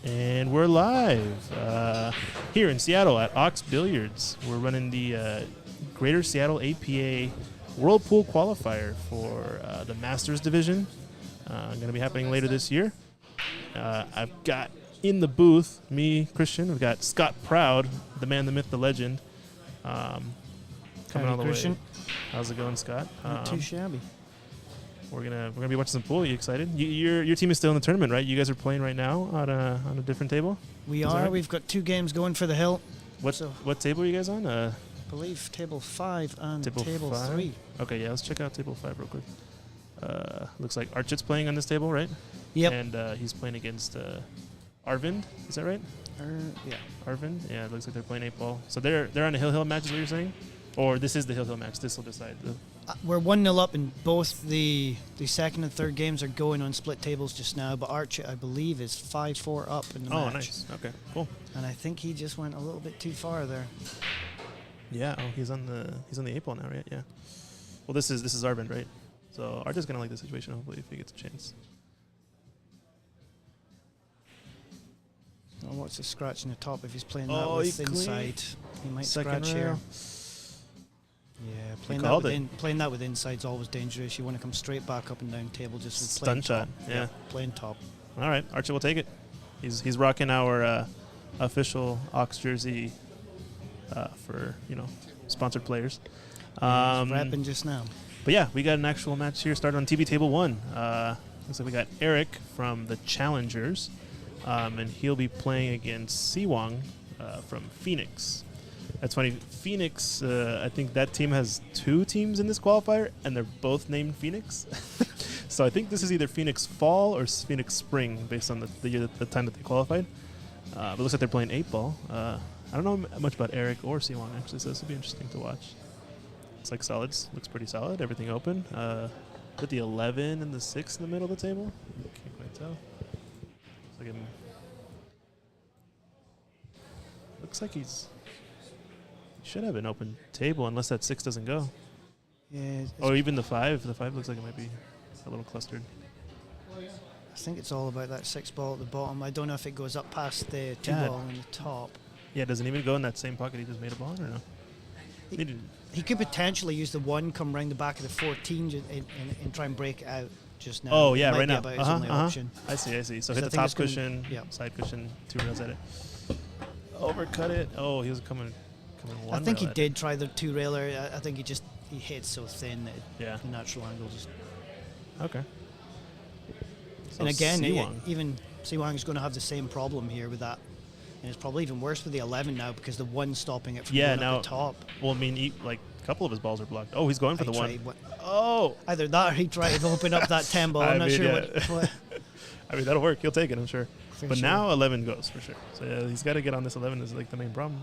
And we're live here in Seattle at Ox Billiards. We're running the Greater Seattle APA Whirlpool Qualifier for the Masters Division. Going to be happening later this year. I've got in the booth, me, Christian. We've got Scott Proud, the man, the myth, the legend. Coming all the Christian. way. How's it going, Scott? Not too shabby. We're gonna be watching some pool. Are you excited? Your team is still in the tournament, right? You guys are playing right now on a different table. We are. Right? We've got 2 games going for the hill. What table are you guys on? I believe table 5 and table 3. Okay, yeah. Let's check out table 5 real quick. Looks like Archit's playing on this table, right? Yep. And he's playing against Arvind. Is that right? Yeah. Arvind. Yeah. It looks like they're playing 8-ball. So they're on a hill match, is what you're saying? Or this is the hill match. This will decide. We're 1-0 up, and both the second and third games are going on split tables just now. But Archie, I believe, is 5-4 up in the match. Oh, nice. Okay, cool. And I think he just went a little bit too far there. Yeah. Oh, he's on the 8-ball now, right? Yeah. Well, this is Arvind, right? So Archie's gonna like the situation. Hopefully, if he gets a chance. I'll watch the scratch in the top if he's playing that with inside. He might scratch here. Yeah, playing that with inside's always dangerous. You want to come straight back up and down table just with stun shot. Yeah, playing top. All right, Archie will take it. He's rocking our official Ox jersey for sponsored players. Rapping just now. But yeah, we got an actual match here. Started on TV table 1. Looks like we got Eric from the Challengers. And he'll be playing against Siwang from Phoenix. That's funny. Phoenix, I think that team has 2 teams in this qualifier, and they're both named Phoenix. So I think this is either Phoenix Fall or Phoenix Spring, based on the time that they qualified. But it looks like they're playing 8-ball. I don't know much about Eric or Siwang, actually, so this will be interesting to watch. It's like solids. Looks pretty solid. Everything open. Put the 11 and the 6 in the middle of the table. Can't quite tell. Looks like he should have an open table unless that 6 doesn't go. Yeah. Or even the 5. The 5 looks like it might be a little clustered. I think it's all about that 6 ball at the bottom. I don't know if it goes up past the 2 ball on the top. Yeah, it doesn't even go in that same pocket he just made a ball in, or no? He could potentially use the 1, come round the back of the 14 and try and break it out just now. Oh, yeah, right now. His only option. I see. So hit the top cushion, side cushion, 2 rails at it. Overcut it. Oh, he was coming 1 I think he did try the 2 railer. I think he hit so thin that the natural angle just. Okay. So and again, even Siwang is going to have the same problem here with that. And it's probably even worse with the 11 now because the 1's stopping it from going up the top. Well, I mean, a couple of his balls are blocked. Oh, he's going for the 1. Either that or he tried to open up that 10 ball. I'm not sure what. I mean, that'll work. He'll take it, I'm sure. But now 11 goes for sure. So yeah, he's got to get on this 11 is like the main problem.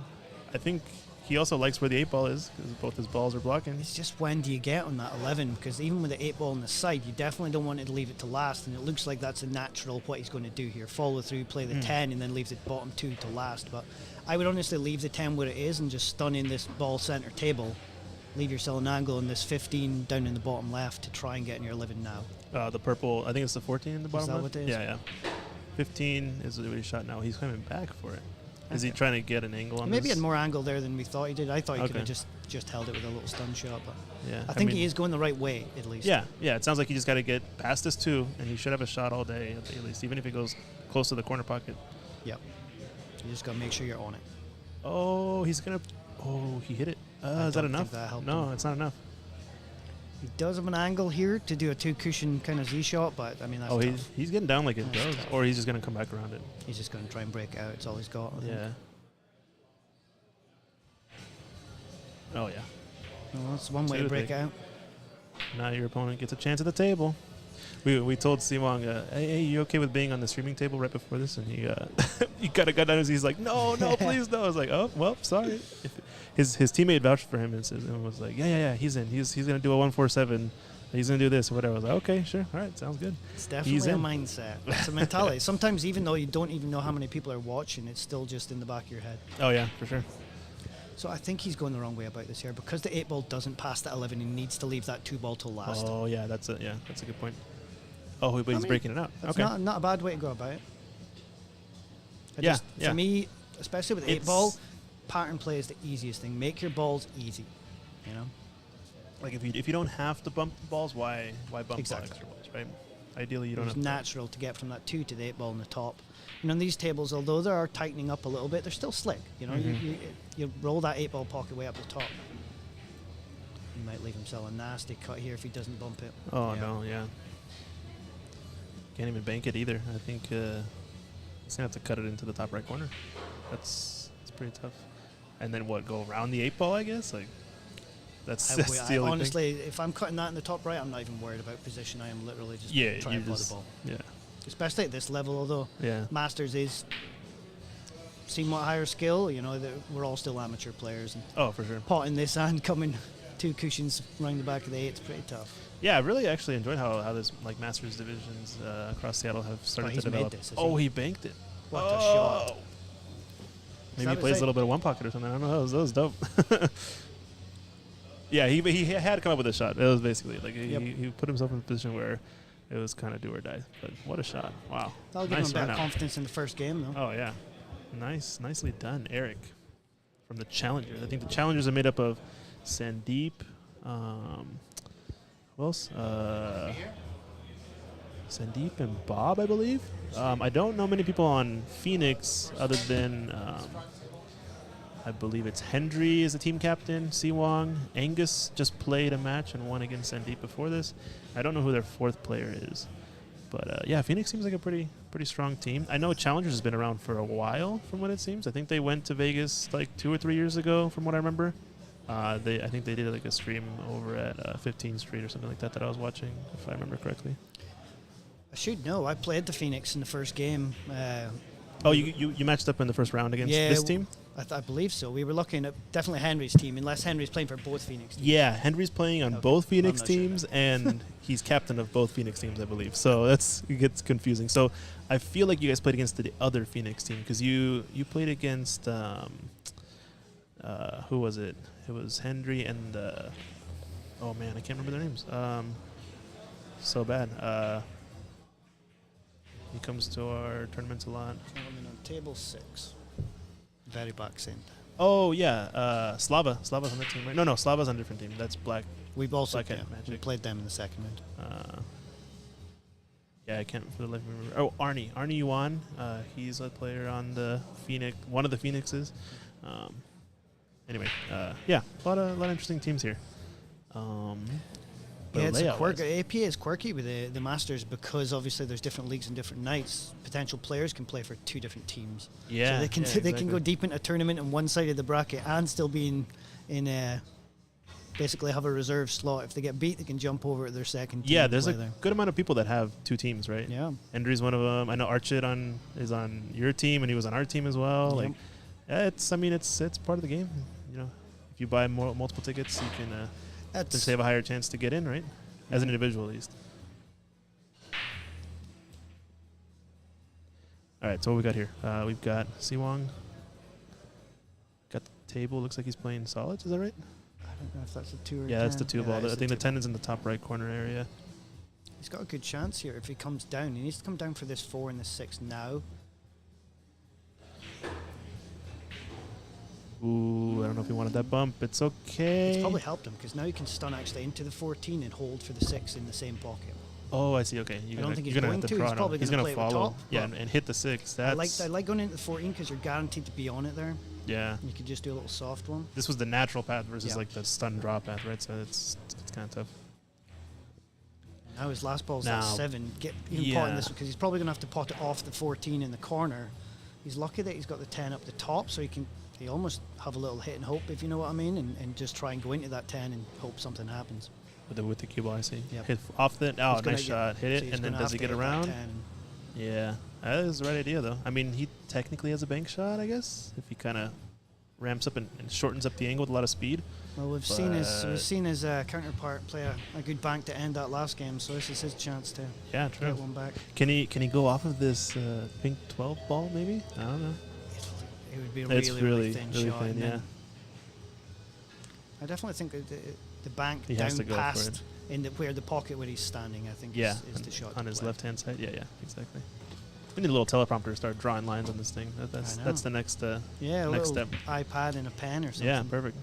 I think he also likes where the 8 ball is because both his balls are blocking. It's just when do you get on that 11? Because even with the 8 ball on the side, you definitely don't want to leave it to last. And it looks like that's a natural what he's going to do here. Follow through, play the 10, and then leave the bottom 2 to last. But I would honestly leave the 10 where it is and just stun in this ball center table. Leave yourself an angle in this 15 down in the bottom left to try and get in your 11 now. The purple, I think it's the 14 in the bottom left? Is that what it is? Yeah. 15 is what he shot now. He's coming back for it. Is he trying to get an angle on Maybe this? had more angle there than we thought he did. I thought he could have just held it with a little stun shot. But yeah, I think he is going the right way, at least. Yeah. It sounds like he just got to get past this 2, and he should have a shot all day, at least, even if it goes close to the corner pocket. Yep. You just got to make sure you're on it. Oh, he's going to... Oh, he hit it. Is that enough? No, it's not enough. He does have an angle here to do a 2 cushion kind of Z shot, but I mean that's tough. He's getting down like it goes, or he's just gonna come back around it. He's just gonna try and break out. It's all he's got. I think. Oh yeah. Well, that's one way to break out. Now your opponent gets a chance at the table. We told Siwang, hey, you okay with being on the streaming table right before this? And he got a gun down. He's like, no, please no. I was like, oh well, sorry. His teammate vouched for him and was like, yeah, he's in. He's gonna do a 147. He's gonna do this or whatever. I was like, okay, sure, all right, sounds good. It's definitely a mindset. It's a mentality. Sometimes even though you don't even know how many people are watching, it's still just in the back of your head. Oh yeah, for sure. So I think he's going the wrong way about this here because the 8 ball doesn't pass the 11. He needs to leave that 2 ball till last. Oh yeah, that's a good point. Oh, but he's breaking it out. That's not a bad way to go about it. For me, especially with 8-ball, pattern play is the easiest thing. Make your balls easy, you know? Like if you don't have to bump the balls, why bump Exactly. extra balls, right? Ideally, you don't have It's to. natural to get from that 2 to the 8-ball on the top. You know, in these tables, although they are tightening up a little bit, they're still slick. You know, you roll that 8-ball pocket way up the top. He might leave himself a nasty cut here if he doesn't bump it. Oh, no, yeah. Can't even bank it either. I think he's going to have to cut it into the top right corner. That's pretty tough. And then what, go around the 8-ball, I guess? Like, that's the only thing. Honestly, if I'm cutting that in the top right, I'm not even worried about position. I am literally just trying to play the ball. Yeah. Especially at this level, although Yeah. Masters is somewhat higher skill. You know, we're all still amateur players. And Oh, for sure. potting this and coming 2 cushions around the back of the 8, it's pretty tough. Yeah, I really actually enjoyed how this like Masters divisions across Seattle have started he's to develop. made this, He banked it. What a shot. Maybe he plays a little bit of one pocket or something. I don't know. That was dope. Yeah, he had to come up with a shot. It was basically like he put himself in a position where it was kind of do or die. But what a shot! Wow. That'll give him a bit of confidence in the first game, though. Oh yeah, nicely done, Eric, from the Challengers. I think the Challengers are made up of Sandeep. Who else? Sandeep and Bob, I believe. I don't know many people on Phoenix other than I believe it's Hendry is the team captain. Siwong. Angus just played a match and won against Sandeep before this. I don't know who their 4th player is. But, yeah, Phoenix seems like a pretty strong team. I know Challengers has been around for a while, from what it seems. I think they went to Vegas like 2 or 3 years ago, from what I remember. I think they did like a stream over at 15th Street or something like that I was watching, if I remember correctly. I should know. I played the Phoenix in the first game. You matched up in the first round against this team? I believe so. We were looking at definitely Henry's team, unless Henry's playing for both Phoenix teams. Yeah, Henry's playing on both Phoenix teams, and he's captain of both Phoenix teams, I believe. So it gets confusing. So I feel like you guys played against the other Phoenix team because you played against who was it? It was Henry and oh man, I can't remember their names. So bad. He comes to our tournaments a lot. Gentleman on table 6. Very back center. Oh yeah, Slava's on the team, right? No, Slava's on a different team. That's Black. We've also Magic. we played them in the second round. Yeah, I can't for the life of me remember. Oh, Arnie Yuan. He's a player on the Phoenix, one of the Phoenixes. Anyway, yeah, a lot of interesting teams here. Yeah, it's APA is quirky with the Masters because obviously there's different leagues and different nights. Potential players can play for 2 different teams. Yeah, so they can go deep into a tournament on one side of the bracket and still be in basically have a reserve slot. If they get beat, they can jump over to their second team. Yeah, there's a good amount of people that have 2 teams, right? Yeah, Hendry's one of them. I know Archit is on your team, and he was on our team as well. Yep. Like, yeah, it's part of the game. You know, if you buy multiple tickets, you can. They have a higher chance to get in, right? As an individual, at least. All right, so what we got here? We've got Siwong. Got the table. Looks like he's playing solids. Is that right? I don't know if that's a 2 or 10. Yeah, that's the 2 ball. I think the 10 is in the top right corner area. He's got a good chance here if he comes down. He needs to come down for this 4 and the 6 now. Ooh, I don't know if he wanted that bump. It's okay. It's probably helped him because now he can stun actually into the 14 and hold for the 6 in the same pocket. Oh, I see. Okay, I don't think he's going to. He's probably going to play follow. Top, yeah, and hit the 6. I like going into the 14 because you're guaranteed to be on it there. Yeah. You could just do a little soft one. This was the natural path versus like the stun draw path, right? So it's kind of tough. Now his last ball's at 7. Get him potting this because he's probably going to have to pot it off the 14 in the corner. He's lucky that he's got the 10 up the top, so he almost have a little hit and hope, if you know what I mean, and just try and go into that 10 and hope something happens. With the cue ball, I see. Yep. Hit off the. Oh, nice shot. Hit it, and then does he get around? Yeah, that is the right idea, though. I mean, he technically has a bank shot, I guess, if he kind of ramps up and shortens up the angle with a lot of speed. Well, we've seen his counterpart play a good bank to end that last game, so this is his chance to get one back. Can he go off of this pink 12 ball, maybe? I don't know. It would be a really thin shot. Thin, yeah. I definitely think that the bank he down past where the pocket where he's standing, I think is the shot. On his left-hand side? Yeah, exactly. We need a little teleprompter to start drawing lines on this thing. That's the next yeah, a next little step. iPad and a pen or something. Yeah, perfect.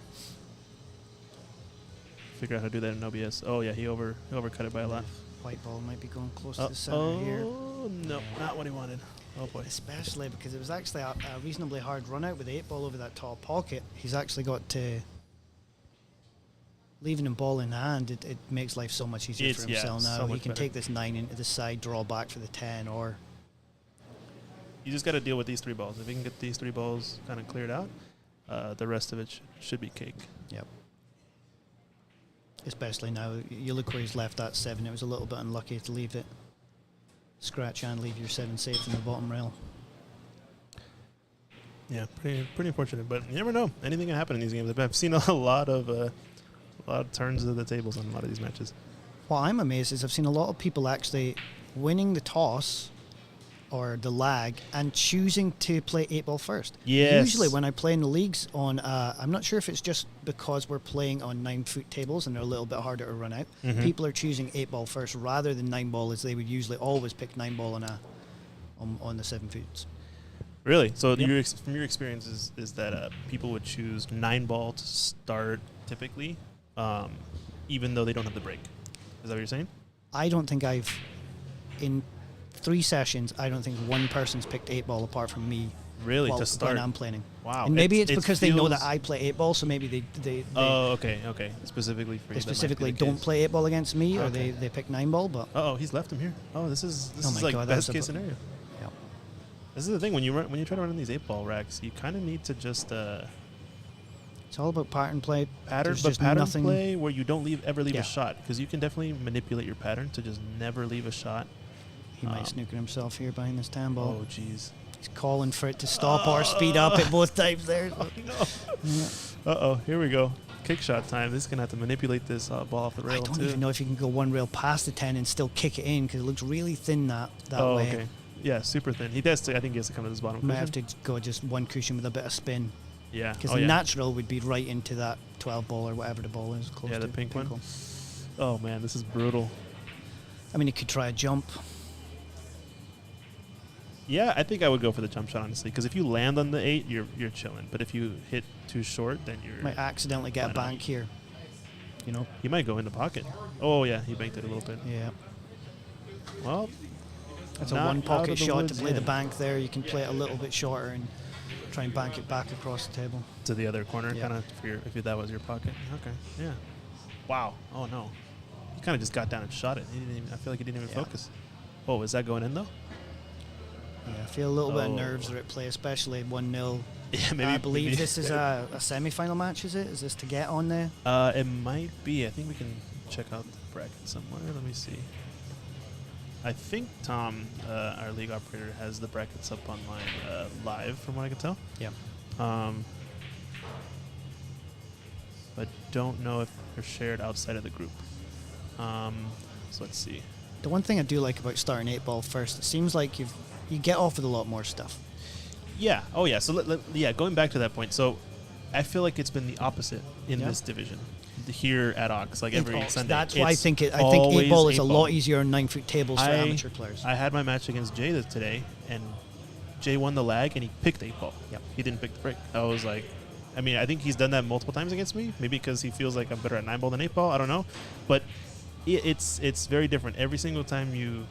Figure out how to do that in OBS. Oh yeah, he overcut it by a lot. White ball might be going close to the center here. Oh no, not what he wanted. Oh boy. Especially because it was actually a reasonably hard run out with the 8-ball over that top pocket. He's actually got to... Leaving him ball in hand, it makes life so much easier for himself now. He can take this 9 into the side, draw back for the 10, or... You just got to deal with these 3 balls. If you can get these 3 balls kind of cleared out, the rest of it should be cake. Yep. Especially now, you look where he's left that 7. It was a little bit unlucky to leave it scratch and leave your 7 safe in the bottom rail. Yeah, pretty unfortunate, but you never know. Anything can happen in these games. I've seen a lot of turns of the tables on a lot of these matches. What I'm amazed is I've seen a lot of people actually winning the toss or the lag and choosing to play 8-ball first. Yes. Usually when I play in the leagues on, I'm not sure if it's just because we're playing on 9-foot tables and they're a little bit harder to run out. Mm-hmm. People are choosing 8-ball first rather than 9-ball, as they would usually always pick 9-ball on the 7-foots. Really? So Yep. from your experience is that people would choose 9-ball to start typically, even though they don't have the break. Is that what you're saying? I don't think in 3 sessions, I don't think one person's picked 8-ball apart from me. Really, to start? When I'm playing. Wow. And maybe it's because they know that I play 8-ball, so maybe they oh, okay. Specifically for you. They specifically don't play 8-ball against me, or Okay. they pick 9-ball. But He's left him here. Oh, this is my like God, best case scenario. Yeah. This is the thing when you try to run in these 8-ball racks, you kind of need to just it's all about pattern play. pattern play where you don't ever leave a shot, because you can definitely manipulate your pattern to just never leave a shot. He might snooker himself here behind this 10-ball. Oh, jeez. He's calling for it to stop or speed up at both times there. Oh, no. Here we go. Kick shot time. This is going to have to manipulate this ball off the rail, I don't too. even know if you can go one rail past the 10 and still kick it in, because it looks really thin that way. Okay. Yeah, super thin. I think he has to come to this bottom Might cushion. have to go just one cushion with a bit of spin. Yeah. Because the natural would be right into that 12-ball or whatever the ball is. Close Yeah, to the pink one. Oh, man, this is brutal. I mean, he could try a jump. Yeah, I think I would go for the jump shot, honestly, because if you land on the 8, you're chilling. But if you hit too short, then you're... Might accidentally get a bank here. You know? He might go in the pocket. Oh, yeah, he banked it a little bit. Yeah. Well, that's a one-pocket shot to play the bank there. You can play it a little bit shorter and try and bank it back across the table. To the other corner, kind of, if that was your pocket. Okay, yeah. Wow. Oh, no. He kind of just got down and shot it. I feel like he didn't even focus. Oh, is that going in, though? Yeah, I feel a little bit of nerves are at play, especially 1-0. Yeah, maybe. I believe this is a semi-final match, is it? Is this to get on there? It might be. I think we can check out the bracket somewhere. Let me see. I think Tom, our league operator, has the brackets up online live, from what I can tell. Yeah. But don't know if they're shared outside of the group. So let's see. The one thing I do like about starting 8-ball first, it seems like you get off with a lot more stuff. Yeah. Oh, yeah. So, going back to that point. So, I feel like it's been the opposite in this division here at Ox, like every Sunday. That's why I think 8-ball is a lot easier on 9-foot tables for amateur players. I had my match against Jay today, and Jay won the lag, and he picked 8-ball. Yep. He didn't pick the break. I was like, I mean, I think he's done that multiple times against me, maybe because he feels like I'm better at 9-ball than 8-ball. I don't know. But it's very different. Every single time you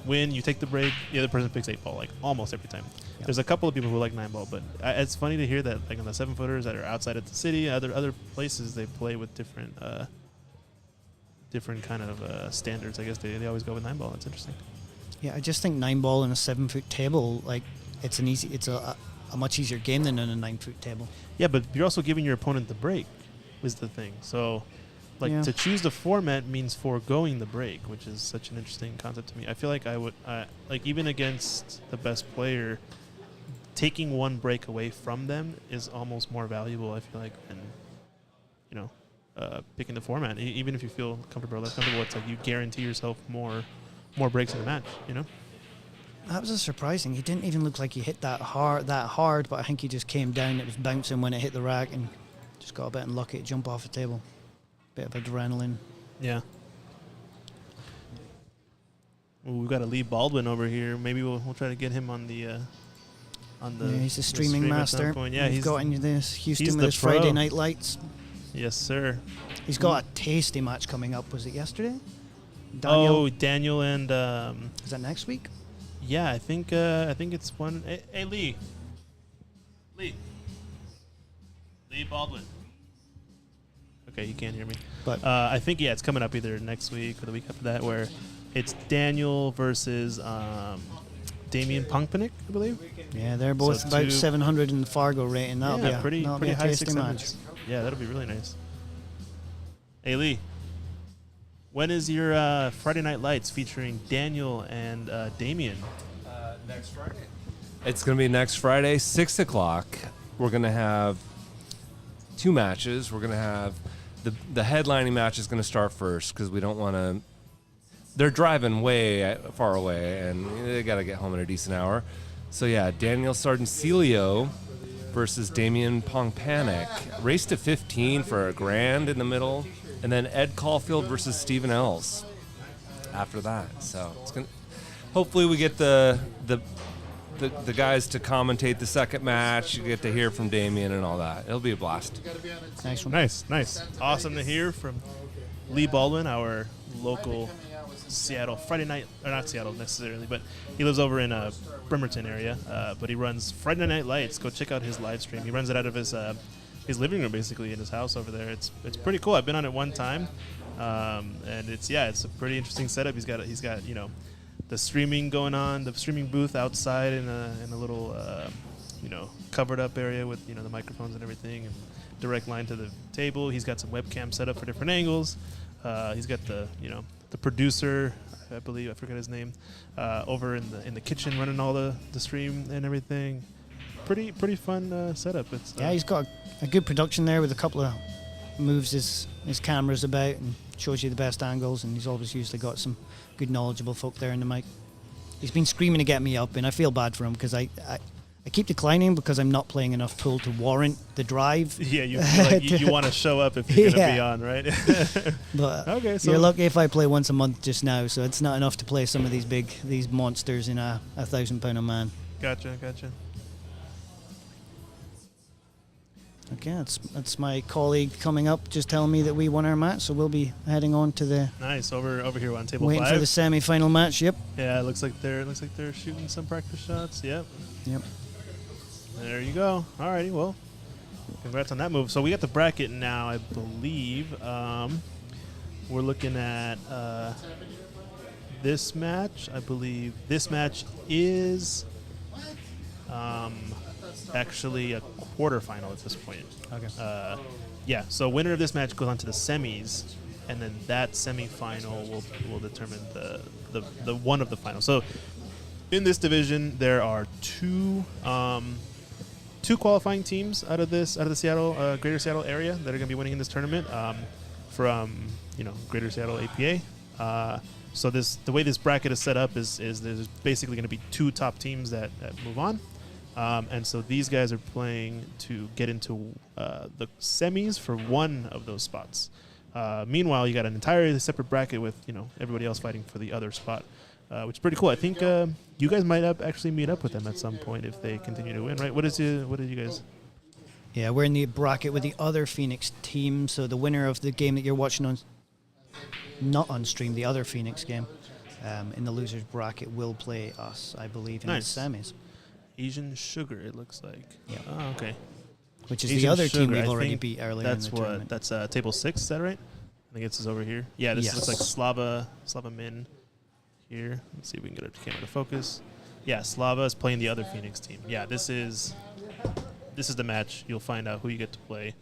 win, you take the break, the other person picks 8-ball, like almost every time. Yep. There's a couple of people who like 9-ball, but it's funny to hear that, like on the 7-footers that are outside of the city, other places, they play with different kind of standards. I guess they always go with 9-ball. That's interesting. Yeah, I just think 9-ball on a 7-foot table, like it's a much easier game than on a 9-foot table. Yeah, but you're also giving your opponent the break, is the thing. So, to choose the format means foregoing the break, which is such an interesting concept to me. I feel like I would, even against the best player, taking one break away from them is almost more valuable, I feel like, than, picking the format. Even if you feel comfortable or less comfortable, it's like you guarantee yourself more breaks in the match, That was surprising. He didn't even look like he hit that hard, but I think he just came down. It was bouncing when it hit the rack and just got a bit unlucky to jump off the table. Bit of adrenaline. Yeah. Ooh, we've got a Lee Baldwin over here. Maybe we'll try to get him on the Yeah, he's a streaming stream at master. some point. Yeah, he's got into this Houston he's with the his Friday pro. night lights. Yes, sir. He's got a tasty match coming up. Was it yesterday? Oh, Daniel and is that next week? yeah, I think it's one. Hey, Lee Baldwin. Okay, you can't hear me. But I think it's coming up either next week or the week after that, where it's Daniel versus Damian Punkpanic, I believe. yeah, they're both So about two- 700 in the Fargo rating. That'll be a pretty that'll be a high tasty 600s. match. Yeah, that'll be really nice. Hey, Lee. When is your Friday Night Lights featuring Daniel and Damian? Next Friday. It's going to be next Friday, 6 o'clock. We're going to have 2 matches. We're going to have the headlining match is going to start first because we don't want to. They're driving way far away, and they got to get home at a decent hour. So, yeah, Daniel Sardancelio versus Damian Pongpanic. Race to 15 for $1,000 in the middle. And then Ed Caulfield versus Stephen Ells after that. So it's gonna. Hopefully we get the guys to commentate the second match. You get to hear from Damian and all that. It'll be a blast. Nice one. Nice. Awesome to hear from Lee Baldwin, our local Seattle Friday night, or not Seattle necessarily, but he lives over in Bremerton area. But he runs Friday Night Lights. Go check out his live stream. He runs it out of his living room, basically, in his house over there. It's pretty cool. I've been on it one time, and it's a pretty interesting setup. He's got the streaming going on, the streaming booth outside in a little covered up area with the microphones and everything, and direct line to the table. He's got some webcam set up for different angles. He's got the producer, I believe, I forget his name, over in the kitchen running all the stream and everything. Pretty fun setup. Yeah, he's got a good production there with a couple of moves his camera's about and shows you the best angles, and he's always usually got some good knowledgeable folk there in the mic. He's been screaming to get me up, and I feel bad for him because I keep declining because I'm not playing enough pool to warrant the drive. Yeah, you feel like you want to show up if you're going to be on, right? But okay, so you're lucky if I play once a month just now, so it's not enough to play some of these monsters in a 1,000-pound a man. Gotcha. Okay, that's my colleague coming up, just telling me that we won our match, so we'll be heading on to the nice over here on table waiting 5. for the semi-final match. Yep. Yeah, it looks like they're shooting some practice shots. Yep. There you go. Alrighty, well, congrats on that move. So we got the bracket now, I believe. We're looking at this match. I believe this match is actually a quarterfinal at this point. Okay. Yeah, so winner of this match goes on to the semis, and then that semifinal will determine the one of the finals. So in this division, there are two qualifying teams out of the Seattle Greater Seattle area that are going to be winning in this tournament from Greater Seattle APA. So the way this bracket is set up is there's basically going to be 2 top teams that move on. And so these guys are playing to get into the semis for one of those spots. Meanwhile, you got an entirely separate bracket with everybody else fighting for the other spot, which is pretty cool. I think you guys might actually meet up with them at some point if they continue to win, right? What did you guys? Yeah, we're in the bracket with the other Phoenix team, so the winner of the game that you're watching on, not on stream, the other Phoenix game, in the losers bracket will play us, I believe, in Nice. the semis. Asian Sugar, it looks like. Yeah. Oh, okay. Which is Asian the other team Sugar, we've I already think beat earlier That's in the what. tournament. That's table 6. Is that right? I think it's over here. Yeah, this Yes. looks like Slava Min here. Let's see if we can get a camera to focus. Yeah, Slava is playing the other Phoenix team. Yeah, this is the match. You'll find out who you get to play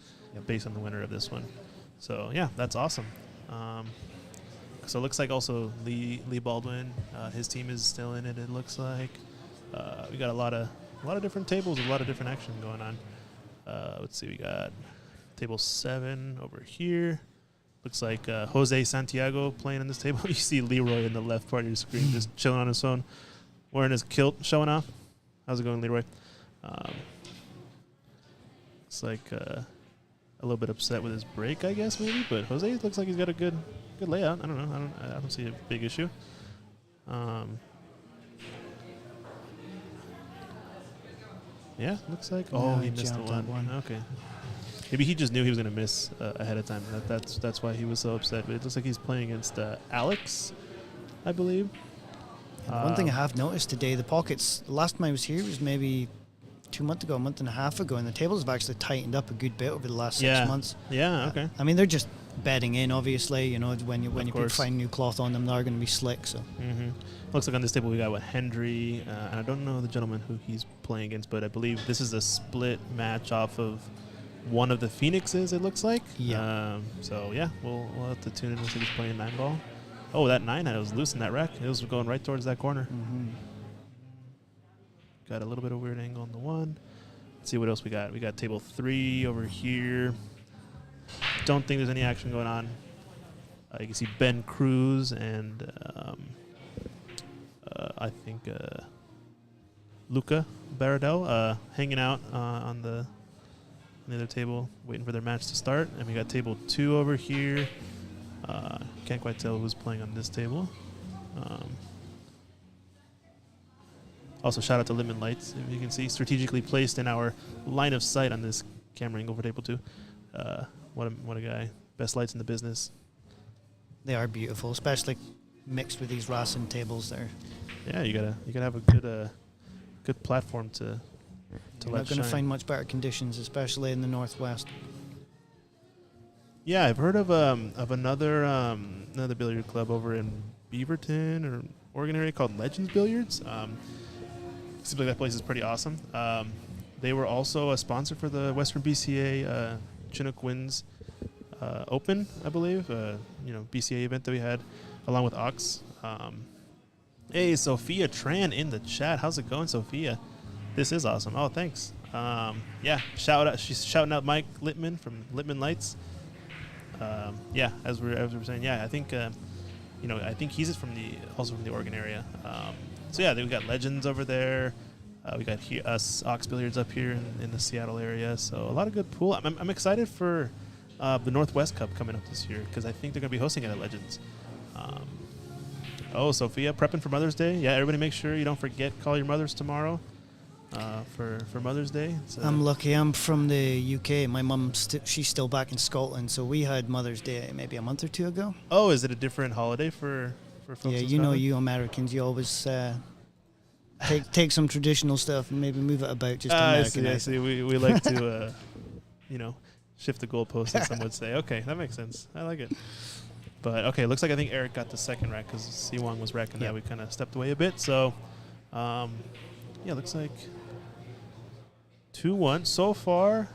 based on the winner of this one. So yeah, that's awesome. So it looks like also Lee Baldwin, his team is still in it. It looks like we got a lot of different tables, a lot of different action going on. Let's see, we got table 7 over here. Looks like Jose Santiago playing on this table. You see Leroy in the left part of your screen, just chilling on his phone, wearing his kilt, showing off. How's it going, Leroy? Looks like a little bit upset with his break, I guess, maybe. But Jose looks like he's got a good layout. I don't know. I don't see a big issue. Yeah, looks like. No, He missed the jumped on one. one. Okay. Maybe he just knew he was going to miss ahead of time. That's why he was so upset. But it looks like he's playing against Alex, I believe. One thing I have noticed today, the pockets, the last time I was here was maybe 2 months ago, a month and a half ago, and the tables have actually tightened up a good bit over the last 6 months. Yeah, okay. I mean, they're just bedding in, obviously. You know, when you course. find new cloth on them, they're going to be slick. So Mm-hmm. Looks like on this table we got Hendry, and I don't know the gentleman who he's playing against, but I believe this is a split match off of one of the Phoenixes, it looks like. Yeah. So yeah, we'll have to tune in and see if he's playing 9-ball. Oh, that 9 it was loose in that rack. It was going right towards that corner. Mm-hmm. Got a little bit of weird angle on the 1. Let's see what else we got. We got table 3 over here. Don't think there's any action going on. You can see Ben Cruz and I think Luca Baradell hanging out on the other table, waiting for their match to start. And we got table 2 over here. Can't quite tell who's playing on this table. Also, shout out to Lemon Lights, if you can see, strategically placed in our line of sight on this camera angle for table 2. What a guy! Best lights in the business. They are beautiful, especially mixed with these Racing tables there. Yeah, you gotta have a good platform to You're let not going to shine. find much better conditions, especially in the Northwest. Yeah, I've heard of another billiard club over in Beaverton or Oregon area called Legends Billiards. Seems like that place is pretty awesome. They were also a sponsor for the Western BCA Chinook Winds Open, I believe. BCA event that we had along with Ox. Hey, Sophia Tran in the chat. How's it going, Sophia? This is awesome. Oh, thanks. Yeah, shout out. She's shouting out Mike Littman from Littman Lights. As we were saying, I think I think he's also from the Oregon area. So we got Legends over there. We got us Ox Billiards up here in the Seattle area. So a lot of good pool. I'm excited for the Northwest Cup coming up this year because I think they're going to be hosting it at Legends. Sophia, prepping for Mother's Day. Yeah, everybody make sure you don't forget, call your mothers tomorrow for Mother's Day. I'm lucky. I'm from the UK. My mum, she's still back in Scotland, so we had Mother's Day maybe a month or 2 ago. Oh, is it a different holiday for folks Yeah, in you know, Scotland? you Americans, you always take some traditional stuff and maybe move it about just to I see. Americanize it. We like to, shift the goalpost, as some would say. Okay, that makes sense. I like it. But, okay, looks like I think Eric got the second rack because Siwang was racking that. We kind of stepped away a bit. So, looks like 2-1 so far.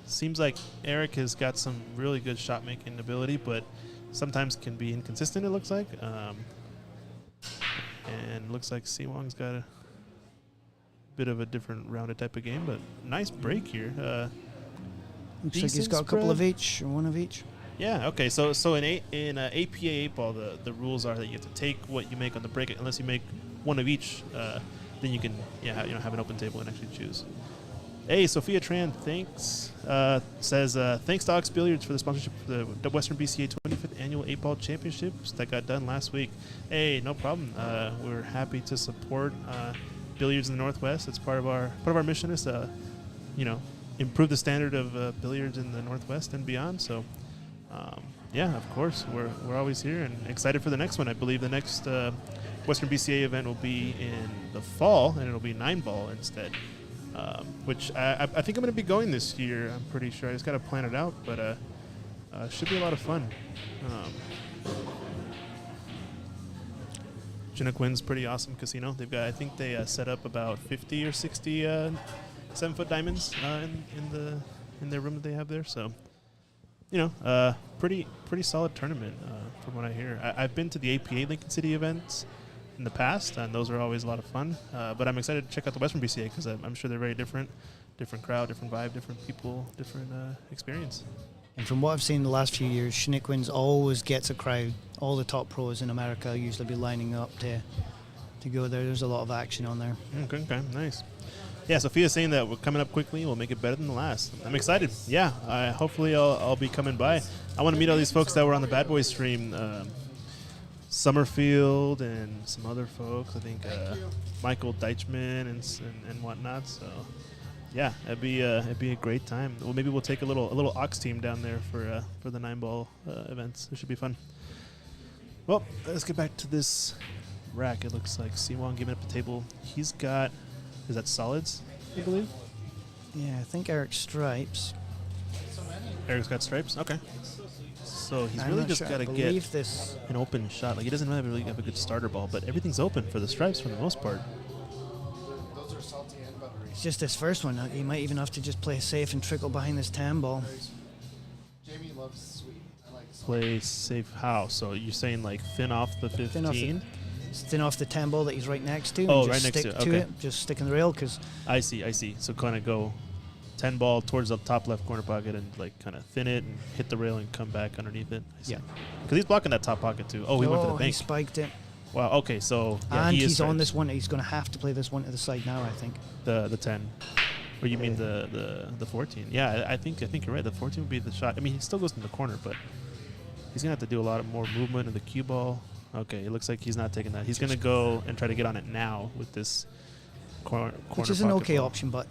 Seems like Eric has got some really good shot-making ability, but sometimes can be inconsistent, it looks like. And looks like Siwang's got a bit of a different rounded type of game, but nice break here. Looks like he's decent got a couple of spread. each, or one of each. Yeah. Okay. So in APA 8-ball, the rules are that you have to take what you make on the break, unless you make one of each. Then you can have an open table and actually choose. Hey, Sophia Tran, thanks. Says thanks to Ox Billiards for the sponsorship for the Western BCA 25th Annual 8-Ball Championships that got done last week. Hey, no problem. We're happy to support billiards in the Northwest. It's part of our mission is to, improve the standard of billiards in the Northwest and beyond. So, of course, we're always here and excited for the next one. I believe the next Western BCA event will be in the fall, and it'll be 9-ball instead. Which I think I'm going to be going this year. I'm pretty sure. I just got to plan it out, but should be a lot of fun. Chinook Wynn's pretty awesome casino. They've got, I think they set up about 50 or 60 7-foot diamonds in their room that they have there. So, pretty solid tournament from what I hear. I've been to the APA Lincoln City events in the past, and those are always a lot of fun. But I'm excited to check out the Western BCA because I'm sure they're very different crowd, different vibe, different people, different experience. And from what I've seen the last few years, Chinook Winds always gets a crowd. All the top pros in America usually be lining up to go there. There's a lot of action on there. Okay, nice. Yeah, Sophia's saying that we're coming up quickly. We'll make it better than the last. I'm excited. Yeah, hopefully I'll be coming by. I want to meet all these folks that were on the Bad Boys stream Summerfield and some other folks. I think Michael Deichman and whatnot. So yeah, it'd be a great time. Well, maybe we'll take a little Ox team down there for the 9-ball events. It should be fun. Well, let's get back to this rack. It looks like Siwon giving up the table. He's got, is that solids, I believe? Yeah, I think Eric's stripes. Eric's got stripes? Okay. So he's I'm really not just sure. got to I get believe this. an open shot. Like, he doesn't really have a good starter ball, but everything's open for the stripes for the most part. Those are salty and buttery. It's just this first one. He might even have to just play safe and trickle behind this 10 ball. Jamie loves sweet. I like salty. Play safe how? So you're saying like thin off the 15? Thin off the 10 ball that he's right next to. Oh, and just right next stick to it, okay. it. Just stick in the rail because I see. So kind of go 10 ball towards the top left corner pocket and like kind of thin it and hit the rail and come back underneath it. I see. Yeah. Because he's blocking that top pocket too. Oh, he went to the he bank. spiked it. Wow. Okay. So yeah, And he is he's on stripes. this one. He's going to have to play this one to the side now, I think. The 10. Or you mean the 14? Yeah, I think you're right. The 14 would be the shot. I mean, he still goes in the corner, but he's gonna have to do a lot of more movement in the cue ball. Okay, it looks like he's not taking that. He's gonna go and try to get on it now with this corner. Which is an pocket okay ball. option, but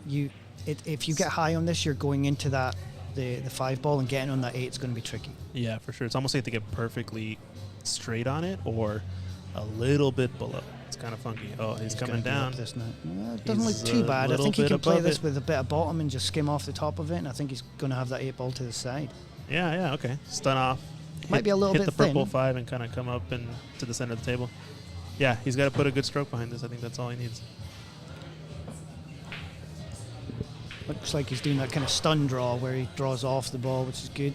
if you get high on this, you're going into that the 5 ball and getting on that 8 is going to be tricky. Yeah, for sure. It's almost like to get perfectly straight on it or a little bit below. It's kind of funky. Oh, he's coming gonna be down. up this now. It doesn't He's look too a bad. I little think he bit can play above this it. with a bit of bottom and just skim off the top of it, and I think he's going to have that 8 ball to the side. Yeah, okay. Stun off. Might be a little hit bit the purple thin. 5 and kind of come up and to the center of the table. Yeah, he's got to put a good stroke behind this. I think that's all he needs. Looks like he's doing that kind of stun draw where he draws off the ball, which is good.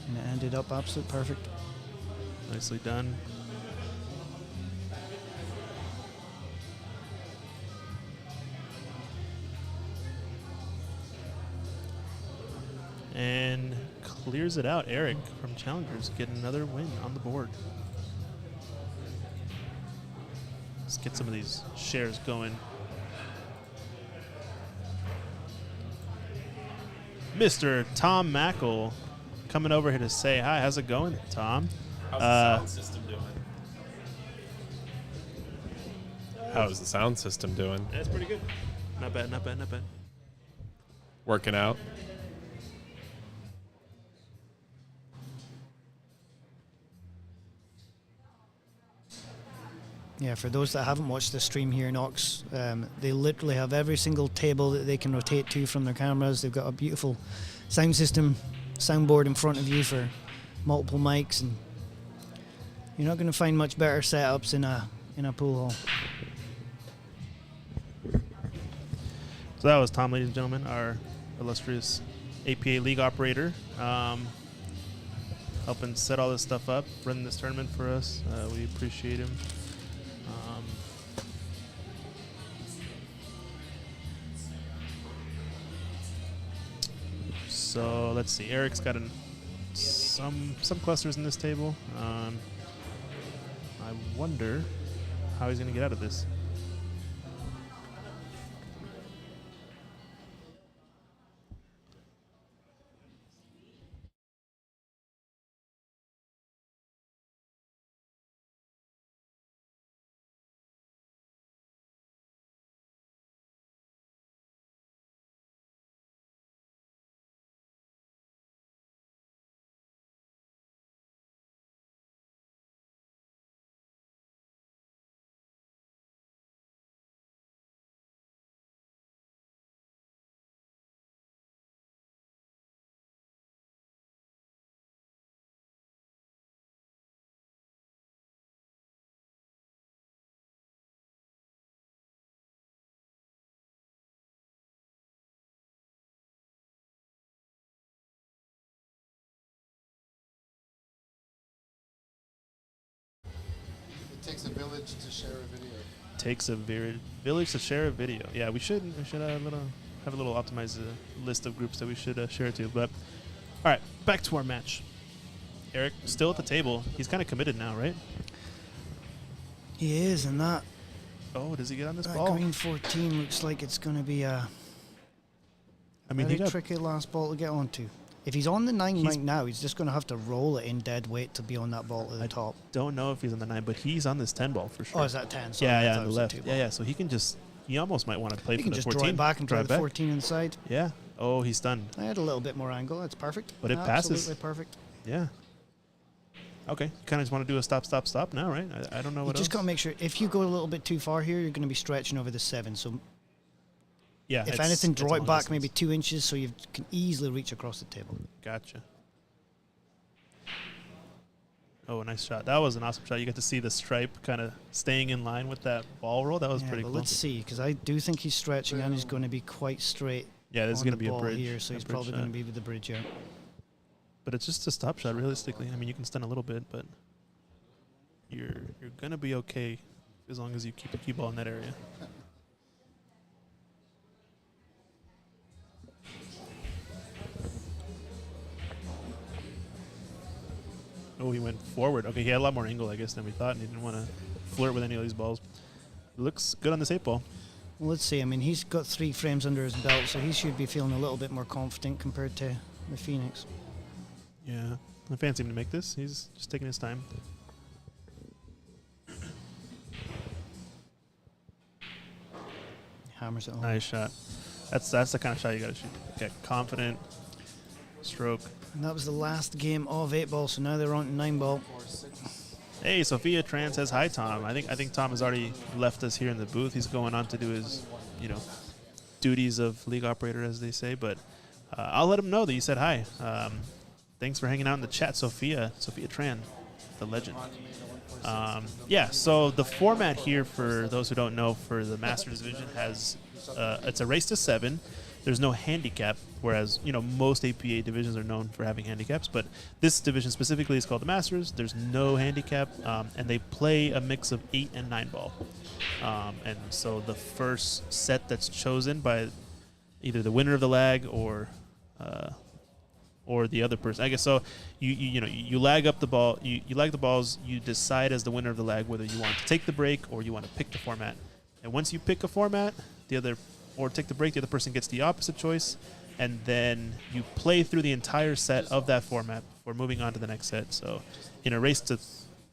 And it ended up absolute perfect. Nicely done. And clears it out. Eric from Challengers getting another win on the board. Let's get some of these shares going. Mr. Tom Mackle coming over here to say hi. How's it going, Tom? How's the sound system doing? How's the sound system doing? That's pretty good. Not bad, not bad, not bad. Working out? Yeah, for those that haven't watched the stream here in Ox, they literally have every single table that they can rotate to from their cameras. They've got a beautiful sound system, soundboard in front of you for multiple mics, and you're not going to find much better setups in a pool hall. So that was Tom, ladies and gentlemen, our illustrious APA league operator, helping set all this stuff up, running this tournament for us. We appreciate him. So let's see. Eric's got some clusters in this table. I wonder how he's going to get out of this. It takes a village to share a video. Takes a village to share a video. Yeah, we should have a little optimized list of groups that we should share to. But all right, back to our match. Eric still at the table. He's kind of committed now, right? He is, and that Oh, does he get on this that ball? green 14 looks like it's going to be a I mean, he very got tricky last ball to get onto. If he's on the 9 He's- right now, he's just going to have to roll it in dead weight to be on that ball at the top. Don't know if he's on the 9, but he's on this 10 ball for sure. Oh, is that 10? Sorry, yeah, I yeah, thought on it the was a left. 2 Yeah, ball. yeah. So he almost might want to play He for can the just 14. draw it back and play Drive the back. 14 inside. Yeah. Oh, he's stunned. I had a little bit more angle. That's perfect. But it passes. Absolutely perfect. Yeah. Okay. Kind of just want to do a stop, stop, stop now, right? I don't know You what just else. got to make sure, if you go a little bit too far here, you're going to be stretching over the 7. So Yeah. if it's- anything, it's draw long it back distance. maybe 2 inches so you can easily reach across the table. Gotcha. Oh, nice shot. That was an awesome shot. You get to see the stripe kind of staying in line with that ball roll. That was Yeah, pretty but cool. let's see, because I do think he's stretching and he's going to be quite straight. Yeah, this is on going to the be a ball bridge. here, so a he's bridge probably going shot. to be with the bridge here. But it's just a stop shot, realistically. I mean, you can stun a little bit, but you're going to be okay as long as you keep the cue ball in that area. Oh, he went forward. Okay, he had a lot more angle, I guess, than we thought, and he didn't want to flirt with any of these balls. Looks good on this 8 ball. Well, let's see. I mean, he's got 3 frames under his belt, so he should be feeling a little bit more confident compared to the Phoenix. Yeah, I fancy him to make this. He's just taking his time. Hammers it home. Nice shot. That's the kind of shot you got to shoot. Get confident, stroke. And that was the last game of 8 ball, so now they're on to 9 ball. Hey, Sophia Tran says hi, Tom. I think Tom has already left us here in the booth. He's going on to do his, duties of league operator, as they say. But I'll let him know that you said hi. Thanks for hanging out in the chat, Sophia Tran, the legend. Yeah. So the format here, for those who don't know, for the Masters division has it's a race to 7. There's no handicap, whereas most APA divisions are known for having handicaps, but this division specifically is called the Masters. There's no handicap, and they play a mix of 8 and 9 ball. And so the first set that's chosen by either the winner of the lag or the other person, I guess. So you lag up the ball, you lag the balls. You decide as the winner of the lag whether you want to take the break or you want to pick the format. And once you pick a format, or take the break, the other person gets the opposite choice, and then you play through the entire set of that format before moving on to the next set. So in a race to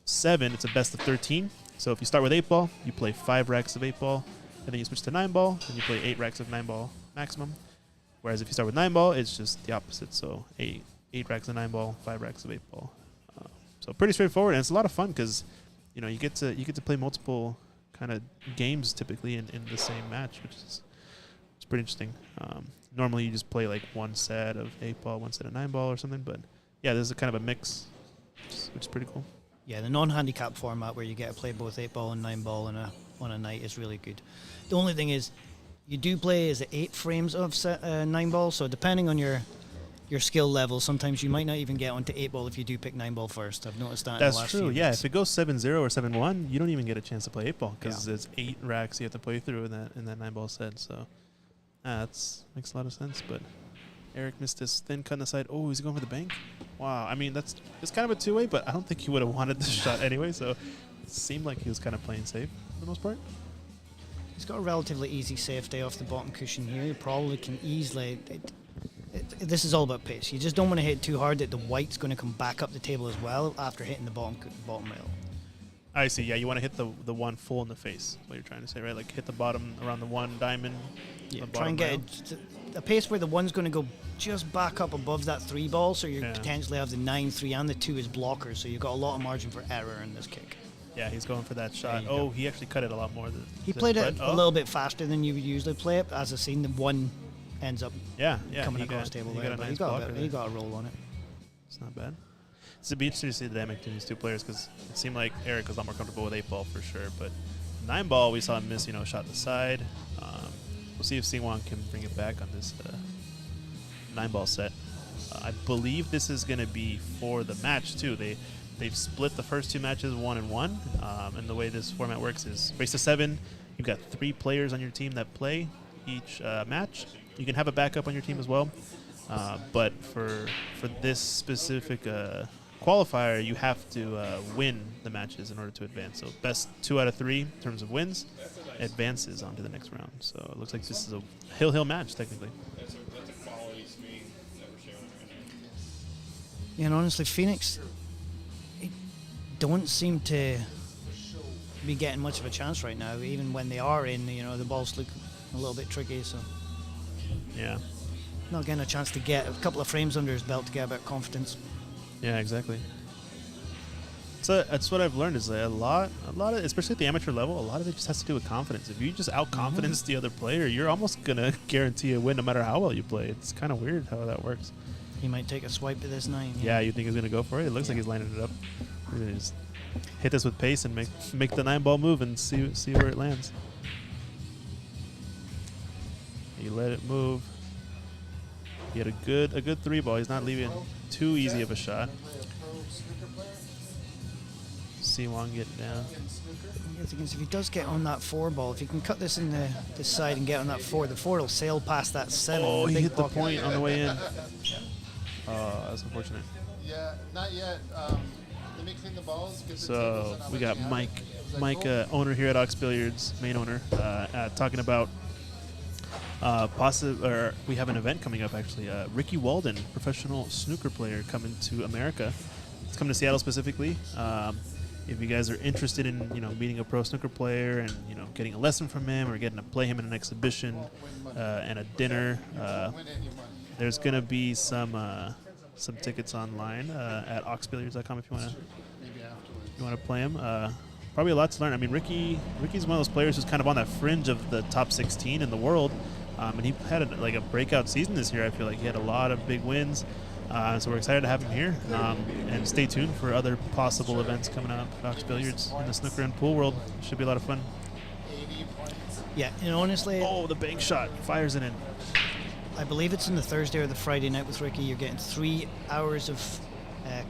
7, it's a best of 13. So if you start with 8 ball, you play 5 racks of 8 ball, and then you switch to 9 ball, and you play 8 racks of 9 ball maximum. Whereas if you start with 9 ball, it's just the opposite. So 8 racks of 9 ball, 5 racks of 8 ball. So pretty straightforward, and it's a lot of fun because you get to play multiple kind of games typically in the same match, which is it's pretty interesting. Normally you just play like one set of 8 ball, one set of 9 ball or something, but yeah, there's a kind of a mix, which is pretty cool. Yeah, the non-handicap format where you get to play both 8 ball and 9 ball on a night is really good. The only thing is, you do play as 8 frames of 9 ball, so depending on your skill level, sometimes you might not even get onto 8 ball if you do pick 9 ball first. I've noticed that in the That's last true. few Yeah, weeks. if it goes 7-0 or 7-1, you don't even get a chance to play 8 ball because Yeah. there's 8 racks you have to play through in that 9 ball set. So that makes a lot of sense. But Eric missed his thin cut on the side. Oh, he's going for the bank. Wow. I mean, it's kind of a 2-way, but I don't think he would have wanted this shot anyway. So it seemed like he was kind of playing safe for the most part. He's got a relatively easy safety off the bottom cushion here. You probably can easily... this is all about pace. You just don't want to hit too hard that the white's going to come back up the table as well after hitting the bottom rail. I see. Yeah, you want to hit the one full in the face. What you're trying to say, right? Like hit the bottom around the 1 diamond. Yeah, the try and get bottom a pace where the 1's going to go just back up above that 3 ball, so you Yeah. potentially have the 9, 3, and the 2 as blockers, so you've got a lot of margin for error in this kick. Yeah, he's going for that shot. you Oh, go. he actually cut it a lot more than He played it but- a little bit faster than you would usually play it. As I've seen, the 1 ends up yeah, coming he across got, table he there, got a but nice he got blocker he there. got a roll on it. It's not bad. It's a be interesting to see the dynamic between these two players because it seemed like Eric was a lot more comfortable with 8 ball for sure, but 9 ball we saw him miss, shot the side. We'll see if Singwon can bring it back on this 9 ball set. I believe this is going to be for the match too. They've split the first 2 matches 1-1, and the way this format works is race to 7. You've got 3 players on your team that play each match. You can have a backup on your team as well, but for this specific qualifier, you have to win the matches in order to advance. So best 2 out of 3 in terms of wins advances onto the next round. So it looks like this is a hill match technically. Yeah, and honestly, Phoenix don't seem to be getting much of a chance right now. Even when they are in, the balls look a little bit tricky. So Yeah. not getting a chance to get a couple of frames under his belt to get a bit of confidence. Yeah, exactly. So that's what I've learned is that a lot of, especially at the amateur level, a lot of it just has to do with confidence. If you just out-confidence the other player, you're almost going to guarantee a win no matter how well you play. It's kind of weird how that works. He might take a swipe at this 9. Yeah, you think he's going to go for it? It looks like he's lining it up. He's gonna just hit this with pace and make the 9-ball move and see where it lands. He let it move. He had a good 3-ball. He's not leaving too easy of a shot. Siwon getting down. The thing is, if he does get on that 4-ball, if he can cut this in the side and get on that 4, the 4 will sail past that 7. Oh, he big hit the pocket. point on the way in. Oh, that's unfortunate. Yeah, not yet. They're mixing the balls. So we got Mike, owner here at Ox Billiards, main owner, talking about we have an event coming up actually. Ricky Walden, professional snooker player, coming to America. It's coming to Seattle specifically. If you guys are interested in meeting a pro snooker player and getting a lesson from him or getting to play him in an exhibition and a dinner, there's gonna be some tickets online at oxbilliards.com if you want to play him. Probably a lot to learn. I mean, Ricky's one of those players who's kind of on that fringe of the top 16 in the world, and he had a breakout season this year. I feel like he had a lot of big wins. So we're excited to have him here, and stay tuned for other possible events coming up at Ox Billiards in the snooker and pool world. Should be a lot of fun. Yeah, and honestly, Oh, the bank shot fires it in. I believe it's in the Thursday or the Friday night with Ricky. You're getting 3 hours of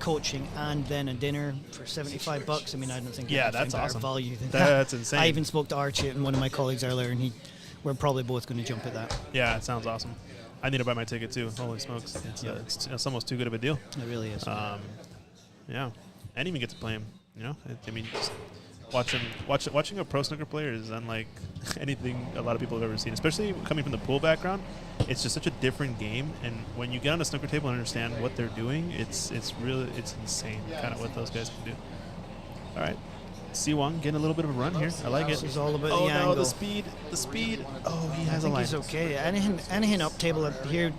coaching and then a dinner for $75. I mean, I don't think Yeah, you can that's find better awesome. value than That's that. insane. I even spoke to Archie and one of my colleagues earlier, and we're probably both going to jump at that. Yeah, it sounds awesome. I need to buy my ticket too. Holy smokes, it's almost too good of a deal. It really is. Yeah, and even get to play him. I mean, just watching a pro snooker player is unlike anything a lot of people have ever seen. Especially coming from the pool background, it's just such a different game. And when you get on a snooker table and understand what they're doing, it's insane, kind of what those guys can do. All right, Siwon getting a little bit of a run here. I like it. This is all about Oh the no, angle. the speed. Oh, he I has a think line. he's okay. Anything up table up here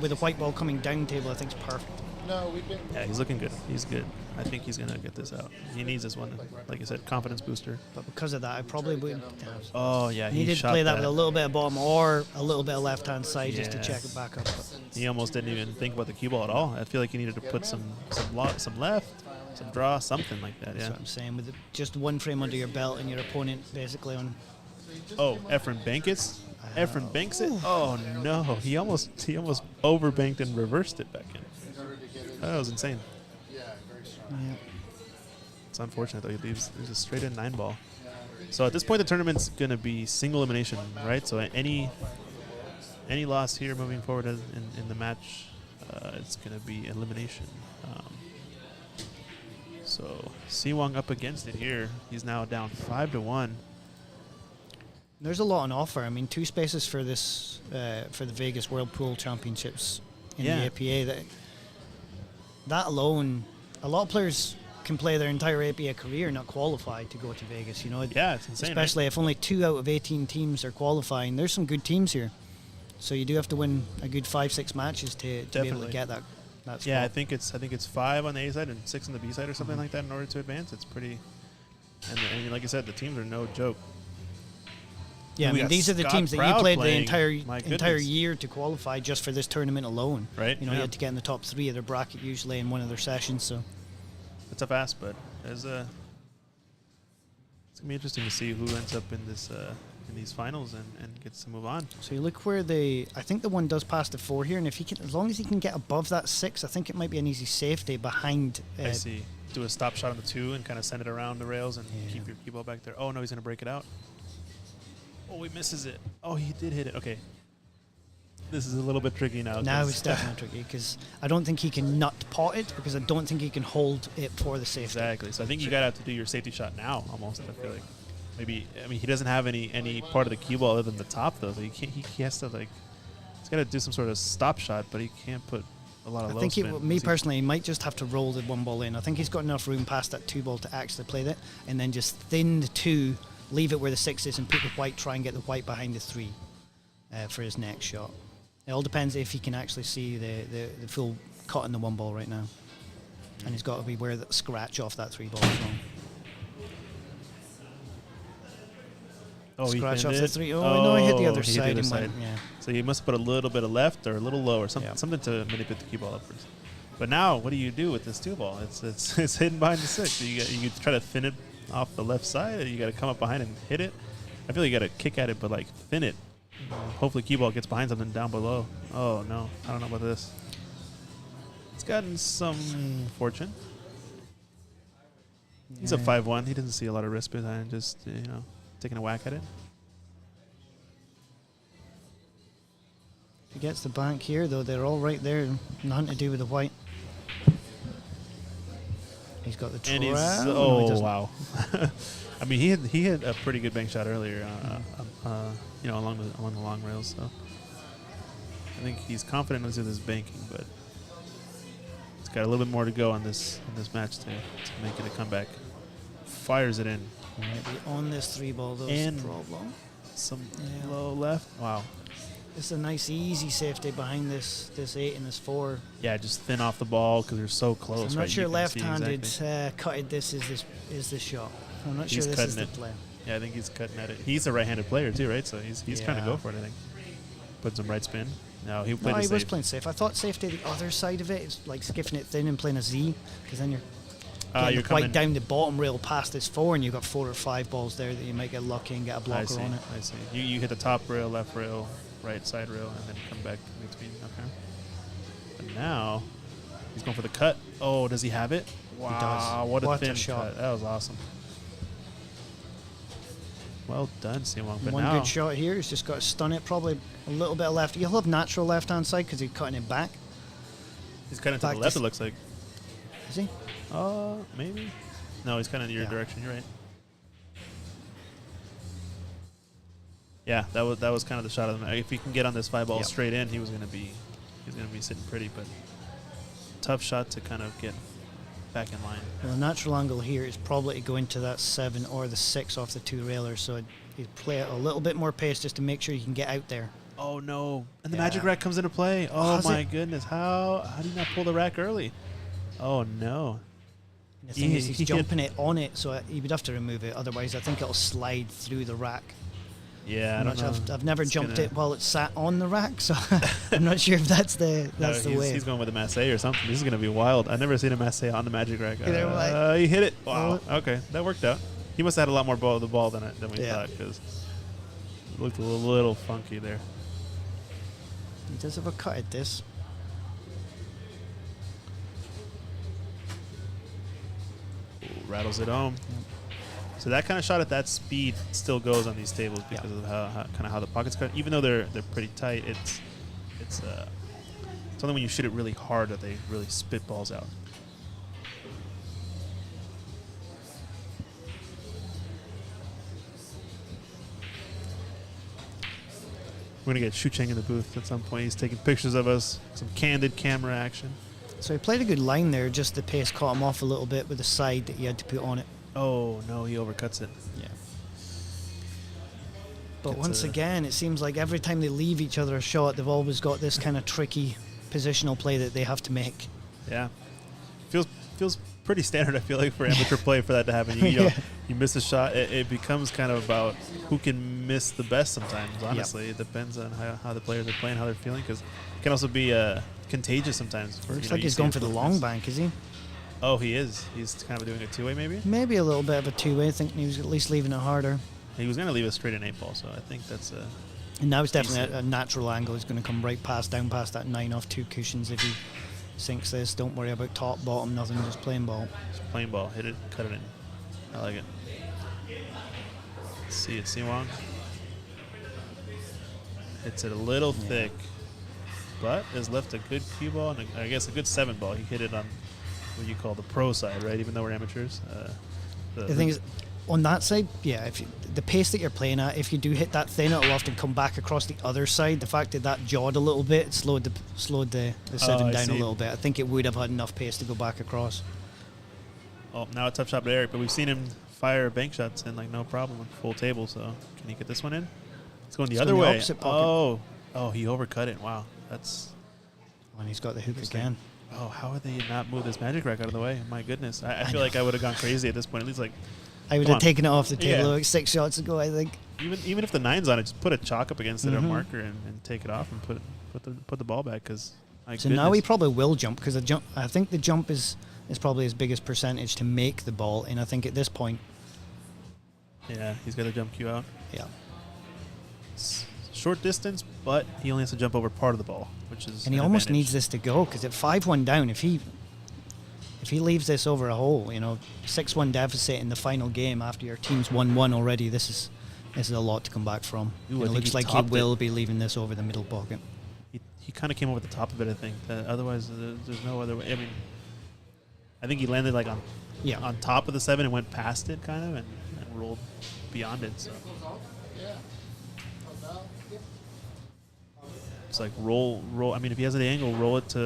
with a white ball coming down table, I think is perfect. No, we've been. Yeah, he's looking good. He's good. I think he's gonna get this out. He needs this one, like you said, confidence booster. But because of that, I probably would Oh yeah, he needed to shot play that with a little bit of bottom or a little bit of left-hand side just to Yeah. check it back up. But He almost didn't even think about the cue ball at all. I feel like he needed to put some left, some draw, something like that. that's Yeah. what I'm saying. With just one frame under your belt and your opponent basically on. Oh, Efren Bankis. Efren banks it. Oh no, he almost overbanked and reversed it back in. That was insane. Yeah, very strong. Yeah. It's unfortunate though. He leaves a straight in 9-ball. So at this point, the tournament's gonna be single elimination, right? So any loss here moving forward in the match, it's gonna be elimination. So Siwon up against it here. He's now down 5-1. There's a lot on offer. I mean, 2 spaces for this for the Vegas World Pool Championships in Yeah. the APA. That alone, a lot of players can play their entire APA career not qualify to go to Vegas. Yeah, it's insane. Especially if only 2 out of 18 teams are qualifying. There's some good teams here, so you do have to win a good 5-6 matches to be able Definitely. to get that. Yeah, I spot. think it's 5 on the A side and 6 on the B side or something like that in order to advance. It's pretty, and like I said, the teams are no joke. Yeah, I We mean, got these are the Scott teams that you Proud played playing. the My entire goodness. year to qualify just for this tournament alone. Right, You yeah. had to get in the top 3 of their bracket usually in one of their sessions. So It's a fast, but it's gonna be interesting to see who ends up in these finals and gets to move on. you look where I think the one does pass the 4 here, and if he can, as long as he can get above that 6, I think it might be an easy safety behind. I see. Do a stop shot on the 2 and kind of send it around the rails and Yeah. keep your cue ball back there. Oh no, he's gonna break it out. Oh, he misses it. Oh, he did hit it. Okay. This is a little bit tricky now. Now 'cause- it's definitely tricky because I don't think he can nut pot it because I don't think he can hold it for the safety. Exactly. So I think you gotta have to do your safety shot now. Almost. I feel like maybe. I mean, he doesn't have any part of the cue ball other than the top though. So he can't. He has to he's got to do some sort of stop shot, but he can't put a lot of I low think spin. me personally, he might just have to roll the 1 ball in. I think he's got enough room past that 2 ball to actually play that, and then just thin the 2, leave it where the 6 is, and put the white. Try and get the white behind the 3 for his next shot. It all depends if he can actually see the full cut in the 1 ball right now, and he's got to be where that scratch off that 3 ball from. Oh, Scratch he off thinned the it? 3. Oh, no, he hit the other he hit side and side. went. Yeah. So you must put a little bit of left or a little low or something, Yeah. something to manipulate the cue ball upwards. But now, what do you do with this 2 ball? It's hidden behind the 6. You try to thin it off the left side, or you got to come up behind and hit it. I feel like you got to kick at it, but like thin it. Hopefully, cue ball gets behind something down below. Oh no, I don't know about this. It's gotten some fortune. He's a 5-1. He doesn't see a lot of risk behind just taking a whack at it. He gets the bank here, though. They're all right there. Nothing to do with the white. He's got the trap. And he's No, he doesn't. wow. I mean, he hit a pretty good bank shot earlier. Along the long rails. So I think he's confident with his banking, but he's got a little bit more to go on this match to make it a comeback. Fires it in. Maybe on this 3 ball, though, And is the problem. Some Yeah. low left. Wow. It's a nice, easy safety behind this 8 and this 4. Yeah, just thin off the ball because they're so close. So I'm not right? sure You can see left-handed exactly. cutted this is the shot. I'm not He's sure this is cutting the it. play. Yeah, I think he's cutting at it. He's a right-handed player too, right? So he's trying to Yeah. go for it. I think. Put some right spin. No, he played No, the he was safe. playing safe. I thought safety the other side of it is like skiffing it thin and playing a Z, because then you're getting You're the white coming down the bottom rail past this 4, and you've got 4 or 5 balls there that you might get lucky and get a I blocker see. on it. I see. You hit the top rail, left rail, right side rail, and then come back in between. Okay. And now he's going for the cut. Oh, does he have it? Wow, what a What a thin shot. cut. That was awesome. Well done, Simon. But One now good shot here. He's just got to stun it. Probably a little bit of left. He'll have natural left-hand side because he's cutting it back. he's cutting to the back left. to It looks like. Is he? Maybe. No, he's kind of in your Yeah. direction. You're right. Yeah, that was kind of the shot of the match. If he can get on this 5 ball Yep. straight in, he's gonna be sitting pretty. But tough shot to kind of get back in line. Well, the natural angle here is probably to go into that 7 or the 6 off the 2 railers. So he'd play it a little bit more pace just to make sure you can get out there. Oh no! And the Yeah. magic rack comes into play. Oh Has my it? goodness! How do you not pull the rack early? Oh no! And the thing is, He he's hit- jumping it on it, so he would have to remove it. Otherwise, I think it'll slide through the rack. Yeah, I I'm don't not know. sure. I've never It's jumped gonna- it while it's sat on the rack, so I'm not sure if that's the he's, way. He's going with a masse or something. This is gonna be wild. I've never seen a masse on the magic rack. They're like- He hit it. Wow. Okay, that worked out. He must have had a lot more ball of the ball than we Yeah. thought, because it looked a little funky there. He does have a cut at this. Ooh, rattles it home. So that kind of shot at that speed still goes on these tables because of how the pockets cut. Even though they're pretty tight, it's only when you shoot it really hard that they really spit balls out. We're gonna get Shu Cheng in the booth at some point. He's taking pictures of us, some candid camera action. So he played a good line there, just the pace caught him off a little bit with the side that he had to put on it. Oh no, he overcuts it. Yeah. But Gets once a- again, it seems like every time they leave each other a shot, they've always got this kind of tricky positional play that they have to make. Yeah, feels pretty standard. I feel like for amateur play for that to happen, you Yeah. you miss a shot, it becomes kind of about who can miss the best. Sometimes, honestly, it depends on how the players are playing, how they're feeling, because it can also be contagious sometimes. For, Looks you know, like you he's see going for the long improvements. bank, is he? Oh, he is. He's kind of doing a two-way, maybe. Maybe a little bit of a two-way. I think he was at least leaving it harder. He was going to leave a straight and 8 ball, so I think that's a. And now it's definitely Decent. a natural angle. He's going to come right down past that 9 off 2 cushions if he sinks this. Don't worry about top, bottom, nothing, just plain ball. Just plain ball. Hit it, cut it in. I like it. Let's see it, Siwang. Hits it a little thick, but has left a good cue ball and I guess a good 7 ball. He hit it on what you call the pro side, right? Even though we're amateurs. The thing is, On that side, yeah, if you, the pace that you're playing at, if you do hit that thin, it'll often come back across the other side. The fact that jawed a little bit, it slowed the 7 I down a see. little bit. I think it would have had enough pace to go back across. Oh, now a tough shot by Eric, but we've seen him fire bank shots in like no problem with full table. So can he get this one in? It's going the It's other going the way. opposite pocket. Oh, he overcut it. Wow, that's. And he's got the hook Interesting. again. Oh, how would they not move this magic rack out of the way? My goodness, I feel like I would have gone crazy at this point. At least like I would Come have on. taken it off the table Yeah. like 6 shots ago, I think. even if the 9's on it, just put a chalk up against it, or a Mhm. marker, and take it off and put the ball back. Because So now he probably will jump because I think the jump is probably his biggest percentage to make the ball. And I think at this point, yeah, he's got the jump cue out. yeah. It's short distance, but he only has to jump over part of the ball, which is And he an almost advantage. needs this to go because at 5-1 down, if he leaves this over a hole, 6-1 deficit in the final game after your team's 1-1 already, this is a lot to come back from. Ooh, And I it think looks he like he topped it. will be leaving this over the middle pocket. He kind of came over the top of it, I think. Otherwise, there's no other way. I mean, I think he landed like on top of the 7 and went past it, kind of, and rolled beyond it. So it's like roll. I mean, if he has the angle, roll it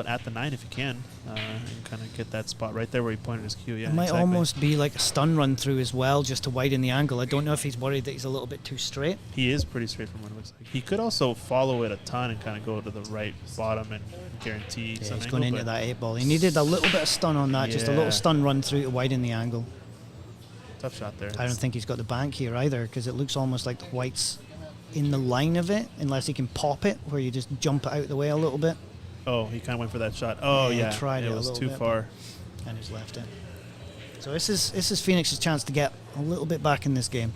at the 9 if you can, and kind of get that spot right there where he pointed his cue. Yeah, It might exactly. almost be like a stun run through as well, just to widen the angle. I don't know if he's worried that he's a little bit too straight. He is pretty straight from what it looks like. He could also follow it a ton and kind of go to the right bottom and guarantee Yeah, some he's angle, going into but that 8 ball. He needed a little bit of stun on that, just a Yeah. little stun run through to widen the angle. tough shot there. I don't think he's got the bank here either, because it looks almost like the white's in the line of it, unless he can pop it, where you just jump it out the way a little bit. Oh, he kind of went for that shot. Oh, Yeah, he yeah. tried it a was little too bit. far. And he's left it. So this is Phoenix's chance to get a little bit back in this game.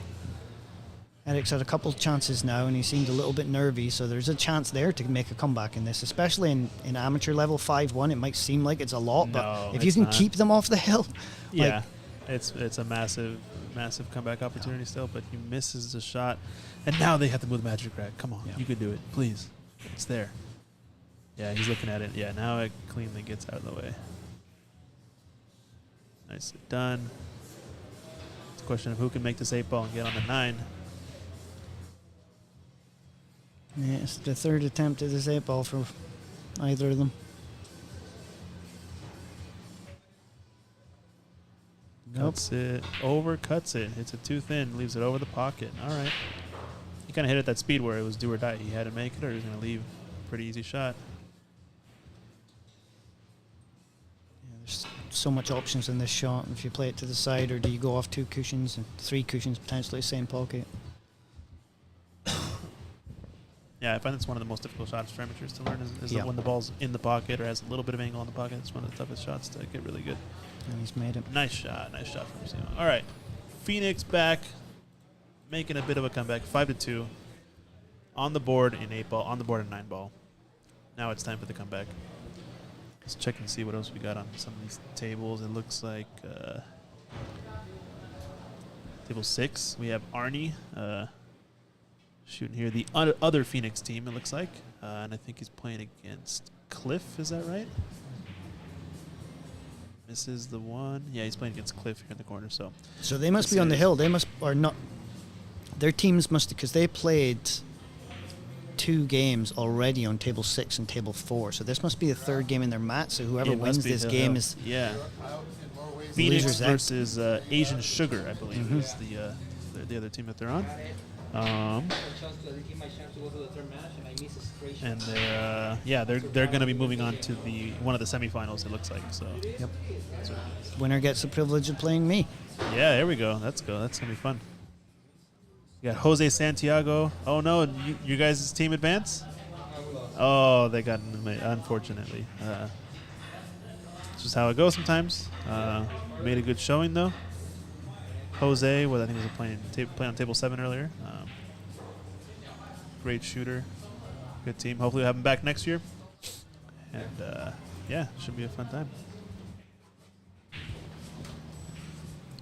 Eric's had a couple of chances now, and he seemed a little bit nervy, so there's a chance there to make a comeback in this, especially in amateur level 5-1. It might seem like it's a lot, No, but if you it's can not. keep them off the hill, Yeah, it's a massive comeback opportunity still, but he misses the shot. And now they have to move the magic rack. Come on, Yeah. you can do it. Please. It's there. Yeah, he's looking at it. Yeah, now it cleanly gets out of the way. Nicely done. It's a question of who can make this 8 ball and get on the 9. yeah, it's the third attempt at this 8 ball for either of them. Cuts it, overcuts it. It's a too thin, leaves it over the pocket. All right. He kind of hit at that speed where it was do or die. He had to make it, or he was going to leave. Pretty easy shot. Yeah, there's so much options in this shot. If you play it to the side, or do you go off 2 cushions and 3 cushions potentially same pocket? Yeah, I find that's one of the most difficult shots for amateurs to learn is Yeah. when the ball's in the pocket or has a little bit of angle in the pocket. It's one of the toughest shots to get really good. And he's made it. Nice shot from Simon. All right, Phoenix back, making a bit of a comeback, 5-2, on the board in 8 ball, on the board in 9 ball. Now it's time for the comeback. Let's check and see what else we got on some of these tables. It looks like table 6. We have Arnie shooting here. The other Phoenix team, it looks like, and I think he's playing against Cliff. Is that right? Misses the one. Yeah, he's playing against Cliff here in the corner. So So they must This be on the is- hill. They must, or not. Their teams must, because they played 2 games already on table 6 and table 4. So this must be the 3rd game in their match. So whoever it must wins be this the game hill. is yeah. Out in more ways. Phoenix Losers out. versus Asian Sugar, I believe, is the other team that they're on. And they're going to be moving on to one of the semifinals. It looks like so. Yep. Winner gets the privilege of playing me. Yeah, there we go. Let's go. That's gonna be fun. You got Jose Santiago. Oh no, you guys' team advance? Oh, they got unfortunately. It's just how it goes sometimes. Made a good showing though. Jose, I think was playing on table 7 earlier. Great shooter, good team. Hopefully we'll have him back next year. And yeah, should be a fun time.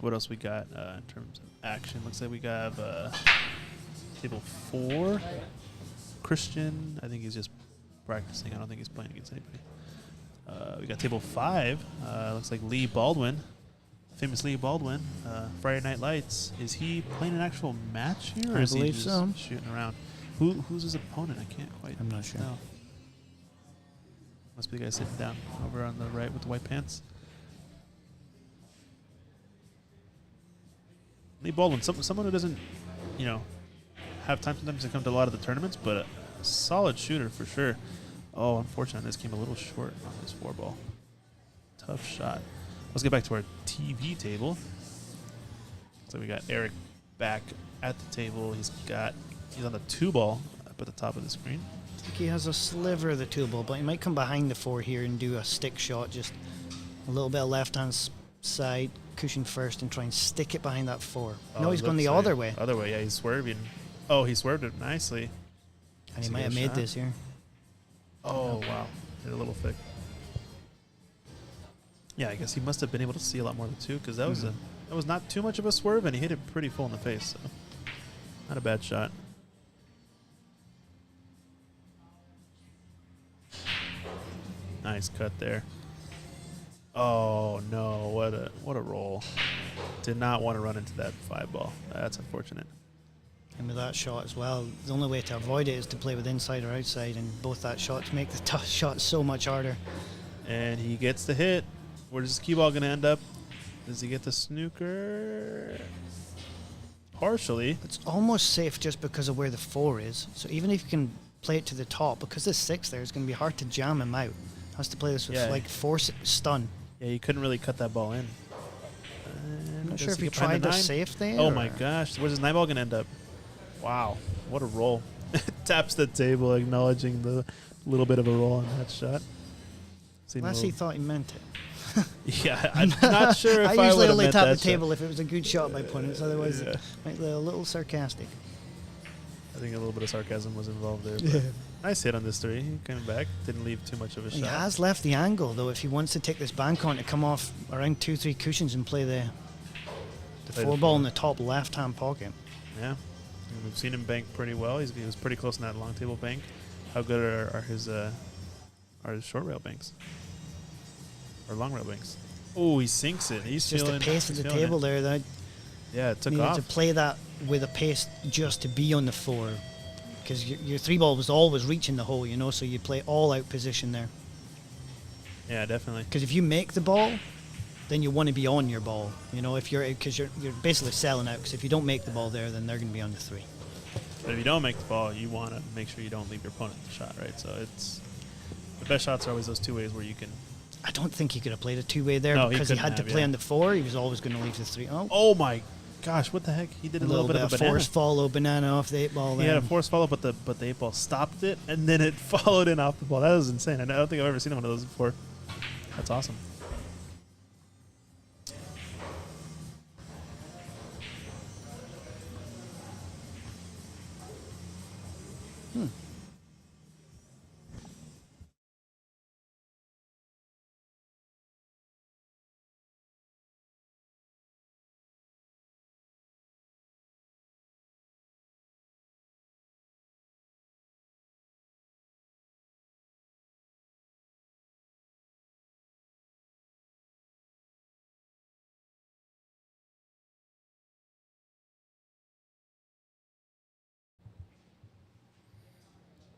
What else we got in terms of action? Looks like we got table 4. Christian, I think he's just practicing. I don't think he's playing against anybody. We got table 5. Looks like Lee Baldwin famous Lee Baldwin, Friday Night Lights. Is he playing an actual match here, or I is he believe just so. shooting around? Who's his opponent? I can't quite. I'm not sure. tell. Must be the guy sitting down over on the right with the white pants. Lee Baldwin, someone who doesn't, have time sometimes to come to a lot of the tournaments, but a solid shooter for sure. Oh, unfortunately, this came a little short on this 4-ball. Tough shot. Let's get back to our TV table. So we got Eric back at the table. He's on the 2-ball up at the top of the screen. I think he has a sliver of the 2-ball, but he might come behind the 4 here and do a stick shot, just a little bit of left-hand side, cushion first, and try and stick it behind that 4. No, he's going the other way. Other way, yeah, he's swerving. Oh, he swerved it nicely. And he See might that have made shot? this here. Oh, wow. Hit a little thick. Yeah, I guess he must have been able to see a lot more of the 2, because that was not too much of a swerve, and he hit it pretty full in the face. So not a bad shot. Nice cut there. Oh no! What a roll! Did not want to run into that 5-ball. That's unfortunate. And with that shot as well, the only way to avoid it is to play with inside or outside, and both that shots make the tough shot so much harder. And he gets the hit. Where's his key ball going to end up? Does he get the snooker? Partially. It's almost safe just because of where the 4 is. So even if you can play it to the top, because the 6 there, it's going to be hard to jam him out. Has to play this with force stun. Yeah, you couldn't really cut that ball in. I'm not sure if he tried to safe there. Oh my gosh. Where's his 9-ball going to end up? Wow. What a roll. Taps the table, acknowledging the little bit of a roll on that shot. Unless he thought he meant it. Yeah, I'm not sure if I usually would've only meant tap the that table shot. if it was a good shot by opponents. Otherwise, Yeah. it might be a little sarcastic. I think a little bit of sarcasm was involved there. But nice hit on this 3. He came back. Didn't leave too much of a He shot. has left the angle, though, if he wants to take this bank on to come off around 2-3 cushions and play the Play the 4-ball four. in the top left-hand pocket. Yeah. And we've seen him bank pretty well. He was pretty close in that long table bank. How good are his short rail banks? Or long rail banks? Oh, he sinks it. He's Just feeling the pace of he's the feeling table it. there. That Yeah, it took needed off. to play that with a pace just to be on the 4. Because your 3-ball was always reaching the hole, so you play all-out position there. Yeah, definitely. Because if you make the ball, then you want to be on your ball. Because you're basically selling out. Because if you don't make the ball there, then they're going to be on the 3. But if you don't make the ball, you want to make sure you don't leave your opponent the shot, right? So it's the best shots are always those 2 ways where you can. I don't think he could have played a 2-way there No, he because he couldn't had to have, play yeah. on the 4. He was always going to leave the 3. Oh my gosh! What the heck? He did a little bit of a banana. force follow banana off the 8-ball. He had a force follow, but the 8-ball stopped it, and then it followed in off the ball. That was insane. I don't think I've ever seen one of those before. That's awesome.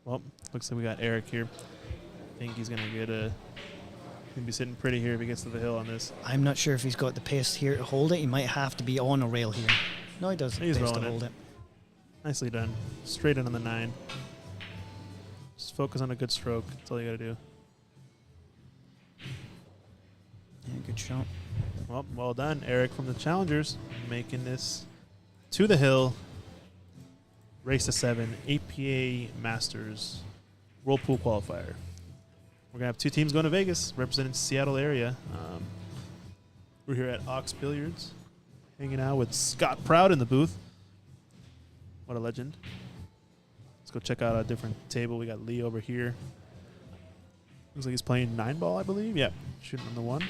Well, looks like we got Eric here. I think he's gonna be sitting pretty here if he gets to the hill on this. I'm not sure if he's got the pace here to hold it. He might have to be on a rail here. No, he doesn't. He's Pace to rolling it. hold it. Nicely done. Straight in on the 9. Just focus on a good stroke. That's all you gotta do. Yeah, good shot. Well done, Eric from the Challengers, making this to the hill. Race to 7, APA Masters Whirlpool Qualifier. We're going to have 2 teams going to Vegas, representing Seattle area. We're here at Ox Billiards, hanging out with Scott Proud in the booth. What a legend. Let's go check out a different table. We got Lee over here. Looks like he's playing 9-ball, I believe. Yeah, shooting on the 1.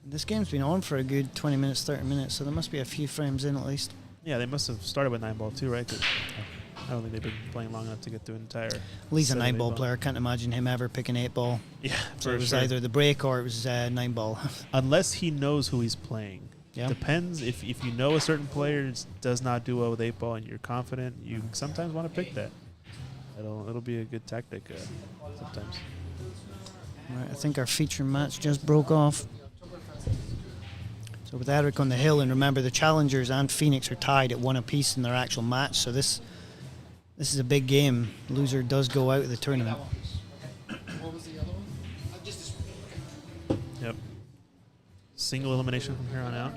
This game's been on for a good 20 minutes, 30 minutes, so there must be a few frames in at least. Yeah, they must have started with 9-ball too, right? don't think they've been playing long enough to get through an entire. Well, he's a set of 9-ball 8-ball. player. Can't imagine him ever picking 8-ball. Yeah, So for it was sure. either the break or it was 9-ball. Unless he knows who he's playing. Yeah. Depends. If you know a certain player does not do well with 8-ball and you're confident, you sometimes want to pick that. It'll be a good tactic sometimes. Right, I think our feature match just broke off. So with Eric on the hill, and remember the challengers and Phoenix are tied at 1 apiece in their actual match. So this is a big game. Loser does go out of the tournament. What was the other one? Yep. Single elimination from here on out.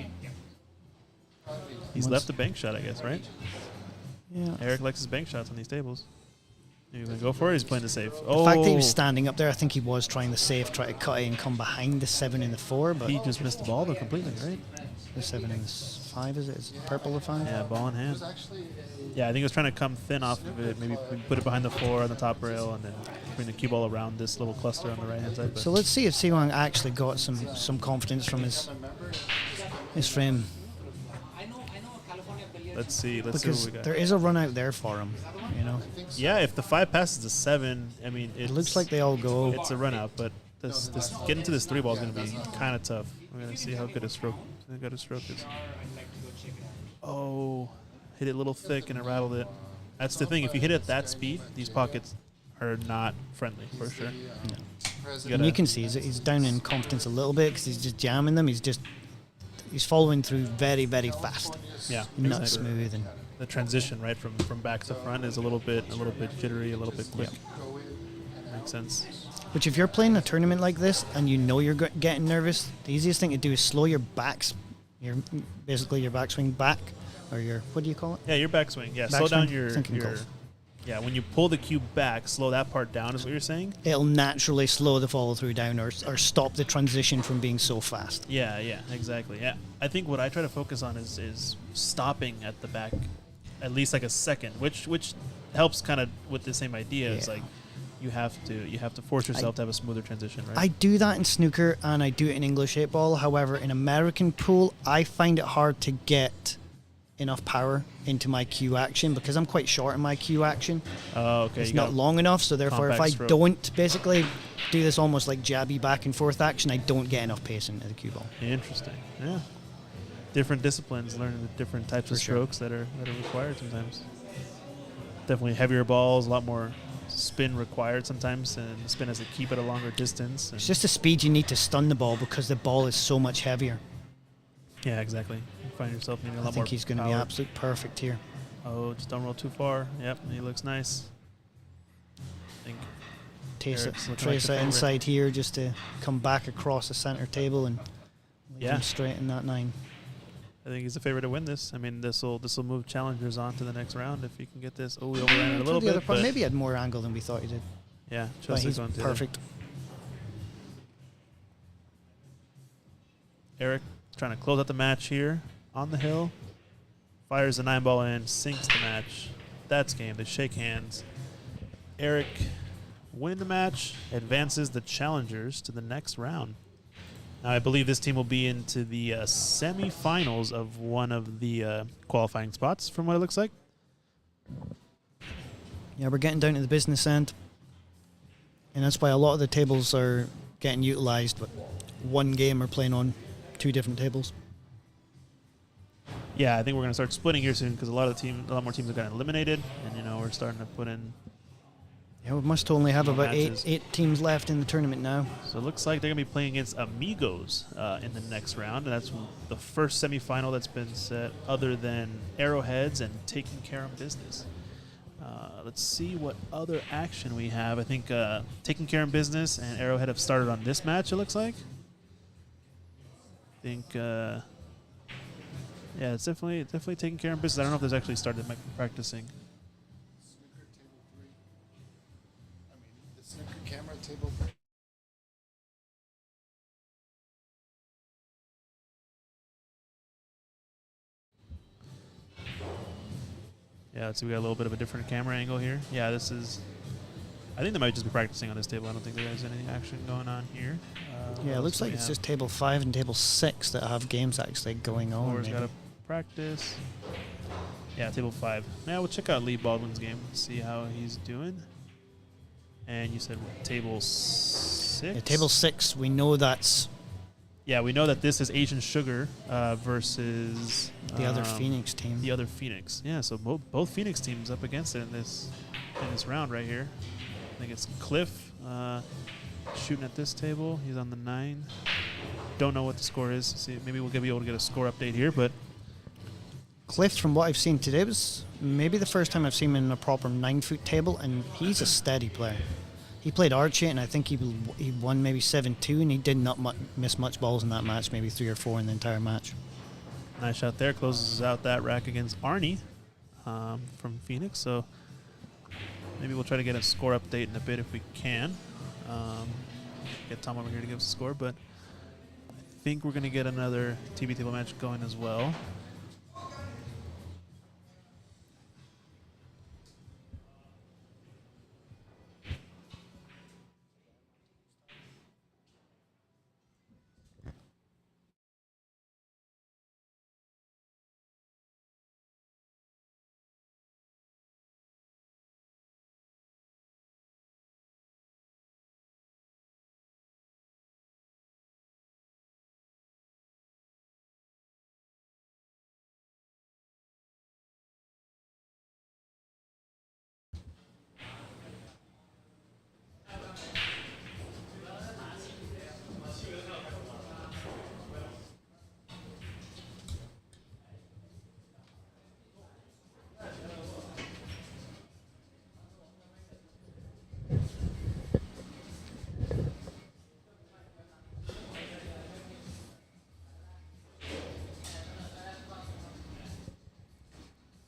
He's Once- left the bank shot, I guess, right? Yeah. Eric likes his bank shots on these tables. Are you going to go for it? He's playing the safe. The fact that he was standing up there, I think he was trying the safe, try to cut it and come behind the 7 and the 4, but He just missed the ball though completely, right? the 7 and the 5, is it? Is it purple or 5? Yeah, ball in It hand. was actually Yeah, I think he was trying to come thin off of it. Maybe put it behind the 4 on the top rail and then bring the cue ball around this little cluster on the right hand side. But So let's see if Siwang actually got some confidence from his frame, let's see what because we got. there is a run out there for him. You know, Yeah, if the 5 passes the 7, I mean, it looks like they all go. it's a run out, but this getting to this 3 ball is going to be kind of tough. We're going to see how good his stroke is. Oh, hit it a little thick and it rattled it. That's the thing. If you hit it at that speed, these pockets are not friendly for sure. president. And you can see he's down in confidence a little bit because he's just jamming them. He's following through very, very fast, Yeah, not exactly. smooth. And The transition right from back to front is a little bit jittery, a little bit quick. Makes sense. which, if you're playing a tournament like this and you know you're getting nervous, the easiest thing to do is slow your basically your backswing back, or your, what do you call it? Yeah, your backswing. Yeah, slow down Backswing? your Thinking calls. yeah. When you pull the cue back, slow that part down. Is what you're saying? It'll naturally slow the follow through down, or stop the transition from being so fast. Yeah, exactly. Yeah, I think what I try to focus on is stopping at the back, at least like a second, which helps kind of with the same idea. It's Yeah. like you have to force yourself to have a smoother transition, right? I do that in snooker and I do it in English 8-ball. However, in American pool, I find it hard to get enough power into my cue action because I'm quite short in my cue action. Oh, okay. It's you not got- long enough, so therefore if compact I stroke. don't basically do this almost like jabby back and forth action, I don't get enough pace into the cue ball. Interesting. Yeah. Different disciplines, learning the different types of For sure. strokes that are required sometimes. Definitely heavier balls, a lot more spin required sometimes, and the spin has to keep it a longer distance. It's just the speed you need to stun the ball because the ball is so much heavier. Yeah, exactly. You find yourself needing a I lot think more he's going to be power. absolute perfect here. Oh, just don't roll too far. Yep, he looks nice. I think Trace Eric's looking like it the favorite. inside here just to come back across the center table and leave Yeah. him straight in that 9. I think he's the favorite to win this. I mean, this will move challengers on to the next round if he can get this. Oh, we overran it a little The other bit, part, but maybe he had more angle than we thought he did. yeah, But Chelsea he's going to perfect. Eric trying to close out the match here on the hill. Fires the 9-ball in, sinks the match. That's game. They shake hands. Eric winning the match, advances the challengers to the next round. Now, I believe this team will be into the semifinals of one of the qualifying spots, from what it looks like. Yeah, we're getting down to the business end. And that's why a lot of the tables are getting utilized, but one game are playing on 2 different tables. Yeah, I think we're going to start splitting here soon because a lot more teams have gotten eliminated, and we're starting to put in. Yeah, we must only have More about matches. eight teams left in the tournament now. So it looks like they're going to be playing against Amigos in the next round, and that's the first semifinal that's been set other than Arrowheads and Taking Care of Business. Let's see what other action we have. I think Taking Care of Business and Arrowhead have started on this match, it looks like. I think, yeah, it's definitely Taking Care of Business. I don't know if there's actually started practicing. Snooker table 3. I mean, the snooker camera table 3. Yeah, let's see. We got a little bit of a different camera angle here. Yeah, this is. I think they might just be practicing on this table. I don't think there's any action going on here. Yeah, it looks like it's just table 5 and table 6 that have games actually going on. Laura's maybe. got to practice. Yeah, table 5. Now we'll check out Lee Baldwin's game, see how he's doing. And you said what, table 6? Yeah, table 6, we know that's Yeah, we know that this is Asian Sugar versus the other Phoenix team. The other Phoenix. Yeah, so both Phoenix teams up against it in this round right here. I think it's Cliff shooting at this table. He's on the 9. Don't know what the score is. See, maybe we'll be able to get a score update here, but Cliff, from what I've seen today, was maybe the first time I've seen him in a proper 9-foot table, and he's a steady player. He played Archie, and I think he won maybe 7-2, and he did not miss much balls in that match, maybe 3 or 4 in the entire match. nice shot there. Closes out that rack against Arnie from Phoenix. So maybe we'll try to get a score update in a bit if we can. Get Tom over here to give us a score, but I think we're going to get another TV table match going as well.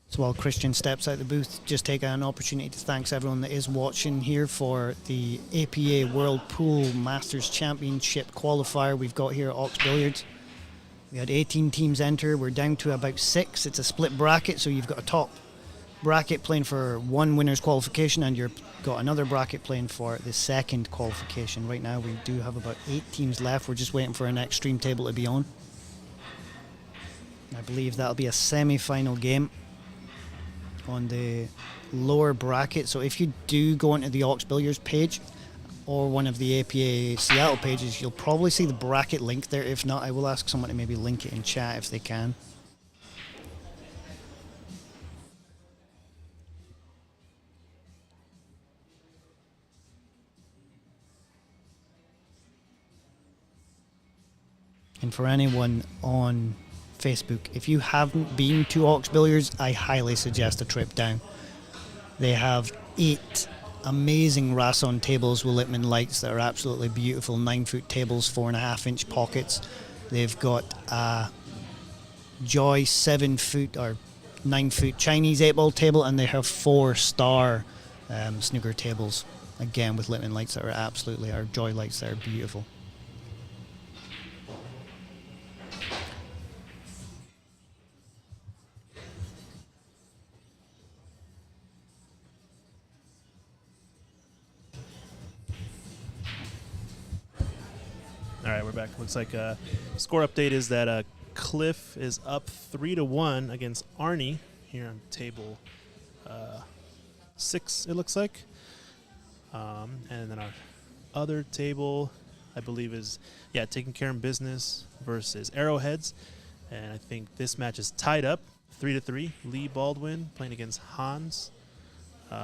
So while Christian steps out the booth, just take an opportunity to thank everyone that is watching here for the APA World Pool Masters Championship qualifier we've got here at Ox Billiards. We had 18 teams enter. We're down to about 6. It's a split bracket, so you've got a top bracket playing for one winner's qualification, and you've got another bracket playing for the second qualification. Right now we do have about 8 teams left. We're just waiting for an extreme table to be on. I believe that'll be a semi-final game on the lower bracket. So if you do go into the Ox Billiards page or one of the APA Seattle pages, you'll probably see the bracket link there. If not, I will ask someone to maybe link it in chat if they can. And for anyone on Facebook, if you haven't been to Ox Billiards, I highly suggest a trip down. They have 8 amazing Rasson tables with Littman lights that are absolutely beautiful, 9-foot tables, 4.5-inch pockets. They've got a Joy 7-foot or 9-foot Chinese 8-ball table, and they have 4-star snooker tables, again with Littman lights that are absolutely, our Joy lights that are beautiful. All right, we're back. Looks like score update is that Cliff is up 3-1 against Arnie here on table 6, it looks like. And then our other table, I believe, is, Taking Care of Business versus Arrowheads. And I think this match is tied up 3-3. Lee Baldwin playing against Hans. They're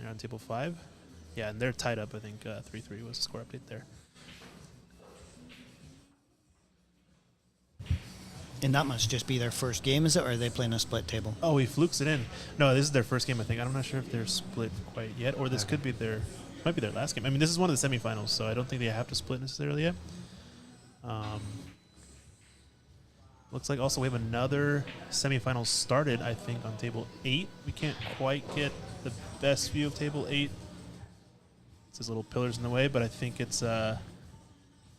on table 5. Yeah, and they're tied up, I think 3-3 was the score update there. And that must just be their first game, is it, or are they playing a split table? Oh, he flukes it in. No, this is their first game, I think. I'm not sure if they're split quite yet, or this could be might be their last game. I mean, this is one of the semifinals, so I don't think they have to split necessarily yet. Looks like also we have another semifinal started, I think, on table 8. We can't quite get the best view of table 8. It's his little pillars in the way, but I think it's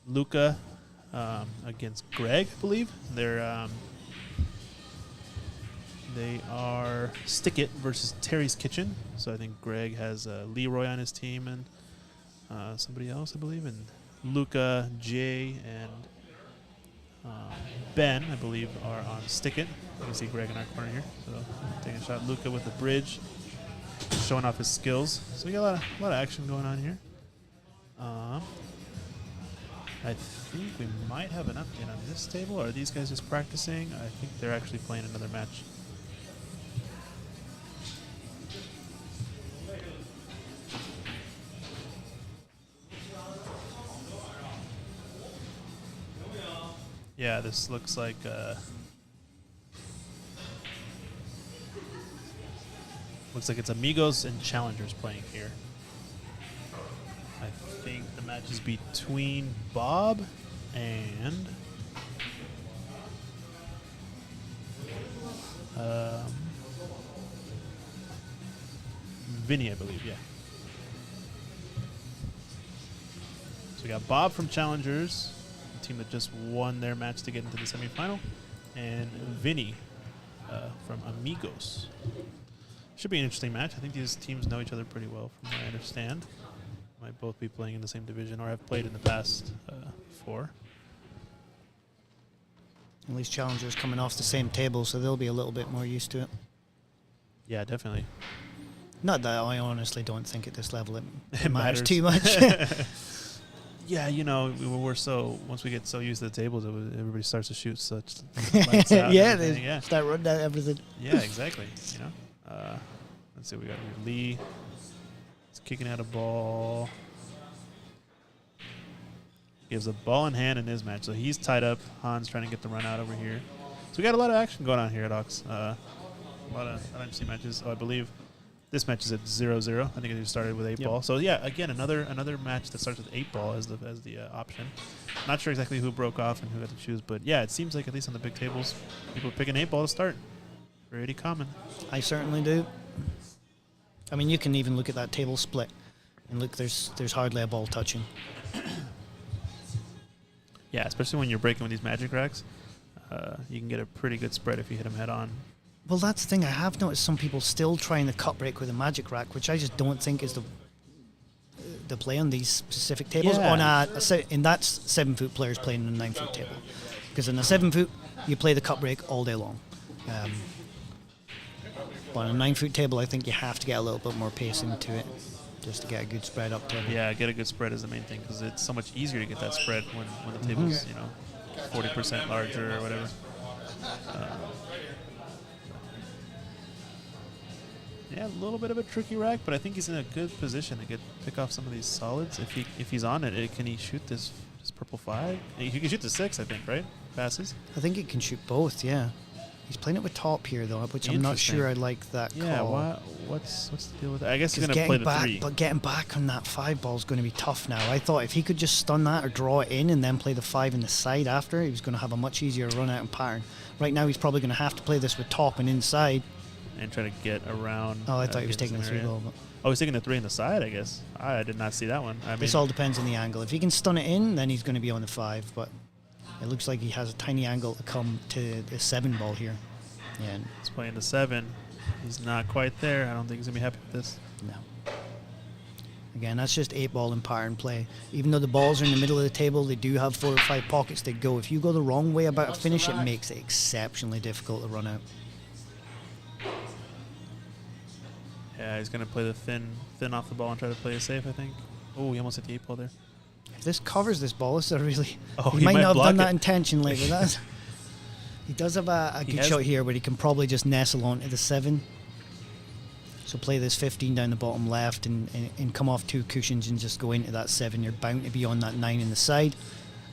Luca against Greg, I believe. They are Stickit versus Terry's Kitchen. So I think Greg has Leroy on his team and somebody else, I believe, and Luca, Jay, and Ben, I believe, are on Stick It. You can see Greg in our corner here. So taking a shot. Luca with the bridge, showing off his skills. So we got a lot of action going on here. I think we might have an update on this table. Are these guys just practicing? I think they're actually playing another match. Yeah, this looks like it's Amigos and Challengers playing here. I think the match is between Bob and Vinny, I believe. Yeah. So we got Bob from Challengers, the team that just won their match to get into the semifinal, and Vinny from Amigos. Should be an interesting match. I think these teams know each other pretty well, from what I understand. Might both be playing in the same division or have played in the past before. At least Challengers coming off the same table, so they'll be a little bit more used to it. Yeah, definitely. Not that I honestly don't think at this level it It matters matters. too much. Yeah, you know, we're so, once we get so used to the tables, everybody starts to shoot such lights out and Yeah, everything. they Yeah. start running out everything. Yeah, exactly. You know, let's see, what we got here. Lee is kicking out a ball. Gives a ball in hand in his match, so he's tied up. Han's trying to get the run out over here. So we got a lot of action going on here at Ox. A lot of interesting matches. Oh, I believe this match is at 0-0. I think it just started with 8-ball. So yeah, again, another match that starts with 8-ball as the option. Not sure exactly who broke off and who got to choose, but yeah, it seems like at least on the big tables, people are picking 8-ball to start. Pretty common. I certainly do. I mean, you can even look at that table split, and look, there's hardly a ball touching. Yeah, especially when you're breaking with these magic racks, you can get a pretty good spread if you hit them head on. Well, that's the thing. I have noticed some people still trying the cut break with a magic rack, which I just don't think is the play on these specific tables. Yeah. And that's 7-foot players playing on a 9-foot table, because in a 7-foot you play the cut break all day long. But on a 9-foot table, I think you have to get a little bit more pace into it just to get a good spread up table. Yeah, get a good spread is the main thing, because it's so much easier to get that spread when the table's 40% larger or whatever. Yeah, a little bit of a tricky rack, but I think he's in a good position to pick off some of these solids. If he's on it, can he shoot this purple 5? He can shoot the 6, I think, right? Passes. I think it can shoot both. Yeah, he's playing it with top here though, which I'm not sure I like that Yeah, call. what's the deal with that? I guess he's 'Cause going to play the back, 3. but getting back on that 5 ball is going to be tough now. I thought if he could just stun that or draw it in and then play the 5 in the side after, he was going to have a much easier run out and pattern. Right now, he's probably going to have to play this with top and inside. And try to get around. Oh, I thought he was get taking the some 3 area. ball. But Oh, he's taking the 3 in the side, I guess. I did not see that one. I mean, this all depends on the angle. If he can stun it in, then he's going to be on the 5. But it looks like he has a tiny angle to come to the 7 ball here. Yeah, he's playing the 7. He's not quite there. I don't think he's going to be happy with this. no. Again, that's just 8 ball and pattern play. Even though the balls are in the middle of the table, they do have 4 or 5 pockets to go. If you go the wrong way about a finish, it makes it exceptionally difficult to run out. Yeah, he's going to play the thin off the ball and try to play it safe, I think. Oh, he almost hit the 8 ball there. If this covers this ball, this is a really... Oh, he might might not have block done that it. intentionally, but that's... He does have a good has- shot here, but he can probably just nestle onto the 7. So play this 15 down the bottom left and come off 2 cushions and just go into that 7. You're bound to be on that 9 in the side,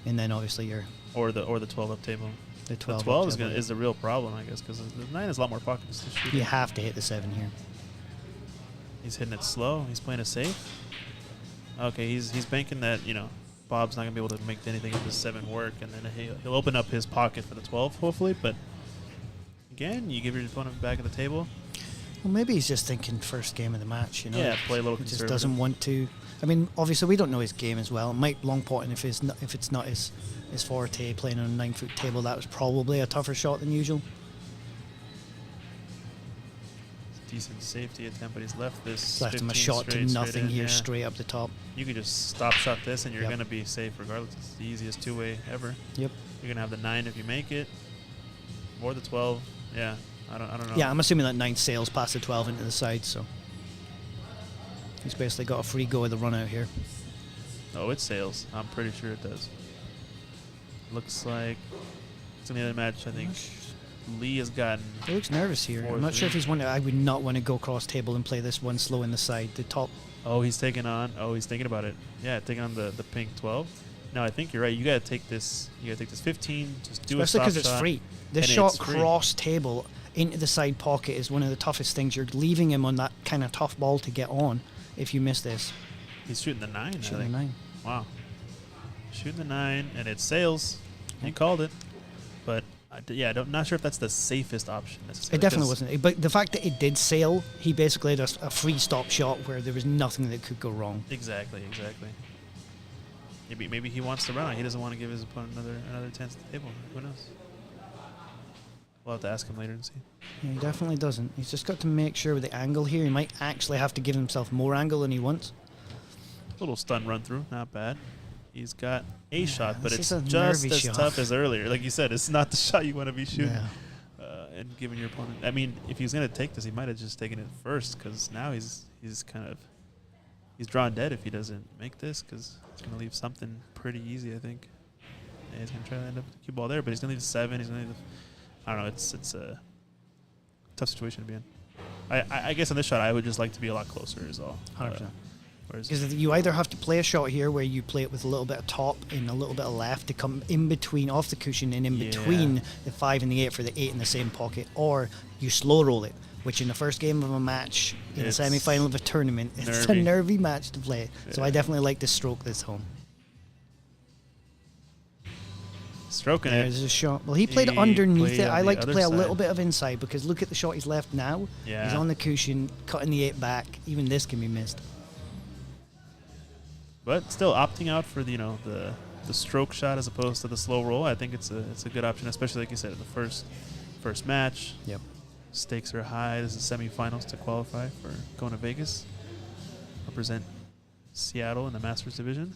and then obviously you're Or the 12 up table. the 12. The 12 up is, table. is the real problem, I guess, because the 9 has a lot more pockets to shoot. You have to hit the 7 here. He's hitting it slow. He's playing it safe. Okay, he's banking that, Bob's not going to be able to make anything of this 7 work, and then he'll open up his pocket for the 12, hopefully. But again, you give your opponent back at the table. Well, maybe he's just thinking first game of the match, Yeah, play a little He just conservative. doesn't want to. I mean, obviously we don't know his game as well. Mike Longpotting, if it's not his forte, playing on a 9-foot table, that was probably a tougher shot than usual. decent safety attempt, but he's left this. Left him a 15 shot to straight nothing in, here, yeah. straight up the top. You could just stop shot this, and you're Yep. gonna be safe regardless. It's the easiest two-way ever. Yep. You're gonna have the 9 if you make it, or the 12. Yeah, I don't know. Yeah, I'm assuming that 9 sails past the 12 into the side, so he's basically got a free go of the run out here. Oh, it sails. I'm pretty sure it does. Looks like it's in the other match. I think Lee has gotten. He looks nervous here. I'm not sure if he's one. I would not want to go cross table and play this one slow in the side. The top. Oh, he's taking on. Oh, he's thinking about it. Yeah, taking on the pink 12. No, I think you're right. You gotta take this. You gotta take this 15. Just do Especially a because stop it's shot, free. This and shot it's free. cross table into the side pocket is one of the toughest things. You're leaving him on that kind of tough ball to get on if you miss this. He's shooting the 9. I Shooting think. the 9. Wow. Shooting the 9, and it sails. He called it. But, yeah, not sure if that's the safest option necessarily. It definitely 'cause- wasn't. But the fact that it did sail, he basically had a free stop shot where there was nothing that could go wrong. Exactly. Maybe he wants to run. He doesn't want to give his opponent another chance at the table. Who knows? We'll have to ask him later and see. Yeah, he definitely doesn't. He's just got to make sure with the angle here, he might actually have to give himself more angle than he wants. Little stun run through, not bad. He's got a shot, but this it's is a just nervy as shot. tough as earlier. Like you said, it's not the shot you want to be shooting Yeah. and giving your opponent. I mean, if he was going to take this, he might have just taken it first, because now he's drawn dead if he doesn't make this, because it's going to leave something pretty easy, I think. Yeah, he's going to try to end up with the cue ball there, but he's going to leave the 7. He's going to leave I don't know. It's a tough situation to be in. I guess on this shot, I would just like to be a lot closer is all. 100%. Whereas Because you either have to play a shot here where you play it with a little bit of top and a little bit of left to come in between, off the cushion and in Yeah. between the 5 and the 8 for the 8 in the same pocket, or you slow roll it, which in the first game of a match, in a It's semi-final of a tournament, it's a nervy. nervy match to play. So Yeah. I definitely like to stroke this home. stroking it. There's a shot. Well, he played He underneath played it. on I the like to other play a little side. bit of inside, because look at the shot he's left now. Yeah. He's on the cushion, cutting the 8 back. Even this can be missed. But still opting out for the stroke shot as opposed to the slow roll. I think it's a good option, especially like you said in the first match. Yep. Stakes are high. This is semifinals to qualify for going to Vegas. Represent Seattle in the Masters division.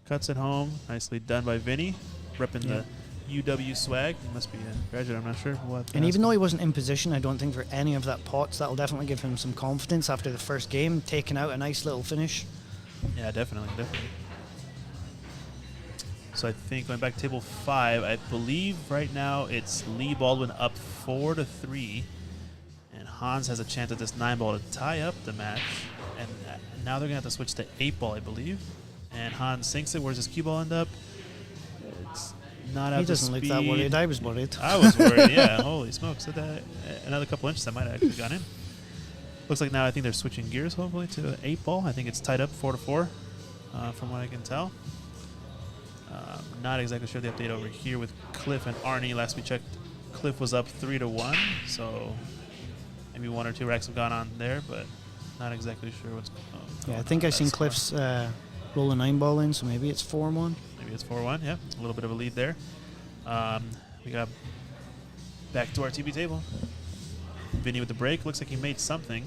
Cuts it home. Nicely done by Vinny. Repping Yeah. the UW swag. He must be a graduate. I'm not sure. We'll have to And ask even though him. he wasn't in position, I don't think for any of that pots, that'll definitely give him some confidence after the first game, taking out a nice little finish. Yeah, definitely. So I think going back to table 5, I believe right now it's Lee Baldwin up 4-3, and Hans has a chance at this 9 ball to tie up the match. And now they're gonna have to switch to 8 ball, I believe. And Hans sinks it. Where's his cue ball end up? It's not out He to doesn't look that speed. worried. I was worried. I was worried. Yeah, holy smokes! Another couple inches, I might have actually gone in. Looks like now I think they're switching gears, hopefully, to 8 ball. I think it's tied up 4-4, from what I can tell. Not exactly sure the update over here with Cliff and Arnie. Last we checked, Cliff was up 3-1, so maybe 1 or 2 racks have gone on there, but not exactly sure what's going on. Yeah, I think I've seen Cliff's roll a 9 ball in, so maybe it's 4-1. Maybe it's 4-1, yeah. A little bit of a lead there. We got back to our TB table. Vinny with the break. Looks like he made something.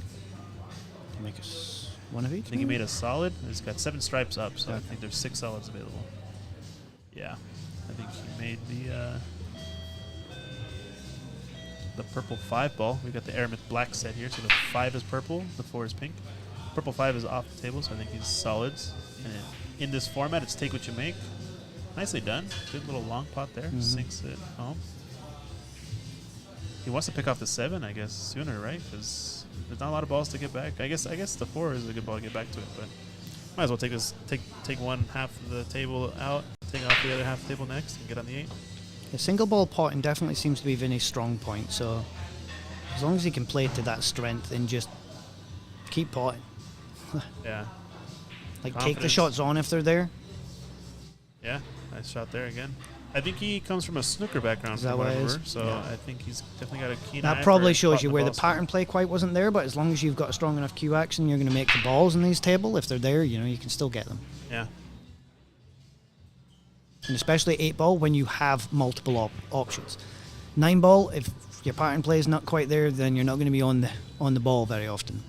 Make us one of each. I think he maybe? made a solid. He's got 7 stripes up, so I think there's 6 solids available. Yeah, I think he made the purple 5 ball. We've got the Aramith black set here, so the 5 is purple, the 4 is pink. Purple 5 is off the table, so I think he's solids. And in this format, it's take what you make. Nicely done. Good little long pot there. Sinks it home. He wants to pick off the 7, I guess, sooner, right? Because there's not a lot of balls to get back. I guess the 4 is a good ball to get back to it, but might as well take one half of the table out, take off the other half of the table next, and get on the 8. The single ball potting definitely seems to be Vinny's strong point, so as long as he can play to that strength and just keep potting. Yeah. Like, take the Confidence. shots on if they're there. Yeah, nice shot there again. I think he comes from a snooker background, Is that from what what I it is? remember, so Yeah. I think he's definitely got a keen eye That for probably shows spotting you where the balls. pattern play quite wasn't there, but as long as you've got a strong enough cue action, you're going to make the balls in these table. If they're there, you can still get them. Yeah. And especially 8 ball when you have multiple options. 9 ball, if your pattern play is not quite there, then you're not going to be on the ball very often.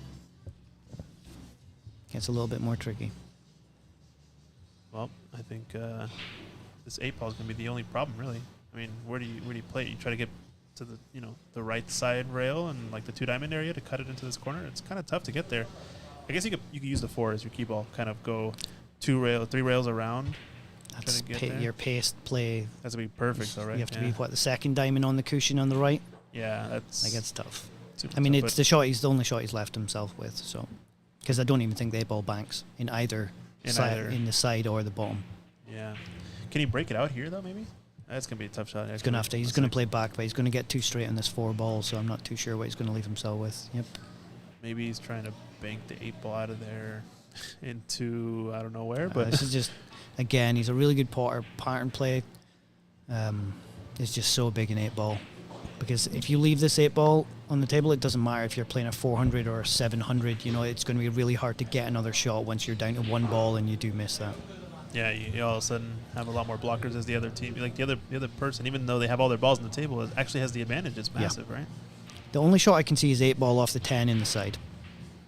Gets a little bit more tricky. Well, I think this 8-ball is going to be the only problem, really. I mean, where do you play it? You try to get to the the right side rail and like the 2-diamond area to cut it into this corner. It's kind of tough to get there. I guess you could use the 4 as your key ball. Kind of go 3 rails around. That's Try to get there. your paced play. That's gonna be perfect, though, right? You have to be the second diamond on the cushion on the right. Yeah, that's. Like it's tough. super I mean, tough, it's but the only shot he's left himself with. So, because I don't even think the 8-ball banks in either side, in the side or the bottom. Yeah. Can he break it out here though? Maybe. That's gonna be a tough shot. He's gonna have to. He's gonna play back, but he's gonna get too straight on this 4 ball. So I'm not too sure what he's gonna leave himself with. Yep. Maybe he's trying to bank the 8-ball out of there into I don't know where, but This is just, again, he's a really good potter. Pattern play is just so big in 8-ball. Because if you leave this 8-ball on the table, it doesn't matter if you're playing a 400 or a 700. It's going to be really hard to get another shot once you're down to 1 ball and you do miss that. yeah, you all of a sudden have a lot more blockers as the other team. Like the other person, even though they have all their balls on the table, it actually has the advantage. It's massive, right? The only shot I can see is 8-ball off the 10 in the side.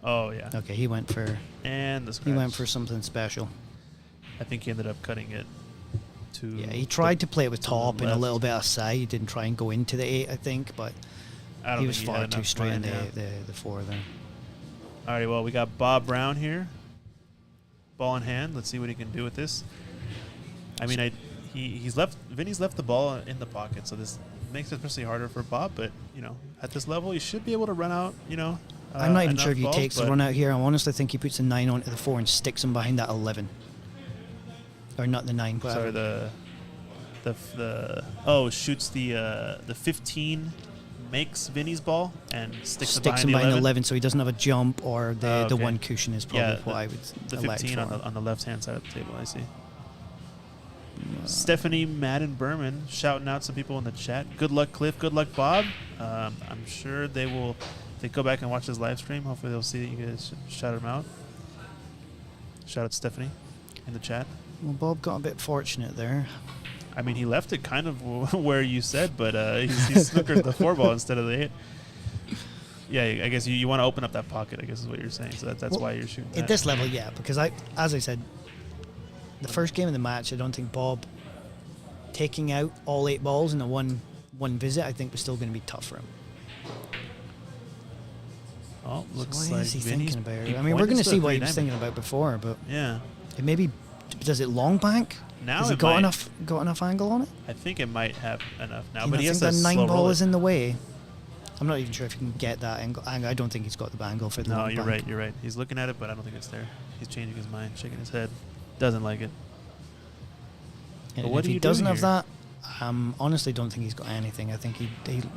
Oh yeah. Okay, he went for something special. I think he ended up cutting it to. Yeah, he tried to play it with to the top and a left. little bit of side. He didn't try and go into the 8, I think, but I don't he was think far had too enough straight in plan, yeah. the 4 there. Alrighty, well we got Bob Brown here. Ball in hand. Let's see what he can do with this. I mean, Vinny's left the ball in the pocket, so this makes it especially harder for Bob. But at this level, he should be able to run out. I'm not even sure if he balls, takes the but run out here. I honestly think he puts the 9 onto the 4 and sticks him behind that 11. Or not the 9, but Sorry, shoots the 15, makes Vinny's ball and sticks him it behind the 11. 11 so he doesn't have a jump, or the Okay. 1 cushion is probably Yeah, what I would The elect 15 for. on the left hand side of the table. I see. Stephanie Madden Berman shouting out some people in the chat. Good luck, Cliff. Good luck, Bob. I'm sure they will. If they go back and watch this live stream, hopefully they'll see that you guys shout them out. Shout out Stephanie in the chat. Well, Bob got a bit fortunate there. I mean, he left it kind of where you said, but he snookered the 4-ball instead of the 8. Yeah, I guess you want to open up that pocket, I guess is what you're saying. So that's why you're shooting that. At this level, yeah, because as I said, the first game of the match, I don't think Bob taking out all 8 balls in a one visit, I think was still going to be tough for him. Oh, looks what like is he Vinny's- thinking about? he I mean, we're going to pointed see the what he was 3-diamond. thinking about before, but Yeah. it maybe does it long bank? Now Has he it got might. enough angle on it? I think it might have enough now, Do you but not he has think to the 9 slow ball roll is it. in the way? I'm not even sure if you can get that angle. I don't think he's got the angle for the No, long you're bank. right. You're right. He's looking at it, but I don't think it's there. He's changing his mind, shaking his head. Doesn't like it. And But what if do he you do doesn't have here? that, honestly don't think he's got anything. I think he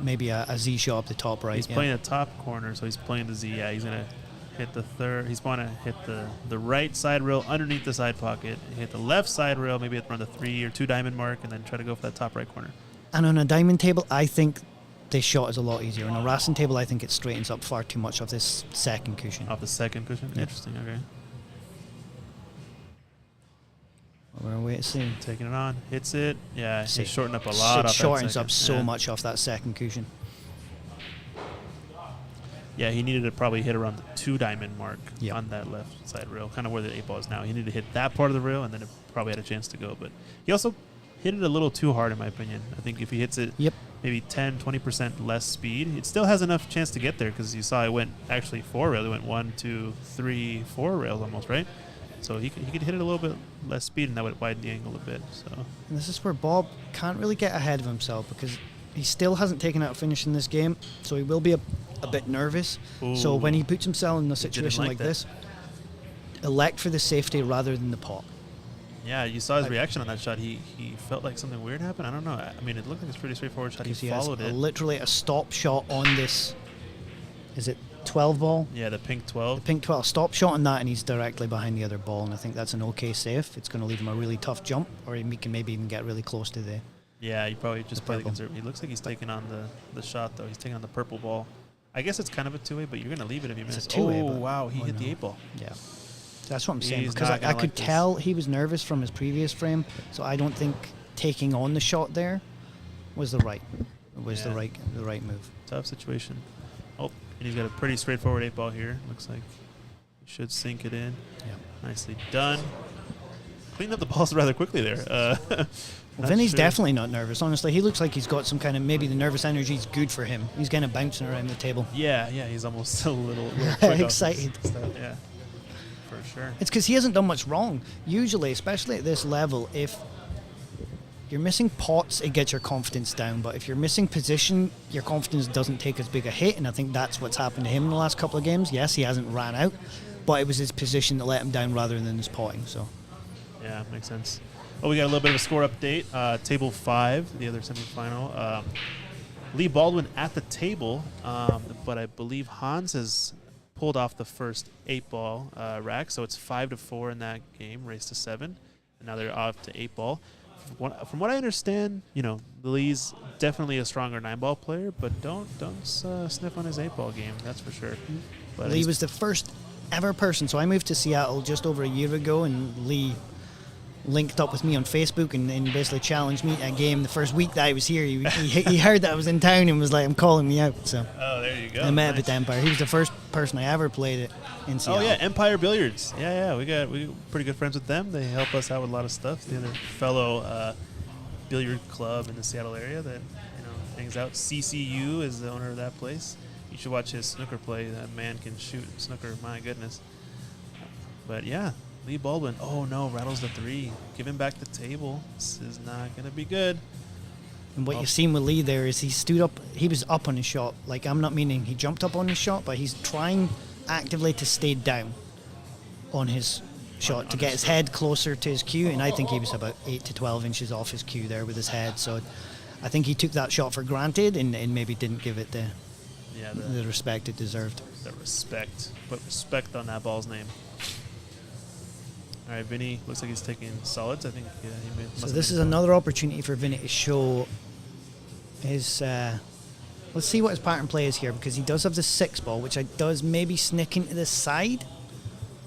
maybe a Z shot up the top right. He's yeah. playing the top corner, so he's playing the Z. Yeah, he's gonna hit the third. He's going to hit the right side rail underneath the side pocket. Hit the left side rail, maybe around the 3 or 2 diamond mark, and then try to go for that top right corner. And on a diamond table, I think this shot is a lot easier. On a Racing table, I think it straightens up far too much of this second cushion. Off the second cushion. Yeah. Interesting. Okay. We're going to wait and see. Taking it on, hits it. Yeah, See. he shortened up a lot. It off shortens that up second. so much off that second cushion. Yeah, he needed to probably hit around the 2 diamond mark Yep. on that left side rail, kind of where the 8 ball is now. He needed to hit that part of the rail, and then it probably had a chance to go. But he also hit it a little too hard, in my opinion. I think if he hits it Yep. maybe 10, 20% less speed, it still has enough chance to get there, because you saw it went actually 4 rails. It went 1, 2, 3, 4 rails almost, right? So he could hit it a little bit less speed, and that would widen the angle a bit. So And this is where Bob can't really get ahead of himself because he still hasn't taken out a finish in this game, so he will be a bit nervous. So Ooh. when he puts himself in a didn't situation like like that. this, elect for the safety rather than the pot. yeah, you saw his reaction on that shot. He felt like something weird happened. I don't know. I mean, it looked like it's a pretty straightforward shot. He Because he has followed it. literally a stop shot on this. Is it 12 ball? Yeah, the pink The 12. pink 12 stop shot on that, and he's directly behind the other ball, and I think that's an okay save. It's going to leave him a really tough jump, or he can maybe even get really close to the. Yeah, he probably just The played the purple. conservative. He looks like he's taking on the shot, though. He's taking on the purple ball. I guess it's kind of a 2-way, but you're going to leave it if you It's a miss. 2-way, Oh, but- wow. He oh, hit the no. 8 ball. Yeah, that's what I'm saying. He's Because not I gonna could like this. tell he was nervous from his previous frame, so I don't think taking on the shot there was the right. was Yeah. the right move. Tough situation. Oh, and he's got a pretty straightforward 8-ball here. Looks like he should sink it in. Yeah. Nicely done. Cleaned up the balls rather quickly there. Well, not Vinny's sure. definitely not nervous. Honestly, he looks like he's got some kind of, maybe the nervous energy is good for him. He's kind of bouncing around the table. Yeah, he's almost a little quick off his Excited. stuff. Yeah, for sure. It's because he hasn't done much wrong. Usually, especially at this level, if you're missing pots, it gets your confidence down. But if you're missing position, your confidence doesn't take as big a hit. And I think that's what's happened to him in the last couple of games. Yes, he hasn't ran out, but it was his position that let him down rather than his potting. So Yeah, makes sense. Oh, we got a little bit of a score update. Table 5, the other semifinal. Lee Baldwin at the table, but I believe Hans has pulled off the first 8-ball rack, so it's 5-4 in that game, race to 7, and now they're off to 8-ball. From what I understand, Lee's definitely a stronger 9-ball player, but don't sniff on his 8-ball game. That's for sure. But Lee was the first ever person. So I moved to Seattle just over a year ago, and Lee linked up with me on Facebook and basically challenged me at a game. The first week that I was here, he heard that I was in town and was like, "I'm calling me out." So oh, there you go. I met Nice. with Empire. He was the first person I ever played it in Oh Seattle. yeah, Empire Billiards. Yeah, we pretty good friends with them. They help us out with a lot of stuff. The other fellow billiard club in the Seattle area that hangs out. CCU is the owner of that place. You should watch his snooker play. That man can shoot snooker. My goodness. But yeah, Lee Baldwin. Oh no, rattles the 3. Give him back the table. This is not gonna be good. And what Oh. you've seen with Lee there is he stood up. He was up on his shot. Like, I'm not meaning he jumped up on his shot, but he's trying actively to stay down on his shot to get his head closer to his cue. And I think he was about 8 to 12 inches off his cue there with his head. So I think he took that shot for granted and maybe didn't give it the respect it deserved. The respect. Put respect on that ball's name. All right, Vinny looks like he's taking solids. I think he must So have this made is a solid. another opportunity for Vinny to show his. Let's see what his pattern play is here, because he does have the 6-ball, which does maybe snick into the side,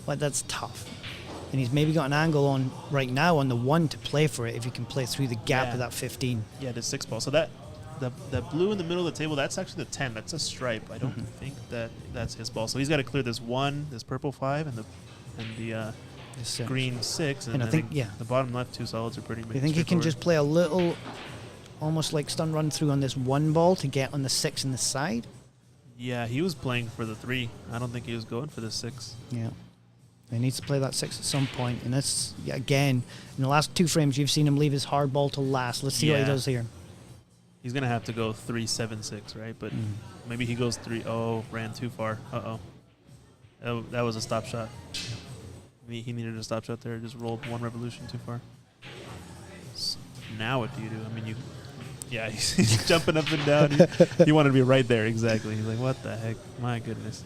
but that's tough. And he's maybe got an angle on right now on the 1 to play for it if you can play through the gap Yeah. of that 15. Yeah, the 6-ball. So that the blue in the middle of the table, that's actually the 10. That's a stripe. I don't think that's his ball. So he's got to clear this 1, this purple 5, and the The 6. green 6. And I think, yeah. the bottom left 2 solids are pretty. I think he can just play a little, almost like stun run through on this 1 ball to get on the 6 in the side. Yeah, he was playing for the 3. I don't think he was going for the 6. Yeah. He needs to play that 6 at some point. And that's, yeah, again, in the last 2 frames, you've seen him leave his hard ball to last. Let's see what he Yeah. does here. He's gonna have to go 3-7-6, right? But maybe he goes 3. Oh, ran too far. That was a stop shot. He needed a stop shot there. Just rolled 1 revolution too far. Now what do you do? I mean, yeah, he's jumping up and down. He wanted to be right there, exactly. He's like, what the heck? My goodness.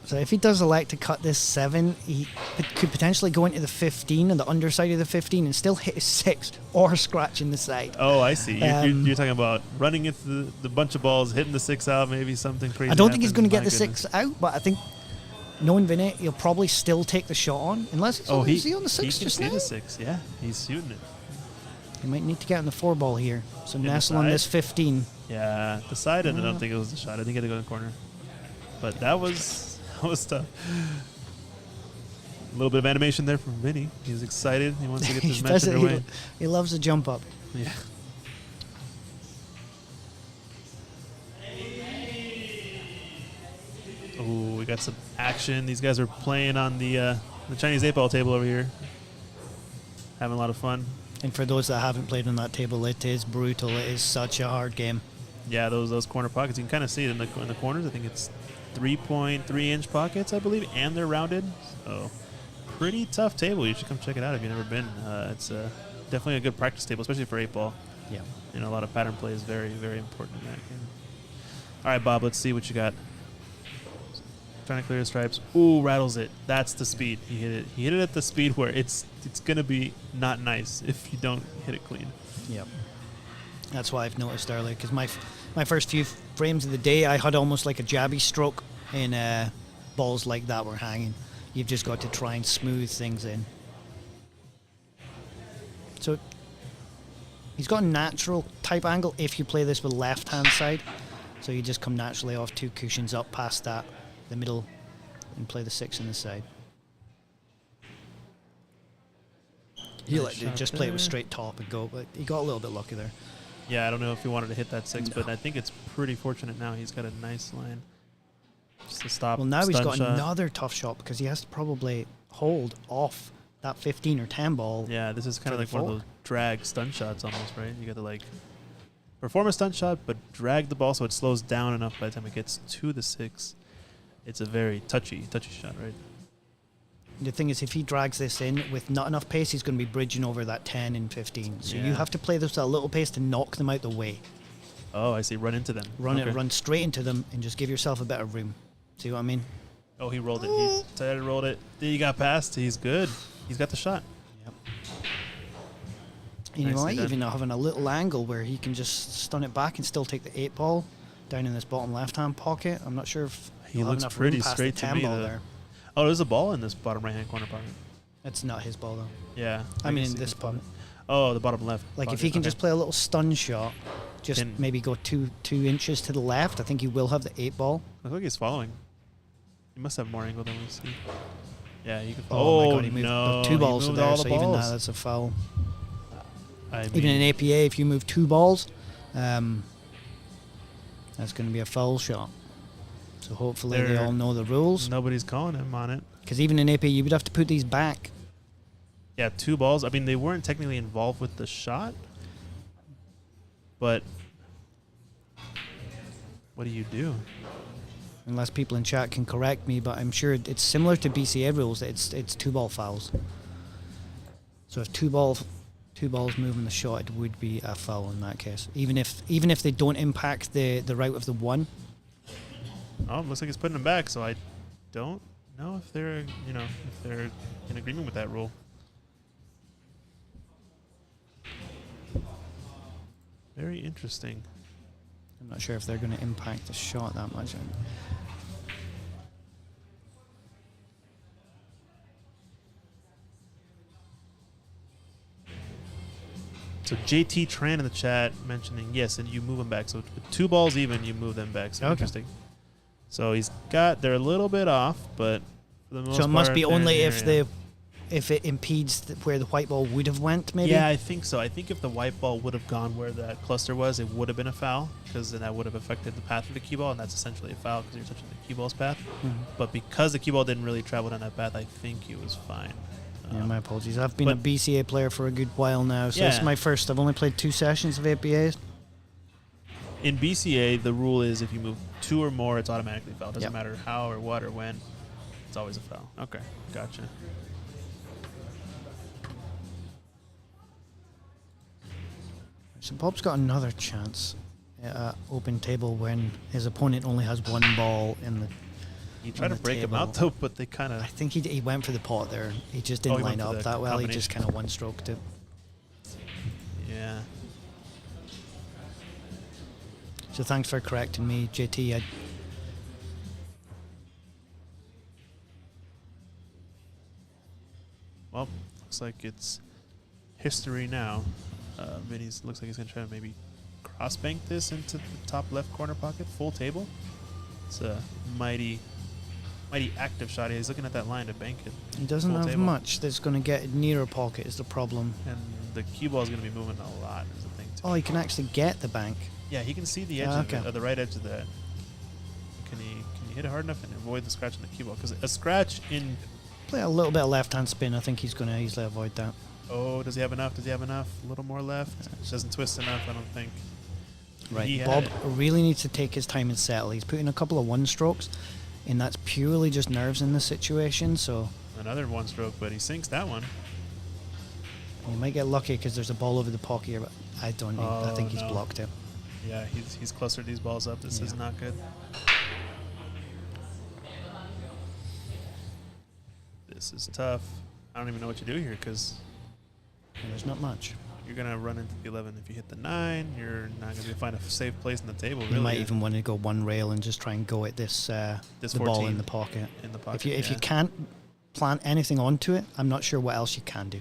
So if he does elect to cut this 7, he could potentially go into the 15 on the underside of the 15 and still hit his 6 or scratch in the side. Oh, I see. You're talking about running into the bunch of balls, hitting the 6 out, maybe something crazy. I don't think he's going to happens. get the My 6 out, but I think knowing Vinny, he'll probably still take the shot on, unless he's is he on the 6 he can just see now? the 6. Yeah, he's shooting it. He might need to get on the 4 ball here. So the nestle on side? this 15. Yeah, decided. I don't think it was the shot. I think he had to go in the corner. But that was tough. A little bit of animation there from Vinny. He's excited. He wants to get this He match does it. underway. He loves to jump up. Yeah. Oh, we got some action. These guys are playing on the Chinese 8-ball table over here. Having a lot of fun. And for those that haven't played on that table, it is brutal. It is such a hard game. Yeah, those corner pockets. You can kind of see it in the corners. I think it's 3.3-inch pockets, I believe, and they're rounded. So pretty tough table. You should come check it out if you've never been. It's definitely a good practice table, especially for 8-ball. Yeah. And a lot of pattern play is very, very important in that game. All right, Bob, let's see what you got. Trying to clear the stripes. Ooh, rattles it. That's the speed. He hit it. He hit it at the speed where it's going to be not nice if you don't hit it clean. Yep. That's what I've noticed earlier, because my first few frames of the day, I had almost like a jabby stroke, and balls like that were hanging. You've just got to try and smooth things in. So he's got a natural type angle if you play this with left-hand side. So you just come naturally off 2 cushions up past that, the middle, and play the 6 on the side. You Nice shot just play it with there. straight top and go, but he got a little bit lucky there. Yeah, I don't know if he wanted to hit that 6, No. but I think it's pretty fortunate now. He's got a nice line. Just to stop. Well, now he's stun got shot. another tough shot because he has to probably hold off that 15 or 10 ball. Yeah, this is kind for of the like one of four. those drag stun shots almost, right? You got to like perform a stun shot, but drag the ball so it slows down enough by the time it gets to the 6. It's a very touchy shot, right? The thing is, if he drags this in with not enough pace, he's going to be bridging over that 10 and 15. So you Yeah. have to play this at a little pace to knock them out the way. Oh, I see. Run into them. Okay. Run straight into them and just give yourself a bit of room. See what I mean? Oh, he rolled it. He tried to roll it. He got past. He's good. He's got the shot. Yep. And he Nicely might done. even have a little angle where he can just stun it back and still take the 8 ball down in this bottom left-hand pocket. I'm not sure if He he'll have looks enough pretty room past straight the to 10 me, ball though. there. Oh, there's a ball in this bottom right-hand corner pocket. It's not his ball though. Yeah. I mean, can in see this the bottom. pocket. Oh, the bottom left. Like if pocket. he can Okay. just play a little stun shot, just Can- maybe go two inches to the left, I think he will have the 8 ball. Looks like he's following. He must have more angle than we see. Yeah, you can. Oh, my God, he moved no, the 2 balls he to moved there, all so the even balls. that's a foul. I Even mean, in APA, if you move 2 balls, that's going to be a foul shot. So hopefully they They're- all know the rules. nobody's calling him on it. Because even in APA, you would have to put these back. Yeah, 2 balls. I mean, they weren't technically involved with the shot, but what do you do? Unless people in chat can correct me, but I'm sure it's similar to BCA rules. It's 2 ball fouls. So if 2 balls moving the shot, it would be a foul in that case. Even if they don't impact the route of the 1. Oh, looks like he's putting him back. So I don't know if they're if they're in agreement with that rule. Very interesting. I'm not sure if they're going to impact the shot that much. So JT Tran in the chat mentioning yes, and you move them back. So with 2 balls even, you move them back. So Okay. interesting. So they're a little bit off, but for the most So it must be part, they're only in if area. if it impedes where the white ball would have went, maybe. Yeah, I think so. I think if the white ball would have gone where that cluster was, it would have been a foul because then that would have affected the path of the cue ball, and that's essentially a foul because you're touching the cue ball's path. Mhm. But because the cue ball didn't really travel down that path, I think he was fine. Yeah, my apologies. I've been a but- BCA player for a good while now, so this is Yeah. my first. I've only played 2 sessions of APAs. In BCA, the rule is if you move 2 or more, it's automatically foul. Doesn't Yep. matter how or what or when. It's always a foul. Okay, gotcha. So Bob's got another chance at open table when his opponent only has 1 ball in the. You try on to the break him out table. though, but they kind I of. think he went for the pot there. He just didn't he line went for up the that well. He just combination. kind of one-stroked it. Yeah. So thanks for correcting me, JT. Well, looks like it's history now. Vinny's looks like he's gonna try to maybe cross bank this into the top left corner pocket, full table. It's a mighty active shot. He's looking at that line to bank it. He doesn't Full have table. much that's going to get near a pocket is the problem. And the cue ball is gonna be moving a lot. Is the thing too. Oh, he can actually get the bank. Yeah, he can see the edge Ah, of okay. it, or the right edge of that. Can he hit it hard enough and avoid the scratch on the cue ball? Because a scratch in Play a little bit of left-hand spin. I think he's going to easily avoid that. does he have enough? Does he have enough? A little more left. Doesn't twist enough, I don't think. He Right. had Bob it. really needs to take his time and settle. He's putting a couple of 1-strokes, and that's purely just nerves in the situation. So Another 1 stroke, but he sinks that one. you might get lucky because there's a ball over the pocket here, but I don't need. I Oh, think he's no. blocked it. Yeah, he's clustered these balls up. This is Yeah. not good. This is tough. I don't even know what you do here because And there's not much. you're gonna run into the 11 if you hit the 9. You're not gonna be find a safe place in the table. You Really, might even want to go 1 rail and just try and go at this This the ball 14 in the pocket. in the pocket. If you yeah. can't plant anything onto it, I'm not sure what else you can do.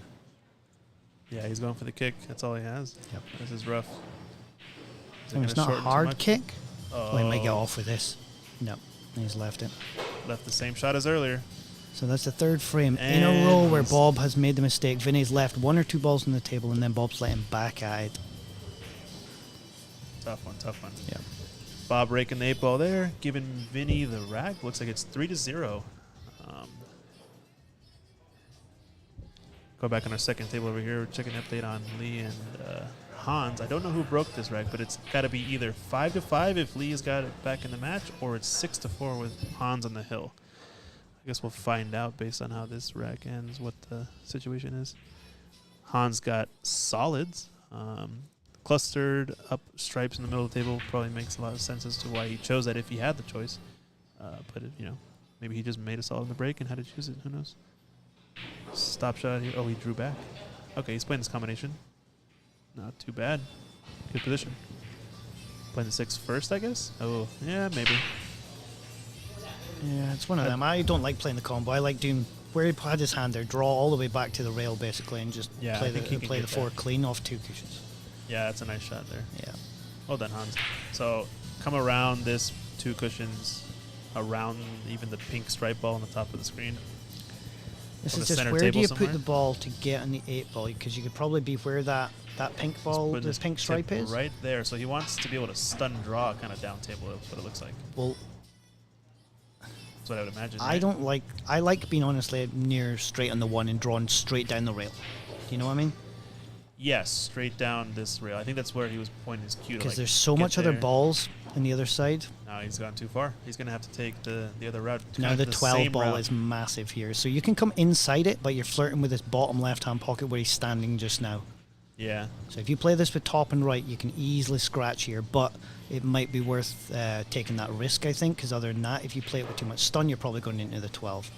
Yeah, he's going for the kick. That's all he has. Yep. This is rough. Is it Oh, it's gonna not a shorten too hard much? kick. Oh, Oh, he might get off with this. No, he's left it. left the same shot as earlier. So that's the third frame in And a row where he's- Bob has made the mistake. Vinny's left 1 or 2 balls on the table, and then Bob's let him back at it. Tough one, tough one. Yeah. Bob raking the 8 ball there, giving Vinny the rack. Looks like it's 3-0. Go back on our second table over here. We're checking an update on Lee and Hans. I don't know who broke this rack, but it's got to be either 5-5 if Lee has got it back in the match, or it's 6-4 with Hans on the hill. I guess we'll find out based on how this rack ends what the situation is. Hans got solids. Clustered up stripes in the middle of the table probably makes a lot of sense as to why he chose that if he had the choice. But, maybe he just made a solid in the break and had to choose it. Who knows? Stop shot here. Oh, he drew back. Okay, he's playing this combination. Not too bad. Good position. Playing the 6 first, I guess? Oh, yeah, maybe. Yeah, it's one of them. I don't like playing the combo. I like doing where he had his hand there, draw all the way back to the rail basically, and just Yeah, I play think he can the get 4 that. clean off 2 cushions. Yeah, that's a nice shot there. Yeah. Well done, Hans. So come around this 2 cushions, around even the pink stripe ball on the top of the screen. This On is the just center where do table you somewhere? put the ball to get on the 8 ball, because you could probably be where that pink ball, Putting the his pink tip stripe is. right there. So he wants to be able to stun draw kind of down table. That's what it looks like. Well, That's what I would imagine. I right? don't like. I like being honestly near straight on the 1 and drawn straight down the rail. Do you know what I mean? Yes, straight down this rail. I think that's where he was pointing his cue to. Because Like, there's so get much other there. balls on the other side. No, he's gone too far. He's going to have to take the other route. Now kind the of 12 same ball route. is massive here, so you can come inside it, but you're flirting with this bottom left-hand pocket where he's standing just now. Yeah. So if you play this with top and right, you can easily scratch here, but it might be worth taking that risk, I think, because other than that, if you play it with too much stun, you're probably going into the 12.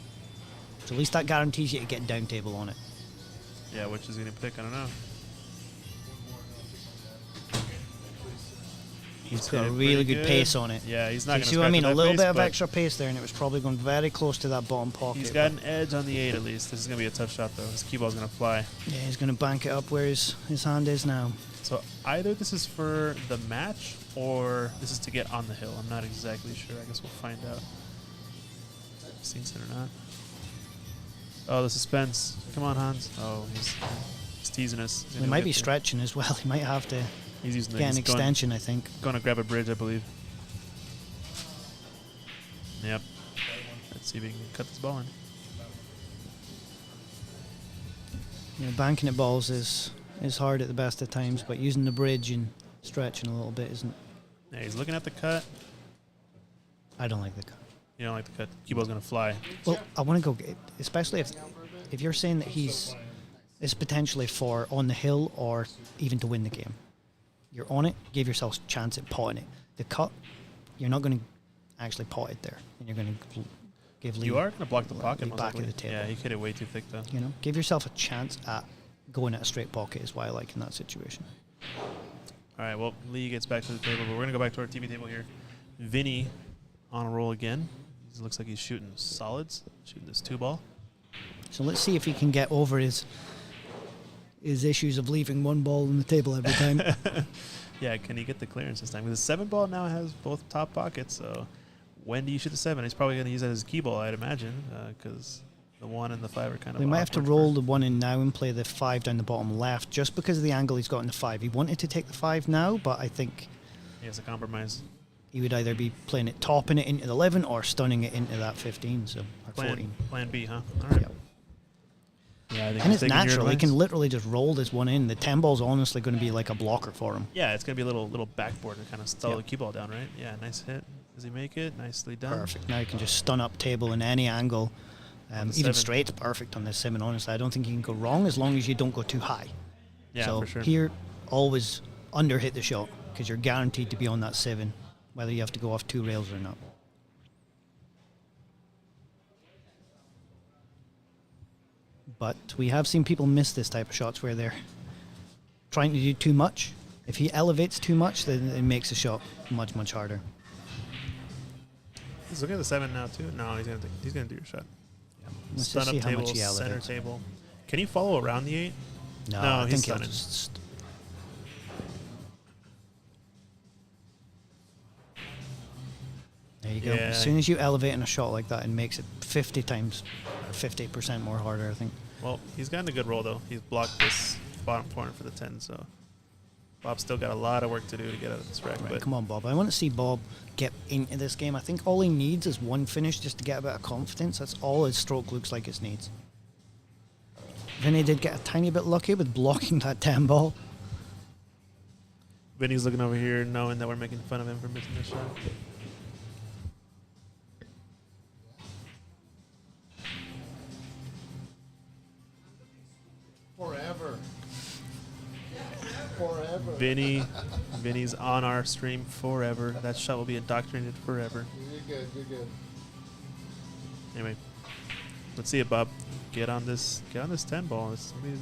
So at least that guarantees you to get down table on it. Yeah, which is he going to pick? I don't know. He's hit got a it really pretty good pace on it. Yeah, he's not You going to see what I mean? A little bit of but extra pace there, and it was probably going very close to that bottom pocket. He's got an edge on the 8 at least. This is going to be a tough shot, though. His cue ball's going to fly. Yeah, he's going to bank it up where his hand is now. So either this is for the match or this is to get on the hill. I'm not exactly sure. I guess we'll find out. Seen it or not. Oh, the suspense. Come on, Hans. Oh, he's teasing us. He's He gonna might get be there. stretching as well. He might have to He's using get an he's extension, I think. Going to grab a bridge, I believe. Yep. Let's see if we can cut this ball in. You know, banking at balls is hard at the best of times, but using the bridge and stretching a little bit isn't. Yeah, he's looking at the cut. I don't like the cut. You don't like the cut. Cue ball's going to fly. Well, I want to go, especially if you're saying that he's is potentially for on the hill or even to win the game. You're on it, give yourself a chance at potting it. The cut, you're not going to actually pot it there, and you're going to give Lee. You are going to block the pocket. Lee most back likely. of the table. Yeah, he hit it way too thick, though. You know, give yourself a chance at going at a straight pocket is what I like in that situation. All right, well, Lee gets back to the table, but we're going to go back to our TV table here. Vinny on a roll again. He looks like he's shooting solids, shooting this 2-ball. So let's see if he can get over his issues of leaving one ball on the table every time. Yeah, can he get the clearance this time? Because the 7-ball now has both top pockets, so when do you shoot the 7? He's probably going to use that as a key ball, I'd imagine, because the 1 and the 5 are kind of We might have to awkward roll for- the 1 in now and play the 5 down the bottom left, just because of the angle he's got in the 5. He wanted to take the 5 now, but I think He has a compromise. he would either be playing it topping it into the 11 or stunning it into that 15, so or 14. Plan B, huh? All right. Yep. Yeah, I think And he's it's taking your natural. He advice. can literally just roll this 1 in. The 10 ball's honestly going to be like a blocker for him. Yeah, it's going to be a little backboard to kind of stall Yep. the cue ball down, right? Yeah, nice hit. Does he make it? Nicely done. Perfect. Now you can just stun up table in any angle. On the Even 7. straight's perfect on this 7, honestly. I don't think you can go wrong as long as you don't go too high. Yeah, so for sure. here, always under hit the shot because you're guaranteed to be on that 7, whether you have to go off 2 rails or not. But we have seen people miss this type of shots where they're trying to do too much. If he elevates too much, then it makes the shot much, much harder. He's looking at the 7 now, too. No, he's gonna do your shot. Let's Stun just up see how table, much he center elevates. table. Can he follow around the 8? No, No, I he's think he'll stunning. just... There you go. Yeah. As soon as you elevate in a shot like that, it makes it 50 times, or 50% more harder, I think. Well, he's gotten a good roll, though. He's blocked this bottom corner for the 10, so Bob's still got a lot of work to do to get out of this wreck. Right, But come on, Bob. I want to see Bob get into this game. I think all he needs is one finish just to get a bit of confidence. That's all his stroke looks like it needs. Vinny did get a tiny bit lucky with blocking that 10 ball. Vinny's looking over here knowing that we're making fun of him for missing this shot. Forever. Forever. Vinny's on our stream forever. That shot will be indoctrinated forever. You're good. You're good. Anyway, let's see it, Bob. Get on this 10 ball. This will be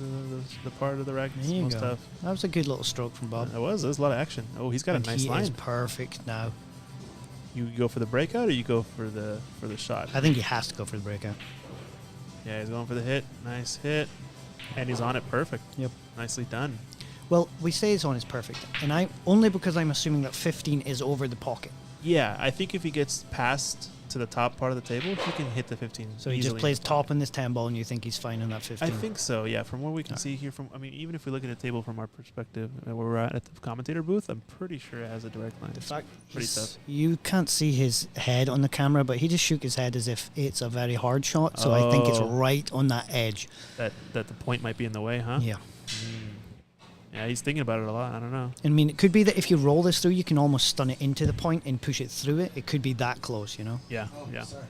the part of the racket that's There you most go. tough. That was a good little stroke from Bob. There was a lot of action. Oh, he's got And a nice he line. is perfect now. You go for the breakout or you go for the shot? I think he has to go for the breakout. Yeah, he's going for the hit. Nice hit. And he's on it perfect. Yep. Nicely done. Well, we say his on is perfect, and I only because I'm assuming that 15 is over the pocket. Yeah, I think if he gets past to the top part of the table, he can hit the 15. So he just easily. plays top in this 10 ball, and you think he's fine in that 15. I think so, yeah. From what we can see here, even if we look at the table from our perspective, where we're at the commentator booth, I'm pretty sure it has a direct line. The fact Pretty tough. you can't see his head on the camera, but he just shook his head as if it's a very hard shot. So I think it's Oh. right on that edge. That the point might be in the way, huh? Yeah. Yeah, he's thinking about it a lot. I don't know. I mean, it could be that if you roll this through, you can almost stun it into the point and push it through it. It could be that close, you know? Yeah, Oh, yeah. sorry.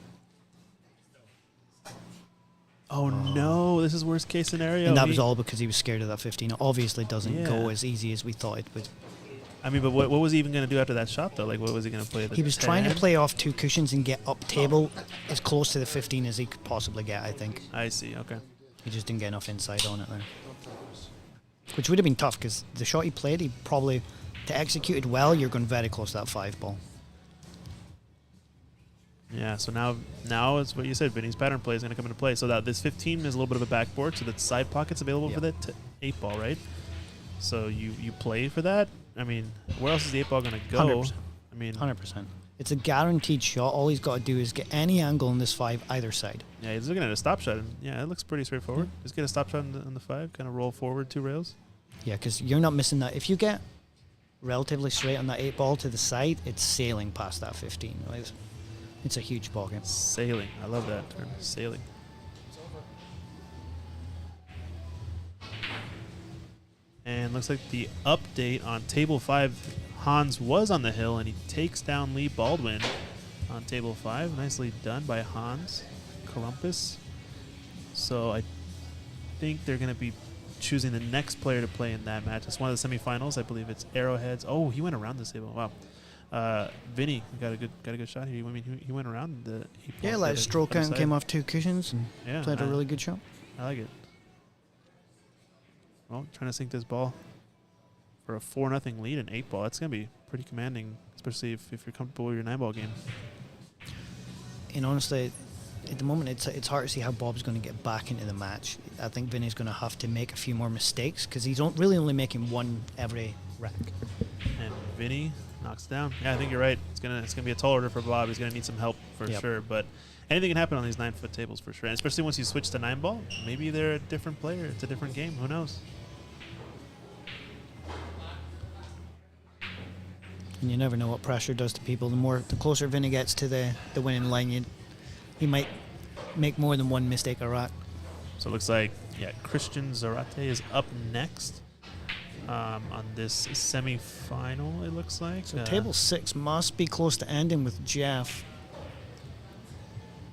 Oh no, this is worst case scenario. And that was all because he was scared of that 15. It obviously doesn't Yeah. go as easy as we thought it would. I mean, but what was he even going to do after that shot, though? Like, what was he going to play? The He was trying to 10? play off two cushions and get up table as close to the 15 as he could possibly get, I think. I see, okay. He just didn't get enough inside on it there. Which would have been tough because the shot he played, he probably, to execute it well, you're going very close to that 5 ball. Yeah, so now it's what you said. Vinny's pattern play is going to come into play. So that this 15 is a little bit of a backboard, so that side pocket's available for Yep. that 8 ball, right? So you play for that. I mean, where else is the 8 ball going to go? 100%. I mean, 100%. It's a guaranteed shot. All he's got to do is get any angle in this 5 either side. yeah, he's looking at a stop shot, and yeah, it looks pretty straightforward. Yeah. Just get a stop shot on the 5, kind of roll forward 2 rails. Yeah, because you're not missing that. If you get relatively straight on that 8 ball to the side, it's sailing past that 15. It's a huge ball game. Sailing, I love that term, sailing. And looks like the update on table 5, Hans was on the hill, and he takes down Lee Baldwin on table 5. Nicely done by Hans Columbus. So I think they're going to be choosing the next player to play in that match. It's one of the semifinals. I believe it's Arrowheads. Oh, he went around this table. Wow. Vinny got a good shot here. I mean, he went around the 8 Yeah, ball let to it the stroke other out and side. came off 2 cushions and Yeah, played a really good shot. I like it. Well, trying to sink this ball for a 4-0 lead in 8 ball. That's going to be pretty commanding, especially if you're comfortable with your 9 ball game. And honestly, at the moment, it's hard to see how Bob's going to get back into the match. I think Vinny's going to have to make a few more mistakes because he's really only making one every rack. And Vinny knocks it down. Yeah, I think you're right. It's gonna be a tall order for Bob. He's gonna need some help for Yep. sure. But anything can happen on these 9-foot tables for sure. And especially once you switch to 9 ball, maybe they're a different player. It's a different game. Who knows? And you never know what pressure does to people. The closer Vinny gets to the winning line, he might make more than one mistake a rack. So it looks like Christian Zarate is up next on this semifinal. It looks like So table 6 must be close to ending with Jeff.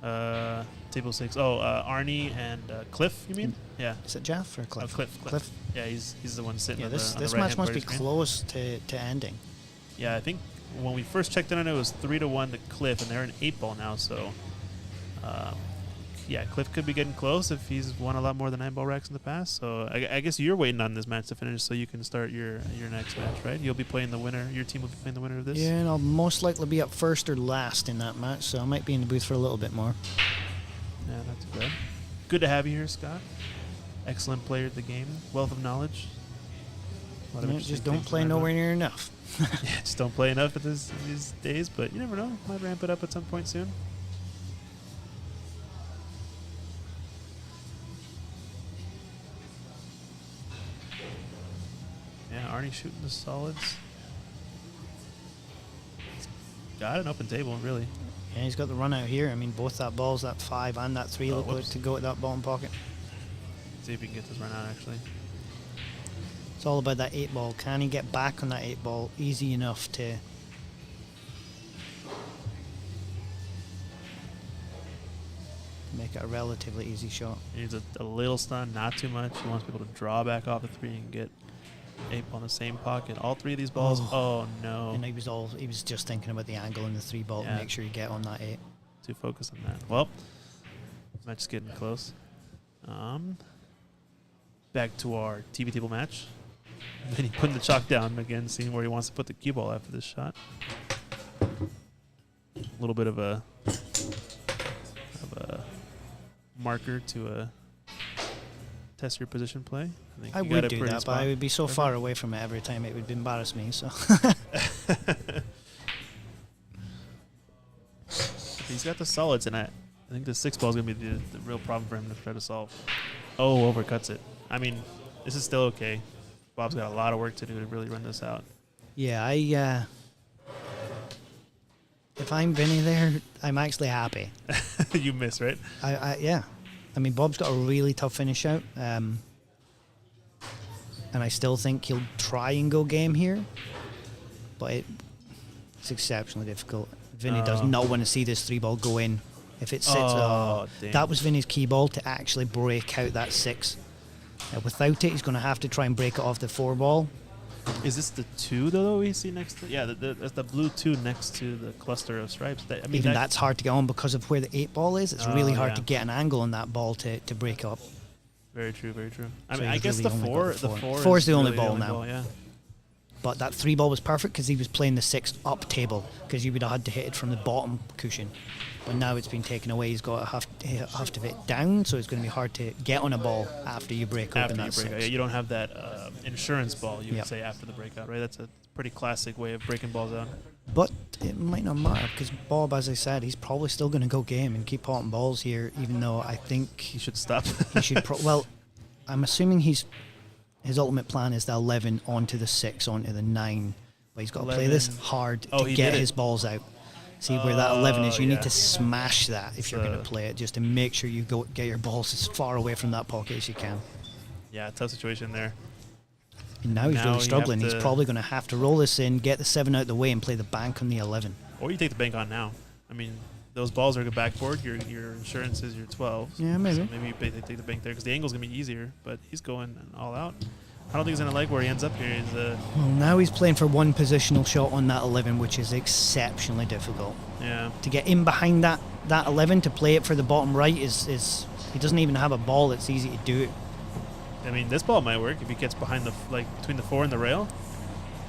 Table 6. Oh, Arnie and Cliff. You mean? Yeah. Is it Jeff or Cliff? Cliff. Yeah, he's the one sitting. Yeah, on this the match right-hand must part be of the screen. close to ending. Yeah, I think when we first checked in on it, it was 3-1 to Cliff, and they're in 8 ball now. So, yeah, Cliff could be getting close if he's won a lot more than 9 ball racks in the past. So I guess you're waiting on this match to finish so you can start your next match, right? You'll be playing the winner. Your team will be playing the winner of this. Yeah, and I'll most likely be up first or last in that match, so I might be in the booth for a little bit more. Yeah, not too bad. Good to have you here, Scott. Excellent player at the game. Wealth of knowledge. A lot of Yeah, interesting just don't things to play learn nowhere about. near enough. Yeah, just don't play enough these days, but you never know. Might ramp it up at some point soon. Yeah, Arnie shooting the solids. He's got an open table, really. Yeah, he's got the run out here. I mean, both that balls, that 5 and that 3 Oh, look like whoops. to go at that bottom pocket. See if he can get this run out, actually. It's all about that 8 ball. Can he get back on that 8 ball easy enough to make it a relatively easy shot? He needs a little stun, not too much. He wants people to draw back off the 3 and get 8 ball in the same pocket. All 3 of these balls. Oh, no. And he was just thinking about the angle in the 3 ball to Yeah. make sure you get on that 8. Too focused on that. Well, match is getting close. Back to our TV table match. Then he putting the chalk down again, seeing where he wants to put the cue ball after this shot. A little bit of a marker to test your position play. think I you got would it do pretty that, but spot. I would be so Perfect. far away from it every time it would embarrass me. So He's got the solids, and I think the 6 ball is going to be the real problem for him to try to solve. Oh, overcuts it. I mean, this is still okay. Bob's got a lot of work to do to really run this out. yeah, if I'm Vinny there, I'm actually happy. You miss, right? Yeah. I mean, Bob's got a really tough finish out. And I still think he'll try and go game here. But it's exceptionally difficult. Vinny does not want to see this 3 ball go in. If it sits, damn. that was Vinny's key ball to actually break out that 6. Without it, he's going to have to try and break it off the 4 ball. Is this the 2 though we see next to? Yeah, that's the blue 2 next to the cluster of stripes. I mean, Even that's hard to get on because of where the 8 ball is. It's really hard yeah. to get an angle on that ball to break up. Very true, very true. I So mean, I he's guess really the only got 4, the the 4, 4 is the only really ball now. Yeah. But that 3 ball was perfect because he was playing the 6 up table because you would have had to hit it from the bottom cushion. But now it's been taken away. He's got to have to hit down, so it's going to be hard to get on a ball after you break open After that you break 6. out. Yeah, you don't have that insurance ball, you Yep. would say, after the breakout, right? That's a pretty classic way of breaking balls out. But it might not matter because Bob, as I said, he's probably still going to go game and keep potting balls here, even though I think He should stop. he should. Well, I'm assuming his ultimate plan is the 11 onto the 6 onto the 9, but he's got to play this 11. hard Oh, to he get did it. his balls out. See where that 11 is. You yeah. need to smash that if you're going to So- play it, just to make sure you get your balls as far away from that pocket as you can. Yeah, tough situation there. And now he's Now you really have struggling. He's to- probably going to have to roll this in, get the 7 out of the way, and play the bank on the 11. Or you take the bank on now. I mean, those balls are a backboard. Your insurance is your 12. Yeah, maybe. So maybe you take the bank there because the angle's going to be easier, but he's going all out. I don't think he's going to like where he ends up here. He's Well, now he's playing for one positional shot on that 11, which is exceptionally difficult. yeah. To get in behind that 11 to play it for the bottom right is he doesn't even have a ball that's easy to do it. I mean, this ball might work if he gets behind between the 4 and the rail.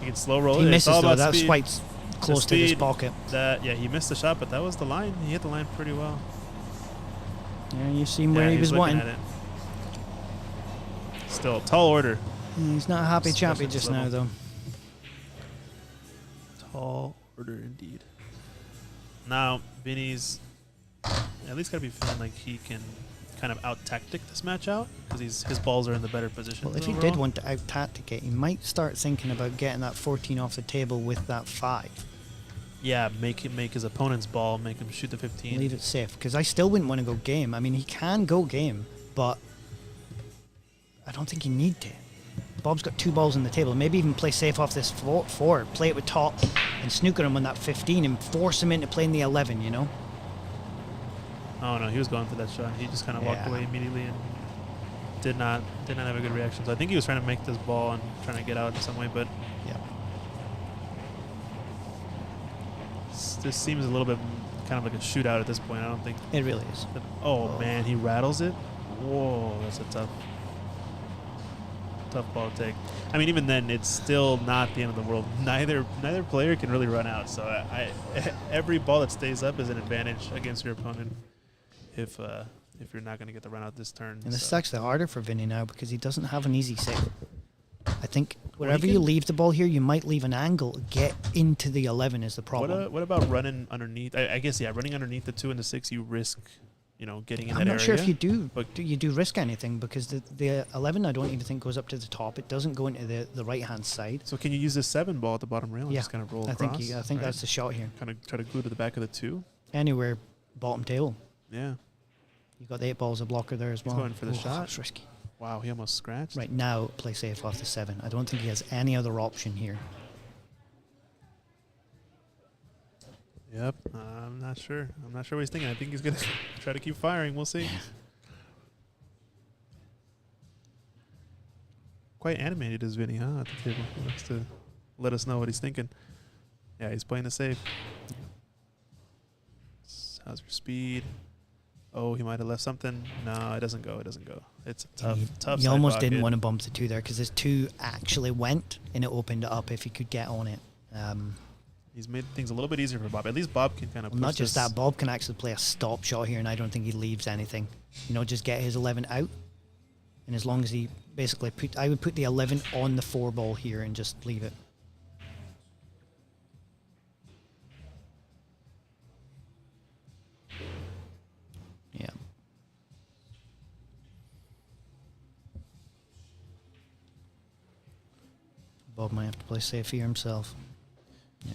He can slow roll He it. It's misses all though. about That's speed. quite close to his speed. pocket. He missed the shot, but that was the line. He hit the line pretty well. Yeah, you seen where Yeah, he was looking wanting. at it. Still, tall order. He's not a happy Especially champion at this just now, level. though. Tall order indeed. Now, Vinny's at least got to be feeling like he can kind of out-tactic this match out because his balls are in the better position. Well, if he did want to out-tactic it, he might start thinking about getting that 14 off the table with that 5. Yeah, make his opponent's ball, make him shoot the 15. Leave it safe, because I still wouldn't want to go game. I mean, he can go game, but I don't think you need to. Bob's got 2 balls on the table. Maybe even play safe off this 4. Play it with top and snooker him on that 15 and force him into playing the 11, you know? Oh no, he was going for that shot. He just kind of walked Yeah. away immediately and did not have a good reaction. So I think he was trying to make this ball and trying to get out in some way, but Yeah. this seems a little bit kind of like a shootout at this point. I don't think. It really is. Oh man, he rattles it. Whoa, that's a tough ball to take. I mean, even then, it's still not the end of the world. Neither player can really run out. So every ball that stays up is an advantage against your opponent if you're not going to get the run out this turn. And this is So- actually harder for Vinny now because he doesn't have an easy 6. I think wherever you can- leave the ball here, you might leave an angle. Get into the 11 is the problem. What about running underneath? I guess, yeah, running underneath the 2 and the 6, you risk, getting in I'm that not area. sure if you do. But Do you do risk anything? Because the 11, I don't even think goes up to the top. It doesn't go into the right-hand side. so can you use this 7 ball at the bottom rail and Yeah, just kind of roll I across? think that's the shot here. kind of try to glue to the back of the 2. Anywhere bottom table. Yeah. You got the 8 balls a blocker there as He's well. going for the Ooh, shot. That's risky. Wow, he almost scratched. Right now, play safe off the 7. I don't think he has any other option here. Yep. I'm not sure. I'm not sure what he's thinking. I think he's going to try to keep firing. We'll see. Quite animated is Vinny, huh, at the table. He likes to let us know what he's thinking. Yeah, he's playing it safe. How's your speed? Oh, he might have left something. No, it doesn't go. It doesn't go. It's a tough You side almost didn't pocket. want to bump the 2 there because his 2 actually went and it opened it up if he could get on it. He's made things a little bit easier for Bob. At least Bob can kind of Well, not just that, Bob can actually play a stop shot here, and I don't think he leaves anything. Just get his 11 out, and as long as he basically I would put the 11 on the 4 ball here and just leave it. Yeah. Bob might have to play safe here himself. Yeah.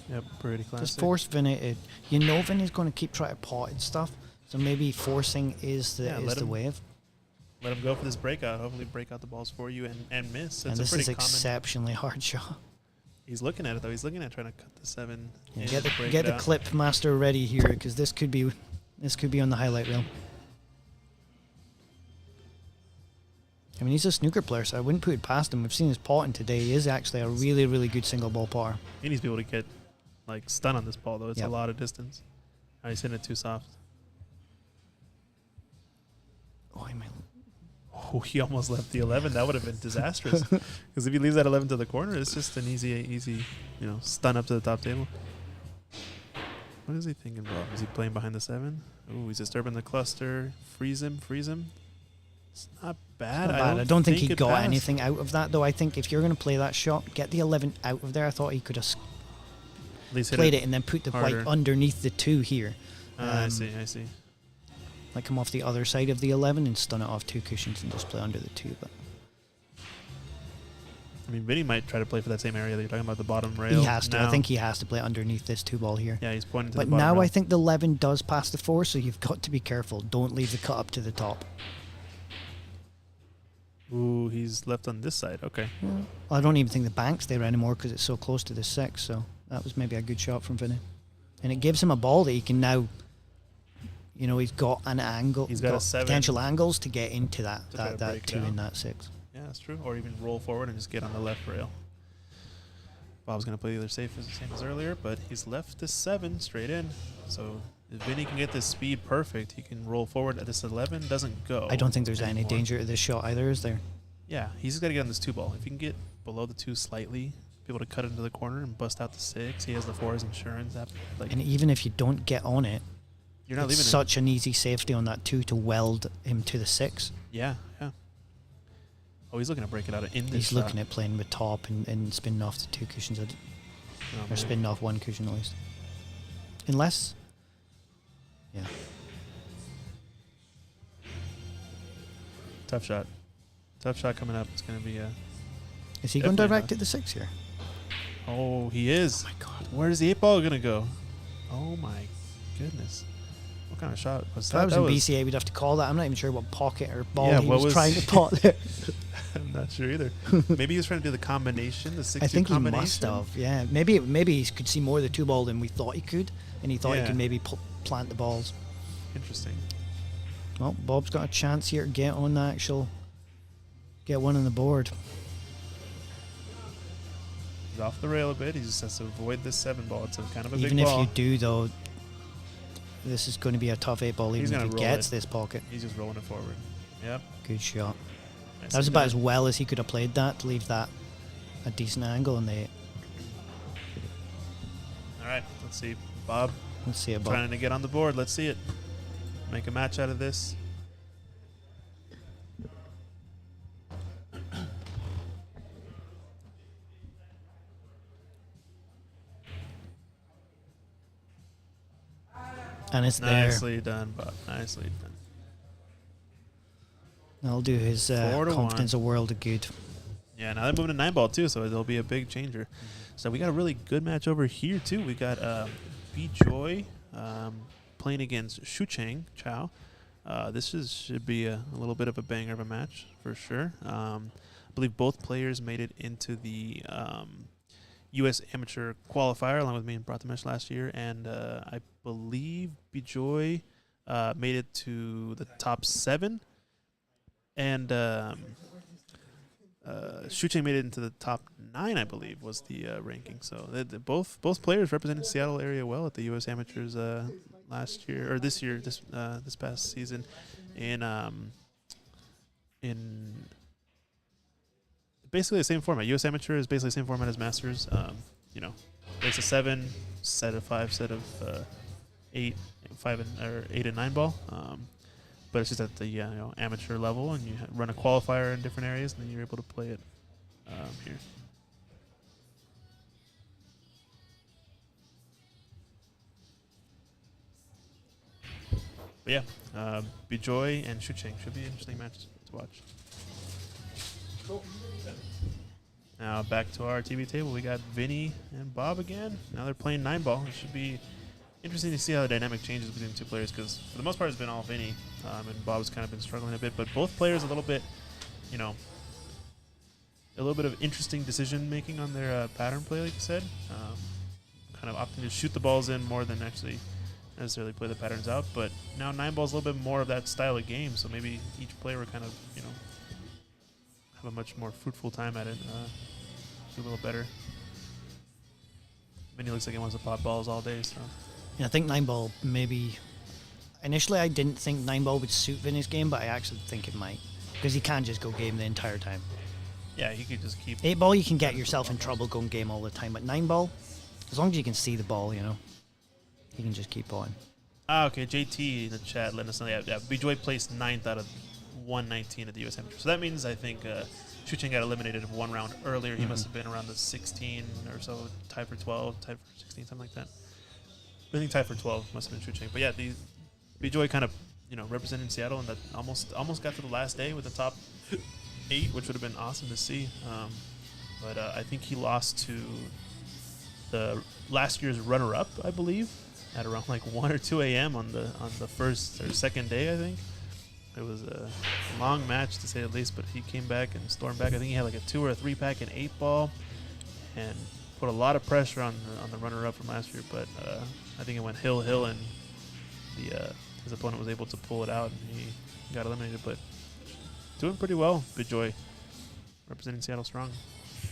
Yep, pretty classic. Just force Vinny. Vinny's going to keep trying to pot and stuff. So maybe forcing is Yeah, let the him- wave. Let him go for this breakout. Hopefully break out the balls for you and miss. And It's this a pretty is common. exceptionally hard shot. He's looking at it though. He's looking at trying to cut the 7. Yeah, in, get break the it out. clip master ready here because this could be on the highlight reel. I mean, he's a snooker player, so I wouldn't put it past him. We've seen his potting today. He is actually a really, really good single ball potter. He needs to be able to get stun on this ball though. It's Yep. a lot of distance. Oh, he's hitting it too soft. Oh, he might. Oh, he almost left the 11. That would have been disastrous. Because if he leaves that 11 to the corner, it's just an easy, stun up to the top table. What is he thinking, Bob? Is he playing behind the 7? Oh, he's disturbing the cluster. Freeze him. It's not bad. Not bad. I don't think he it got passed. anything out of that, though. I think if you're going to play that shot, get the 11 out of there. I thought he could have At least hit played it and then put the harder. white underneath the 2 here. I see. Like come off the other side of the 11 and stun it off 2 cushions and just play under the 2. But I mean, Vinny might try to play for that same area that you're talking about, the bottom rail. he has to. Now. I think he has to play underneath this 2 ball here. Yeah, he's pointing to But the bottom now rail. I think the 11 does pass the 4, so you've got to be careful. Don't leave the cut up to the top. Ooh, he's left on this side. Okay. Well, I don't even think the bank's there anymore because it's so close to the 6. So that was maybe a good shot from Vinny. And it gives him a ball that he can now, he's got an angle. He's got a 7. potential angles to get into that To try to break it 2 out. and that 6. Yeah, that's true. Or even roll forward and just get on the left rail. Bob's going to play the other safe as the same as earlier, but he's left this 7 straight in. So if Vinny can get this speed perfect, he can roll forward. This 11 doesn't go. I don't think there's any anymore. danger to this shot either, is there? Yeah, he's just got to get on this 2 ball. If he can get below the 2 slightly, be able to cut into the corner and bust out the 6. He has the 4 as insurance. And even if you don't get on it, You're not it's leaving it. such an easy safety on that 2 to weld him to the 6. Yeah. Oh, he's looking to break it out in this He's shot. looking at playing with top and spinning off the 2 cushions, Oh, or man. spinning off 1 cushion at least. Unless, yeah. Tough shot coming up. It's going to be a... Is he going Definitely direct not. at the 6 here? Oh, he is. Oh my god. Where's the 8 ball going to go? Oh, my goodness. What kind of shot was If that? I was in BCA, we'd have to call that. I'm not even sure what pocket or ball Yeah, he what was was- trying to pot there. I'm not sure either. Maybe he was trying to do the combination, the 6-2 I think he combination. must have. Yeah, maybe he could see more of the 2 ball than we thought he could, and he thought he Yeah. could maybe plant the balls. Interesting. Well, Bob's got a chance here to get on the get one on the board. He's off the rail a bit. He just has to avoid this 7 ball. It's a kind of a Even big if ball. you do, though, this is going to be a tough 8 ball. He's Even if gonna he roll gets it. this pocket. He's just rolling it forward. Yep. Good shot. Nice That was and about done. as well as he could have played that to leave that a decent angle. And All right, let's see. Bob let's see about. trying to get on the board. Let's see it. Make a match out of this. And it's there. Nicely done, Bob. Nicely done. That'll do his 4-1. confidence a world of good. Yeah, now they're moving to 9-ball too, so it'll be a big changer. So we got a really good match over here too. We got B-Joy playing against Shucheng Chow. This should be a little bit of a banger of a match for sure. I believe both players made it into the U.S. Amateur Qualifier along with me and Prathamesh last year, and I believe B-Joy made it to the top 7, and Shucheng made it into the top 9, I believe, was the ranking. So both players represented Seattle area well at the U.S. Amateurs last year or this year, this past season, in basically the same format. U.S. Amateur is basically the same format as Masters. Race of 7, set of 5, set of 8, 5 or 8 and 9 ball. But it's just at the amateur level, and you run a qualifier in different areas, and then you're able to play it here. But yeah, B-Joy and Shucheng should be an interesting match to watch. Cool. Now back to our TV table, we got Vinny and Bob again. Now they're playing 9-ball. It should be interesting to see how the dynamic changes between the two players, because for the most part it's been all Vinny, and Bob's kind of been struggling a bit. But both players a little bit, a little bit of interesting decision making on their pattern play, like you said. Kind of opting to shoot the balls in more than actually necessarily play the patterns out. But now 9-ball's a little bit more of that style of game, so maybe each player would kind of, have a much more fruitful time at it. Do a little better. Vinny looks like he wants to pop balls all day, so. Yeah, I think 9-ball maybe. Initially, I didn't think 9-ball would suit Vinny's game, but I actually think it might, because he can just go game the entire time. Yeah, he could just keep. 8-ball, you can get yourself in trouble going game all the time, but 9-ball, as long as you can see the ball, you can just keep on. Okay. JT in the chat letting us know. Yeah. B-Joy placed 9th out of 119 at the U.S. Amateur. So that means I think Shucheng got eliminated one round earlier. He must have been around the 16 or so, tied for 12, tied for 16, something like that. I think tied for 12 must have been Shucheng. But yeah, the B-Joy kind of representing Seattle, and that almost got to the last day with the top 8, which would have been awesome to see. But I think he lost to the last year's runner-up, I believe, at around like 1 or 2 a.m. on the first or second day, I think. It was a long match, to say the least, but he came back and stormed back. I think he had like a 2 or a 3 pack in 8-ball and put a lot of pressure on the runner-up from last year. But I think it went hill, and his opponent was able to pull it out, and he got eliminated. But doing pretty well, B-Joy, representing Seattle strong.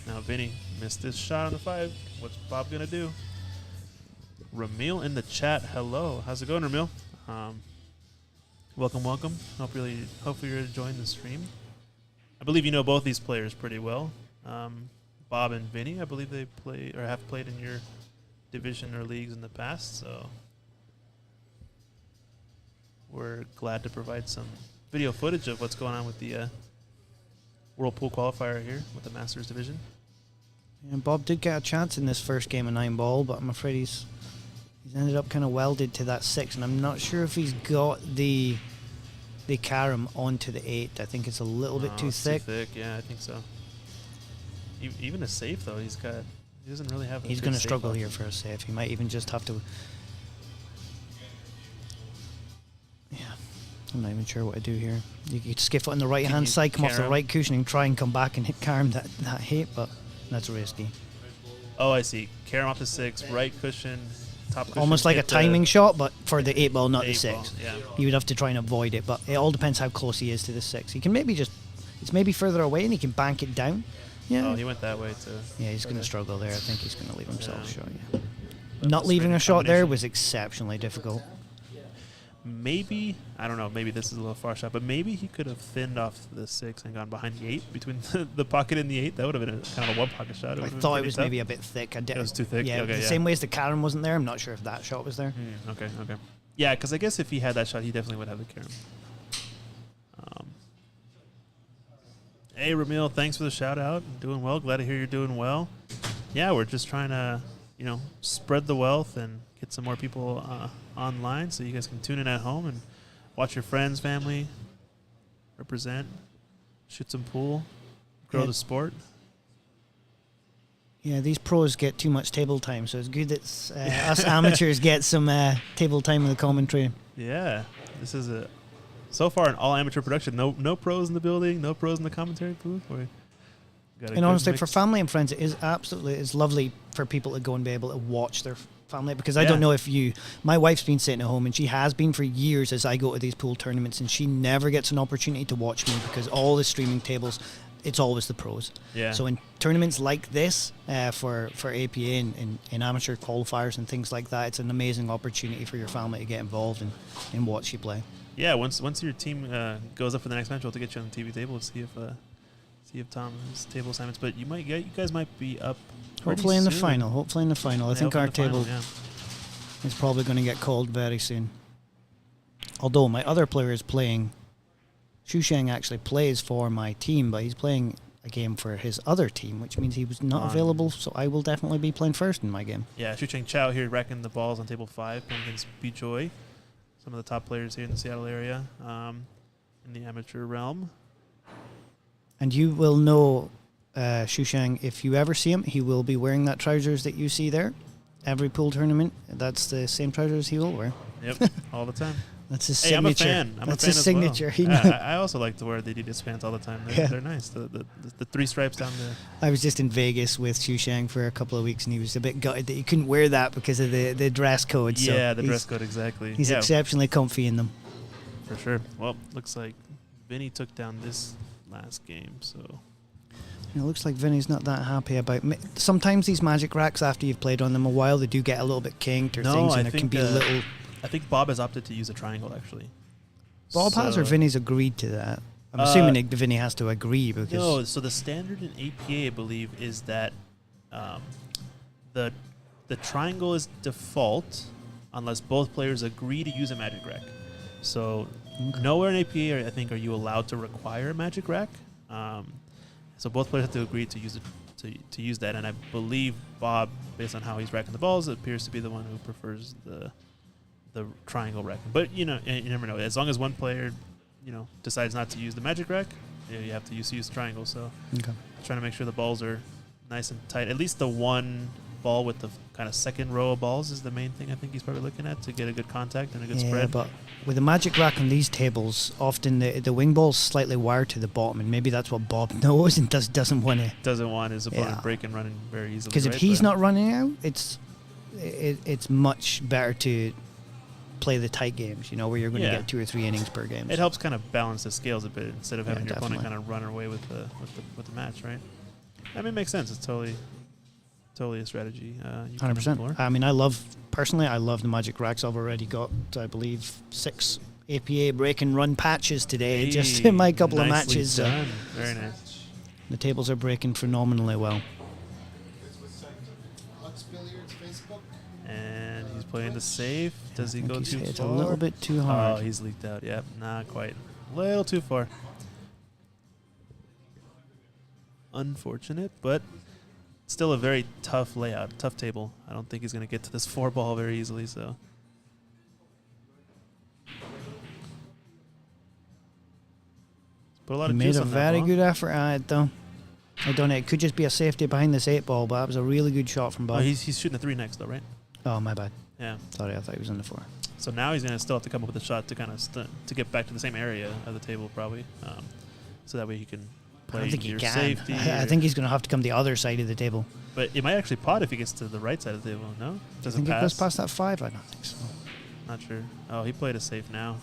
Now Vinny missed this shot on the 5. What's Bob gonna do? Ramil in the chat. Hello, how's it going, Ramil? Welcome. Hopefully you're enjoying the stream. I believe you know both these players pretty well. Bob and Vinny, I believe they play or have played in your division or leagues in the past, so we're glad to provide some video footage of what's going on with the World Pool Qualifier here with the Masters division. And Bob did get a chance in this first game of 9-ball, but I'm afraid he's ended up kind of welded to that 6, and I'm not sure if he's got the carom onto the 8. I think it's a little bit too thick. Yeah, I think so. Even a safe though, he doesn't really have. He's going to struggle here for a safe. He might even just have to. Yeah, I'm not even sure what to do here. You could skiff it on the right hand side, come off the right cushion, and try and come back and hit carom that hit, but that's risky. Oh, I see. Carom off the 6, right cushion. Top cushion, almost like a timing shot, but for the 8-ball, not the 8-ball, 6. yeah. You would have to try and avoid it, but it all depends how close he is to the 6. He can maybe it's maybe further away and he can bank it down. Yeah. Oh, he went that way too. Yeah, he's going to struggle there. I think he's going to leave himself a shot. Yeah. That's Not a leaving a strange shot there combination. was exceptionally difficult. Maybe, I don't know, maybe this is a little far shot, but maybe he could have thinned off the 6 and gone behind the 8, between the pocket and the 8. That would have been kind of a one-pocket shot. I thought it was maybe a bit thick. It was too thick? Yeah, Okay, the yeah. same way as the carom wasn't there. I'm not sure if that shot was there. Okay. Yeah, because I guess if he had that shot, he definitely would have the carom. Hey, Ramil, thanks for the shout-out. Doing well. Glad to hear you're doing well. Yeah, we're just trying to, spread the wealth and get some more people online so you guys can tune in at home and watch your friends, family, represent, shoot some pool, grow the sport. Yeah, these pros get too much table time, so it's good that us amateurs get some table time in the commentary. Yeah, this is so far an all amateur production. No pros in the building, no pros in the commentary booth. And honestly, for family and friends, it's lovely for people to go and be able to watch their family, because I don't know if my wife's been sitting at home, and she has been for years as I go to these pool tournaments, and she never gets an opportunity to watch me because all the streaming tables, it's always the pros. Yeah. So in tournaments like this, for APA and amateur qualifiers and things like that, it's an amazing opportunity for your family to get involved and watch you play. Yeah, once your team goes up for the next match, we'll have to get you on the TV table to see if Tom has table assignments. But you guys might be up. Hopefully in the soon. final. I think our table is probably going to get called very soon. Although my other player is playing. Xu Sheng actually plays for my team, but he's playing a game for his other team, which means he was not available, so I will definitely be playing first in my game. Yeah, Xu Cheng Chow here racking the balls on table 5, playing against B-Joy, some of the top players here in the Seattle area, in the amateur realm. And you will know Xu Sheng, if you ever see him, he will be wearing that trousers that you see there. Every pool tournament, that's the same trousers he will wear. Yep, all the time. That's his signature. I'm a fan. That's his signature. Well. I also like to wear the Adidas pants all the time. They're nice. The 3 stripes down there. I was just in Vegas with Xu Sheng for a couple of weeks, and he was a bit gutted that he couldn't wear that because of the dress code. Yeah, so the dress code, exactly. He's exceptionally comfy in them. For sure. Well, looks like Vinny took down this last game, so... It looks like Vinny's not that happy about... Sometimes these magic racks, after you've played on them a while, they do get a little bit kinked or things, and there can be a little... I think Bob has opted to use a triangle, actually. Bob has, or Vinny's agreed to that? I'm assuming Vinny has to agree because... No, so the standard in APA, I believe, is that the triangle is default unless both players agree to use a magic rack. So nowhere in APA, I think, are you allowed to require a magic rack. So both players have to agree to use it to use that, and I believe Bob, based on how he's racking the balls, appears to be the one who prefers the triangle rack. But you never know. As long as one player, decides not to use the magic rack, you have to use the triangle. So trying to make sure the balls are nice and tight. At least the one ball with the kind of second row of balls is the main thing I think he's probably looking at to get a good contact and a good spread. But with the magic rack on these tables, often the wing ball's slightly wired to the bottom, and maybe that's what Bob knows and doesn't want to. Doesn't want his opponent breaking running very easily. Because if he's not running out, it's much better to play the tight games, where you're going to get 2 or 3 innings per game. It helps kind of balance the scales a bit instead of having your opponent kind of run away with the match, right? I mean, it makes sense. It's totally a strategy. 100%. I mean, I love the magic racks. I've already got, I believe, 6 APA break and run patches today, just in my couple of matches. Done. Very nice. The tables are breaking phenomenally well. And he's playing the safe. Does he go too far? It's a little bit too hard. Oh, he's leaked out. Yep, not quite. A little too far. Unfortunate, but still a very tough layout, tough table. I don't think he's going to get to this 4 ball very easily, so. Put a lot of juice on that ball. Made a very good effort at it, though. I don't know. It could just be a safety behind this 8 ball, but that was a really good shot from Bob. Oh, he's shooting a 3 next, though, right? Oh, my bad. Yeah. Sorry, I thought he was on the 4. So now he's going to still have to come up with a shot to kind of to get back to the same area of the table, probably. So that way he can play I don't think he can. Safety. I think he's going to have to come the other side of the table. But it might actually pot if he gets to the right side of the table, no? Does it goes past that 5? I don't think so. Not sure. Oh, he played a safe now.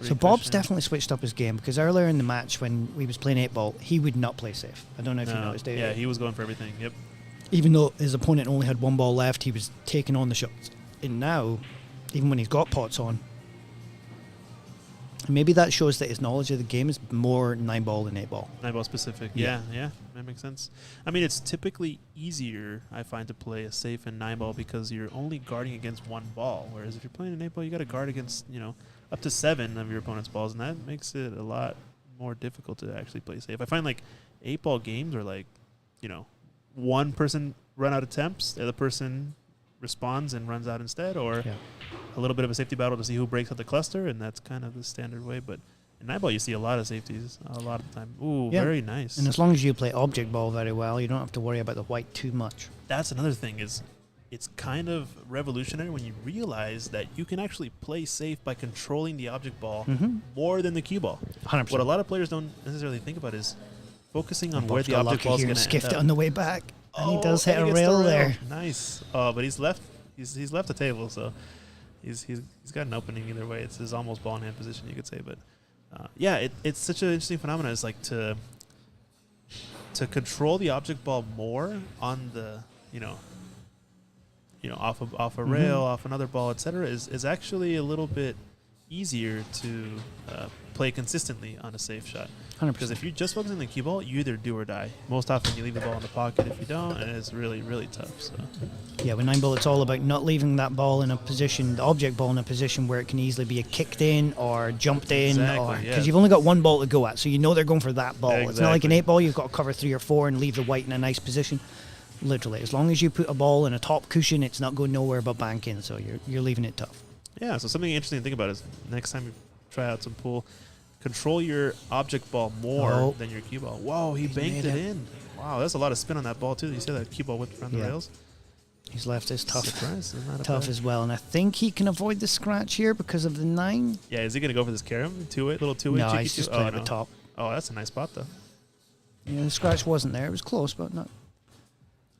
So Bob's definitely switched up his game, because earlier in the match when we was playing 8 ball, he would not play safe. I don't know if you noticed it. Yeah, he was going for everything. Yep. Even though his opponent only had 1 ball left, he was taking on the shots. And now, even when he's got pots on, maybe that shows that his knowledge of the game is more 9 ball than 8 ball. 9 ball specific. Yeah, that makes sense. I mean, it's typically easier, I find, to play a safe in 9 ball because you're only guarding against 1 ball. Whereas if you're playing an 8 ball, you got to guard against, up to 7 of your opponent's balls, and that makes it a lot more difficult to actually play safe. I find 8 ball games are one person run out attempts, the other person responds and runs out instead, or Yeah. a little bit of a safety battle to see who breaks out the cluster, and that's kind of the standard way. But in Nightball, you see a lot of safeties a lot of the time. Ooh, Yeah. very nice. And as long as you play object ball very well, you don't have to worry about the white too much. That's another thing is it's kind of revolutionary when you realize that you can actually play safe by controlling the object ball more than the cue ball. 100%. What a lot of players don't necessarily think about is focusing on where Bob's the got object lucky ball is here going and to skiffed end it up. on the way back. And he does hit and a he gets rail the there. Nice. Oh, but he's left the table, so he's got an opening either way. It's his almost ball in hand position, you could say. But yeah, it's such an interesting phenomenon. It's like to control the object ball more on the off a rail, off another ball, etc. is actually a little bit easier to play consistently on a safe shot. 100%. Because if you just focus on the cue ball, you either do or die. Most often you leave the ball in the pocket if you don't, and it's really, really tough. So Yeah, with 9-ball, it's all about not leaving that ball in a position, the object ball in a position where it can easily be kicked in or jumped in, Exactly, because yeah. you've only got one ball to go at, so you know they're going for that ball. It's not like an Exactly. 8-ball, you've got to cover 3 or 4 and leave the white in a nice position. Literally, as long as you put a ball in a top cushion, it's not going nowhere but banking, so you're leaving it tough. yeah, so something interesting to think about is next time you try out some pool, control your object ball more than your cue ball. Whoa, he banked made it it. in. Wow, that's a lot of spin on that ball too. You see that cue ball whipped around the Yeah. rails? He's left is tough. Surprise, it's not a Tough bad- as well, and I think he can avoid the scratch here because of the 9. Yeah, is he going to go for this carom? Little two-way No, cheeky he's just two? playing no. the top. Oh, that's a nice spot though. Yeah, the scratch wasn't there. It was close, but not.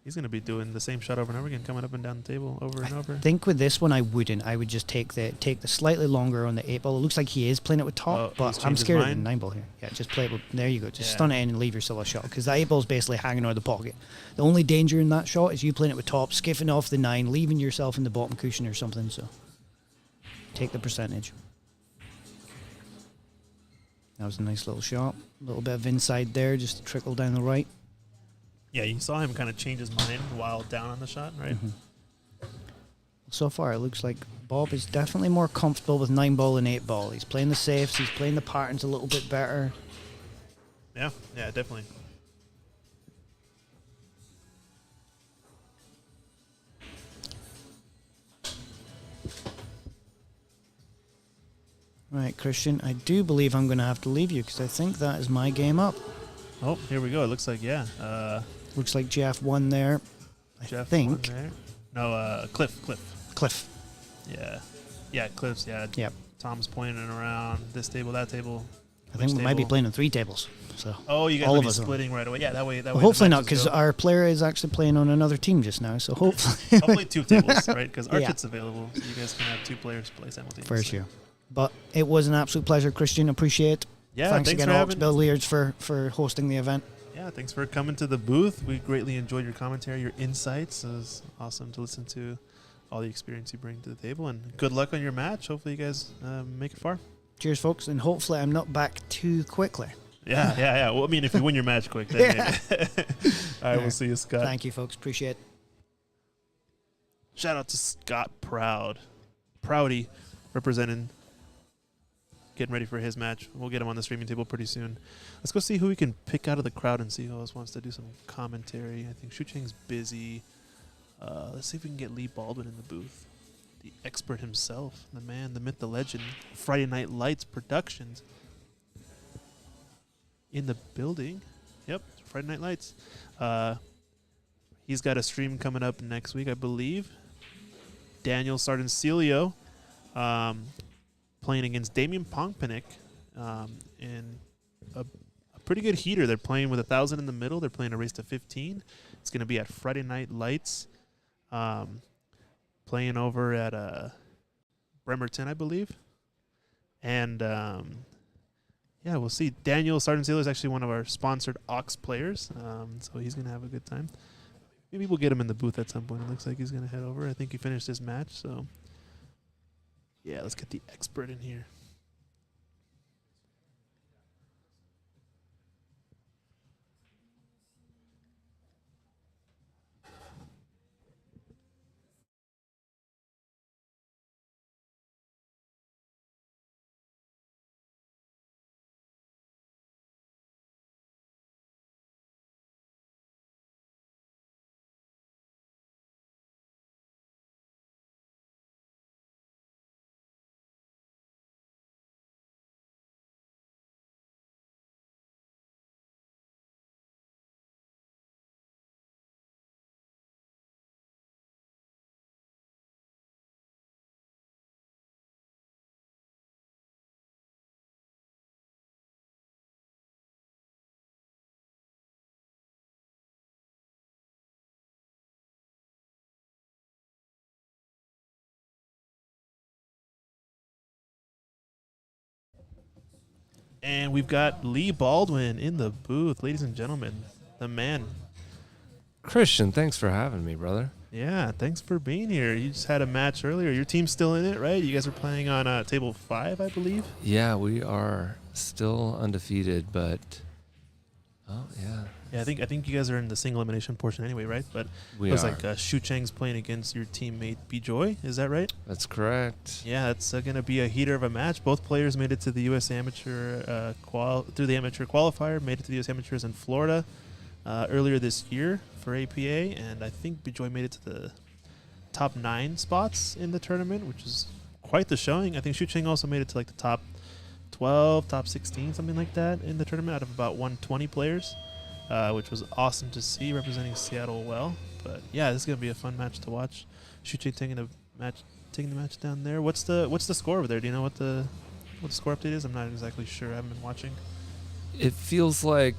He's going to be doing the same shot over and over again, coming up and down the table over and over. I think with this one I wouldn't. I would just take the slightly longer on the 8-ball. It looks like he is playing it with top, Oh, he's but I'm changed his scared of the mind? 9-ball here. Yeah, just play it with, there you go. Just Yeah. stun it in and leave yourself a shot, because the 8-ball is basically hanging out of the pocket. The only danger in that shot is you playing it with top, skiffing off the 9, leaving yourself in the bottom cushion or something, so take the percentage. That was a nice little shot. A little bit of inside there, just to trickle down the right. Yeah, you saw him kind of change his mind while down on the shot, right? So far, it looks like Bob is definitely more comfortable with 9-ball than 8-ball. He's playing the safes. He's playing the patterns a little bit better. Yeah, definitely. Right, Christian, I do believe I'm going to have to leave you because I think that is my game up. Oh, here we go. It looks like, Looks like Jeff won there. Jeff think. won there. No, Cliff. Cliff. Yeah, Cliff's, yeah. Yep. Tom's pointing around this table, that table. I think we which might be table? playing on 3 tables. So Oh, you guys all might of be us are. splitting right away. Yeah, that way. Well, the hopefully not, matches because go. our player is actually playing on another team just now. So hopefully, Hopefully 2 tables, right? Because our Yeah. kit's available, so you guys can have 2 players play simultaneously. for sure. But it was an absolute pleasure, Christian. Appreciate. Yeah, Thanks thanks again, for Alex having. Billiards, for hosting the event. Yeah, thanks for coming to the booth. We greatly enjoyed your commentary, your insights. It was awesome to listen to all the experience you bring to the table. And good luck on your match. Hopefully you guys make it far. Cheers, folks, and hopefully I'm not back too quickly. Yeah. Well, I mean, if you win your match quick, then Yeah. maybe. All right, we'll see you, Scott. Thank you, folks. Appreciate it. Shout out to Scott Proudy, representing, getting ready for his match. We'll get him on the streaming table pretty soon. Let's go see who we can pick out of the crowd and see who else wants to do some commentary. I think Shu Chang's busy. Let's see if we can get Lee Baldwin in the booth. The expert himself, the man, the myth, the legend, Friday Night Lights Productions. In the building. Yep, Friday Night Lights. He's got a stream coming up next week, I believe. Daniel Sardancelio playing against Damian Pongpanic in a pretty good heater. They're playing with 1,000 in the middle. They're playing a race to 15. It's going to be at Friday Night Lights, playing over at Bremerton, I believe. And yeah, we'll see. Daniel Sardancelio is actually one of our sponsored Ox players, so he's going to have a good time. Maybe we'll get him in the booth at some point. It looks like he's going to head over. I think he finished his match, so yeah, let's get the expert in here. And we've got Lee Baldwin in the booth, ladies and gentlemen, the man. Christian, thanks for having me, brother. Yeah, thanks for being here. You just had a match earlier. Your team's still in it, right? You guys are playing on table 5, I believe. Yeah, we are still undefeated, but yeah. Yeah, I think you guys are in the single elimination portion anyway, right? But We it was are. like Shu Cheng's playing against your teammate Bijoy. Is that right? That's correct. Yeah, it's going to be a heater of a match. Both players made it to the U.S. Amateur through the Amateur Qualifier. Made it to the U.S. Amateurs in Florida earlier this year for APA, and I think Bijoy made it to the top 9 spots in the tournament, which is quite the showing. I think Shu Cheng also made it to like the top 12, top 16, something like that in the tournament out of about 120 players. Which was awesome to see, representing Seattle well. But yeah, this is gonna be a fun match to watch. Shuche taking the match down there. What's the score over there? Do you know what the score update is? I'm not exactly sure. I haven't been watching. It feels like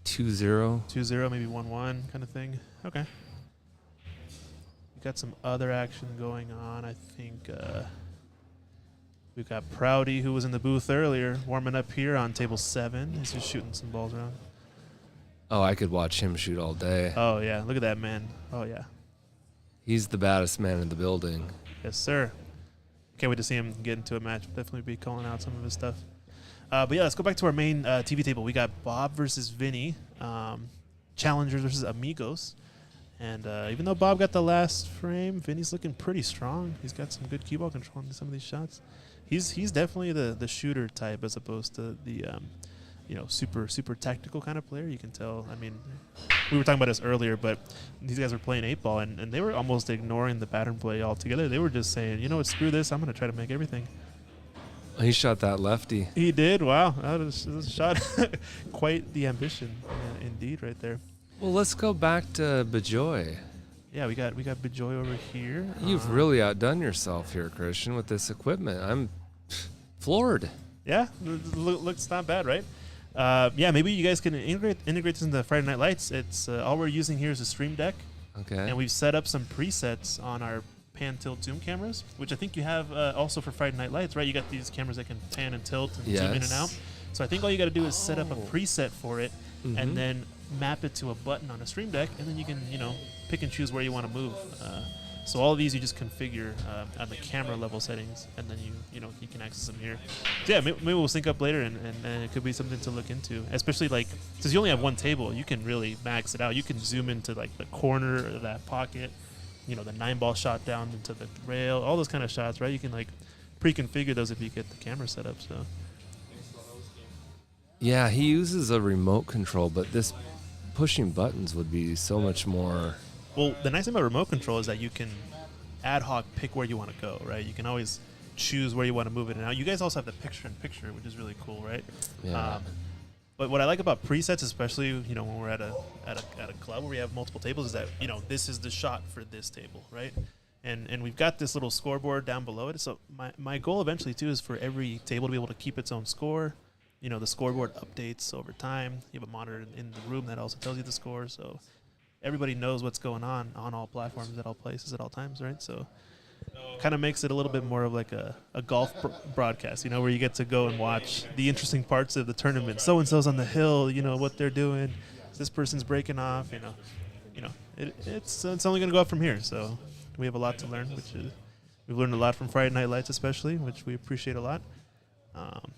2-0. 2-0, maybe 1-1 kind of thing. Okay. We got some other action going on. I think we've got Proudy, who was in the booth earlier, warming up here on table 7. He's just shooting some balls around. Oh, I could watch him shoot all day. Oh yeah, look at that man. Oh yeah. He's the baddest man in the building. Yes, sir. Can't wait to see him get into a match. We'll definitely be calling out some of his stuff. But yeah, let's go back to our main TV table. We got Bob versus Vinny, Challengers versus Amigos. And even though Bob got the last frame, Vinny's looking pretty strong. He's got some good cue ball control on some of these shots. He's definitely the shooter type as opposed to the super tactical kind of player. You can tell. I mean, we were talking about this earlier, but these guys were playing 8-ball, and they were almost ignoring the pattern play altogether. They were just saying, you know what, screw this. I'm going to try to make everything. He shot that lefty. He did. Wow. That was a shot. Quite the ambition, indeed, right there. Well, let's go back to Bijoy. Yeah, we got Bijoy over here. You've really outdone yourself here, Christian, with this equipment. I'm floored. Yeah, looks not bad, right? Yeah, maybe you guys can integrate this into Friday Night Lights. It's all we're using here is a stream deck, Okay. and we've set up some presets on our pan, tilt, zoom cameras, which I think you have also for Friday Night Lights, right? You got these cameras that can pan and tilt and zoom in and out. So I think all you got to do is set up a preset for it, and then map it to a button on a stream deck, and then you can pick and choose where you want to move. So all of these you just configure on the camera level settings, and then you can access them here. So yeah, maybe we'll sync up later, and it could be something to look into. Especially like since you only have one table, you can really max it out. You can zoom into like the corner of that pocket, the 9-ball shot down into the rail, all those kind of shots, right? You can like pre-configure those if you get the camera set up. So Yeah, he uses a remote control, but this pushing buttons would be so much more. well, the nice thing about remote control is that you can ad hoc pick where you want to go, right? You can always choose where you want to move it. And now you guys also have the picture-in-picture, which is really cool, right? Yeah. But what I like about presets, especially when we're at a club where we have multiple tables, is that this is the shot for this table, right? And we've got this little scoreboard down below it. So my goal eventually too is for every table to be able to keep its own score. The scoreboard updates over time. You have a monitor in the room that also tells you the score, so everybody knows what's going on all platforms at all places at all times, right? So kind of makes it a little bit more of like a golf broadcast, where you get to go and watch the interesting parts of the tournament. So-and-so's on the hill, what they're doing. This person's breaking off, it's only going to go up from here. So we have a lot to learn, we've learned a lot from Friday Night Lights especially, which we appreciate a lot.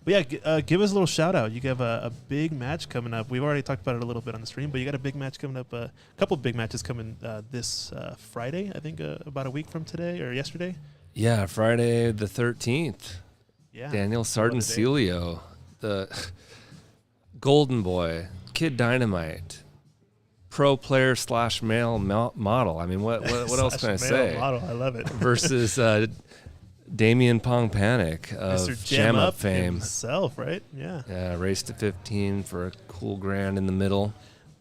But yeah, give us a little shout out. You have a big match coming up. We've already talked about it a little bit on the stream, but you got a big match coming up. A couple big matches coming this Friday, I think, about a week from today or yesterday. Yeah, Friday the 13th. Yeah, Daniel Sardancelio, the golden boy, Kid Dynamite, pro player / male model. I mean, what else can I say? Model, I love it. Versus Damien Pong Panic of Mr. Jam Up fame. Himself, right? Yeah. Yeah, race to 15 for a cool grand in the middle.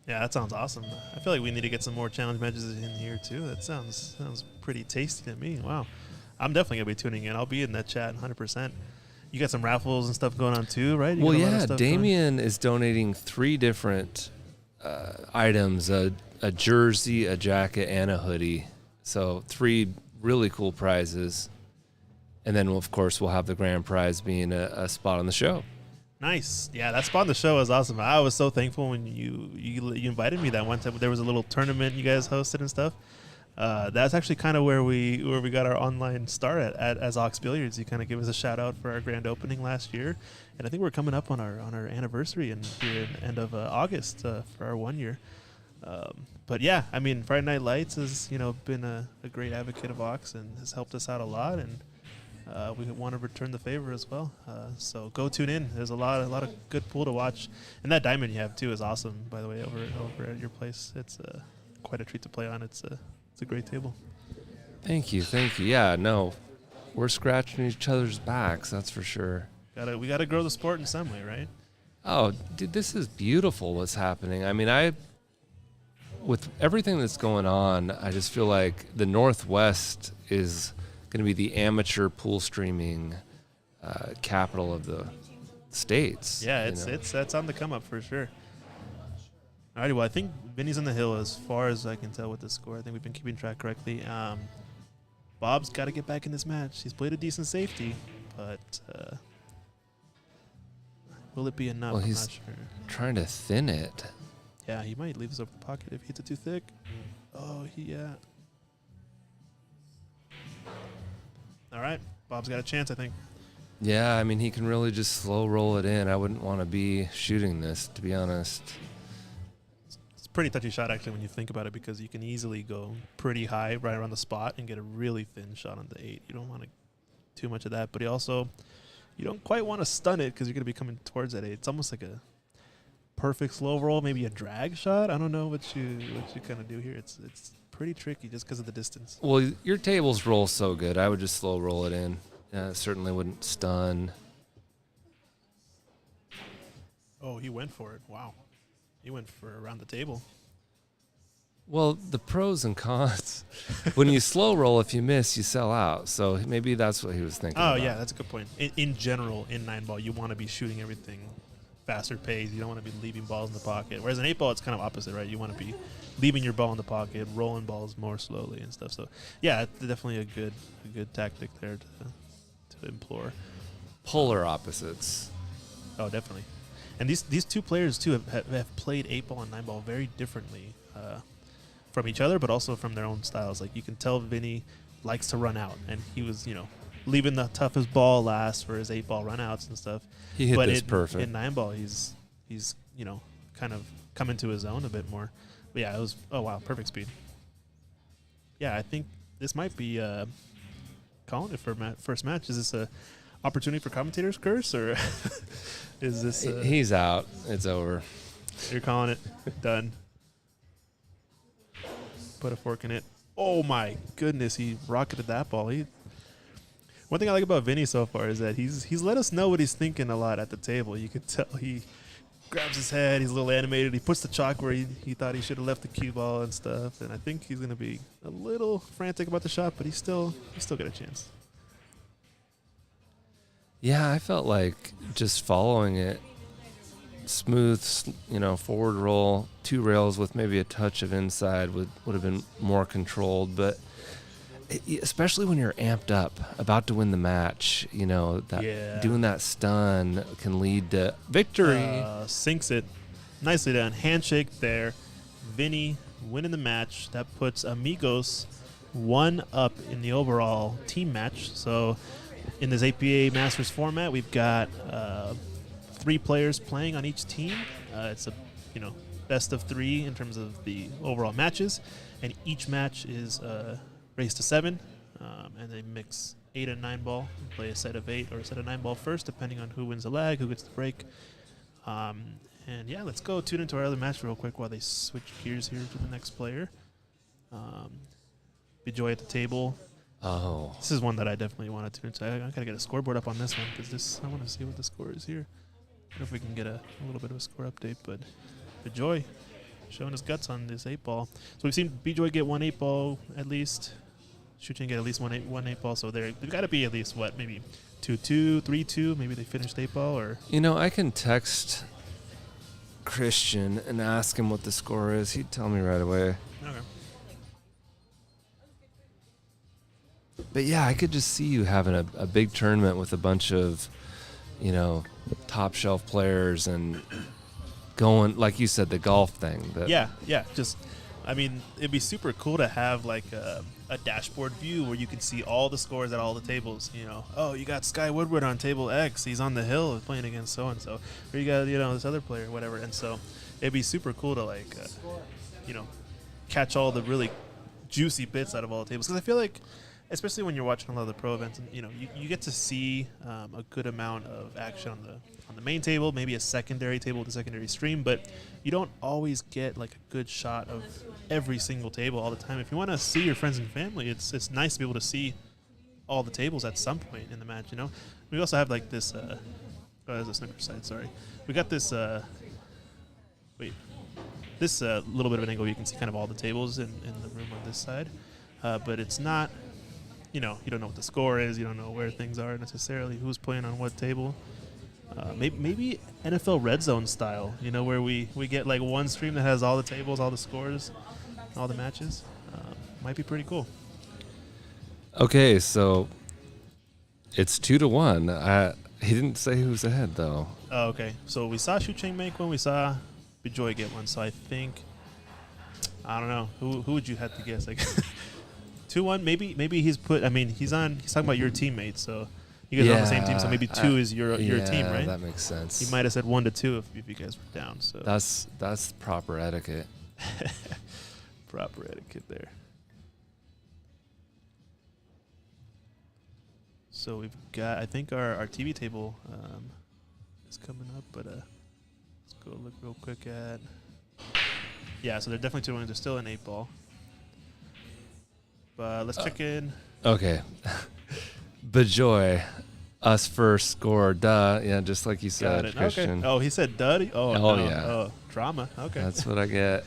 Yeah, that sounds awesome. I feel like we need to get some more challenge matches in here too. That sounds pretty tasty to me. Wow. I'm definitely going to be tuning in. I'll be in that chat 100%. You got some raffles and stuff going on too, right? Well, yeah, Damien is donating 3 different items, a jersey, a jacket, and a hoodie. So 3 really cool prizes. And then, of course, we'll have the grand prize being a spot on the show. Nice. Yeah, that spot on the show was awesome. I was so thankful when you invited me that one time. There was a little tournament you guys hosted and stuff. That's actually kind of where we got our online start at as Ox Billiards. You kind of give us a shout out for our grand opening last year, and I think we're coming up on our anniversary and here in end of August for our 1 year. But yeah, I mean, Friday Night Lights has been a great advocate of Ox and has helped us out a lot, and we want to return the favor as well. So go tune in. There's a lot of good pool to watch, and that diamond you have too is awesome. By the way, over at your place, it's quite a treat to play on. It's a great table. Thank you. Yeah, no, we're scratching each other's backs. That's for sure. We gotta grow the sport in some way, right? Oh, dude, this is beautiful. What's happening? I mean, with everything that's going on, I just feel like the Northwest is going to be the amateur pool streaming capital of the states. Yeah, it's on the come up for sure. Alrighty, well, I think Vinny's on the hill as far as I can tell with the score. I think we've been keeping track correctly. Bob's got to get back in this match. He's played a decent safety, but will it be enough? Well, I'm he's not sure. trying to thin it. Yeah, he might leave this over the pocket if he hits it too thick. Oh, yeah. All right, Bob's got a chance, I think. Yeah, I mean, he can really just slow roll it in. I wouldn't want to be shooting this, to be honest. It's a pretty touchy shot, actually, when you think about it, because you can easily go pretty high right around the spot and get a really thin shot on the 8. You don't want to too much of that, but you don't quite want to stun it because you're going to be coming towards that 8. It's almost like a perfect slow roll, maybe a drag shot. I don't know what you kind of do here. It's pretty tricky just because of the distance. Well, your tables roll so good. I would just slow roll it in. Certainly wouldn't stun. Oh, he went for it. Wow. He went for around the table. Well, the pros and cons. When you slow roll, if you miss, you sell out. So maybe that's what he was thinking Oh, about. yeah, that's a good point. In general, in 9-ball, you want to be shooting everything faster pace. You don't want to be leaving balls in the pocket. Whereas in 8-ball, it's kind of opposite, right? You want to be leaving your ball in the pocket, rolling balls more slowly and stuff. So, yeah, it's definitely a good tactic there to implore. Polar opposites. Oh, definitely. And these two players, too, have played 8-ball and 9-ball very differently from each other, but also from their own styles. Like, you can tell Vinny likes to run out, and he was, leaving the toughest ball last for his 8-ball runouts and stuff. He hit this perfect. In 9-ball, he's kind of come into his own a bit more. But yeah, it was, oh wow, perfect speed. Yeah, I think this might be calling it for first match. Is this a opportunity for commentators curse, or is this? He's out. It's over. You're calling it done. Put a fork in it. Oh my goodness, he rocketed that ball. One thing I like about Vinny so far is that he's let us know what he's thinking a lot at the table. You could tell he grabs his head, he's a little animated. He puts the chalk where he thought he should have left the cue ball and stuff. And I think he's going to be a little frantic about the shot, but he's still got a chance. Yeah, I felt like just following it, smooth, forward roll, 2 rails with maybe a touch of inside would have been more controlled. But especially when you're amped up, about to win the match, doing that stun can lead to victory. Sinks it. Nicely done. Handshake there. Vinny winning the match. That puts Amigos 1 up in the overall team match. So in this APA Masters format, we've got 3 players playing on each team. It's a best of 3 in terms of the overall matches, and each match is race to 7, and they mix 8 and 9-ball and play a set of 8 or a set of 9-ball first, depending on who wins the lag, who gets the break. And yeah, let's go tune into our other match real quick while they switch gears here to the next player. Bijoy at the table. Oh, This is one that I definitely want to tune into. I gotta get a scoreboard up on this one because I want to see what the score is here. I don't know if we can get a little bit of a score update, but Bijoy showing his guts on this 8-ball. So we've seen Bijoy get 1 8-ball at least. Shuchen get at least one 8-ball. So they've got to be at least maybe 2-2, 3-2. Maybe they finished 8-ball or. I can text Christian and ask him what the score is. He'd tell me right away. Okay. But yeah, I could just see you having a big tournament with a bunch of, top shelf players and going, like you said, the golf thing. Yeah. Just, I mean, it'd be super cool to have like a dashboard view where you can see all the scores at all the tables. You know, oh, you got Sky Woodward on table X. He's on the hill playing against so and so. Or you got this other player, whatever. And so it'd be super cool to like catch all the really juicy bits out of all the tables, because I feel like, especially when you're watching a lot of the pro events, and you get to see a good amount of action on the main table, maybe a secondary table with a secondary stream, but you don't always get like a good shot of every single table all the time. If you want to see your friends and family, it's nice to be able to see all the tables at some point in the match. We also have like this. There's a snooker side. Sorry, we got this. This little bit of an angle, you can see kind of all the tables in the room on this side, but it's not. You don't know what the score is. You don't know where things are necessarily. Who's playing on what table. Maybe NFL Red Zone style, where we get like one stream that has all the tables, all the scores, all the matches. Might be pretty cool. Okay, so it's 2-1. He didn't say who's ahead though. Oh, okay. So we saw Shu Cheng make one. We saw Bejoy get one. So I think, I don't know. Who would you have to guess? Like 2-1. Maybe he's put. I mean, he's talking about your teammates. So. You guys are on the same team, so maybe 2 is your team, right? That makes sense. He might have said 1-2 if you guys were down. So that's proper etiquette. Proper etiquette there. So we've got, I think our TV table is coming up, but let's go look real quick at. Yeah, so they're definitely 2-1. They're still in 8-ball. But let's check in. Okay. Bejoy, us first score, duh. Yeah, just like you said, Christian. Okay. Oh, he said duh? Oh, no. Yeah. Oh, drama. Okay. That's what I get.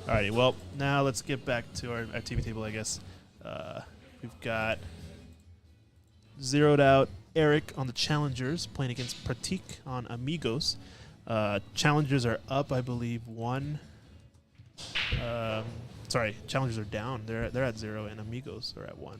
Alrighty, well, now let's get back to our TV table, I guess. We've got zeroed out Eric on the Challengers playing against Pratik on Amigos. Challengers are up, I believe, 1. Challengers are down. They're at 0, and Amigos are at 1.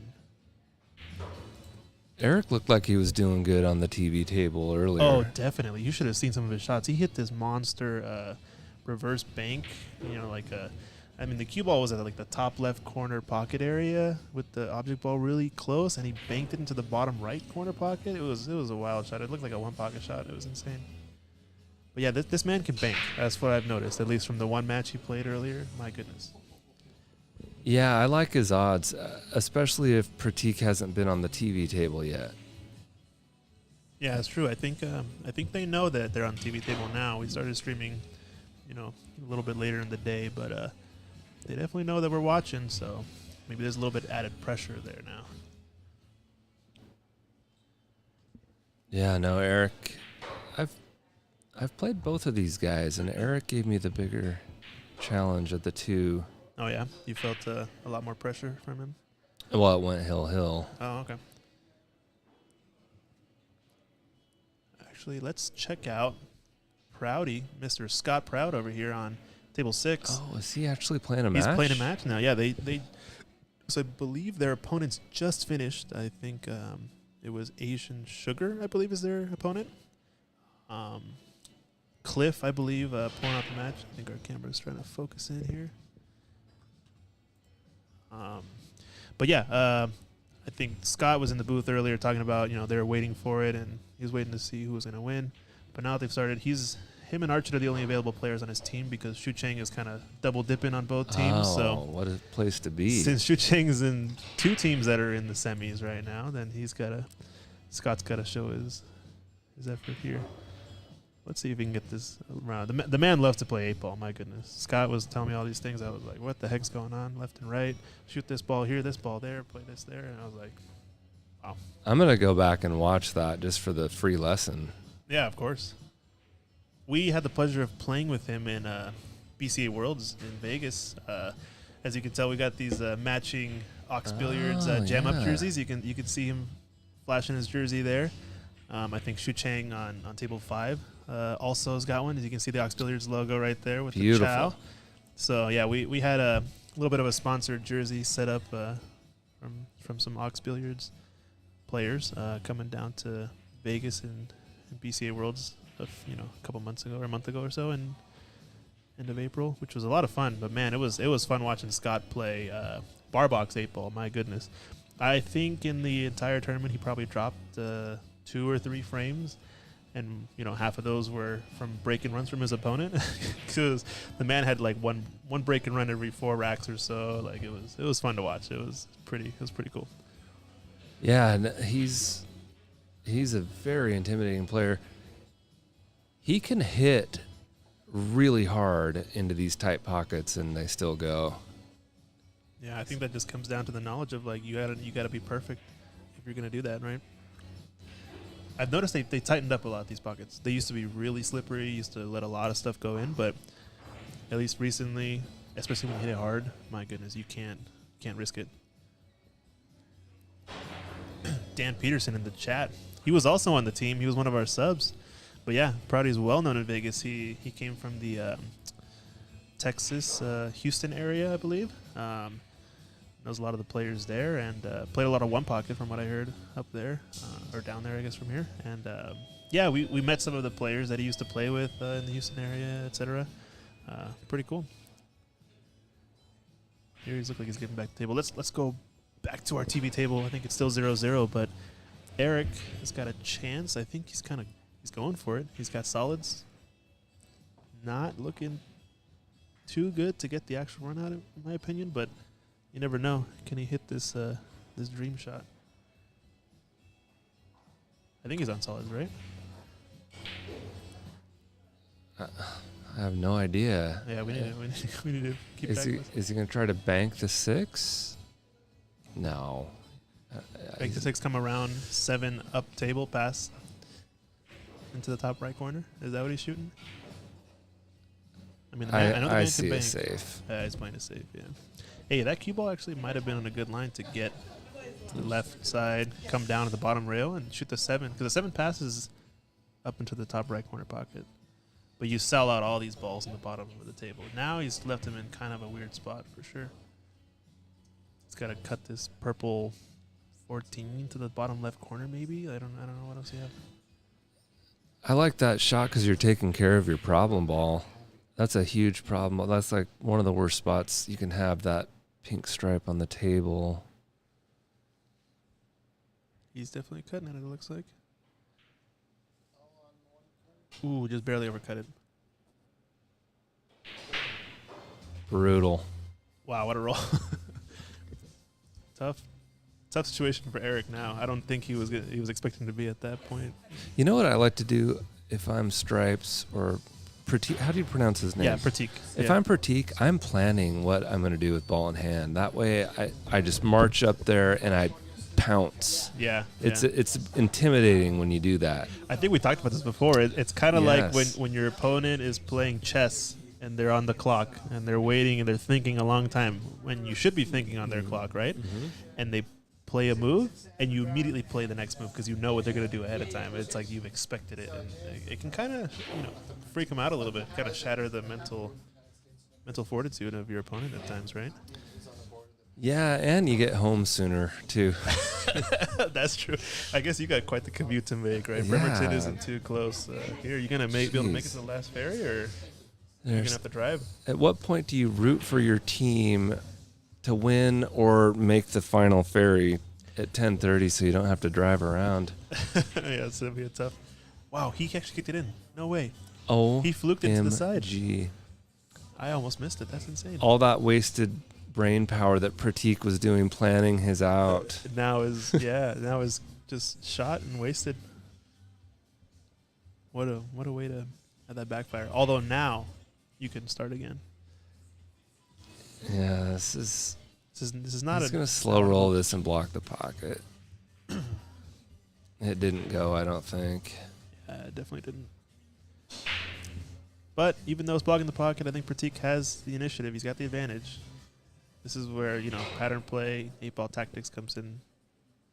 Eric looked like he was doing good on the TV table earlier. Oh, definitely. You should have seen some of his shots. He hit this monster reverse bank. The cue ball was at like the top left corner pocket area with the object ball really close, and he banked it into the bottom right corner pocket. It was a wild shot. It looked like a one pocket shot. It was insane. But yeah, this man can bank. That's what I've noticed, at least from the one match he played earlier. My goodness. Yeah, I like his odds, especially if Pratik hasn't been on the TV table yet. Yeah, it's true. I think they know that they're on the TV table now. We started streaming, a little bit later in the day, but they definitely know that we're watching. So maybe there's a little bit added pressure there now. Yeah, no, Eric. I've played both of these guys, and Eric gave me the bigger challenge of the two. Oh yeah, you felt a lot more pressure from him. Well, it went hill. Oh, okay. Actually, let's check out Proudy, Mr. Scott Proud over here on table 6. Oh, is he actually playing a match? He's playing a match now. Yeah, they. So I believe their opponents just finished. I think it was Asian Sugar, I believe, is their opponent. Cliff, I believe, pulling out the match. I think our camera's trying to focus in here. But yeah, I think Scott was in the booth earlier talking about, they were waiting for it, and he was waiting to see who was going to win. But now that they've started, him and Archer are the only available players on his team because Shu Cheng is kind of double dipping on both teams. Oh, so what a place to be! Since Shu Cheng is in 2 teams that are in the semis right now, then Scott's got to show his effort here. Let's see if we can get this around. The man loves to play 8-ball, my goodness. Scott was telling me all these things. I was like, what the heck's going on? Left and right. Shoot this ball here, this ball there, play this there. And I was like, wow. I'm going to go back and watch that just for the free lesson. Yeah, of course. We had the pleasure of playing with him in BCA Worlds in Vegas. As you can tell, we got these matching Ox Billiards jam-up jerseys. You can see him flashing his jersey there. I think Shu Cheng on table 5 also has got one. As you can see the Ox Billiards logo right there with the chow. So yeah, we had a little bit of a sponsored jersey set up from some Ox Billiards. players coming down to Vegas and BCA Worlds a couple months ago or a month ago or so, and end of April, which was a lot of fun. But man, it was fun watching Scott play bar box 8-ball. My goodness, I think in the entire tournament he probably dropped 2 or 3 frames, and half of those were from break and runs from his opponent, because the man had like one break and run every 4 racks or so. Like it was fun to watch. It was pretty cool. Yeah, and he's a very intimidating player. He can hit really hard into these tight pockets, and they still go. Yeah, I think that just comes down to the knowledge of like you gotta be perfect if you're gonna do that, right? I've noticed they tightened up a lot, these pockets. They used to be really slippery, used to let a lot of stuff go in, but at least recently, especially when you hit it hard, my goodness, you can't risk it. Dan Peterson in the chat. He was also on the team. He was one of our subs. But yeah, Proudy's well known in Vegas. He came from the Texas, Houston area, I believe. Knows a lot of the players there, and played a lot of one pocket from what I heard up there, or down there, I guess, from here. And yeah, we met some of the players that he used to play with in the Houston area, etc. Pretty cool. Here he's looking like he's getting back to the table. Let's go back to our TV table. I think it's still 0-0, but Eric has got a chance. I think he's going for it. He's got solids. Not looking too good to get the actual run out, in my opinion, but you never know. Can he hit this this dream shot? I think he's on solids, right? I have no idea. Yeah, we need to keep track. Is he going to try to bank the 6? No. Bank the 6, come around 7 up table, pass into the top right corner. Is that what he's shooting? I mean, I know the man see can bank. a safe. He's playing a safe, yeah. Hey, that cue ball actually might have been on a good line to get to the left side, come down to the bottom rail, and shoot the 7. Because the 7 passes up into the top right corner pocket. But you sell out all these balls in the bottom of the table. Now he's left him in kind of a weird spot for sure. He's got to cut this purple 14 to the bottom left corner maybe. I don't know what else you have. I like that shot because you're taking care of your problem ball. That's a huge problem. That's like one of the worst spots you can have, that pink stripe on the table. He's definitely cutting it looks like. Ooh, just barely overcut it. Brutal. Wow, what a roll. Tough situation for Eric now. I don't think he was expecting to be at that point. You know what I like to do if I'm Stripes or Pratik? How do you pronounce his name? Yeah, Pratik. If I'm Pratik, I'm planning what I'm going to do with ball in hand. That way I just march up there and I pounce. Yeah. It's intimidating when you do that. I think we talked about this before. It's kind of Yes. like when your opponent is playing chess and they're on the clock and they're waiting and they're thinking a long time when you should be thinking on their clock, right? Mm-hmm. And they play a move and you immediately play the next move because you know what they're going to do ahead of time. It's like you've expected it, and it can kind of freak them out a little bit, kind of shatter the mental fortitude of your opponent at times, right? Yeah, and you get home sooner too. That's true. I guess you got quite the commute to make, right? Yeah. Bremerton isn't too close. Here, you gonna be able to make it to the last ferry, or you're gonna have to drive? At what point do you root for your team to win or make the final ferry at 10:30 so you don't have to drive around? Yeah, it's gonna be a tough. Wow, he actually kicked it in. No way. Oh, He fluked it to the side. Gee. I almost missed it. That's insane. All that wasted brain power that Pratik was doing planning his out. Now is just shot and wasted. What a way to have that backfire. Although now you can start again. Yeah, this is not He's going to slow roll this and block the pocket. It didn't go, I don't think. Yeah, it definitely didn't. But even though it's blocking the pocket, I think Pratik has the initiative. He's got the advantage. This is where, pattern play, 8-ball tactics comes in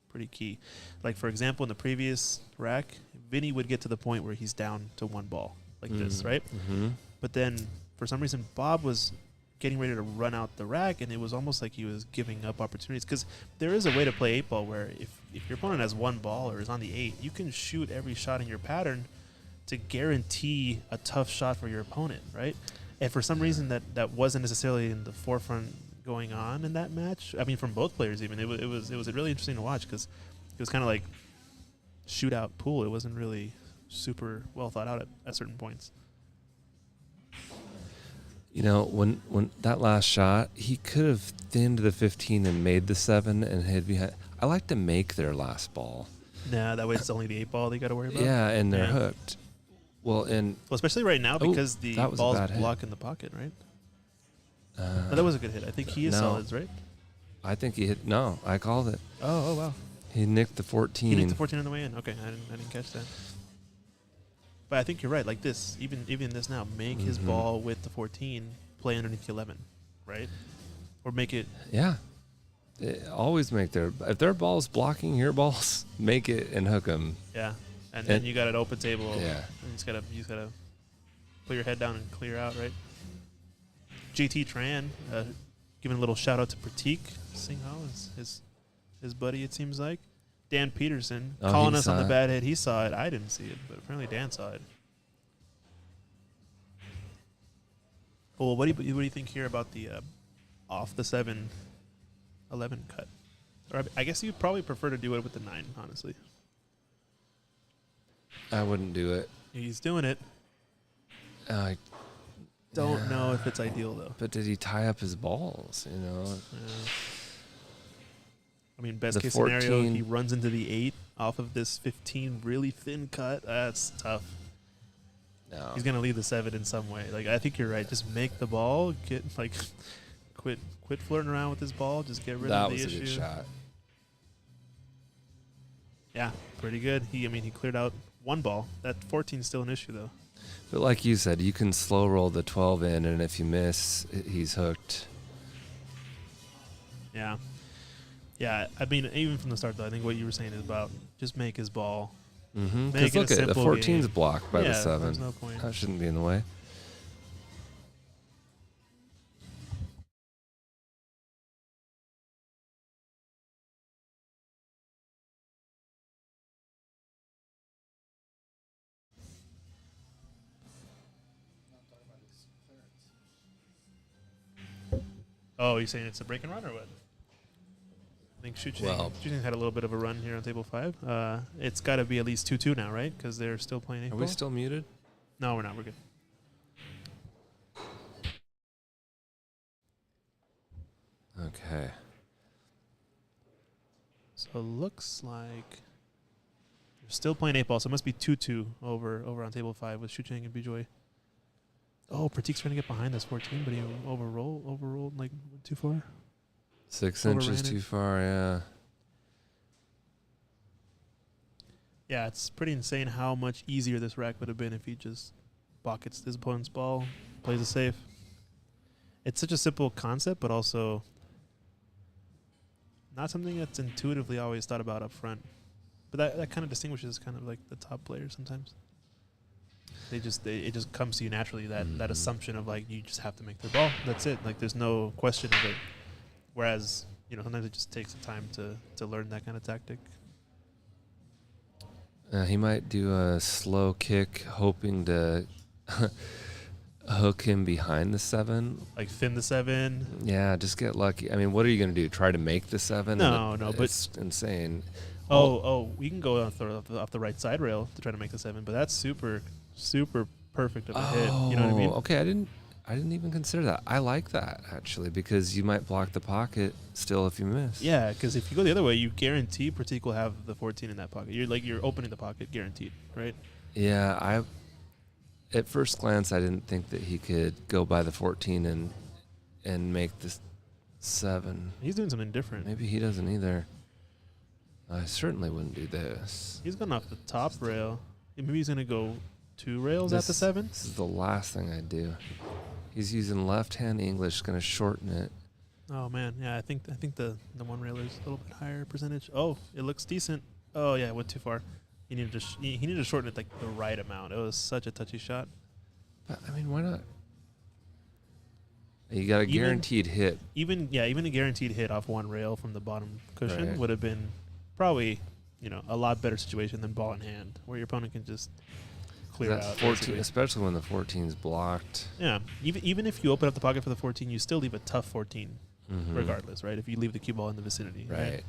pretty key. Like, for example, in the previous rack, Vinny would get to the point where he's down to 1 ball, like this, right? Mm-hmm. But then, for some reason, Bob was getting ready to run out the rack, and it was almost like he was giving up opportunities. Because there is a way to play 8-ball where if your opponent has 1 ball or is on the 8, you can shoot every shot in your pattern to guarantee a tough shot for your opponent, right? And for some reason that wasn't necessarily in the forefront going on in that match. I mean, from both players even. It was really interesting to watch because it was kind of like shootout pool. It wasn't really super well thought out at certain points. You know, when that last shot, he could have thinned the 15 and made the 7 and hid behind. I like to make their last ball. Nah, that way it's only the 8-ball they got to worry about. Yeah, and they're hooked. Well, especially right now because the ball's block in the pocket, right? No, that was a good hit. I think he is solids, right? I think he hit. No, I called it. Oh, wow. He nicked the 14. He nicked the 14 on the way in. Okay, I didn't catch that. But I think you're right. Like this, even this now, make his ball with the 14, play underneath the 11, right? Or make it. Yeah. Always make if their ball's blocking your balls, make it and hook them. Yeah, and then you got an open table. Yeah. And you just gotta put your head down and clear out, right? JT Tran, giving a little shout out to Pratik Singho, his buddy. It seems like Dan Peterson calling us on the bad hit. He saw it. I didn't see it, but apparently Dan saw it. Well, what do you think here about the off the 7-11 cut? Or I guess you'd probably prefer to do it with the 9, honestly. I wouldn't do it. He's doing it. I don't know if it's ideal though. But did he tie up his balls? You know. Yeah. I mean, best case scenario, he runs into the 8 off of this 15 really thin cut. That's tough. No. He's gonna leave the 7 in some way. Like I think you're right. Just make the ball. Quit flirting around with his ball. Just get rid of the issue. That was a good shot. Yeah, pretty good. He cleared out 1 ball. That 14 is still an issue though. But like you said, you can slow roll the 12 in, and if you miss, he's hooked. Yeah. Yeah, I mean, even from the start, though, I think what you were saying is about just make his ball. Because look at the 14's blocked by the 7. There's no point. That shouldn't be in the way. Oh, you're saying it's a break and run or what? I think Shuching had a little bit of a run here on table 5. It's got to be at least 2-2 now, right? Because they're still playing 8-ball. Are we still muted? No, we're not. We're good. Okay. So it looks like they're still playing 8-ball, so it must be 2-2 over on table 5 with Shuching and Bijoy. Oh, Pratik's trying to get behind this 14, but he overruled like too far. 6 inches too far, yeah. Yeah, it's pretty insane how much easier this rack would have been if he just pockets his opponent's ball, plays it safe. It's such a simple concept, but also not something that's intuitively always thought about up front. But that kind of distinguishes kind of like the top players sometimes. It just comes to you naturally, that assumption of like you just have to make their ball. That's it. Like there's no question of it. Whereas, sometimes it just takes time to learn that kind of tactic. He might do a slow kick, hoping to hook him behind the 7. Like thin the 7. Yeah, just get lucky. I mean, what are you going to do? Try to make the 7? No, but it's insane. We can go off the right side rail to try to make the 7, but that's super, super perfect of a hit. You know what I mean? Okay, I didn't even consider that. I like that, actually, because you might block the pocket still if you miss. Yeah, because if you go the other way, you guarantee Pratik will have the 14 in that pocket. You're opening the pocket, guaranteed, right? Yeah, at first glance, I didn't think that he could go by the 14 and make the 7. He's doing something different. Maybe he doesn't either. I certainly wouldn't do this. He's going off the top rail. Maybe he's going to go 2 rails at the 7. This is the last thing I'd do. He's using left-hand English, going to shorten it. Oh man, yeah, I think the 1 railer is a little bit higher percentage. Oh, it looks decent. Oh yeah, it went too far. He needed to shorten it like the right amount. It was such a touchy shot. But I mean, why not? You got a Even- guaranteed hit. Even a guaranteed hit off one rail from the bottom cushion Right. would have been probably, a lot better situation than ball in hand, where your opponent can just clear That out. 14, basically. especially when the 14's blocked. Yeah, even if you open up the pocket for the 14, you still leave a tough 14, Mhm. regardless, right? If you leave the cue ball in the vicinity, Right.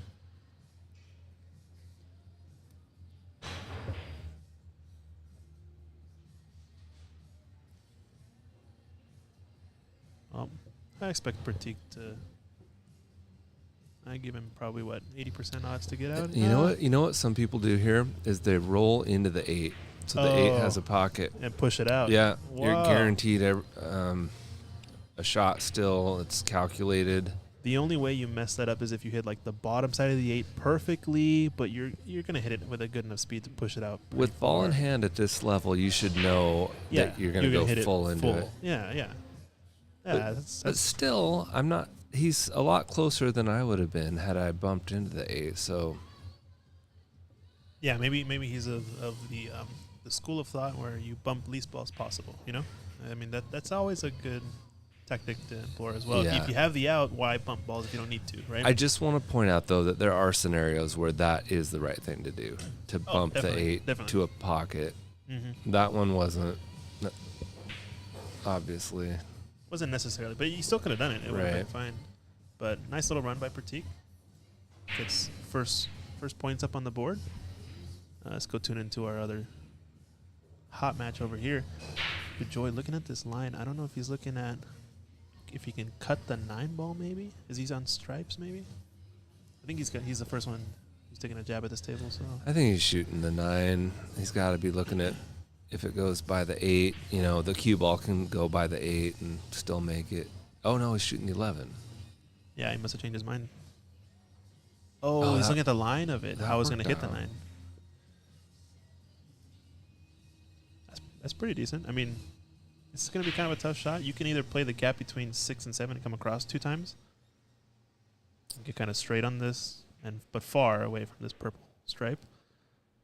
I expect Pratik to. I give him probably 80% odds to get out. You know what? You know what some people do here is they roll into the 8, so the 8 has Oh. a pocket. And push it out. Yeah, you're Wow. guaranteed a shot still. It's calculated. The only way you mess that up is if you hit like the bottom side of the 8 perfectly, but you're gonna hit it with a good enough speed to push it out. pretty With ball in far. hand at this level, you should know Yeah, that you're going to hit go full into it. Yeah, yeah. But- Yeah, But that's still, I'm not. He's a lot closer than I would have been had I bumped into the 8. So yeah. Maybe he's of the school of thought where you bump least balls possible. I mean that's always a good tactic to employ as well. Yeah. If you have the out, why bump balls if you don't need to, right? I just want to point out though that there are scenarios where that is the right thing to do, to bump the definitely, 8 definitely. to a pocket. Mm-hmm. That one wasn't, obviously. Wasn't necessarily, but you still could have done it. It would have been Right. fine. But nice little run by Pratik. Gets first points up on the board. Let's go tune into our other hot match over here. Good Joy looking at this line. I don't know if he's looking at if he can cut the 9 ball. Maybe is he's on stripes? Maybe. I think he's the first one who's taking a jab at this table. So I think he's shooting the 9. He's got to be looking at if it goes by the 8. The cue ball can go by the 8 and still make it. Oh no, he's shooting the 11. yeah, he must have changed his mind. Oh, he's that- looking at the line of it. that How it's going to worked hit the out. 9. That's pretty decent. I mean, it's going to be kind of a tough shot. You can either play the gap between 6 and 7 and come across 2 times. Get kind of straight on this, but far away from this purple stripe.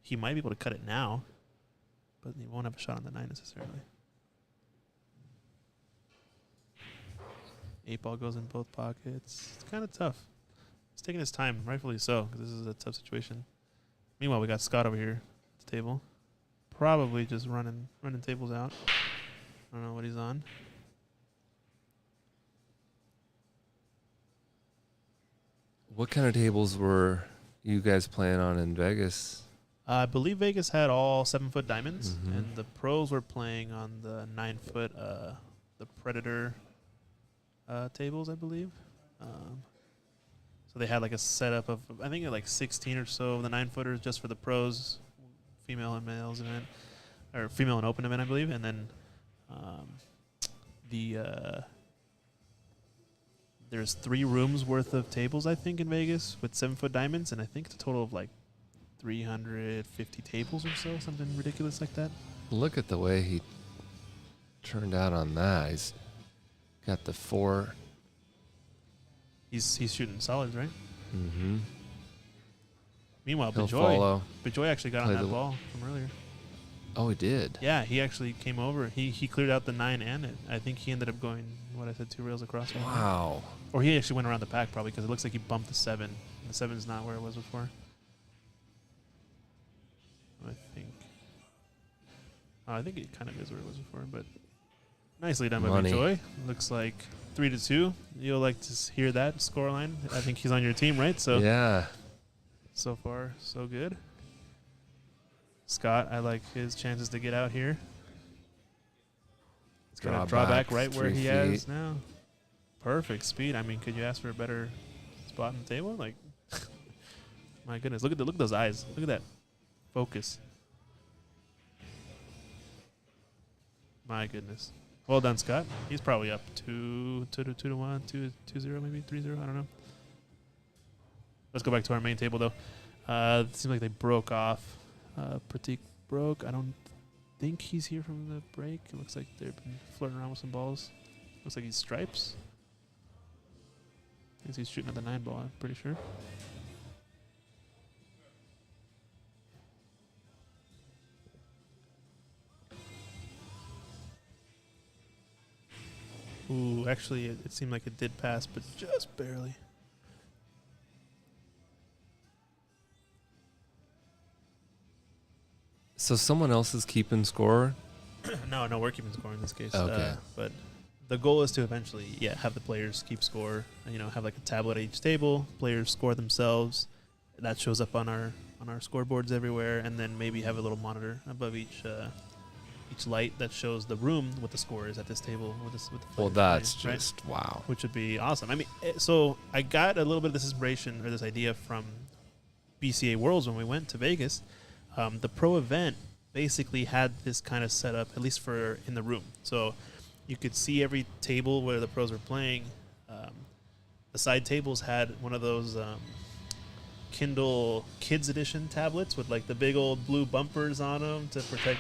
He might be able to cut it now, but he won't have a shot on the 9 necessarily. 8 ball goes in both pockets. It's kind of tough. He's taking his time, rightfully so, because this is a tough situation. Meanwhile, we got Scott over here at the table. Probably just running tables out. I don't know what he's on. What kind of tables were you guys playing on in Vegas? I believe Vegas had all 7-foot diamonds, Mhm. and the pros were playing on the 9-foot, the Predator tables, I believe. So they had like a setup of, I think, like 16 or so of the 9-footers just for the pros, female and males event, or female and open event, I believe, and then there's 3 rooms worth of tables, I think, in Vegas with 7-foot diamonds, and I think it's a total of like 350 tables or so, something ridiculous like that. Look at the way he turned out on that. He's got the 4. He's shooting solids, right? Mm-hmm. Meanwhile, He'll Bejoy follow. actually got on Play that the- ball from earlier. Oh, he did. Yeah, he actually came over. He cleared out the 9 and it. I think he ended up going, what I said, 2 rails across. Wow. Or he actually went around the pack probably because it looks like he bumped the 7. The 7's not where it was before. I think it kind of is where it was before, but nicely done by Money. Bejoy. Looks like 3-2. You'll like to hear that scoreline. I think he's on your team, right? So Yeah. So far, so good. Scott, I like his chances to get out here. He's going to draw back right where 3 he feet. is now. Perfect speed. I mean, could you ask for a better spot on the table? Like, my goodness, look at those eyes. Look at that focus. My goodness. Well done, Scott. He's probably up 2-1, 2-0, maybe 3-0. I don't know. Let's go back to our main table, though. It seems like they broke off. Pratik broke. I don't think he's here from the break. It looks like they've been flirting around with some balls. Looks like he's stripes. I guess he's shooting at the 9 ball, I'm pretty sure. Ooh, actually, it seemed like it did pass, but just barely. So someone else is keeping score? No, we're keeping score in this case. Okay. But the goal is to eventually, have the players keep score. Have like a tablet at each table. Players score themselves. That shows up on our scoreboards everywhere, and then maybe have a little monitor above each light that shows the room what the score is at this table with the Well, players, that's right? just wow. Which would be awesome. I mean, so I got a little bit of this inspiration or this idea from BCA Worlds when we went to Vegas. The pro event basically had this kind of setup, at least for in the room. So you could see every table where the pros were playing. The side tables had one of those Kindle Kids Edition tablets with like the big old blue bumpers on them to protect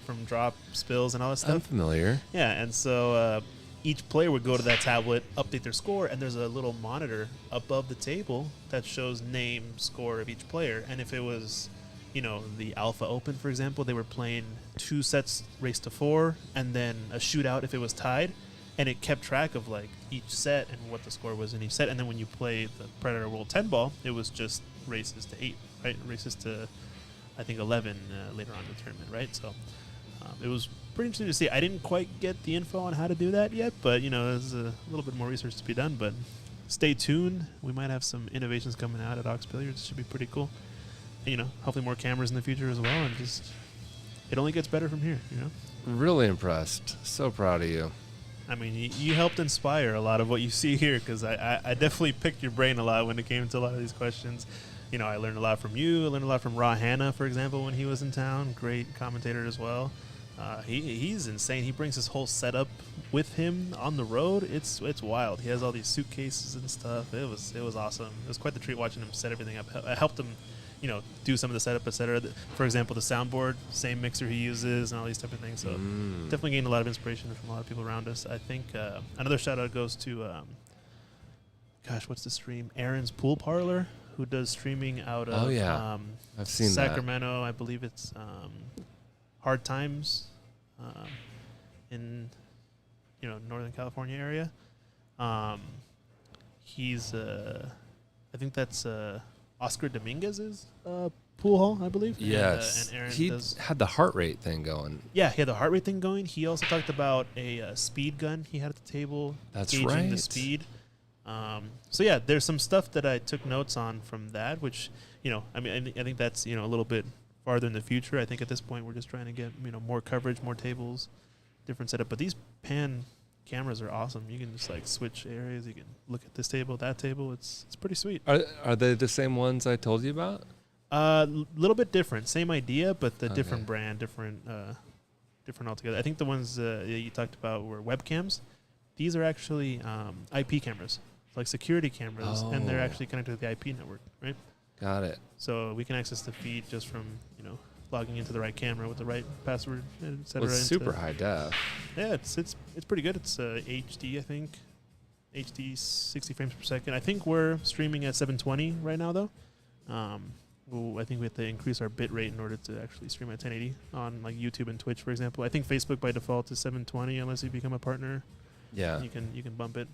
from drop spills and all that stuff. I'm familiar. Yeah, and so each player would go to that tablet, update their score, and there's a little monitor above the table that shows name, score of each player. And if it was, the Alpha Open, for example, they were playing 2 sets race to 4, and then a shootout if it was tied, and it kept track of like each set and what the score was in each set. And then when you play the Predator World 10 ball, it was just races to 8, right? Races to, I think, 11 later on in the tournament, right? So it was pretty interesting to see. I didn't quite get the info on how to do that yet, but, there's a little bit more research to be done. But stay tuned. We might have some innovations coming out at Ox Billiards. It should be pretty cool. And, hopefully more cameras in the future as well. And just, it only gets better from here, Really impressed. So proud of you. I mean, you helped inspire a lot of what you see here, because I definitely picked your brain a lot when it came to a lot of these questions. I learned a lot from you. I learned a lot from Ra Hanna, for example, when he was in town. Great commentator as well. He's insane. He brings his whole setup with him on the road. It's wild. He has all these suitcases and stuff. It was awesome. It was quite the treat watching him set everything up. I helped him, do some of the setup, etc. For example, the soundboard, same mixer he uses, and all these type of things. So definitely gained a lot of inspiration from a lot of people around us. I think another shout out goes to, what's the stream? Aaron's Pool Parlor, who does streaming out of I've seen Sacramento. I believe it's Hard Times in Northern California area. He's I think that's Oscar Dominguez's pool hall, I believe. Yes. And Aaron he had the heart rate thing going. Yeah, he had the heart rate thing going. He also talked about a speed gun he had at the table. That's gauging right. the speed. So yeah, there's some stuff that I took notes on from that, which, I think that's, a little bit farther in the future. I think at this point we're just trying to get, more coverage, more tables, different setup. But these pan cameras are awesome. You can just like switch areas. You can look at this table, that table. It's pretty sweet. Are they the same ones I told you about? Little bit different. Same idea, but the Okay. different brand, different altogether. I think the ones you talked about were webcams. These are actually IP cameras, like security cameras, and they're Oh. actually connected to the IP network, right? Got it. So we can access the feed just from logging into the right camera with the right password, etc. Well, it's super high def. Yeah, it's pretty good. It's HD, I think. HD 60 frames per second. I think we're streaming at 720 right now, though. I think we have to increase our bit rate in order to actually stream at 1080 on like YouTube and Twitch, for example. I think Facebook by default is 720 unless you become a partner. Yeah. You can bump it.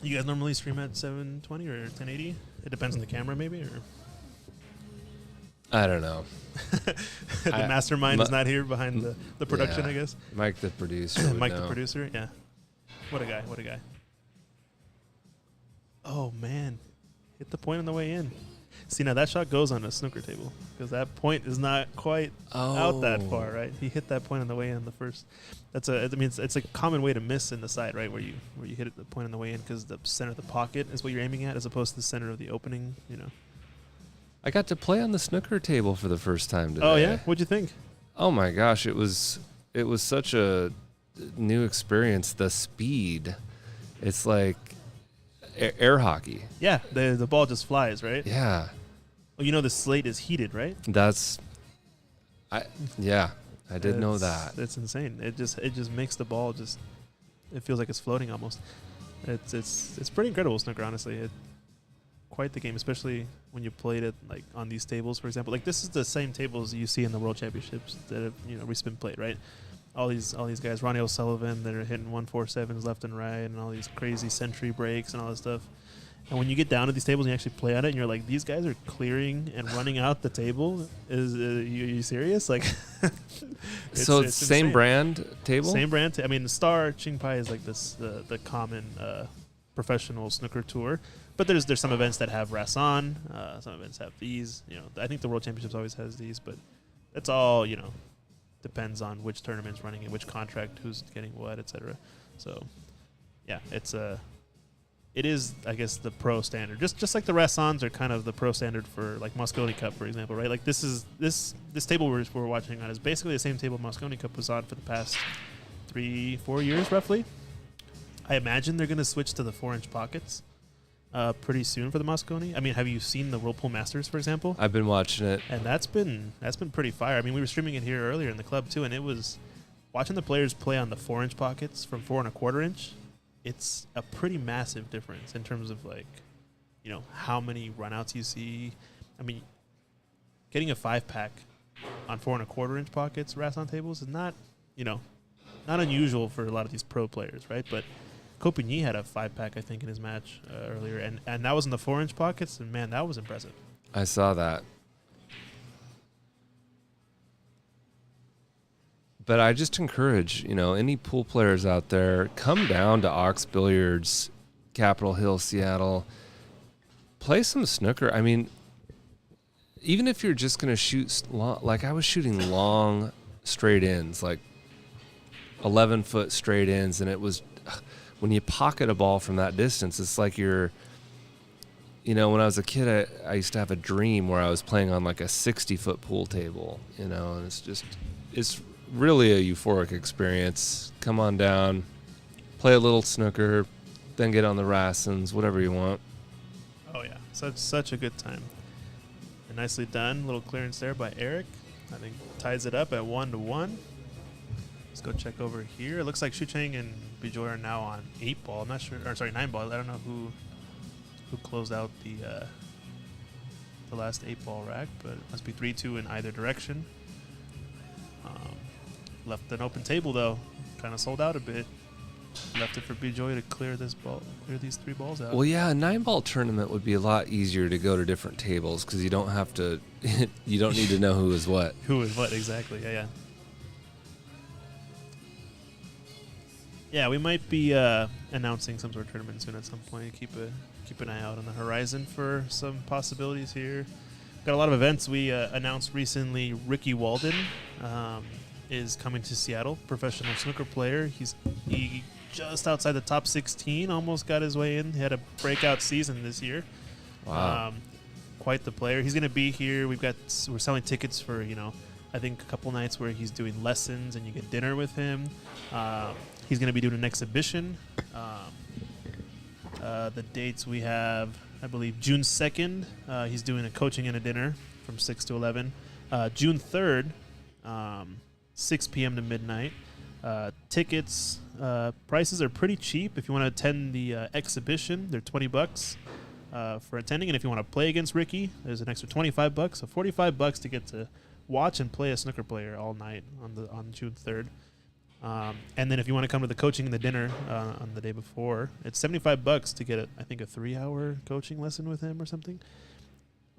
You guys normally stream at 720 or 1080? It depends on the camera, maybe, or I don't know. the mastermind is not here behind the production, Yeah. I guess. Mike, the producer. would Mike, the know. producer, yeah. What a guy. Oh, man. Hit the point on the way in. See, now that shot goes on a snooker table because that point is not quite out that far, right? He hit that point on the way in the first. It's a common way to miss in the side, right? Where you hit the point on the way in because the center of the pocket is what you're aiming at as opposed to the center of the opening, I got to play on the snooker table for the first time today. Oh, yeah? What'd you think? Oh my gosh, it was such a new experience. The speed, it's like air hockey. Yeah, the ball just flies, right? Yeah, Well, the slate is heated, right? I did know that. It's insane. It just makes the ball it feels like it's floating almost. It's pretty incredible snooker, honestly. Quite the game, especially when you played it like on these tables, for example. Like this is the same tables you see in the World Championships that have recently been played, right? all these guys, Ronnie O'Sullivan, that are hitting 147s left and right, and all these crazy century breaks and all this stuff. And when you get down to these tables and you actually play on it, and you're like, these guys are clearing and running out the table. Is you serious? Like, it's same insane. brand table. Same brand. I mean, the Star Ching Pai is like this the common professional snooker tour, but there's some events that have Rasan. Some events have these. I think the World Championships always has these, but it's all depends on which tournament's running it, which contract, who's getting what, etc. So, yeah, it is, I guess, the pro standard. Just like the Rassans are kind of the pro standard for like Mosconi Cup, for example, right? Like this table we're watching on is basically the same table Mosconi Cup was on for the past 3-4 years, roughly. I imagine they're going to switch to the 4-inch pockets pretty soon for the Mosconi. I mean, have you seen the Whirlpool Masters, for example? I've been watching it, and that's been pretty fire. I mean, we were streaming it here earlier in the club too, and it was watching the players play on the 4-inch pockets from 4 1/4 inch. It's a pretty massive difference in terms of like, how many runouts you see. I mean, getting a 5-pack on 4 1/4 inch pockets, Rasson tables is not unusual for a lot of these pro players, right? But Copigny had a 5-pack, I think, in his match earlier, and that was in the 4-inch pockets, and man, that was impressive. I saw that. But I just encourage, any pool players out there, come down to Ox Billiards, Capitol Hill, Seattle. Play some snooker. I mean, even if you're just going to shoot, like I was shooting long straight ins, like 11-foot straight ins, and it was, when you pocket a ball from that distance, it's like you're, when I was a kid, I used to have a dream where I was playing on like a 60-foot pool table, and it's really a euphoric experience. Come on down, play a little snooker, then get on the Rassons, whatever you want. Oh yeah, such a good time. And nicely done, little clearance there by Eric. I think ties it up at 1-1. Let's go check over here. It looks like Shucheng and Bijoy are now on 8-ball. I'm not sure, or sorry, 9-ball. I don't know who closed out the last 8-ball rack, but it must be 3-2 in either direction. Left an open table though, kind of sold out a bit. Left it for Bijoy to clear these 3 balls out. Well, yeah, a 9-ball tournament would be a lot easier to go to different tables because you don't have to, you don't need to know who is what. Who is what, exactly, yeah. Yeah, we might be announcing some sort of tournament soon at some point. Keep an eye out on the horizon for some possibilities here. Got a lot of events. We announced recently Ricky Walden is coming to Seattle, professional snooker player. He just outside the top 16, almost got his way in. He had a breakout season this year. Wow. Quite the player. He's going to be here. We're selling tickets for, I think a couple nights where he's doing lessons and you get dinner with him. He's going to be doing an exhibition. The dates we have, I believe, June 2nd, he's doing a coaching and a dinner from 6 to 11. June 3rd, 6 p.m. to midnight. Tickets, prices are pretty cheap. If you want to attend the exhibition, they're $20 for attending. And if you want to play against Ricky, there's an extra $25. So $45 to get to watch and play a snooker player all night on June 3rd. And then if you want to come to the coaching and the dinner on the day before, it's $75 to get I think a 3-hour coaching lesson with him or something.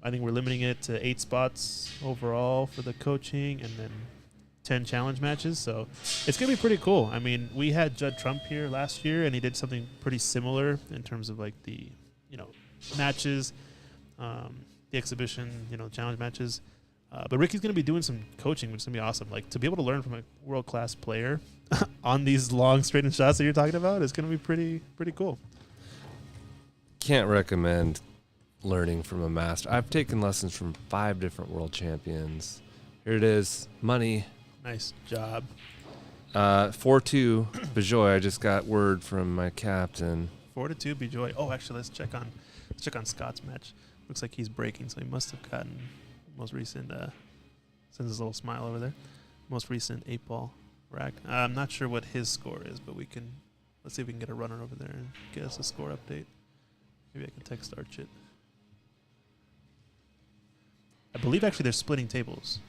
I think we're limiting it to 8 spots overall for the coaching and then 10 challenge matches. So it's going to be pretty cool. I mean, we had Judd Trump here last year and he did something pretty similar in terms of like the, matches, the exhibition, challenge matches. But Ricky's going to be doing some coaching, which is going to be awesome. Like, to be able to learn from a world-class player on these long straightened shots that you're talking about is going to be pretty cool. Can't recommend learning from a master. I've taken lessons from 5 different world champions. Here it is. Money. Nice job. 4-2. Bijoy, I just got word from my captain. 4-2, Bijoy. Oh, actually, let's check on Scott's match. Looks like he's breaking, so he must have gotten most recent, sends his little smile over there, most recent 8-ball rack. I'm not sure what his score is, but let's see if we can get a runner over there and get us a score update. Maybe I can text Archit. I believe actually they're splitting tables.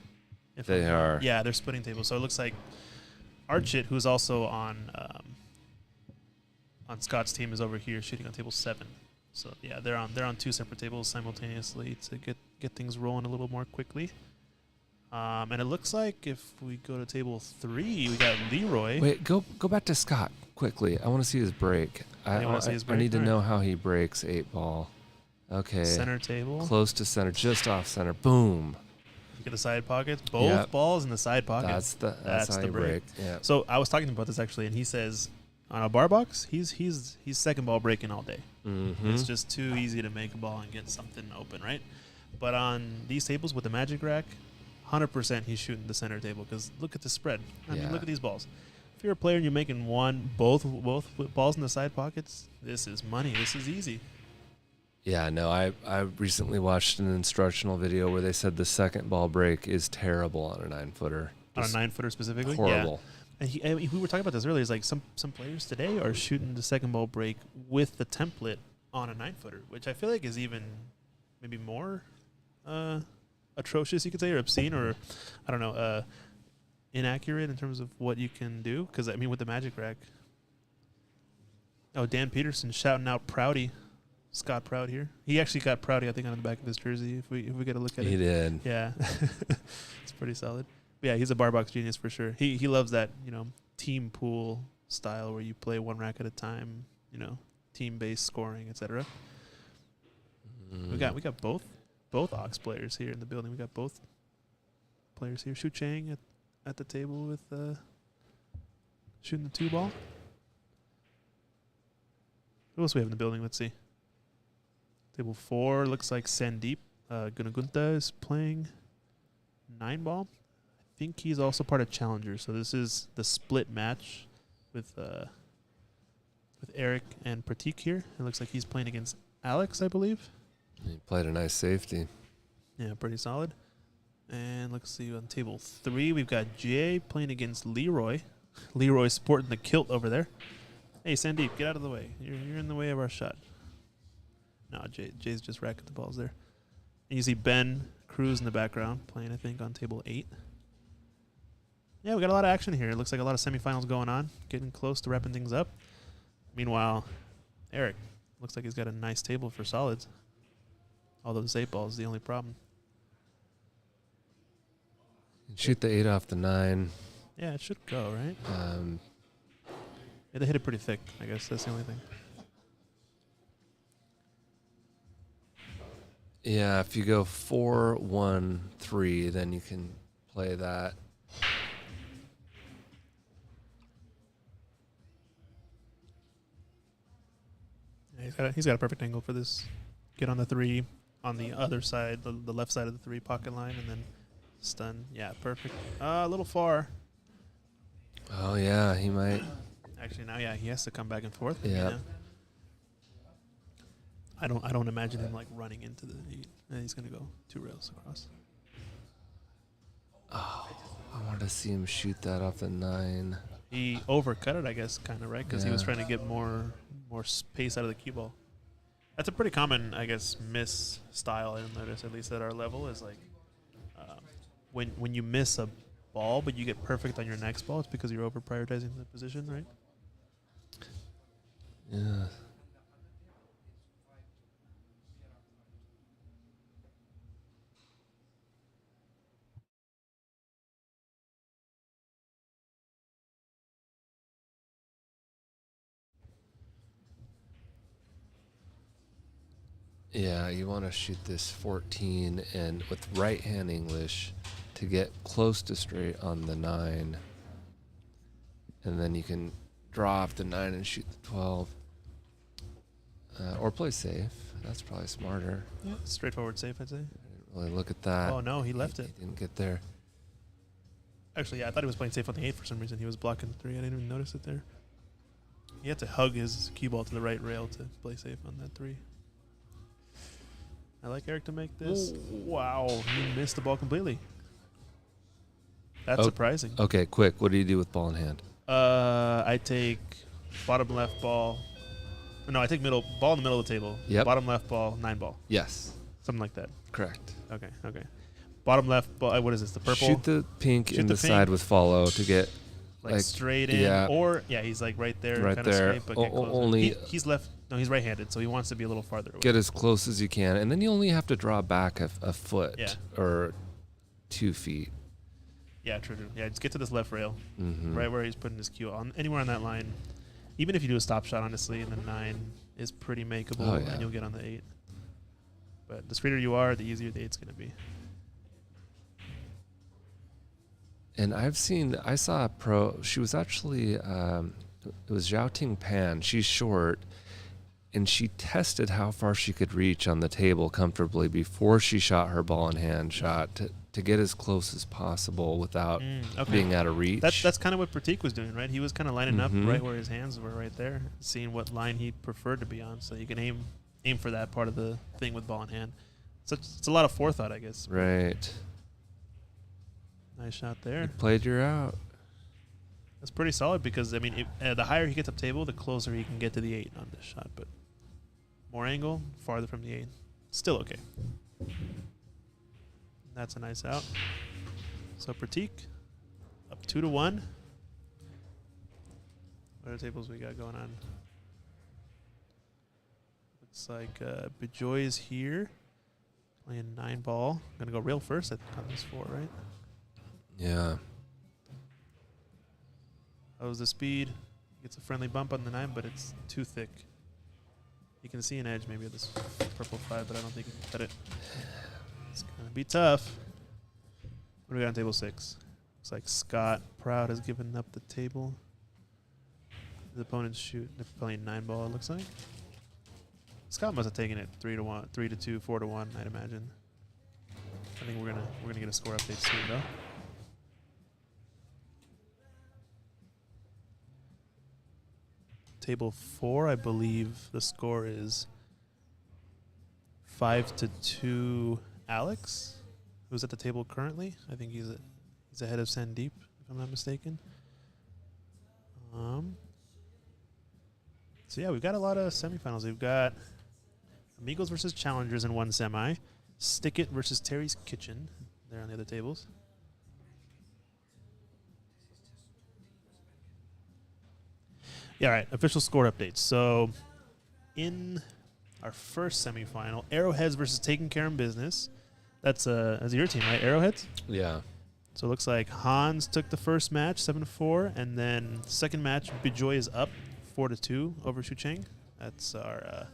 They are. Yeah, they're splitting tables. So it looks like Archit, who's also on Scott's team, is over here shooting on table 7. So yeah, they're on 2 separate tables simultaneously to get things rolling a little more quickly. And it looks like if we go to table 3, we got Leroy. Wait, go back to Scott quickly. I want to see his break. You wanna see his I break? need to Alright. know how he breaks 8-ball. Okay. Center table. Close to center, just off center. Boom. Look at the side pockets. Both Yep. balls in the side pocket. That's how the you break. break. Yeah. So I was talking to him about this actually, and he says on a bar box, he's second ball breaking all day. Mm-hmm. It's just too easy to make a ball and get something open, right? But on these tables with the Magic Rack, 100% he's shooting the center table because look at the spread. I mean, Yeah. look at these balls. If you're a player and you're making both balls in the side pockets, this is money. This is easy. Yeah, no, I recently watched an instructional video where they said the second ball break is terrible on a 9-footer. On a Just 9-footer specifically? horrible. Yeah. And we were talking about this earlier. It's like some players today are shooting the second ball break with the template on a 9-footer, which I feel like is even maybe more atrocious, you could say, or obscene, or I don't know, inaccurate in terms of what you can do. Because I mean, with the Magic Rack. Oh, Dan Peterson shouting out Prouty, Scott Proud here. He actually got Prouty, I think, on the back of his jersey. If we get a look at He it, did. yeah, it's pretty solid. But yeah, he's a bar box genius for sure. He loves that, team pool style where you play one rack at a time, team based scoring, etc. We got both Ox players here in the building. We got both players here. Shu Chang at the table with shooting the 2 ball. Who else we have in the building? Let's see. Table 4 looks like Sandeep Gunagunta is playing 9 ball. I think he's also part of Challenger. So this is the split match with Eric and Pratik here. It looks like he's playing against Alex, I believe. He played a nice safety. Yeah, pretty solid. And let's see, on table 3, we've got Jay playing against Leroy. Leroy sporting the kilt over there. Hey, Sandeep, get out of the way. You're in the way of our shot. No, Jay's just racking the balls there. And you see Ben Cruz in the background playing, I think, on table 8. Yeah, we got a lot of action here. It looks like a lot of semifinals going on, getting close to wrapping things up. Meanwhile, Eric looks like he's got a nice table for solids. Although this 8 ball is the only problem. Shoot the 8 off the 9. Yeah, it should go, right? Yeah, they hit it pretty thick, I guess. That's the only thing. Yeah, if you go 4-1-3, then you can play that. Yeah, he's got a perfect angle for this. Get on the 3 on the other side, the left side of the 3 pocket line, and then stun. Yeah, perfect. A little far. Oh, yeah, he might. Actually, now, yeah, he has to come back and forth. Yeah. I don't imagine him like running into the 8. He's gonna go 2 rails across. Oh, I wanted to see him shoot that off the 9. He overcut it, I guess, kind of, right? Because he was Yeah. trying to get more space out of the cue ball. That's a pretty common, I guess, miss style. I notice, at least at our level, is like when you miss a ball, but you get perfect on your next ball, it's because you're over prioritizing the position, right? Yeah. Yeah, you want to shoot this 14 and with right hand English to get close to straight on the 9. And then you can draw off the 9 and shoot the 12. Or play safe. That's probably smarter. Yeah, straightforward safe, I'd say. I didn't really look at that. Oh, no, he left it. He didn't get there. Actually, yeah, I thought he was playing safe on the 8 for some reason. He was blocking the 3. I didn't even notice it there. He had to hug his cue ball to the right rail to play safe on that 3. I like Eric to make this. Wow, he missed the ball completely. That's surprising. Okay, quick. What do you do with ball in hand? I take bottom left ball. No, I take middle ball in the middle of the table. Yep. Bottom left ball, 9 ball. Yes. Something like that. Correct. Okay. Bottom left ball. What is this? The purple. Shoot the pink Shoot in the the pink. side with follow to get like straight in, yeah. or he's like right there, Right kind of there. straight, but get closer. Only- he's left. No, he's right-handed, so he wants to be a little farther away. Get as close as you can, and then you only have to draw back a foot Yeah. or 2 feet. Yeah, true. Yeah, just get to this left rail, Mm-hmm. right where he's putting his cue on. Anywhere on that line, even if you do a stop shot, honestly, and the 9 is pretty makeable, Oh, yeah. and you'll get on the 8. But the straighter you are, the easier the 8's going to be. And I saw a pro. She was actually, it was Zhao Ting Pan. She's short, and she tested how far she could reach on the table comfortably before she shot her ball in hand shot to get as close as possible without Okay. being out of reach. That's kind of what Pratik was doing, right? He was kind of lining Mhm. up right where his hands were, right there, seeing what line he preferred to be on, so you can aim for that part of the thing with ball in hand. So it's a lot of forethought, I guess. right. Nice shot there. You played your out. That's pretty solid because, I mean, the higher he gets up table, the closer he can get to the 8 on this shot. But more angle, farther from the 8. Still okay. That's a nice out. So Pratik, up 2-1. What other tables we got going on? Looks like Bejoy is here, playing 9 ball. Gonna go real first on this 4, right? Yeah. That was the speed. Gets a friendly bump on the 9, but it's too thick. You can see an edge maybe of this purple 5, but I don't think you can cut it. It's going to be tough. What do we got on table 6? Looks like Scott Proud has given up the table. The opponents they're playing 9 ball, it looks like. Scott must have taken it 3-1, 3-2, 4-1, I'd imagine. I think we're gonna get a score update soon though. Table 4, I believe the score is 5-2 Alex, who's at the table currently. I think he's ahead of Sandeep, if I'm not mistaken. So yeah, we've got a lot of semifinals. We've got Amigos versus Challengers in one semi. Stick It versus Terry's Kitchen. They're on the other tables. Yeah, all right. Official score updates. So, in our first semifinal, Arrowheads versus Taking Care of Business. That's your team, right? Arrowheads? Yeah. So it looks like Hans took the first match, 7-4, and then second match, Bejoy is up 4-2 over Shucheng. That's our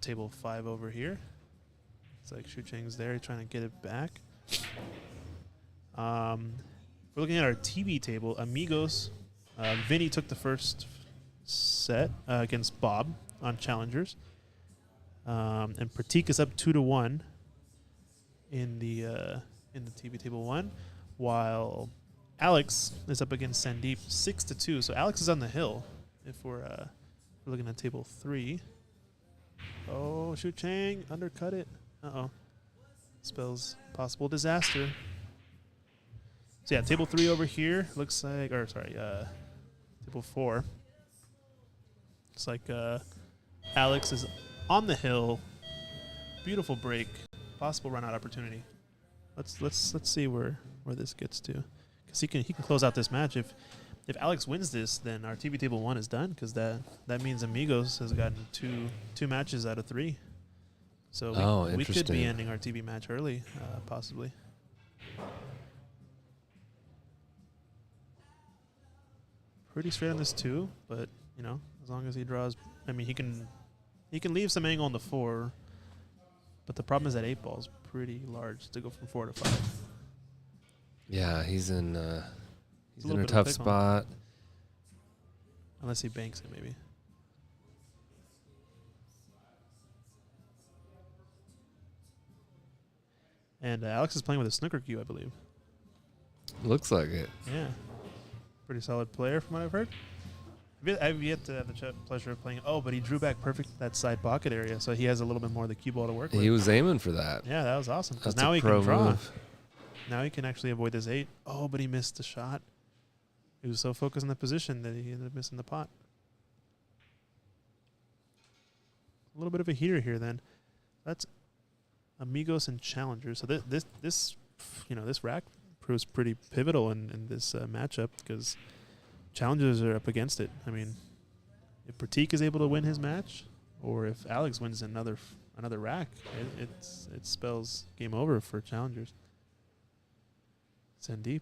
table 5 over here. It's like Shucheng's there trying to get it back. We're looking at our TV table. Amigos, Vinny took the first set against Bob on Challengers. And Pratik is up 2-1 in the TV table 1, while Alex is up against Sandeep 6-2. So Alex is on the hill if we're looking at table 3. Oh, Shucheng undercut it. Uh-oh. Spells possible disaster. So yeah, table 3 over here looks like, table 4. Looks like Alex is on the hill. Beautiful break. Possible run out opportunity. Let's see where this gets to, because he can close out this match. If Alex wins this, then our TV table 1 is done, because that means Amigos has gotten two matches out of 3. So we could be ending our TV match early, possibly. Pretty straight on this 2, but as long as he draws, I mean he can leave some angle on the 4. But the problem is that 8 ball is pretty large to go from 4 to 5. Yeah, he's in a bit of tough a pickle. spot. Unless he banks it, maybe. And Alex is playing with a snooker cue, I believe. Looks like it. Yeah. Pretty solid player from what I've heard. I've yet to have the pleasure of playing. Oh, but he drew back perfect that side pocket area, so he has a little bit more of the cue ball to work with. He was aiming for that. Yeah, that was awesome. Because That's now a he pro can draw. move. Now he can actually avoid this 8. Oh, but he missed the shot. He was so focused on the position that he ended up missing the pot. A little bit of a heater here then. That's Amigos and Challengers. So this rack proves pretty pivotal in this matchup because challengers are up against it. I mean, if Pratik is able to win his match, or if Alex wins another rack, it spells game over for challengers. Sandeep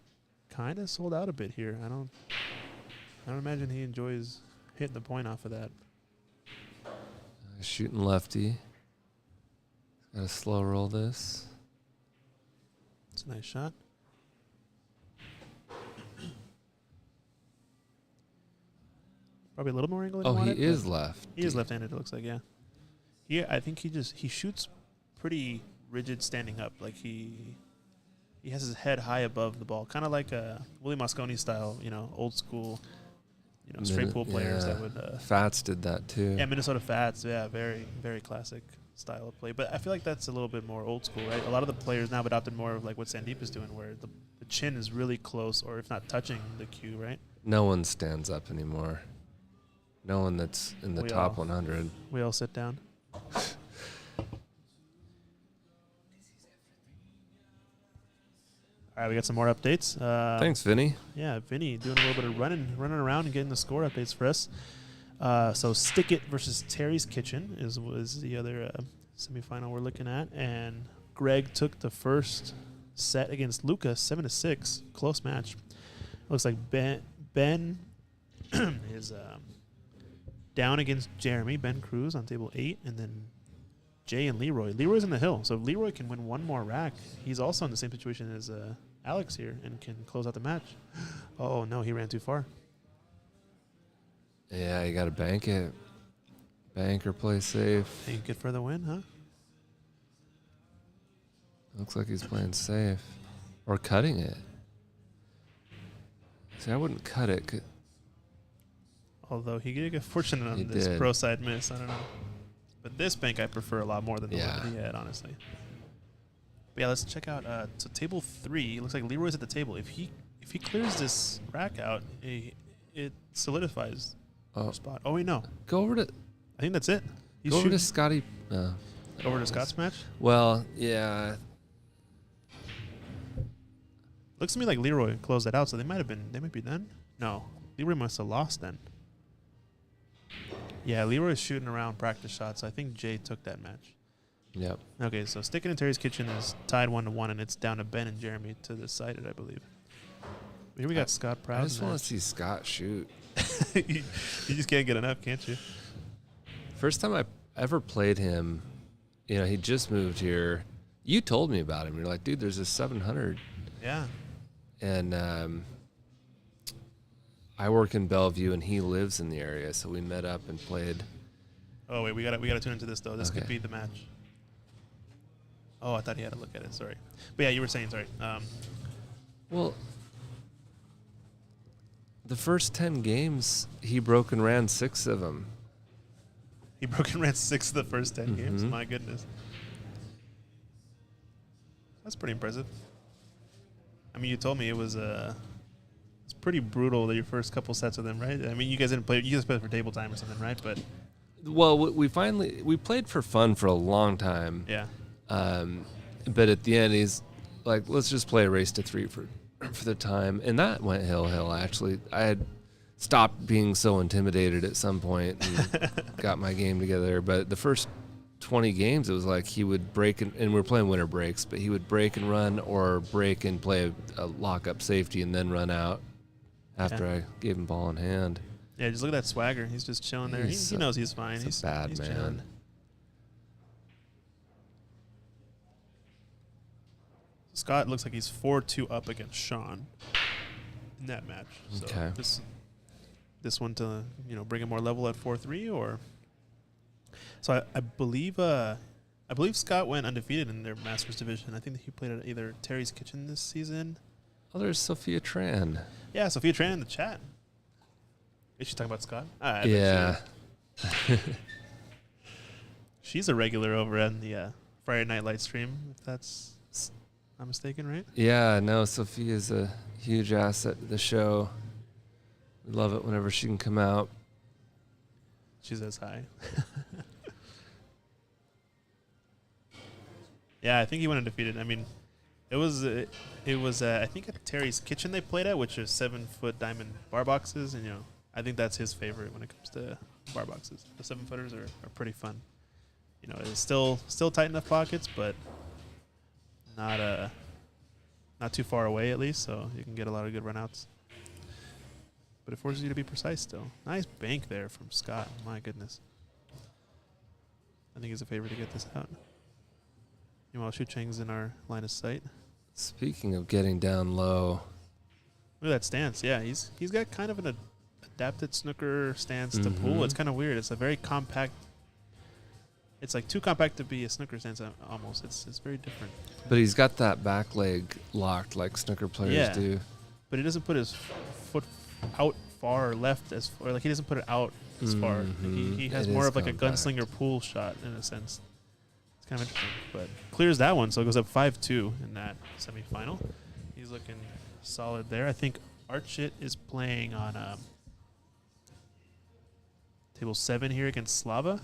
kind of sold out a bit here. I don't imagine he enjoys hitting the point off of that. Shooting lefty. Gotta slow roll this. It's a nice shot. Probably a little more angle than Oh, you he wanted, is but left. He is left-handed, it looks like, yeah. I think he shoots pretty rigid standing up. Like he has his head high above the ball, kind of like a Willie Mosconi style, old school, straight pool players that would. Fats did that too. Yeah, Minnesota Fats. Yeah, very very classic style of play. But I feel like that's a little bit more old school, right? A lot of the players now have adopted more of like what Sandeep is doing, where the chin is really close, or if not touching the cue, right? No one stands up anymore. No one that's in the top 100. We all sit down. All right, we got some more updates. Thanks, Vinny. Yeah, Vinny doing a little bit of running around and getting the score updates for us. So Stick It versus Terry's Kitchen was the other semifinal we're looking at, and Greg took the first set against Luca 7-6, close match. Looks like Ben is down against Jeremy, Ben Cruz on table 8, and then Jay and Leroy. Leroy's in the hill, so if Leroy can win one more rack, he's also in the same situation as Alex here and can close out the match. Oh, no, he ran too far. Yeah, you got to bank it. Bank or play safe. Think you get for the win, huh? Looks like he's playing safe. Or cutting it. See, I wouldn't cut it. Although he did get fortunate on He this did. pro side miss. I don't know. But this bank I prefer a lot more than the one Yeah. that he had, honestly. But yeah, let's check out so table 3. It looks like Leroy's at the table. If he clears this rack out, it solidifies the spot. Oh wait, no. Go over to I think that's it. He's go over to shooting Scotty. over to Scott's match. Well, yeah. Looks to me like Leroy closed that out, so they might be done. No. Leroy must have lost then. Yeah, Leroy's shooting around practice shots. I think Jay took that match. Yep. Okay, so Stickin' in Terry's Kitchen is tied 1-1, and it's down to Ben and Jeremy to the side, I believe. Here we got Scott Proud. I just want to see Scott shoot. you just can't get enough, can't you? First time I ever played him, he just moved here. You told me about him. You're like, dude, there's a 700. Yeah. And I work in Bellevue, and he lives in the area, so we met up and played. Oh wait, we gotta tune into this though. This could Okay. be the match. Oh, I thought he had to look at it. Sorry, but yeah, you were saying sorry. Well, the first 10 games, he broke and ran 6 of them. He broke and ran 6 of the first 10 games. Mhm. My goodness, that's pretty impressive. I mean, you told me it was it's pretty brutal your first couple sets with him, right? I mean, you guys didn't play. You guys played for table time or something, right? But Well, we played for fun for a long time. yeah, But at the end, he's like, let's just play a race to 3 for the time. And that went hill. Actually, I had stopped being so intimidated at some point and got my game together. But the first 20 games, it was like he would break, and we were playing winter breaks, but he would break and run or break and play a lock-up safety and then run out after I gave him ball in hand. yeah. Just look at that swagger. He's just chilling there. He knows he's fine. He's a bad man. chilling. Scott looks like he's 4-2 up against Sean in that match. So Okay. This one to bring him more level at 4-3 or. So I believe Scott went undefeated in their Masters division. I think that he played at either Terry's Kitchen this season. Oh, there's Sophia Tran. Yeah, Sophia Tran in the chat. Is she talking about Scott? I bet Yeah. she is. She's a regular over on the Friday Night Light stream, if that's not mistaken, right? Yeah, no, Sophia's a huge asset to the show. We love it whenever she can come out. She's as high. Yeah, I think he went undefeated. I mean, It was I think at Terry's Kitchen they played at, which is 7-foot diamond bar boxes, and I think that's his favorite when it comes to bar boxes. The 7-footers are pretty fun. It's still tight enough pockets, but not too far away at least, so you can get a lot of good runouts. But it forces you to be precise still. Nice bank there from Scott. My goodness. I think he's a favorite to get this out. Meanwhile, Shu Cheng's in our line of sight. Speaking of getting down low, Look at that stance. Yeah, he's got kind of an adapted snooker stance to pool. It's kind of weird. It's a very compact. It's like too compact to be a snooker stance almost. It's very different. but he's got that back leg locked like snooker players do. But he doesn't put his foot out far left as far. Like he doesn't put it out as far. Like he has It more is of like a compact. gunslinger pool shot in a sense. It's kind of interesting, but clears that one, so it goes up 5-2 in that semifinal. He's looking solid there. I think Archit is playing on table 7 here against Slava.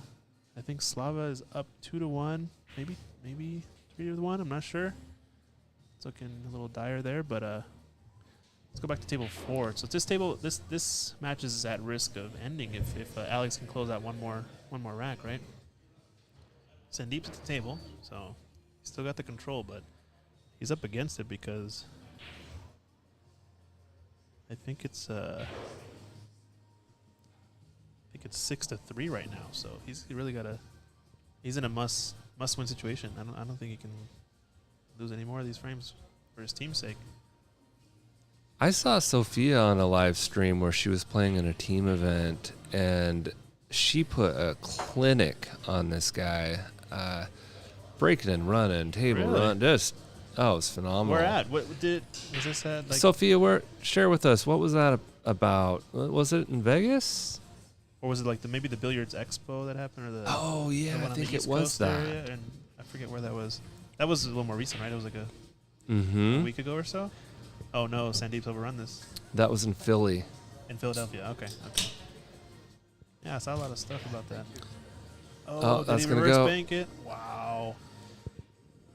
I think Slava is up 2-1, maybe 3-1. I'm not sure. It's looking a little dire there, but let's go back to table 4. So this match is at risk of ending if Alex can close out one more rack, right? Sandeep's at the table, so he's still got the control, but he's up against it because I think it's 6-3 right now. So he really he's in a must win situation. I don't think he can lose any more of these frames for his team's sake. I saw Sophia on a live stream where she was playing in a team event, and she put a clinic on this guy, breaking and running, table Really? run. It was phenomenal. Where at? What was this at? Like, Sophia, share with us, what was that about? Was it in Vegas? or was it like maybe the Billiards Expo that happened, or the Oh, yeah, the one I on think the it East was Coast that. area? And I forget where that was. That was a little more recent, right? It was like a Mm-hmm. week ago or so. Oh no, Sandeep's overrun this That was in Philly. in Philadelphia. Okay. Yeah, I saw a lot of stuff about that. Oh, did that's he gonna reverse go. bank it? Wow.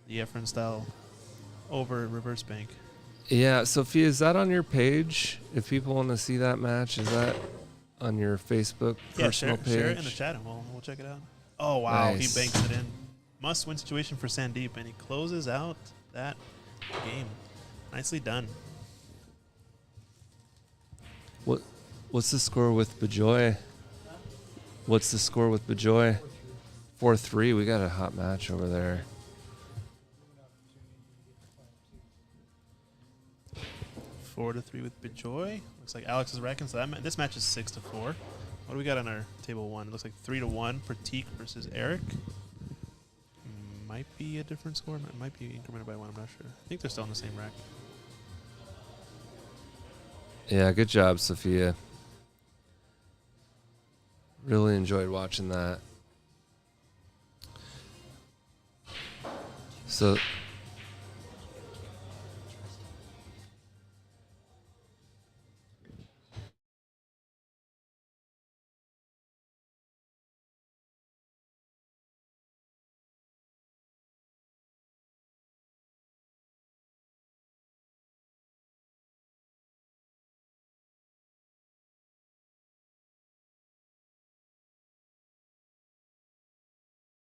The Efren style over reverse bank. Yeah, Sophia, is that on your page? If people want to see that match, is that on your Facebook personal page? Share it in the chat and we'll check it out. Oh wow, Nice. he banks it in. Must win situation for Sandeep, and he closes out that game. Nicely done. What's the score with Bejoy? What's the score with Bejoy? 4-3. We got a hot match over there. 4-3 with Bejoy. Looks like Alex is racking. So this match is 6-4. What do we got on our table 1? It looks like 3-1 for Teak versus Eric. Might be a different score. Might be incremented by 1. I'm not sure. I think they're still on the same rack. Yeah, good job, Sophia. Really enjoyed watching that. So,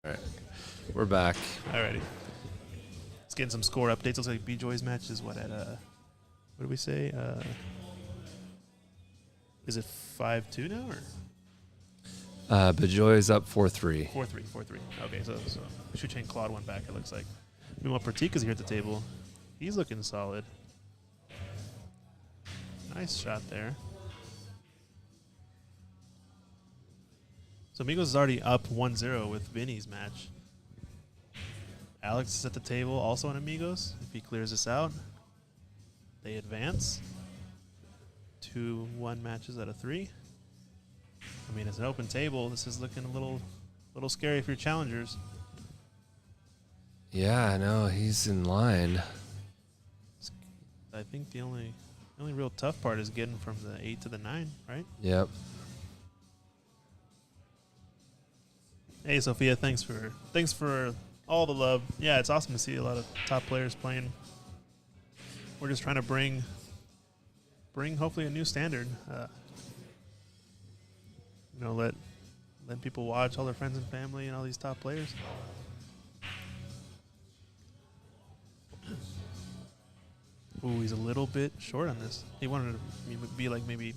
all right, we're back. Alrighty. Let's get some score updates. Looks like Bejoy's match is what at what did we say? Is it 5-2 now or Bejoy's up 4-3. 4-3? 4-3. Okay, so Shu Cheng clawed one back. It looks like. Meanwhile, Pratik is here at the table. He's looking solid. Nice shot there. So Amigos is already up 1-0 with Vinny's match. Alex is at the table, also on Amigos. If he clears this out, they advance. 2-1 matches out of 3. I mean, it's an open table. This is looking a little scary for your challengers. Yeah, I know. He's in line. I think the only real tough part is getting from the 8 to the 9, right? Yep. Hey, Sophia, thanks for all the love. Yeah, it's awesome to see a lot of top players playing we're just trying to bring hopefully a new standard. Let people watch all their friends and family and all these top players. Ooh, he's a little bit short on this. He wanted to be like maybe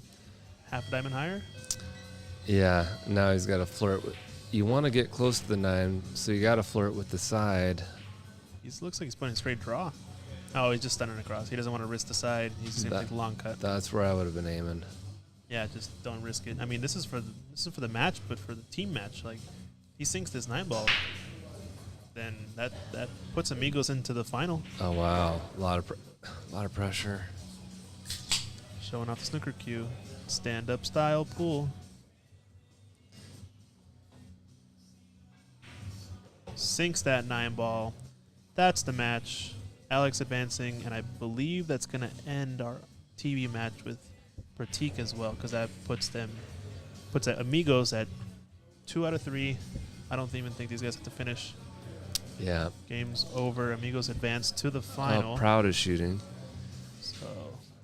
half a diamond higher. Yeah, now he's got to flirt with. You want to get close to the 9, so you got to flirt with the side. He looks like he's putting a straight draw. Oh, he's just stunning across. He doesn't want to risk the side. He's just going to take the long cut. That's where I would have been aiming. Yeah, just don't risk it. I mean, this is for the match, but for the team match, like he sinks this 9 ball, then that puts Amigos into the final. Oh wow, a lot of pressure. Showing off the snooker cue, stand-up style pool. Sinks that 9 ball. That's the match. Alex advancing, and I believe that's going to end our TV match with Pratik as well, because that puts Amigos at 2 out of 3. I don't even think these guys have to finish. Yeah. Game's over. Amigos advance to the final. Oh, Proud is shooting. So,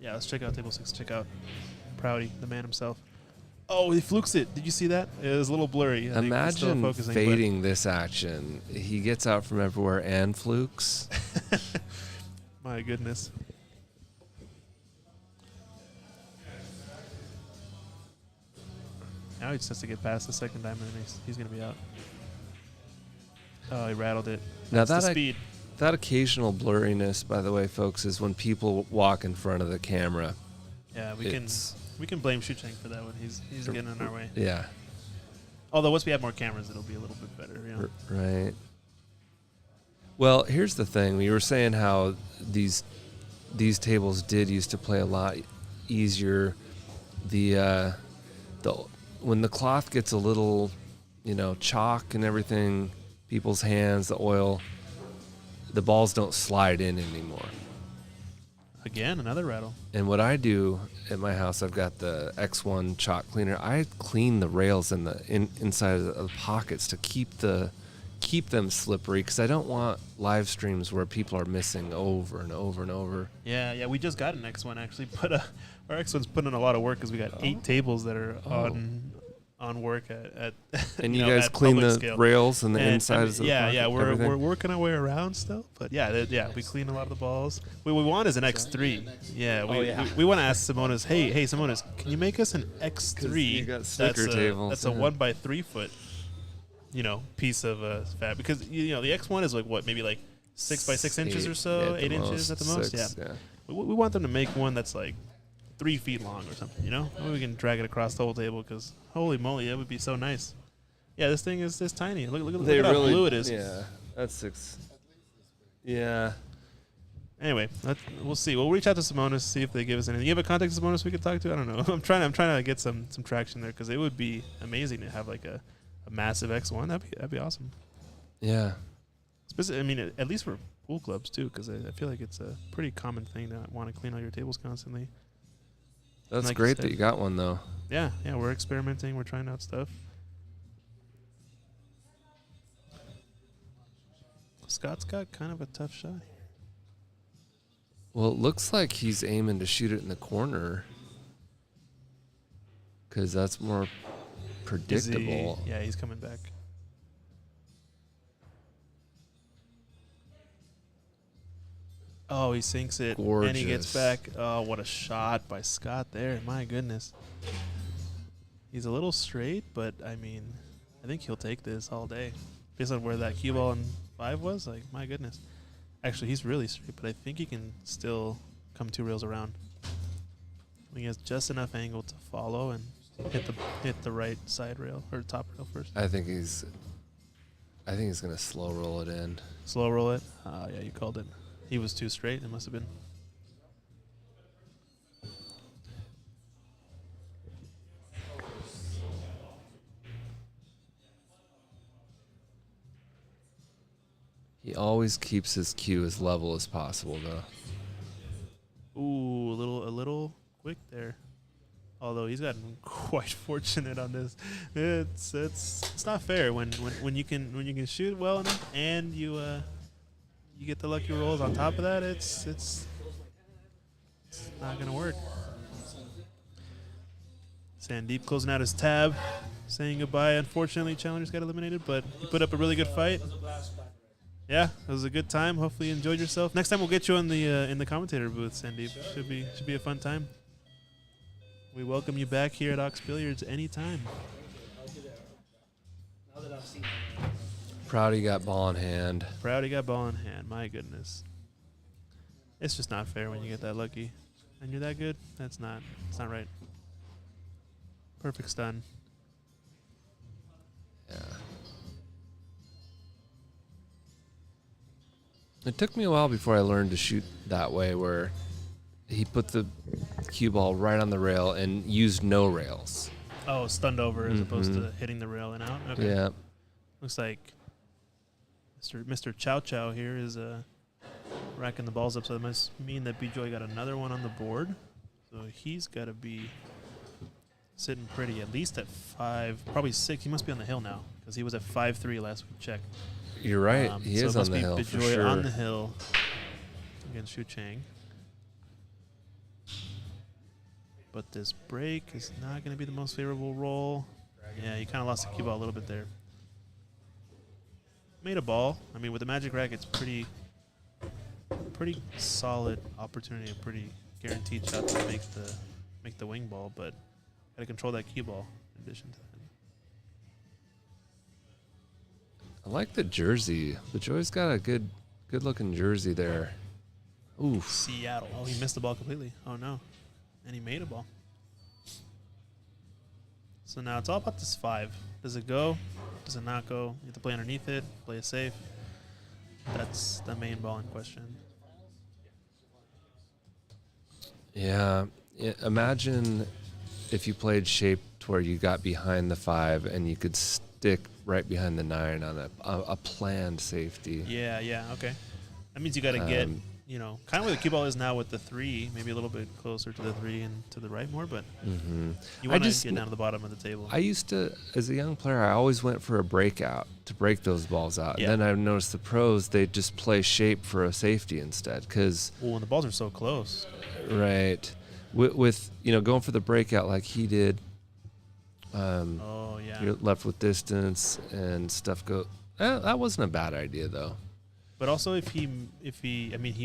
yeah, let's check out table 6. Check out Proudy, the man himself. Oh, he flukes it. Did you see that? It was a little blurry. Imagine fading this action. He gets out from everywhere and flukes. My goodness. Now he just has to get past the second diamond, and he's going to be out. Oh, he rattled it. Now That's the speed. That occasional blurriness, by the way, folks, is when people walk in front of the camera. Yeah, we can blame Shucheng for that one. He's getting in our way. Yeah. Although once we have more cameras, it'll be a little bit better. You know? Right. Well, here's the thing. We were saying how these tables did used to play a lot easier. When the cloth gets a little, chalk and everything, people's hands, the oil, the balls don't slide in anymore. Again, another rattle. And what I do at my house, I've got the X1 chalk cleaner. I clean the rails in the inside of the pockets to keep them slippery, because I don't want live streams where people are missing over and over and over. Yeah, we just got an X1 actually, but our X1's putting in a lot of work because we got 8 tables that are on work at and you guys clean the scale. Rails and the insides of the pocket, yeah, we're everything? working our way around still, but yeah, we clean a lot of the balls. What we want is an X3. Yeah, we want to ask Simonis, hey Simonis, can you make us an X3? You got snooker tables. That's a 1x3 foot, piece of fab, because the X1 is like what, maybe like 6 by 6 inches or so, 8 inches at the most. 6, yeah. We want them to make one that's like 3 feet long or something, Maybe we can drag it across the whole table, because holy moly, that would be so nice. Yeah, this thing is tiny. Look at how blue it is. Yeah, that's 6. Yeah. Anyway, we'll see. We'll reach out to Simonis, see if they give us anything. You have a contact to Simonis we could talk to? I don't know. I'm trying to get some traction there, because it would be amazing to have like a massive X1. That'd be awesome. Yeah. I mean, at least for pool clubs too, because I feel like it's a pretty common thing to want to clean all your tables constantly. That's like great that you got one, though. Yeah, we're experimenting. We're trying out stuff. Scott's got kind of a tough shot here. Well, it looks like he's aiming to shoot it in the corner, because that's more predictable. Yeah, he's coming back. Oh, he sinks it, and he gets back. Oh, what a shot by Scott there. My goodness. He's a little straight, but, I mean, I think he'll take this all day. Based on where that cue ball in 5 was, like, my goodness. Actually, he's really straight, but I think he can still come 2 rails around. He has just enough angle to follow and hit the right side rail, or top rail first. I think he's going to slow roll it in. Slow roll it? Yeah, you called it. He was too straight, it must have been. He always keeps his cue as level as possible, though. Ooh, a little quick there. Although he's gotten quite fortunate on this. It's not fair when you can shoot well enough and you get the lucky rolls on top of that. It's It's not going to work. Sandeep closing out his tab, saying goodbye. Unfortunately, Challengers got eliminated, but he put up a really good fight. Yeah, it was a good time. Hopefully you enjoyed yourself. Next time we'll get you in the commentator booth, Sandeep. Should be a fun time. We welcome you back here at Ox Billiards anytime. Proud he got ball in hand. Proud he got ball in hand. My goodness. It's just not fair when you get that lucky. And you're that good? It's not right. Perfect stun. Yeah. It took me a while before I learned to shoot that way, where he put the cue ball right on the rail and used no rails. Oh, stunned over as opposed to hitting the rail and out? Okay. Yeah. Looks like Mr. Chow Chow here is racking the balls up, so that must mean that B-Joy got another one on the board. So he's got to be sitting pretty, at least at 5, probably 6. He must be on the hill now because he was at 5-3 last we checked. You're right. He so is it must on the be hill for B-Joy sure. on the hill against Shu Chang. But this break is not going to be the most favorable roll. Yeah, he kind of lost the cue ball a little bit there. Made a ball. I mean, with the Magic Rack, it's pretty solid opportunity, a pretty guaranteed shot to make the wing ball, but got to control that cue ball in addition to that. I like the jersey. The Joy's got a good looking jersey there. Oof. Seattle. Oh, he missed the ball completely. Oh, no. And he made a ball. So now it's all about this 5. Does it go? Does it not go? You have to play underneath it, play it safe. That's the main ball in question. Yeah. Imagine if you played shaped where you got behind the 5 and you could stick right behind the 9 on a planned safety. Yeah, okay. That means you got to get, kind of where the cue ball is now with the 3, maybe a little bit closer to the 3 and to the right more, but you want to get down to the bottom of the table. I used to, as a young player, I always went for a breakout to break those balls out. Yeah. And then I noticed the pros, they just play shape for a safety instead. Well, when the balls are so close. Right. With going for the breakout like he did, you're left with distance and stuff go. That wasn't a bad idea though. But also, if he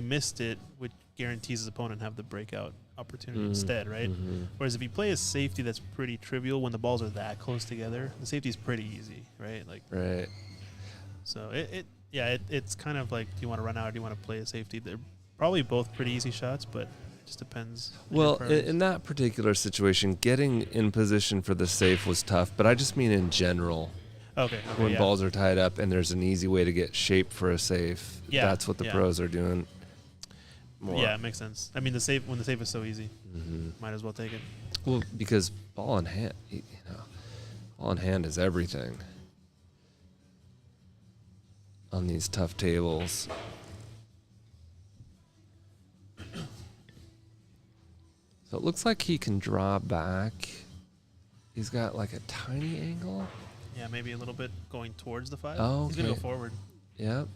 missed it, which guarantees his opponent have the breakout opportunity instead, right? Whereas if you play a safety that's pretty trivial when the balls are that close together, the safety is pretty easy, right? Right. So it's kind of like, do you want to run out or do you want to play a safety? They're probably both pretty easy shots, but it just depends. Well, in that particular situation, getting in position for the safe was tough, but I just mean in general. Okay, when balls are tied up and there's an easy way to get shape for a safe, that's what the pros are doing more. Yeah, it makes sense. I mean, when the safe is so easy, might as well take it. Well, because ball in hand, ball in hand is everything on these tough tables. So it looks like he can draw back. He's got like a tiny angle. Yeah, maybe a little bit going towards the 5. Oh, He's going to go forward. Yep.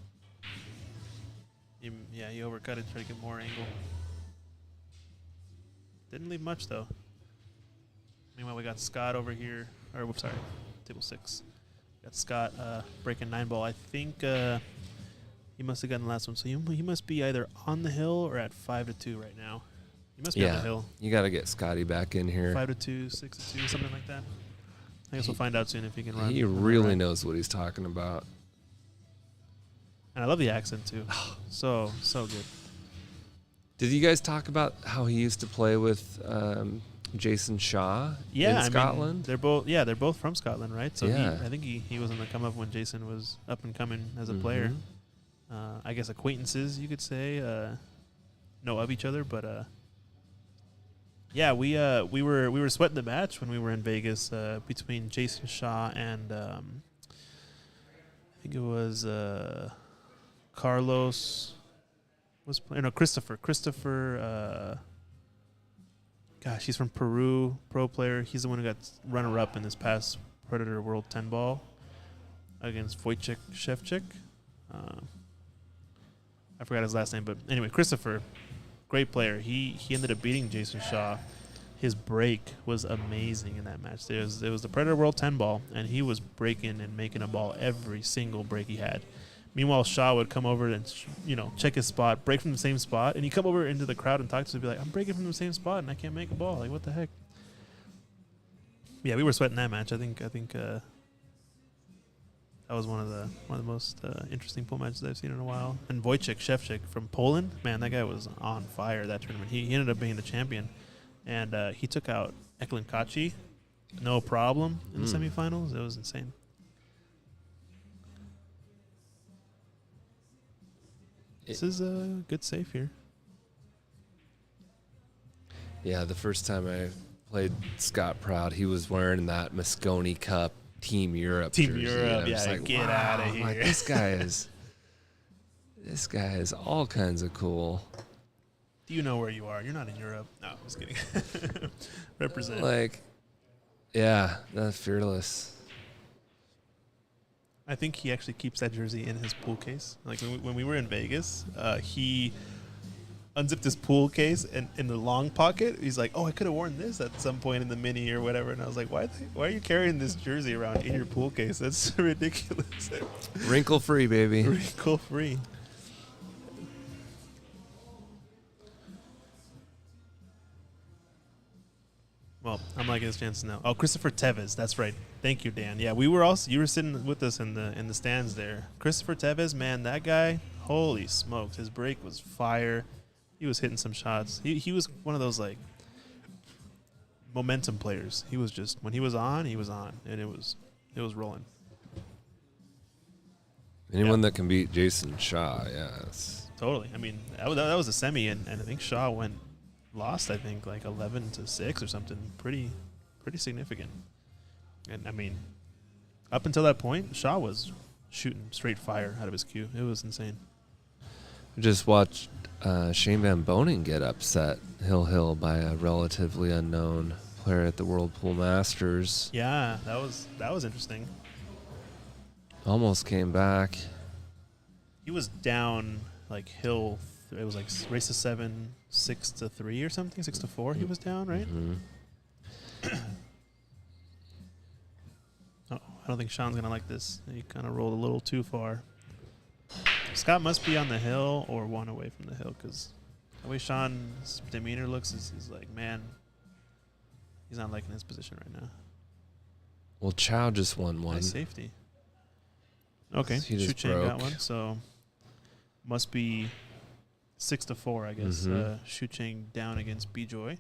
He overcut it, tried to get more angle. Didn't leave much, though. Meanwhile, we got Scott over here. Table 6. Got Scott breaking 9 ball. I think he must have gotten the last one. So he must be either on the hill or at 5-2 right now. He must be on the hill. You got to get Scotty back in here. 5-2, 6-2, something like that. I guess we'll find out soon if he can run. He really knows what he's talking about. And I love the accent, too. So good. Did you guys talk about how he used to play with Jason Shaw in Scotland? They're both from Scotland, right? So I think he was on the come up when Jason was up and coming as a player. I guess acquaintances, you could say, know of each other, but we were sweating the match when we were in Vegas between Jason Shaw and I think it was Carlos was playing. No, Christopher. Gosh, he's from Peru, pro player. He's the one who got runner up in this past Predator World 10 ball against Wojciech Szewczyk. I forgot his last name, but anyway, Christopher great player. He ended up beating Jason Shaw. His break was amazing in that match. It was the Predator World 10 ball, and he was breaking and making a ball every single break he had. Meanwhile, Shaw would come over and check his spot, break from the same spot, and he'd come over into the crowd and talk to us and be like, "I'm breaking from the same spot and I can't make a ball. Like, what the heck?" Yeah, we were sweating that match. I think that was one of the most interesting pool matches I've seen in a while. And Wojciech Szewczyk from Poland, man, that guy was on fire that tournament. He ended up being the champion. And he took out Eklund Kachi, no problem, in the semifinals. It was insane. This is a good save here. Yeah, the first time I played Scott Proud, he was wearing that Moscone Cup Team Europe Team jersey. Europe, and I was yeah, like, get wow, outta I'm like, here. this guy is all kinds of cool. Do you know where you are? You're not in Europe. No, I'm just kidding. Represent. Like, yeah, that's fearless. I think he actually keeps that jersey in his pool case. Like when we were in Vegas, he unzipped his pool case, and in the long pocket, he's like, "Oh, I could have worn this at some point in the mini or whatever." And I was like, "Why are you carrying this jersey around in your pool case? That's ridiculous." Wrinkle free, baby. Wrinkle free. Well, I'm not getting his chances now. Oh, Christopher Tevez. That's right. Thank you, Dan. Yeah, you were sitting with us in the stands there. Christopher Tevez, man, that guy, holy smokes. His break was fire. He was hitting some shots. He was one of those, like, momentum players. He was just, when he was on, and it was rolling. Anyone that can beat Jason Shaw, yes. Totally. I mean, that was a semi, and I think Shaw lost, I think, like 11-6 or something. Pretty significant. And I mean, up until that point, Shaw was shooting straight fire out of his cue. It was insane. I just watched Shane Van Boning get upset Hill by a relatively unknown player at the World Pool Masters. Yeah, that was interesting. Almost came back. He was down like Hill. It was like race to 7, 6-3 or something, 6-4. He was down, right? Mm-hmm. Oh, I don't think Sean's gonna like this. He kind of rolled a little too far. Scott must be on the hill or one away from the hill, because the way Sean's demeanor looks is like, man, he's not liking his position right now. Well, Chow just won one. Nice safety. Okay, He just Shoot Chain got broke. one, so must be 6-4, I guess. Mhm. Shoot Chain down against B-Joy.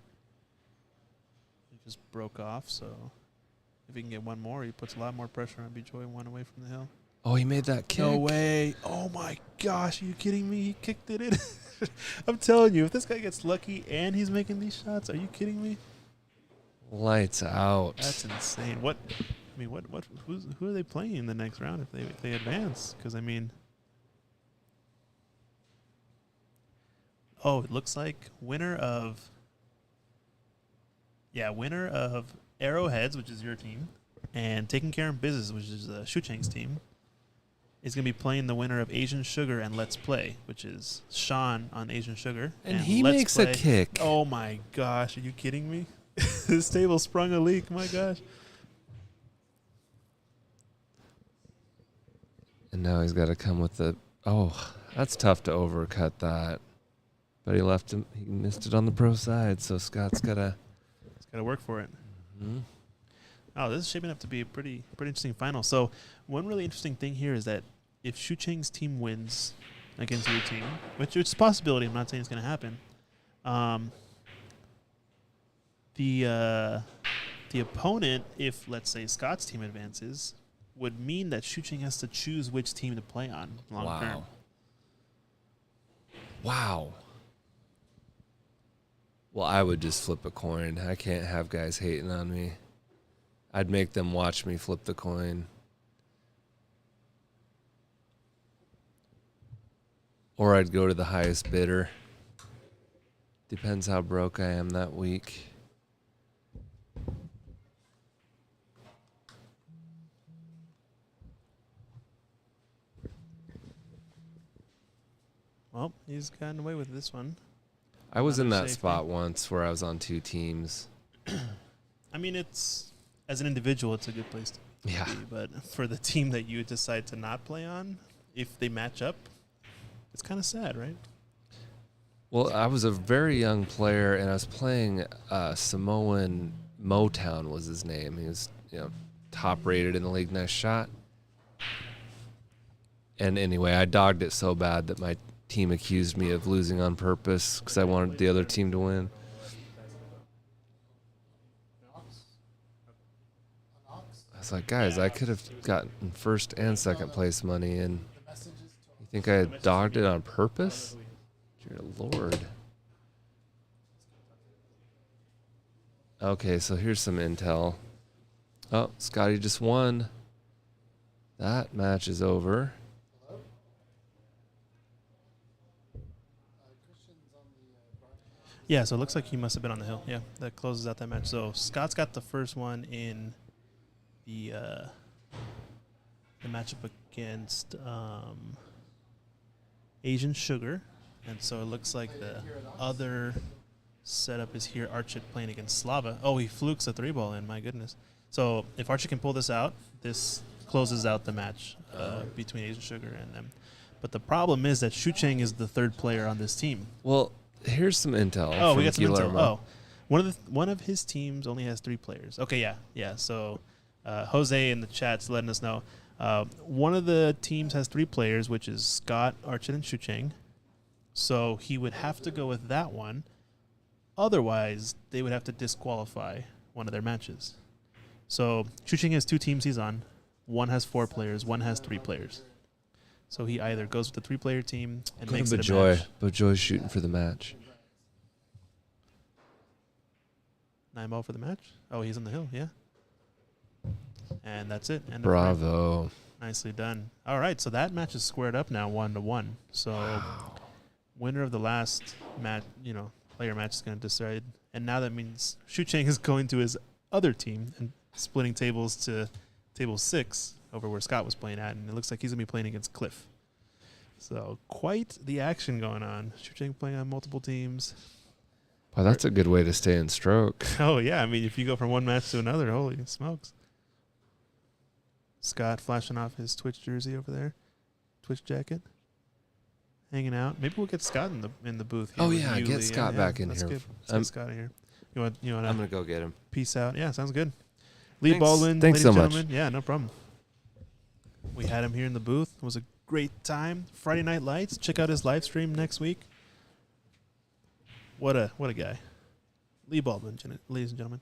He just broke off, so if he can get one more, he puts a lot more pressure on B-Joy, one away from the hill. Oh, he made that kick. No way. Oh, my gosh. Are you kidding me? He kicked it in. I'm telling you, if this guy gets lucky and he's making these shots, are you kidding me? Lights out. That's insane. What who are they playing in the next round if they advance? Because, I mean, oh, it looks like winner of Arrowheads, which is your team, and Taking Care of Business, which is Shu Chang's team, is going to be playing the winner of Asian Sugar and Let's Play, which is Sean on Asian Sugar. And he Let's makes Play. a kick. Oh, my gosh. Are you kidding me? This table sprung a leak. My gosh. And now he's got to come with the... Oh, that's tough to overcut that. But he missed it on the pro side, so Scott's got to... He's got to work for it. Mm-hmm. Oh, this is shaping up to be a pretty interesting final. So one really interesting thing here is that if Shu Cheng's team wins against your team, which it's a possibility, I'm not saying it's going to happen, the opponent, if let's say Scott's team advances, would mean that Shu Cheng has to choose which team to play on long term. Wow. Well, I would just flip a coin. I can't have guys hating on me. I'd make them watch me flip the coin. Or I'd go to the highest bidder. Depends how broke I am that week. Well, he's gotten away with this one. I was in Another that safety. spot once where I was on 2 teams. I mean, it's as an individual, it's a good place to Yeah. be, but for the team that you decide to not play on, if they match up, it's kind of sad, right? Well, I was a very young player, and I was playing Samoan Motown was his name. He was, top rated in the league. Nice shot. And anyway, I dogged it so bad that my team accused me of losing on purpose because I wanted the other team to win. I was like, guys, I could have gotten first and second place money, and you think I dogged it on purpose? Dear Lord. Okay, so here's some intel. Oh, Scotty just won. That match is over. Yeah, so it looks like he must have been on the hill. Yeah, that closes out that match. So Scott's got the first one in the matchup against Asian Sugar, and so it looks like the other setup is here. Archit playing against Slava. Oh, he flukes a 3-ball in. My goodness. So if Archit can pull this out, this closes out the match between Asian Sugar and them. But the problem is that Shucheng is the third player on this team. Well, here's some intel. Oh, we from got some intel. Guillermo. Oh, one of his teams only has 3 players. Okay, yeah. So Jose in the chat's letting us know. One of the teams has 3 players, which is Scott, Archit, and Shucheng. So he would have to go with that one. Otherwise, they would have to disqualify one of their matches. So Shucheng has 2 teams he's on. One has 4 players. One has 3 players. So he either goes with the 3-player team and Go makes to it a match. Bajoy's shooting for the match. 9-ball for the match. Oh, he's on the hill, yeah. And that's it. End of Bravo. frame. Nicely done. All right, so that match is squared up now, 1-1. So winner of the last match, player match is going to decide. And now that means Shucheng is going to his other team and splitting tables to table 6 over where Scott was playing at. And it looks like he's going to be playing against Cliff. So quite the action going on. Shucheng playing on multiple teams. Wow, that's a good way to stay in stroke. Oh, yeah. I mean, if you go from one match to another, holy smokes. Scott flashing off his Twitch jersey over there. Twitch jacket. Hanging out. Maybe we'll get Scott in the booth here. Oh, with yeah. Yuli. Get Scott back in that's here. Good. Let's get Scott in here. You want I'm going to go get him. peace out? Yeah, sounds good. Lee Thanks. Baldwin, Thanks ladies so and much. gentlemen. Yeah, no problem. We had him here in the booth. It was a great time. Friday Night Lights. Check out his live stream next week. What a guy. Lee Baldwin, ladies and gentlemen.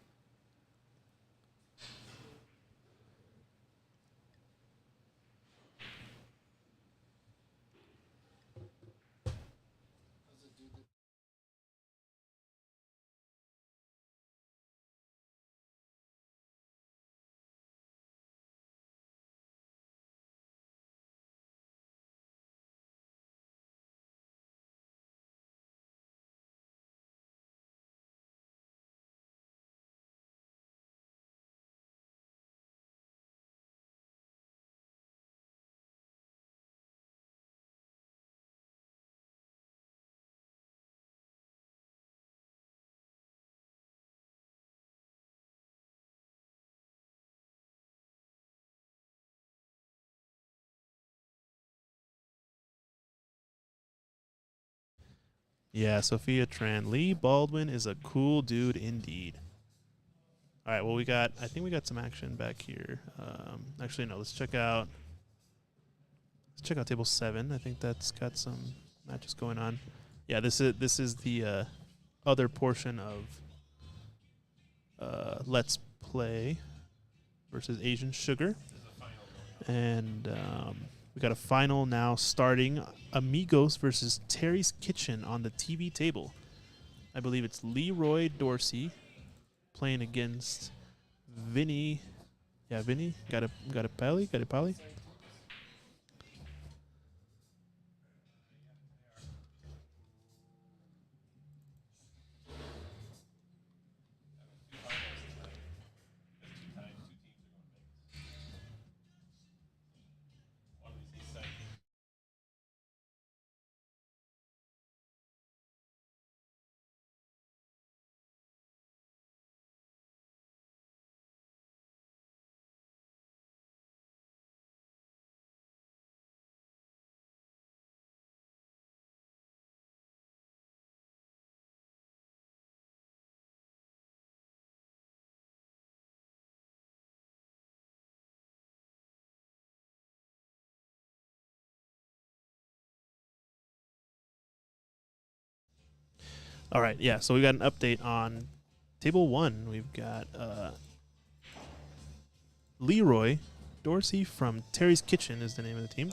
Yeah, Sophia Tran. Lee Baldwin is a cool dude indeed. All right, well, I think we got some action back here. Actually, no, let's check out table 7. I think that's got some matches going on. Yeah, this is the other portion of Let's Play versus Asian Sugar. And we got a final now starting. Amigos versus Terry's Kitchen on the TV table. I believe it's Leroy Dorsey playing against Vinny. Yeah, Vinny. Got a pally. All right, yeah. So we got an update on table 1. We've got Leroy Dorsey from Terry's Kitchen is the name of the team,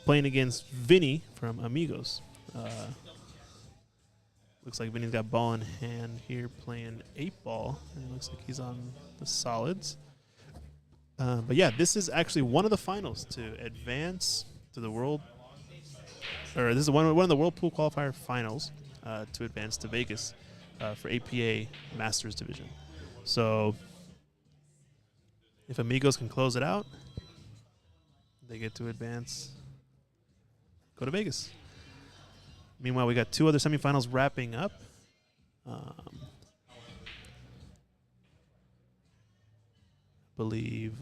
playing against Vinny from Amigos. Looks like Vinny's got ball in hand here, playing 8-ball, and it looks like he's on the solids. But yeah, this is actually one of the finals to advance to the world, or this is one of the Whirlpool Qualifier finals to advance to Vegas for APA Masters Division. So if Amigos can close it out, they get to advance, go to Vegas. Meanwhile, we got 2 other semifinals wrapping up. I believe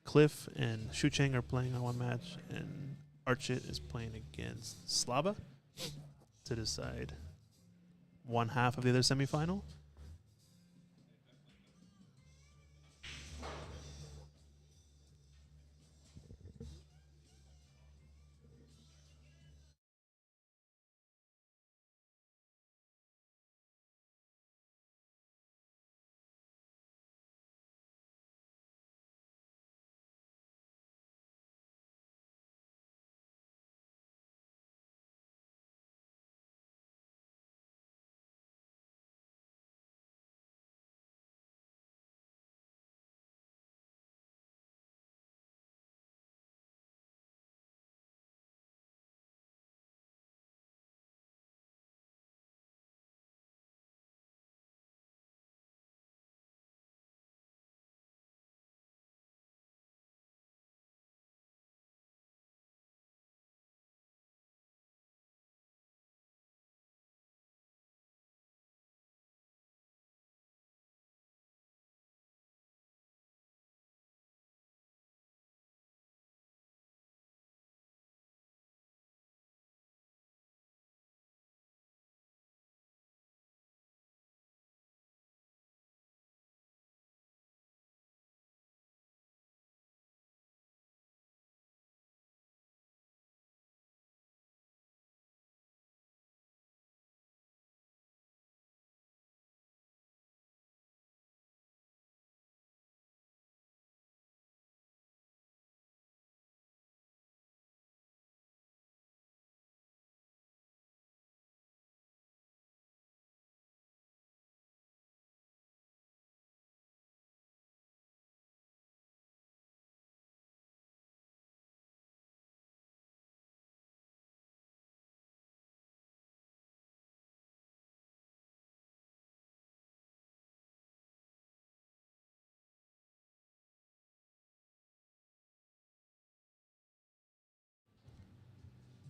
Cliff and Shucheng are playing on one match, and Archit is playing against Slava to decide one half of the other semifinal.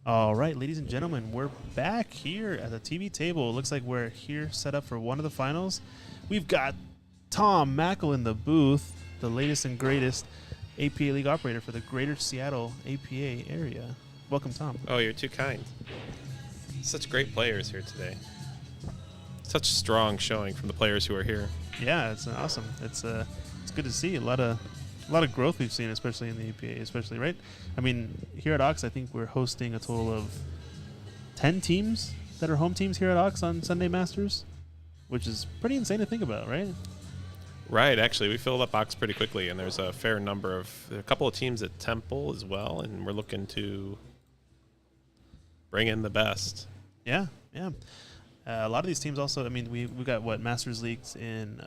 All right, ladies and gentlemen, we're back here at the TV table. It looks like we're here set up for one of the finals. We've got Tom Mackel in the booth, the latest and greatest APA League operator for the Greater Seattle APA area. Welcome, Tom. Oh, you're too kind. Such great players here today. Such strong showing from the players who are here. Yeah, it's awesome. It's good to see a lot of growth we've seen, especially in the APA, especially right. I mean, here at Ox, I think we're hosting a total of 10 teams that are home teams here at Ox on Sunday Masters, which is pretty insane to think about, right? Right, actually, we filled up Ox pretty quickly, and there's a fair number of a couple of teams at Temple as well, and we're looking to bring in the best. Yeah. A lot of these teams also. I mean, we got what Masters leagues in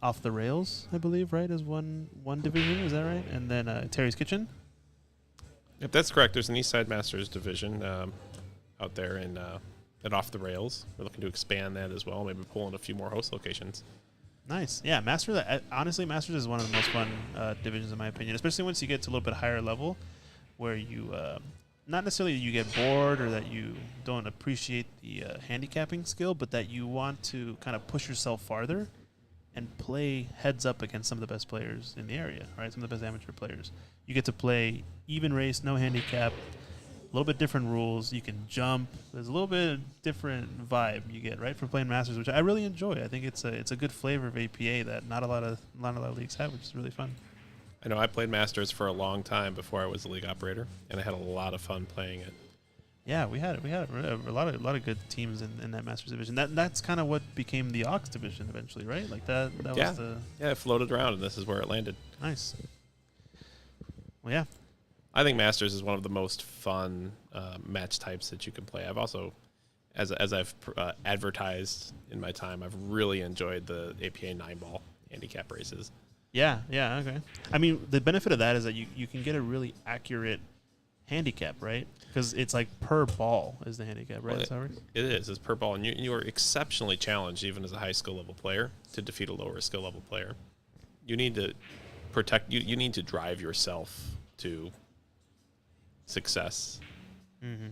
Off the Rails, I believe, right? Is one division, is that right? And then Terry's Kitchen. If that's correct, there's an Eastside Masters division out there in at Off the Rails. We're looking to expand that as well, maybe pull in a few more host locations. Nice. Yeah, Masters, honestly, Masters is one of the most fun divisions in my opinion, especially once you get to a little bit higher level where you, not necessarily you get bored or that you don't appreciate the handicapping skill, but that you want to kind of push yourself farther and play heads up against some of the best players in the area, right? Some of the best amateur players. You get to play even race, no handicap, a little bit different rules. You can jump. There's a little bit different vibe you get, right, for playing Masters, which I really enjoy. I think it's a good flavor of APA that not a lot of leagues have, which is really fun. I know I played Masters for a long time before I was a league operator, and I had a lot of fun playing it. Yeah, we had a lot of good teams in that Masters division. That's kind of what became the Ox division eventually, right? Like that Yeah. was the Yeah, it floated around, and this is where it landed. nice. Well, yeah, I think Masters is one of the most fun match types that you can play. I've also, as I've advertised in my time, I've really enjoyed the APA 9-ball handicap races. yeah, okay. I mean, the benefit of that is that you can get a really accurate handicap, right? Because it's like per ball is the handicap, right? Well, That's how it works? It is. It's per ball, and you are exceptionally challenged, even as a high skill level player, to defeat a lower skill level player. You need to protect. You need to drive yourself to success. Mm-hmm.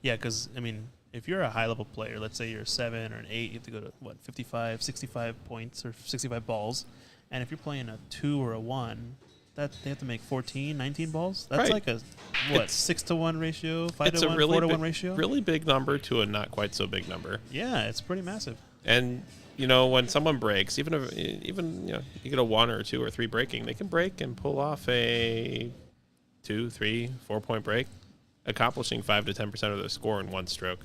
Yeah, because, I mean, if you're a high-level player, let's say you're a 7 or an 8, you have to go to, 55, 65 points or 65 balls. And if you're playing a 2 or a 1, they have to make 14, 19 balls? That's Right. like a, It's- 6-to-1 ratio, 5-to-1, It's a really 4-to-1 big, ratio? really big number to a not quite so big number. Yeah, it's pretty massive. And when someone breaks, even you get a 1 or 2 or 3 breaking, they can break and pull off a 2, 3, 4-point break, accomplishing 5 to 10% of their score in one stroke.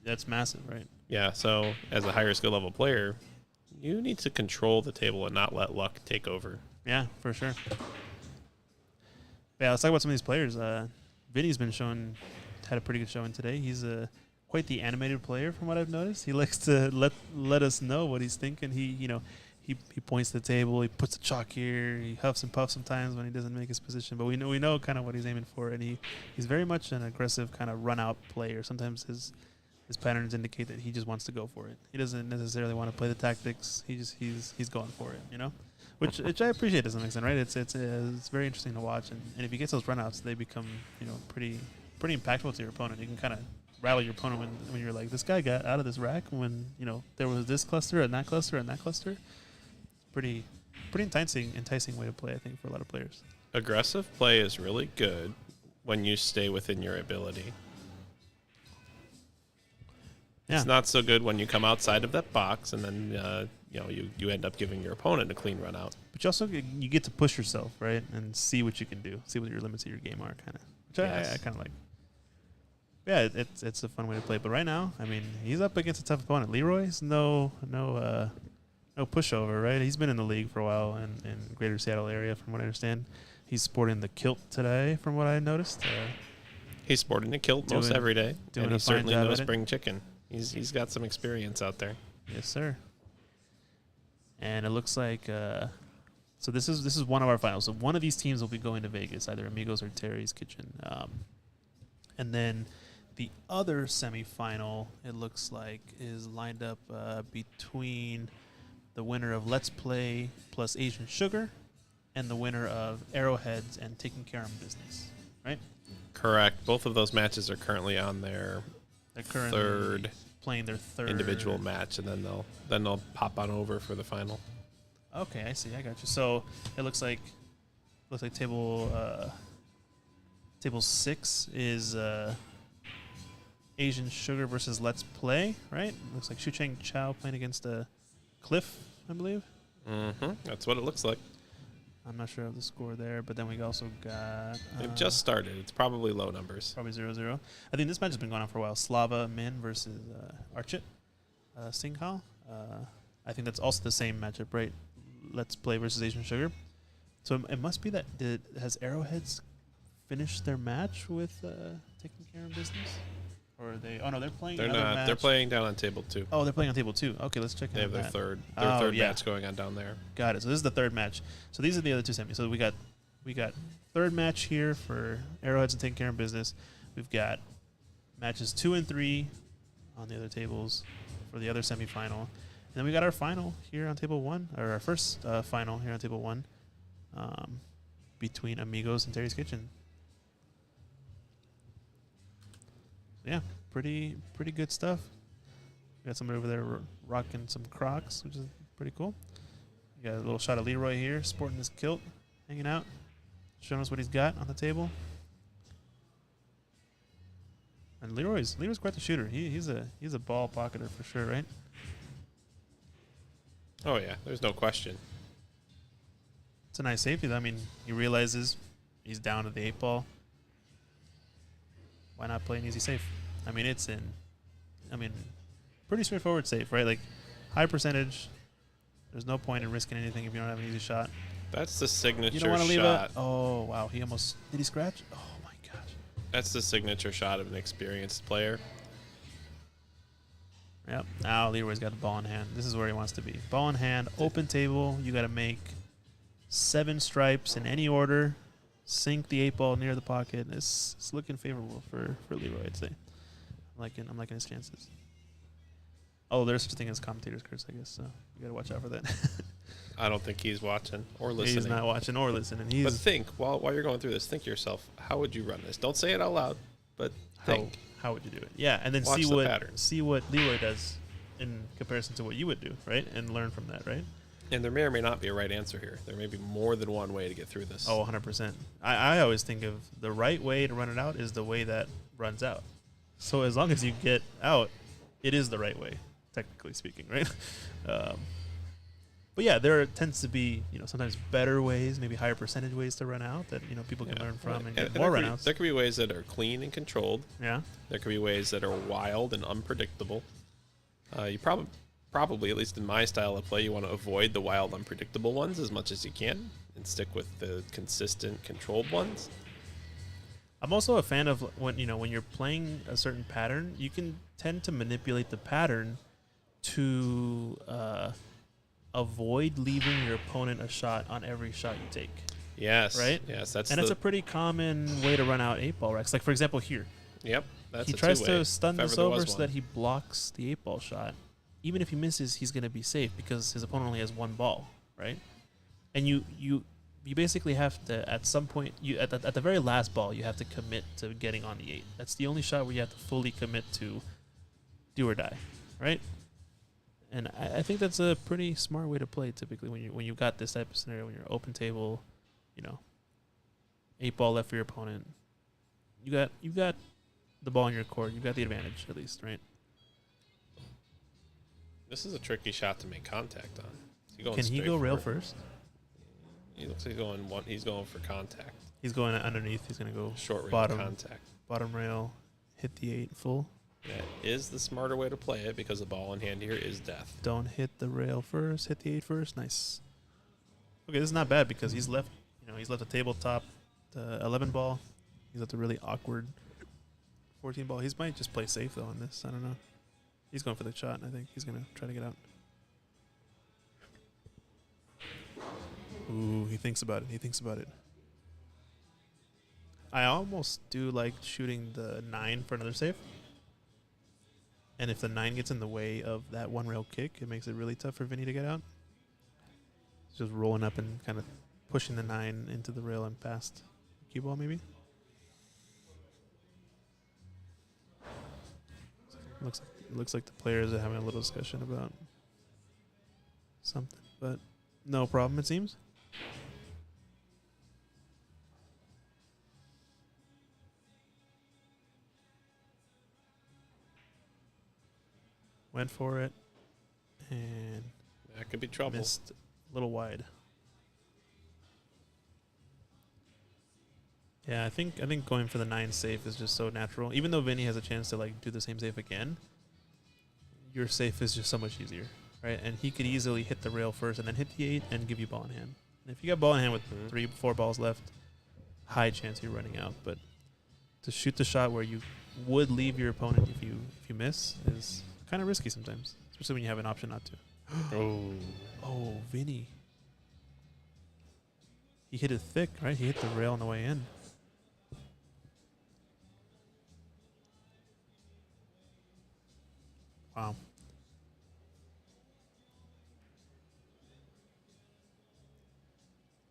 That's massive, right? Yeah, so as a higher skill level player, you need to control the table and not let luck take over. Yeah, for sure. Yeah, let's talk about some of these players. Vinny's had a pretty good showing today. He's quite the animated player from what I've noticed. He likes to let us know what he's thinking. He points to the table. He puts the chalk here. He huffs and puffs sometimes when he doesn't make his position. But we know kind of what he's aiming for, and he's very much an aggressive kind of run out player. Sometimes his patterns indicate that he just wants to go for it. He doesn't necessarily want to play the tactics. He's going for it, which I appreciate to some extent, right? It's very interesting to watch, and if he gets those runouts, they become pretty impactful to your opponent. You can kind of rally your opponent when you're like, this guy got out of this rack when there was this cluster and that cluster and that cluster. Pretty enticing way to play, I think, for a lot of players. Aggressive play is really good when you stay within your ability. Yeah. It's not so good when you come outside of that box and then you end up giving your opponent a clean run out. But you also you get to push yourself, right, and see what you can do, see what your limits of your game are, kind of. Which Yes. I kind of like. Yeah, it's a fun way to play. But right now, I mean, he's up against a tough opponent. Leroy's no pushover, right? He's been in the league for a while in Greater Seattle area, from what I understand. He's sporting the kilt today, from what I noticed. He's sporting a kilt most Doing- every day, doing and a he's fine certainly job no at it. spring chicken. He's got some experience out there. Yes, sir. And it looks like so this is one of our finals. So one of these teams will be going to Vegas, either Amigos or Terry's Kitchen. And then the other semifinal, it looks like, is lined up between the winner of Let's Play plus Asian Sugar and the winner of Arrowheads and Taking Care of Business, right? Correct. Both of those matches are currently on their They're currently third playing their third individual match, and then they'll pop on over for the final. Okay, I see. I got you. So it looks like table 6 is Asian Sugar versus Let's Play, right? Looks like Shucheng Chow playing against Cliff, I believe. Mm-hmm. That's what it looks like. I'm not sure of the score there, but then we also got They've just started. It's probably low numbers. probably 0-0. I think this match has been going on for a while. Slava Min versus Archit Singhal. I think that's also the same matchup, right? Let's Play versus Asian Sugar. So it must be that has Arrowheads finished their match with Taking Care of Business? Or are they? Oh no, they're playing. They're another not. Match. They're playing down on table 2. Oh, they're playing on table 2. Okay, let's check. They have their that. third Oh, yeah. match going on down there. Got it. So this is the third match. So these are the other two semis. So we got third match here for Arrowheads and Taking Care of Business. We've got matches 2 and 3 on the other tables for the other semifinal. And then we got our final here on table 1, or our first final here on table 1, between Amigos and Terry's Kitchen. Yeah, pretty good stuff. We got somebody over there rocking some Crocs, which is pretty cool. We got a little shot of Leroy here, sporting his kilt, hanging out, showing us what he's got on the table. And Leroy's quite the shooter. He's a ball pocketer for sure, right? Oh yeah, there's no question. It's a nice safety, though. I mean, he realizes he's down to the 8 ball. Why not play an easy safe? I mean, pretty straightforward safe, right? Like, high percentage. There's no point in risking anything if you don't have an easy shot. That's the signature You don't want to leave shot. it. Oh, wow. Did he scratch? Oh, my gosh. That's the signature shot of an experienced player. Yep. Now Leroy's got the ball in hand. This is where he wants to be. Ball in hand, open table. You got to make 7 stripes in any order. Sink the 8 ball near the pocket. It's looking favorable for Leroy, I'd say. I'm liking his chances. Oh, there's such a thing as commentator's curse, I guess. So you got to watch out for that. I don't think he's watching or listening. He's not watching or listening. But think, while you're going through this, think to yourself, how would you run this? Don't say it out loud, but think. How would you do it? Yeah, and then Watch the pattern. see what Leroy does in comparison to what you would do, right? And learn from that, right? And there may or may not be a right answer here. There may be more than one way to get through this. Oh, 100%. I always think of the right way to run it out is the way that runs out. So as long as you get out, it is the right way, technically speaking, right? But yeah, there tends to be, sometimes better ways, maybe higher percentage ways to run out that, people can learn from and get more run outs. There could be ways that are clean and controlled. Yeah. There could be ways that are wild and unpredictable. You probably, at least in my style of play, you want to avoid the wild, unpredictable ones as much as you can and stick with the consistent, controlled ones. I'm also a fan of when you're playing a certain pattern, you can tend to manipulate the pattern to avoid leaving your opponent a shot on every shot you take. Yes. Right? Yes, it's a pretty common way to run out 8-ball racks. Like, for example, here. Yep. That's he a tries two-way, to stun if this ever there over was so one. that he blocks the 8-ball shot. Even if he misses, he's going to be safe because his opponent only has 1 ball, right? And you basically have to, at some point, at the very last ball, you have to commit to getting on the 8. That's the only shot where you have to fully commit to do or die, right? And I think that's a pretty smart way to play. Typically, when you've got this type of scenario, when you're open table, 8-ball left for your opponent, you got the ball in your court. You've got the advantage at least, right? This is a tricky shot to make contact on. Can he go rail first? He looks like he's going for contact. He's going underneath. He's going to go Short rail contact. Bottom rail, hit the 8 full. That is the smarter way to play it because the ball in hand here is death. Don't hit the rail first. Hit the 8 first. Nice. Okay, this is not bad because he's left. He's left a tabletop 11 ball. He's left a really awkward 14 ball. He might just play safe though on this. I don't know. He's going for the shot. I think he's gonna try to get out. Ooh, he thinks about it. I almost do like shooting the 9 for another save. And if the 9 gets in the way of that 1 rail kick, it makes it really tough for Vinny to get out. He's just rolling up and kind of pushing the 9 into the rail and past cue ball, maybe. Looks like the players are having a little discussion about something, but no problem, it seems. Went for it, and That could be trouble. missed a little wide. Yeah, I think going for the 9 safe is just so natural. Even though Vinny has a chance to do the same safe again, your safe is just so much easier, right? And he could easily hit the rail first and then hit the 8 and give you ball in hand. And if you got ball in hand with 3-4 balls left, high chance you're running out. But to shoot the shot where you would leave your opponent if you miss is kind of risky sometimes, especially when you have an option not to. Oh, Vinny. He hit it thick, right? He hit the rail on the way in. Wow.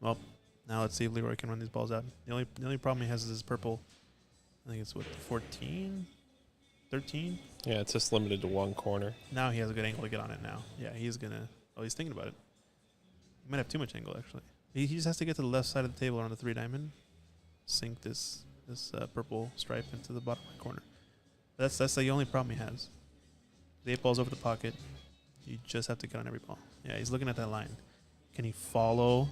Well, now let's see if Leroy can run these balls out. The only problem he has is his purple. I think it's 14, 13. Yeah, it's just limited to one corner. Now he has a good angle to get on it now. Yeah, he's gonna. Oh, he's thinking about it. He might have too much angle actually. He just has to get to the left side of the table on the 3 diamond, sink this purple stripe into the bottom right corner. That's the only problem he has. The 8 ball's over the pocket. You just have to get on every ball. Yeah, he's looking at that line. Can he follow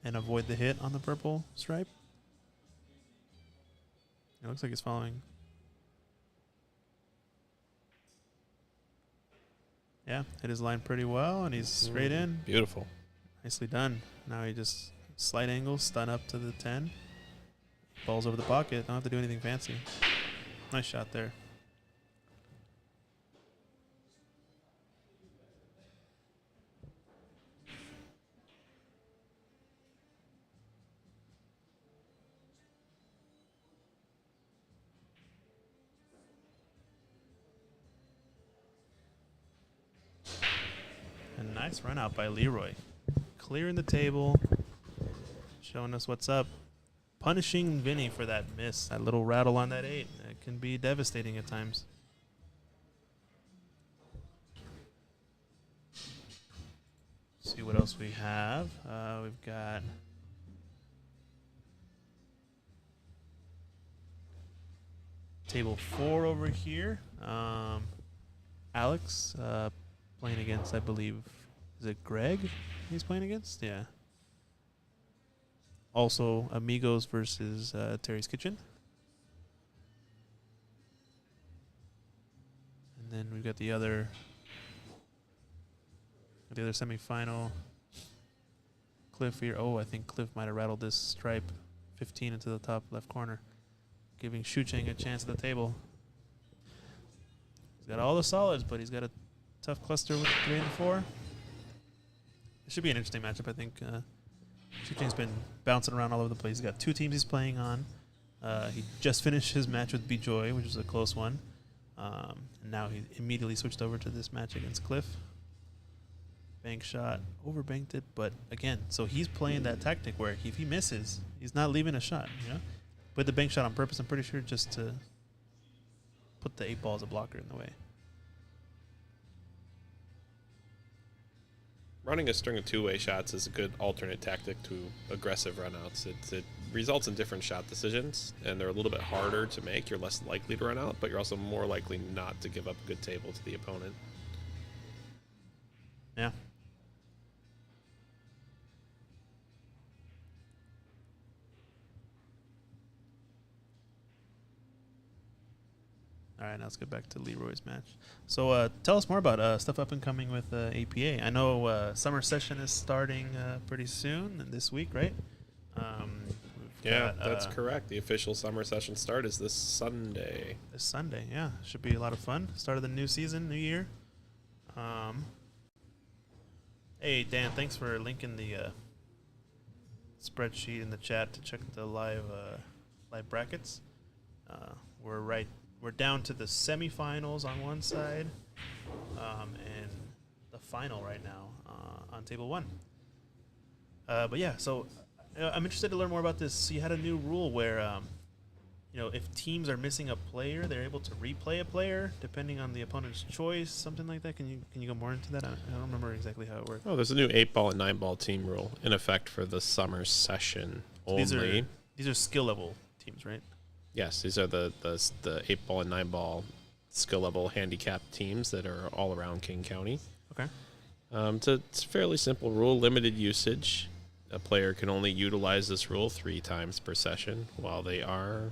and avoid the hit on the purple stripe? It looks like he's following. Yeah, hit his line pretty well, and he's straight in. Beautiful. Nicely done. Now he just slight angle, stun up to the 10. Balls over the pocket. Don't have to do anything fancy. Nice shot there. A nice run out by Leroy. Clearing the table. Showing us what's up. Punishing Vinny for that miss. That little rattle on that 8. It can be devastating at times. See what else we have. We've got table 4 over here. Alex playing against, I believe, is it Greg he's playing against? Yeah. Also, Amigos versus Terry's Kitchen. And then we've got the other semifinal. Cliff here. Oh, I think Cliff might have rattled this stripe 15 into the top left corner, giving Shucheng a chance at the table. He's got all the solids, but he's got a tough cluster with 3 and 4. It should be an interesting matchup, I think. Shucheng's been bouncing around all over the place. He's got 2 teams he's playing on. He just finished his match with B-Joy, which was a close one. And now he immediately switched over to this match against Cliff. Bank shot, overbanked it, but again, so he's playing that tactic where if he misses, he's not leaving a shot, you know? Put the bank shot on purpose, I'm pretty sure, just to put the 8 ball as a blocker in the way. Running a string of two-way shots is a good alternate tactic to aggressive runouts. It results in different shot decisions, and they're a little bit harder to make. You're less likely to run out, but you're also more likely not to give up a good table to the opponent. Yeah. All right, now let's get back to Leroy's match. So tell us more about stuff up and coming with APA. I know summer session is starting pretty soon, this week, right? Yeah, that's correct. The official summer session start is this Sunday. This Sunday, yeah. Should be a lot of fun. Start of the new season, new year. Hey, Dan, thanks for linking the spreadsheet in the chat to check the live brackets. We're down to the semifinals on one side, and the final right now on table 1. But yeah, so I'm interested to learn more about this. So you had a new rule where, if teams are missing a player, they're able to replay a player depending on the opponent's choice, something like that. Can you go more into that? I don't remember exactly how it worked. Oh, there's a new 8-ball and 9-ball team rule in effect for the summer session only. These are skill level teams, right? Yes, these are the 8-ball and 9-ball skill level handicapped teams that are all around King County. Okay. It's a fairly simple rule, limited usage. A player can only utilize this rule 3 times per session while they are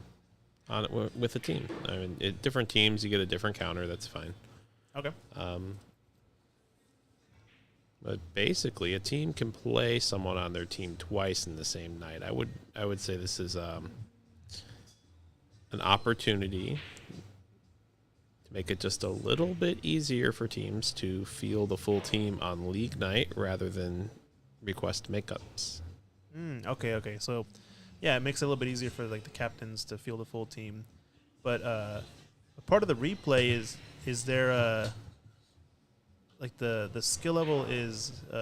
on it with a team. I mean, different teams, you get a different counter. That's fine. Okay. But basically, a team can play someone on their team twice in the same night. I would say this is an opportunity to make it just a little bit easier for teams to field the full team on league night rather than request makeups. Okay. So, yeah, it makes it a little bit easier for the captains to field the full team. But a part of the replay is there the skill level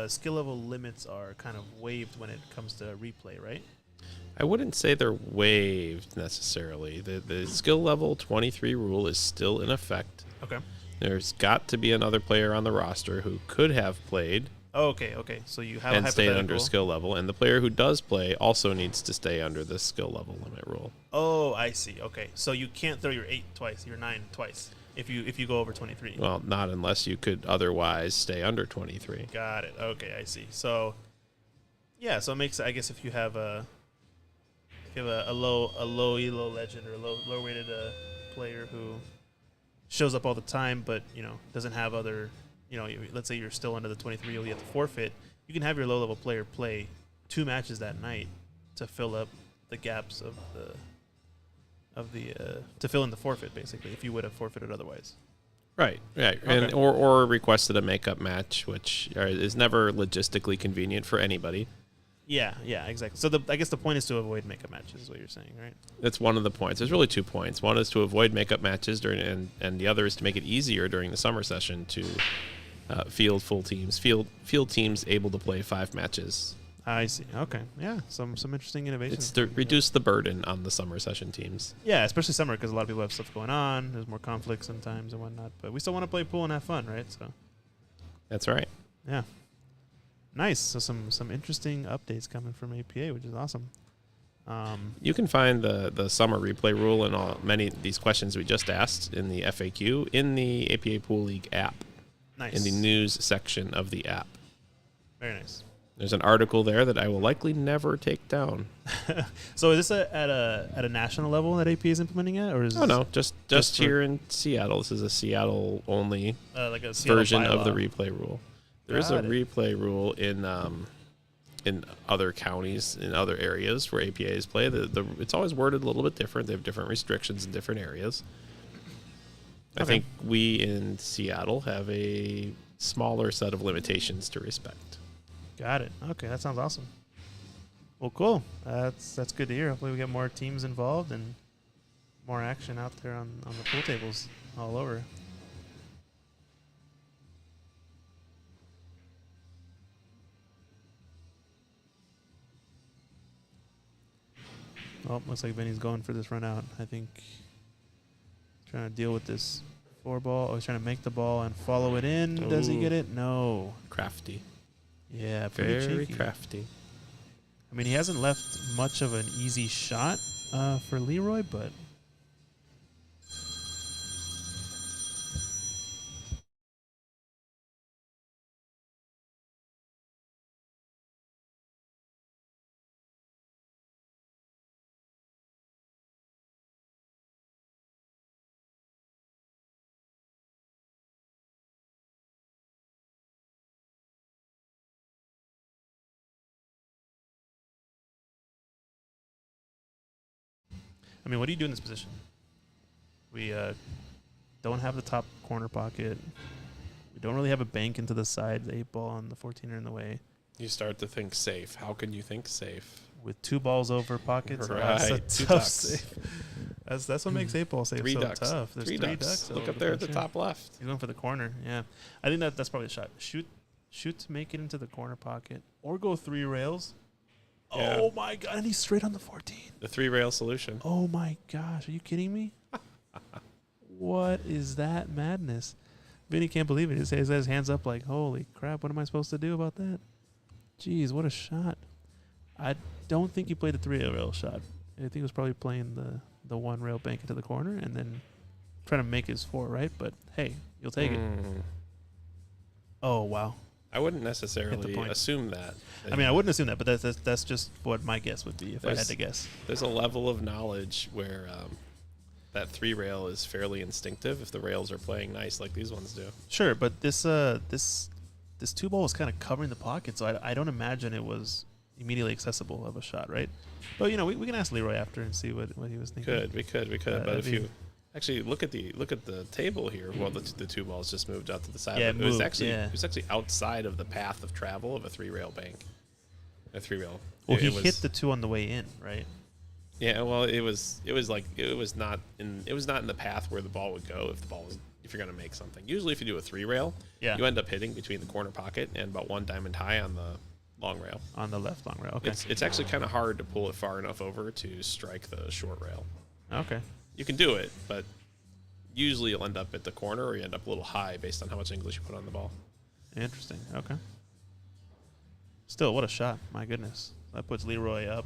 skill level limits are kind of waived when it comes to replay, right? I wouldn't say they're waived necessarily. The skill level 23 rule is still in effect. Okay. There's got to be another player on the roster who could have played. Oh, okay. So you have and a stay hypothetical. under skill level, and the player who does play also needs to stay under the skill level limit rule. Oh, I see. Okay, so you can't throw your 8 twice, your 9 twice, if you go over 23. Well, not unless you could otherwise stay under 23. Got it. Okay, I see. So, yeah, so it makes, I guess, if you have a low elo legend or low rated player who shows up all the time, but doesn't have other let's say you're still under the 23, you have to forfeit. You can have your low-level player play 2 matches that night to fill up the gaps to fill in the forfeit, basically, if you would have forfeited otherwise. Right. Okay. And or requested a makeup match, which is never logistically convenient for anybody. Yeah, exactly. So I guess the point is to avoid makeup matches, is what you're saying, right? That's one of the points. There's really 2 points. One is to avoid makeup matches and the other is to make it easier during the summer session to field full teams, field teams able to play 5 matches. I see. Okay. Yeah, some interesting innovations. It's to reduce the burden on the summer session teams. Yeah, especially summer, because a lot of people have stuff going on. There's more conflicts sometimes and whatnot. But we still want to play pool and have fun, right? So. That's right. Yeah. Nice. So some interesting updates coming from APA, which is awesome. You can find the summer replay rule and many of these questions we just asked in the FAQ in the APA Pool League app. Nice. In the news section of the app. Very nice. There's an article there that I will likely never take down. So is this at a national level that APA is implementing it, or is just here in Seattle. This is a Seattle only like a Seattle version bylaw of the replay rule. There is a Got it. replay rule in other counties, in other areas where APAs play. It's always worded a little bit different. They have different restrictions in different areas. I Okay. think we in Seattle have a smaller set of limitations to respect. Got it. Okay, that sounds awesome. Well, cool. That's good to hear. Hopefully we get more teams involved and more action out there on the pool tables all over. Oh, looks like Vinny's going for this run out. I think trying to deal with this 4 ball. Oh, he's trying to make the ball and follow it in. Does he Ooh. get it? No. Crafty. Yeah, pretty Very cheeky. crafty. I mean, he hasn't left much of an easy shot for Leroy, but I mean, what do you do in this position? We don't have the top corner pocket. We don't really have a bank into the side. The 8 ball and the 14er in the way. You start to think safe. How can you think safe? With 2 balls over pockets, Right, that's a 2 tough ducks. save. That's what makes 8 ball safe 3 so ducks. tough. There's 3 3 ducks. Look over up there at the place, yeah. top left. He's going for the corner. Yeah, I think that's probably the shot. Shoot to make it into the corner pocket, or go 3 rails. Yeah. Oh my god! And he's straight on the 14. The 3-rail solution. Oh my gosh! Are you kidding me? What is that madness? Vinny can't believe it. He has his hands up like, holy crap! What am I supposed to do about that? Jeez, what a shot! I don't think he played the 3-rail shot. I think he was probably playing the 1 rail bank into the corner and then trying to make his 4, right? But hey, you'll take it. Oh wow! I wouldn't necessarily point. assume that. I mean, I wouldn't assume that, but that's just what my guess would be if I had to guess. There's a level of knowledge where that 3-rail is fairly instinctive if the rails are playing nice like these ones do. Sure, but this 2 ball was kind of covering the pocket, so I don't imagine it was immediately accessible of a shot, right? But we can ask Leroy after and see what he was thinking. We could. But if you actually look at the table here, well, the 2 balls just moved out to the side. Yeah, it was moved, actually yeah. it was actually outside of the path of travel of a 3-rail bank. A 3-rail. Well, he was, hit the 2 on the way in, right? Yeah, well, it was not in the path where the ball would go if you're going to make something. Usually if you do a 3-rail, Yeah. you end up hitting between the corner pocket and about 1 diamond high on the long rail. On the left long rail. Okay. It's actually kind of hard to pull it far enough over to strike the short rail. Okay. You can do it, but usually you'll end up at the corner or you end up a little high based on how much English you put on the ball. Interesting. Okay. Still, what a shot! My goodness, that puts Leroy up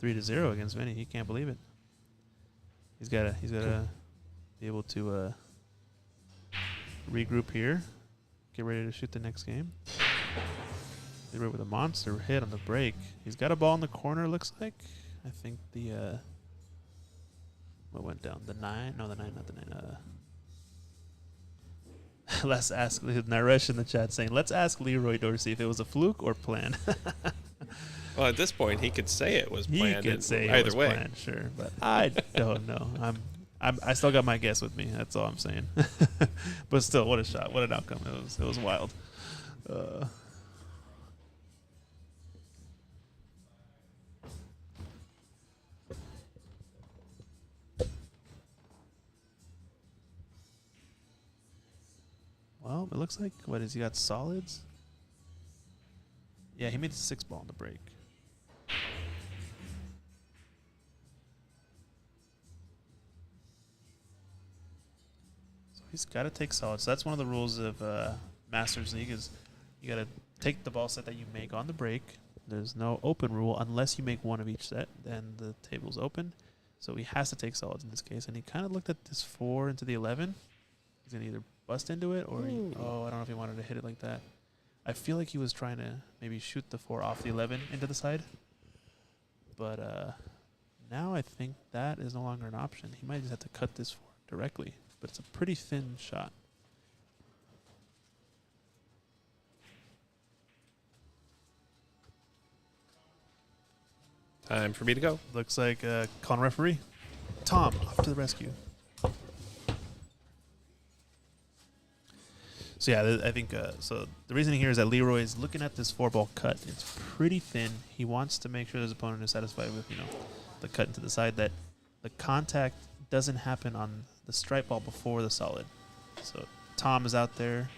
3-0 against Vinny. He can't believe it. He's got to be able to regroup here, get ready to shoot the next game. Leroy with a monster hit on the break. He's got a ball in the corner. Looks like. I think the what went down? The 9? No, the 9, not the 9. Let's ask Naresh in the chat saying, let's ask Leroy Dorsey if it was a fluke or planned. Well, at this point, he could say it was He planned. could say it either was way. planned, sure, but I don't know. I still got my guess with me. That's all I'm saying. But still, what a shot! What an outcome! It was wild. Well, it looks like what is he got solids? Yeah, he made the 6 ball on the break. So he's got to take solids. So that's one of the rules of Masters League is you got to take the ball set that you make on the break. There's no open rule unless you make one of each set. Then the table's open. So he has to take solids in this case. And he kind of looked at this 4 into the 11. He's going to either bust into it or, I don't know if he wanted to hit it like that. I feel like he was trying to maybe shoot the 4 off the 11 into the side. But now I think that is no longer an option. He might just have to cut this 4 directly. But it's a pretty thin shot. Time for me to go. Looks like calling referee. Tom, off to the rescue. So yeah, I think so. The reasoning here is that Leroy is looking at this 4-ball cut. It's pretty thin. He wants to make sure his opponent is satisfied with the cut into the side, that the contact doesn't happen on the stripe ball before the solid. So Tom is out there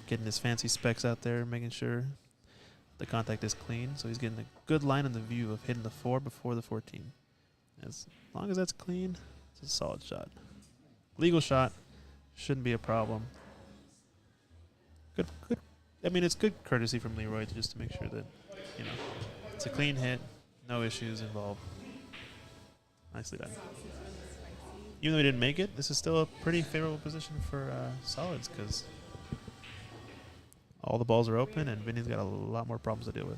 getting his fancy specs out there, making sure the contact is clean. So he's getting a good line on the view of hitting the 4 before the 14. As long as that's clean, it's a solid shot. Legal shot, shouldn't be a problem. Good. I mean, it's good courtesy from Leroy just to make sure that, it's a clean hit, no issues involved. Nicely done. Even though he didn't make it, this is still a pretty favorable position for solids because all the balls are open and Vinny's got a lot more problems to deal with.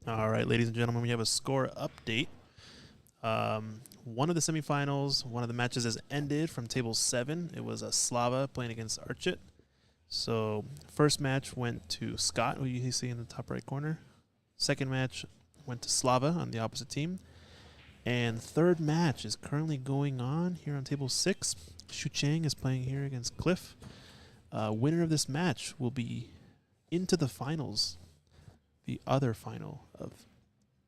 All right, ladies and gentlemen, we have a score update. One of the semifinals, one of the matches has ended from table 7. It was Slava playing against Archit. So first match went to Scott, who you see in the top right corner. Second match went to Slava on the opposite team. And third match is currently going on here on table 6. Shu Chang is playing here against Cliff. Winner of this match will be into the finals, the other final of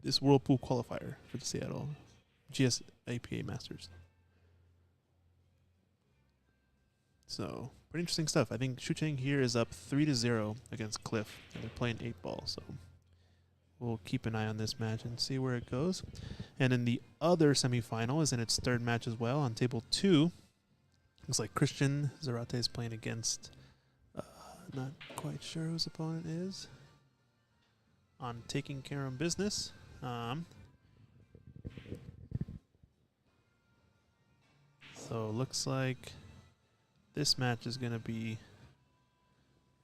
this Whirlpool qualifier for the Seattle GS APA Masters. So, pretty interesting stuff. I think Shu Chang here is up 3-0 against Cliff, and they're playing 8-ball, so we'll keep an eye on this match and see where it goes. And then the other semifinal is in its third match as well on table 2. Looks like Christian Zarate is playing against, not quite sure who his opponent is, on Taking Care of Business. So looks like this match is going to be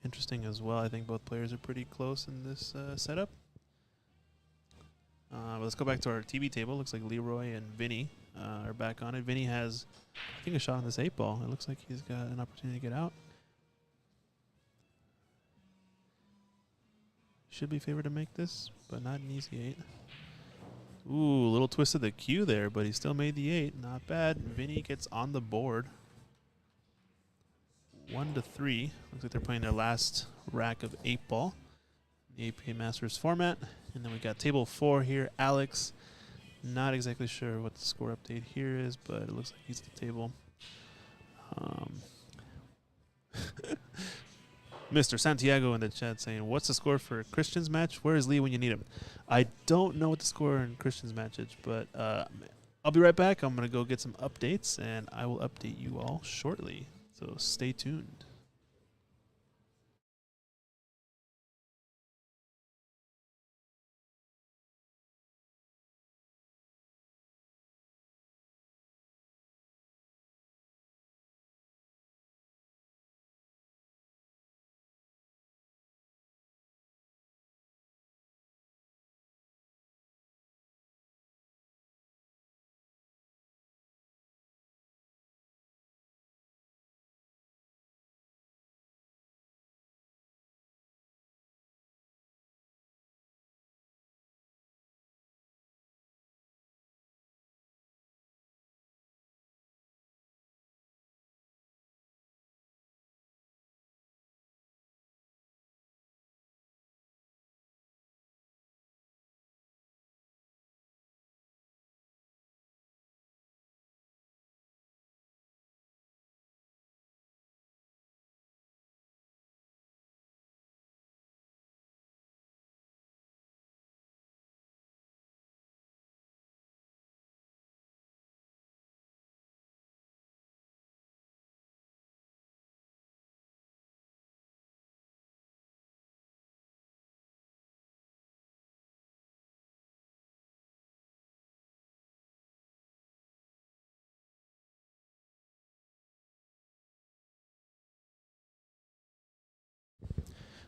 interesting as well. I think both players are pretty close in this setup. But let's go back to our TV table. Looks like Leroy and Vinny are back on it. Vinny has, I think, a shot on this 8-ball. It looks like he's got an opportunity to get out. Should be favored to make this, but not an easy 8. Ooh, a little twist of the cue there, but he still made the 8. Not bad. Vinny gets on the board. 1-3. Looks like they're playing their last rack of 8-ball. The APA Masters format. And then we got table 4 here. Alex. Not exactly sure what the score update here is, but it looks like he's at the table. Mr. Santiago in the chat saying, what's the score for Christian's match? Where is Lee when you need him? I don't know what the score in Christian's match is, but I'll be right back. I'm going to go get some updates, and I will update you all shortly. So stay tuned.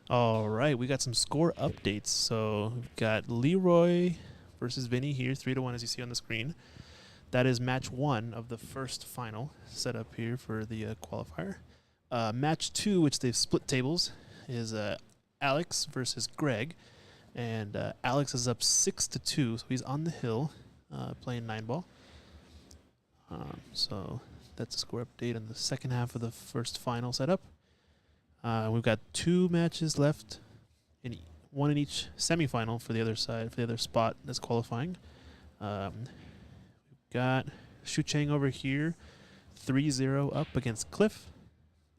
All right, we got some score updates. So we've got Leroy versus Vinny here, 3-1 as you see on the screen. That is match 1 of the first final set up here for the qualifier. Match 2, which they've split tables, is Alex versus Greg. And Alex is up 6-2, so he's on the hill playing 9-ball. So that's a score update on the second half of the first final setup. We've got 2 matches left, one in each semifinal for the other side, for the other spot that's qualifying. We've got Shu Chang over here, 3-0 up against Cliff.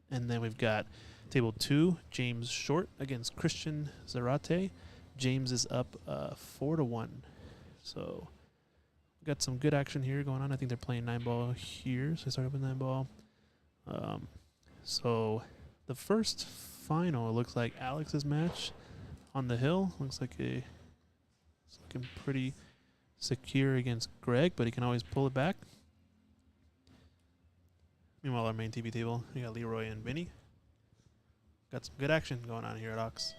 And then we've got table 2, James Short against Christian Zarate. James is up 4-1. So we've got some good action here going on. I think they're playing 9-ball here, so they start up with 9-ball. So the first final, it looks like Alex's match on the hill. Looks like it's looking pretty secure against Greg, but he can always pull it back. Meanwhile, our main TV table, we got Leroy and Vinny. Got some good action going on here at Ox.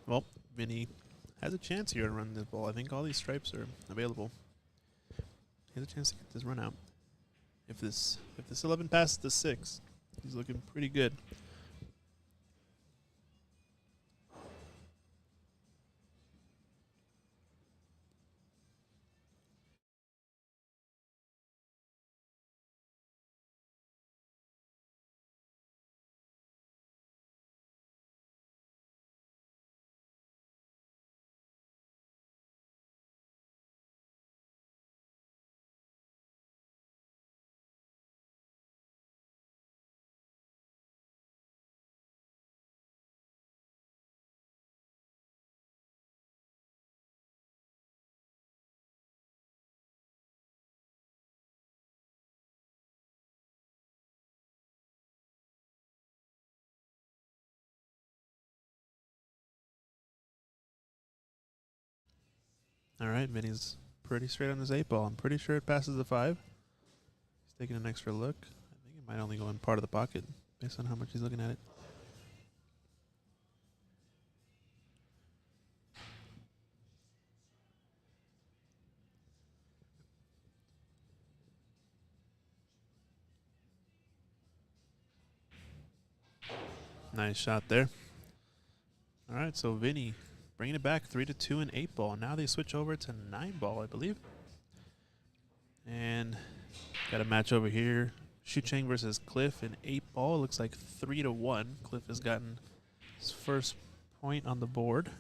Well, Vinny has a chance here to run this ball. I think all these stripes are available. He has a chance to get this run out. If this 11 passes the 6, he's looking pretty good. All right, Vinny's pretty straight on his 8 ball. I'm pretty sure it passes the 5. He's taking an extra look. I think it might only go in part of the pocket based on how much he's looking at it. Nice shot there. All right, so Vinny bringing it back 3-2 in 8 ball. Now they switch over to 9 ball, I believe. And got a match over here. Shu Cheng versus Cliff in 8 ball. Looks like 3-1. Cliff has gotten his first point on the board.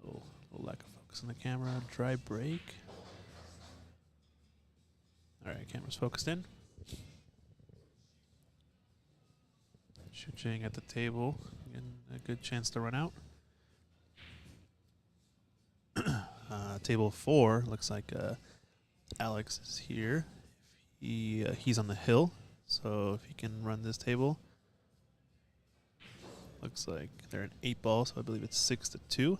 Little lack of focus on the camera. Dry break. All right, camera's focused in. Shu Cheng at the table. Getting a good chance to run out. Table 4 looks like Alex is here. He's on the hill, so if he can run this table, looks like they're an 8 ball, so I believe it's 6-2.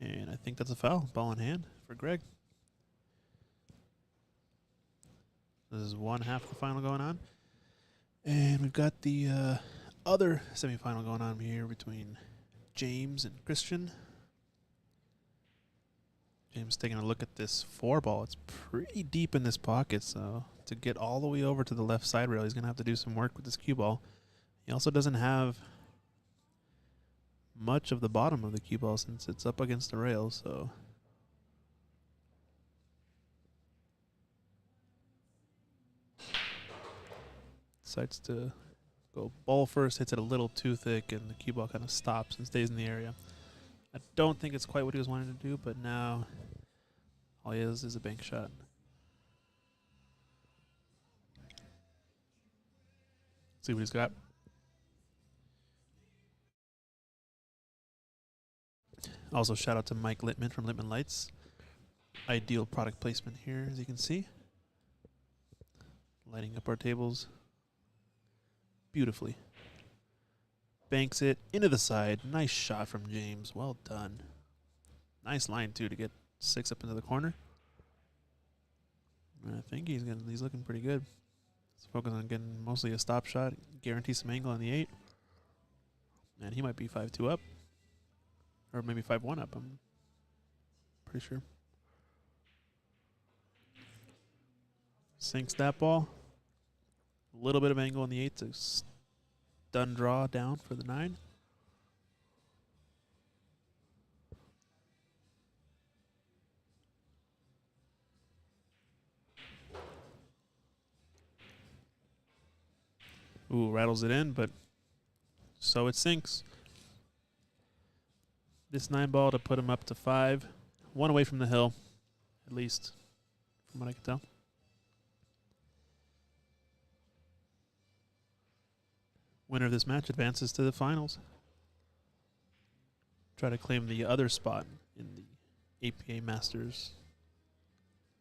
And I think that's a foul. Ball in hand for Greg. This is one half of the final going on. And we've got the other semifinal going on here between James and Christian. James taking a look at this 4 ball. It's pretty deep in this pocket, so to get all the way over to the left side rail, he's going to have to do some work with this cue ball. He also doesn't have much of the bottom of the cue ball since it's up against the rail, so decides to go ball first, hits it a little too thick, and the cue ball kind of stops and stays in the area. I don't think it's quite what he was wanting to do, but now all he is a bank shot. See what he's got. Also, shout out to Mike Littman from Littman Lights. Ideal product placement here, as you can see. Lighting up our tables beautifully. Banks it into the side. Nice shot from James. Well done. Nice line, too, to get 6 up into the corner. I think he's looking pretty good. Let's focus on getting mostly a stop shot. Guarantee some angle on the 8. And he might be 5-2 up. Or maybe 5-1 up. I'm pretty sure. Sinks that ball. A little bit of angle on the 8 to stun draw down for the 9. Ooh, rattles it in, but so it sinks. This 9 ball to put him up to 5. 1 away from the hill, at least, from what I can tell. Winner of this match advances to the finals. Try to claim the other spot in the APA Masters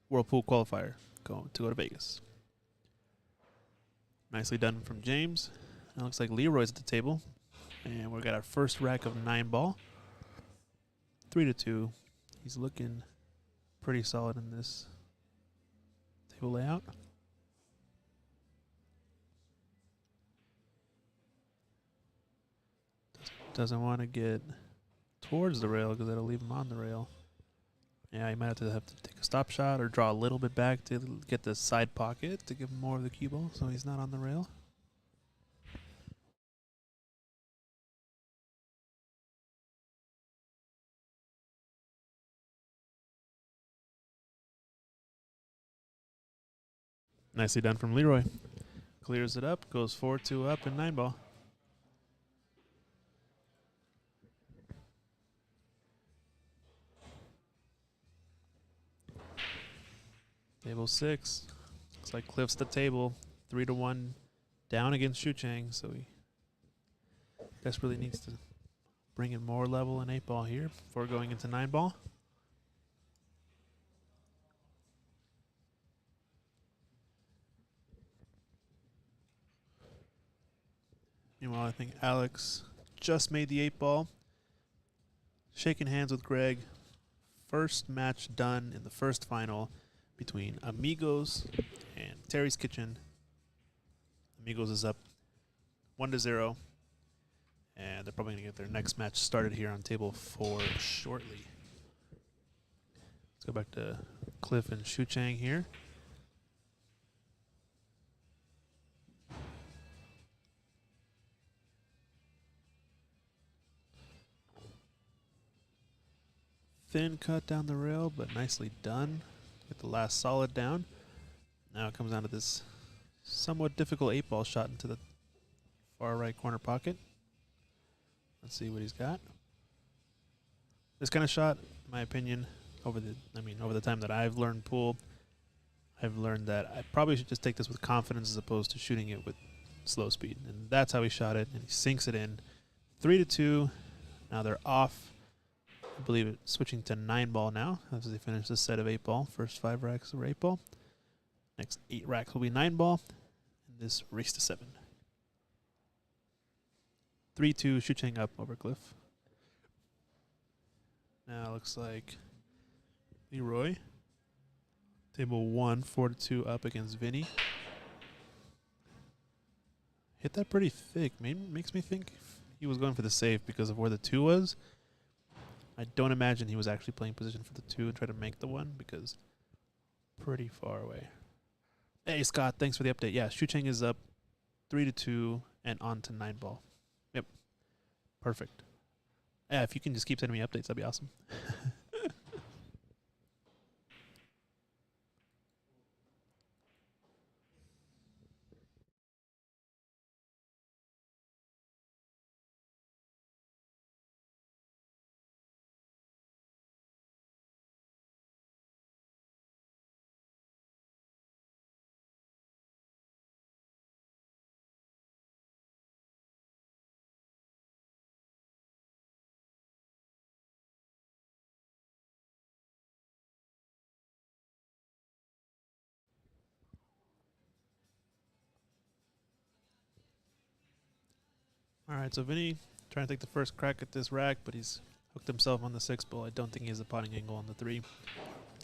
Whirlpool Qualifier to go to Vegas. Nicely done from James. It looks like Leroy's at the table. And we've got our first rack of 9 ball. 3-2. He's looking pretty solid in this table layout. Doesn't want to get towards the rail because that'll leave him on the rail. Yeah, he might have to take a stop shot or draw a little bit back to get the side pocket to give him more of the cue ball so he's not on the rail. Nicely done from Leroy. Clears it up, goes 4-2 up and 9-ball. Table 6. Looks like Cliff's the table. 3-1 down against Shu Chang, so he desperately needs to bring in more level in 8-ball here before going into 9-ball. Meanwhile, I think Alex just made the 8-ball. Shaking hands with Greg. First match done in the first final between Amigos and Terry's Kitchen. Amigos is up 1-0. And they're probably going to get their next match started here on table 4 shortly. Let's go back to Cliff and Shu Chang here. Thin cut down the rail, but nicely done. Get the last solid down. Now it comes down to this somewhat difficult 8-ball shot into the far right corner pocket. Let's see what he's got. This kind of shot, in my opinion, over the time that I've learned pool, I've learned that I probably should just take this with confidence as opposed to shooting it with slow speed. And that's how he shot it, and he sinks it in. 3-2. Now they're off. I believe it's switching to 9-ball now as they finish this set of 8-ball. First 5 racks were 8-ball. Next 8 racks will be 9-ball. And this race to 7. 3-2, Shu Chang up over Cliff. Now it looks like Leroy. Table 1, 4-2 up against Vinny. Hit that pretty thick. Makes me think he was going for the save because of where the 2 was. I don't imagine he was actually playing position for the 2 and try to make the 1 because pretty far away. Hey, Scott, thanks for the update. Yeah, Shu Chang is up 3-2 and on to 9-ball. Yep. Perfect. Yeah, if you can just keep sending me updates, that'd be awesome. All right, so Vinny trying to take the first crack at this rack, but he's hooked himself on the 6-ball. I don't think he has a potting angle on the 3.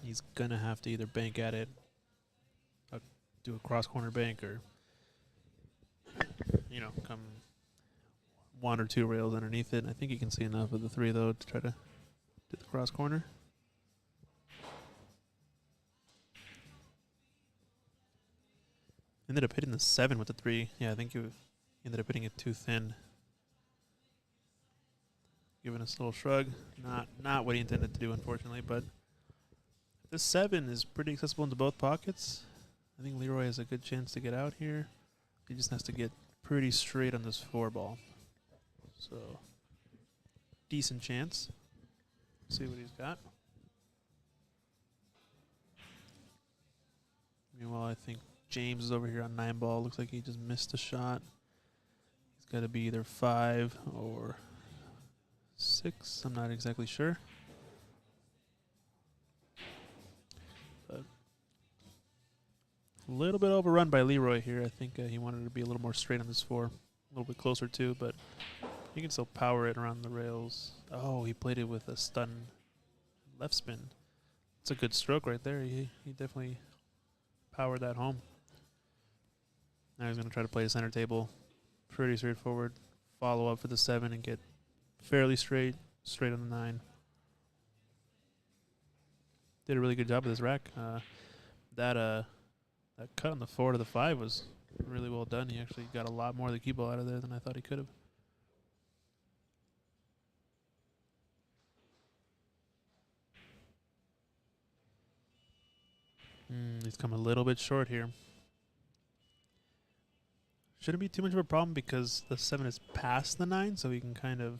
He's going to have to either bank at it, do a cross-corner bank, or, come 1 or 2 rails underneath it. I think he can see enough of the 3, though, to try to do the cross-corner. Ended up hitting the 7 with the 3. Yeah, I think he ended up hitting it too thin. Giving us a little shrug. Not what he intended to do, unfortunately, but this 7 is pretty accessible into both pockets. I think Leroy has a good chance to get out here. He just has to get pretty straight on this 4-ball. So, decent chance. See what he's got. Meanwhile, I think James is over here on 9-ball. Looks like he just missed a shot. He's got to be either 5 or 6. I'm not exactly sure. But a little bit overrun by Leroy here. I think he wanted to be a little more straight on this 4. A little bit closer too, but he can still power it around the rails. Oh, he played it with a stun left spin. It's a good stroke right there. He definitely powered that home. Now he's going to try to play the center table. Pretty straightforward. Follow up for the 7 and get fairly straight on the 9. Did a really good job with his rack. That cut on the 4 to the 5 was really well done. He actually got a lot more of the cue ball out of there than I thought he could have. He's come a little bit short here. Shouldn't be too much of a problem because the 7 is past the 9, so he can kind of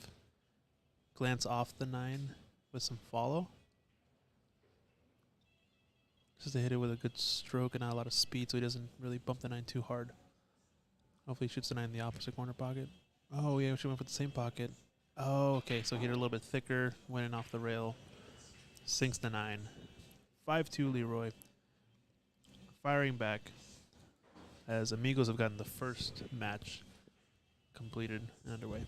glance off the 9 with some follow. Just to hit it with a good stroke and not a lot of speed so he doesn't really bump the 9 too hard. Hopefully he shoots the 9 in the opposite corner pocket. Oh, yeah, she went for the same pocket. Oh, okay, so hit it a little bit thicker, went in off the rail. Sinks the 9. 5-2 Leroy. Firing back as Amigos have gotten the first match completed and underway.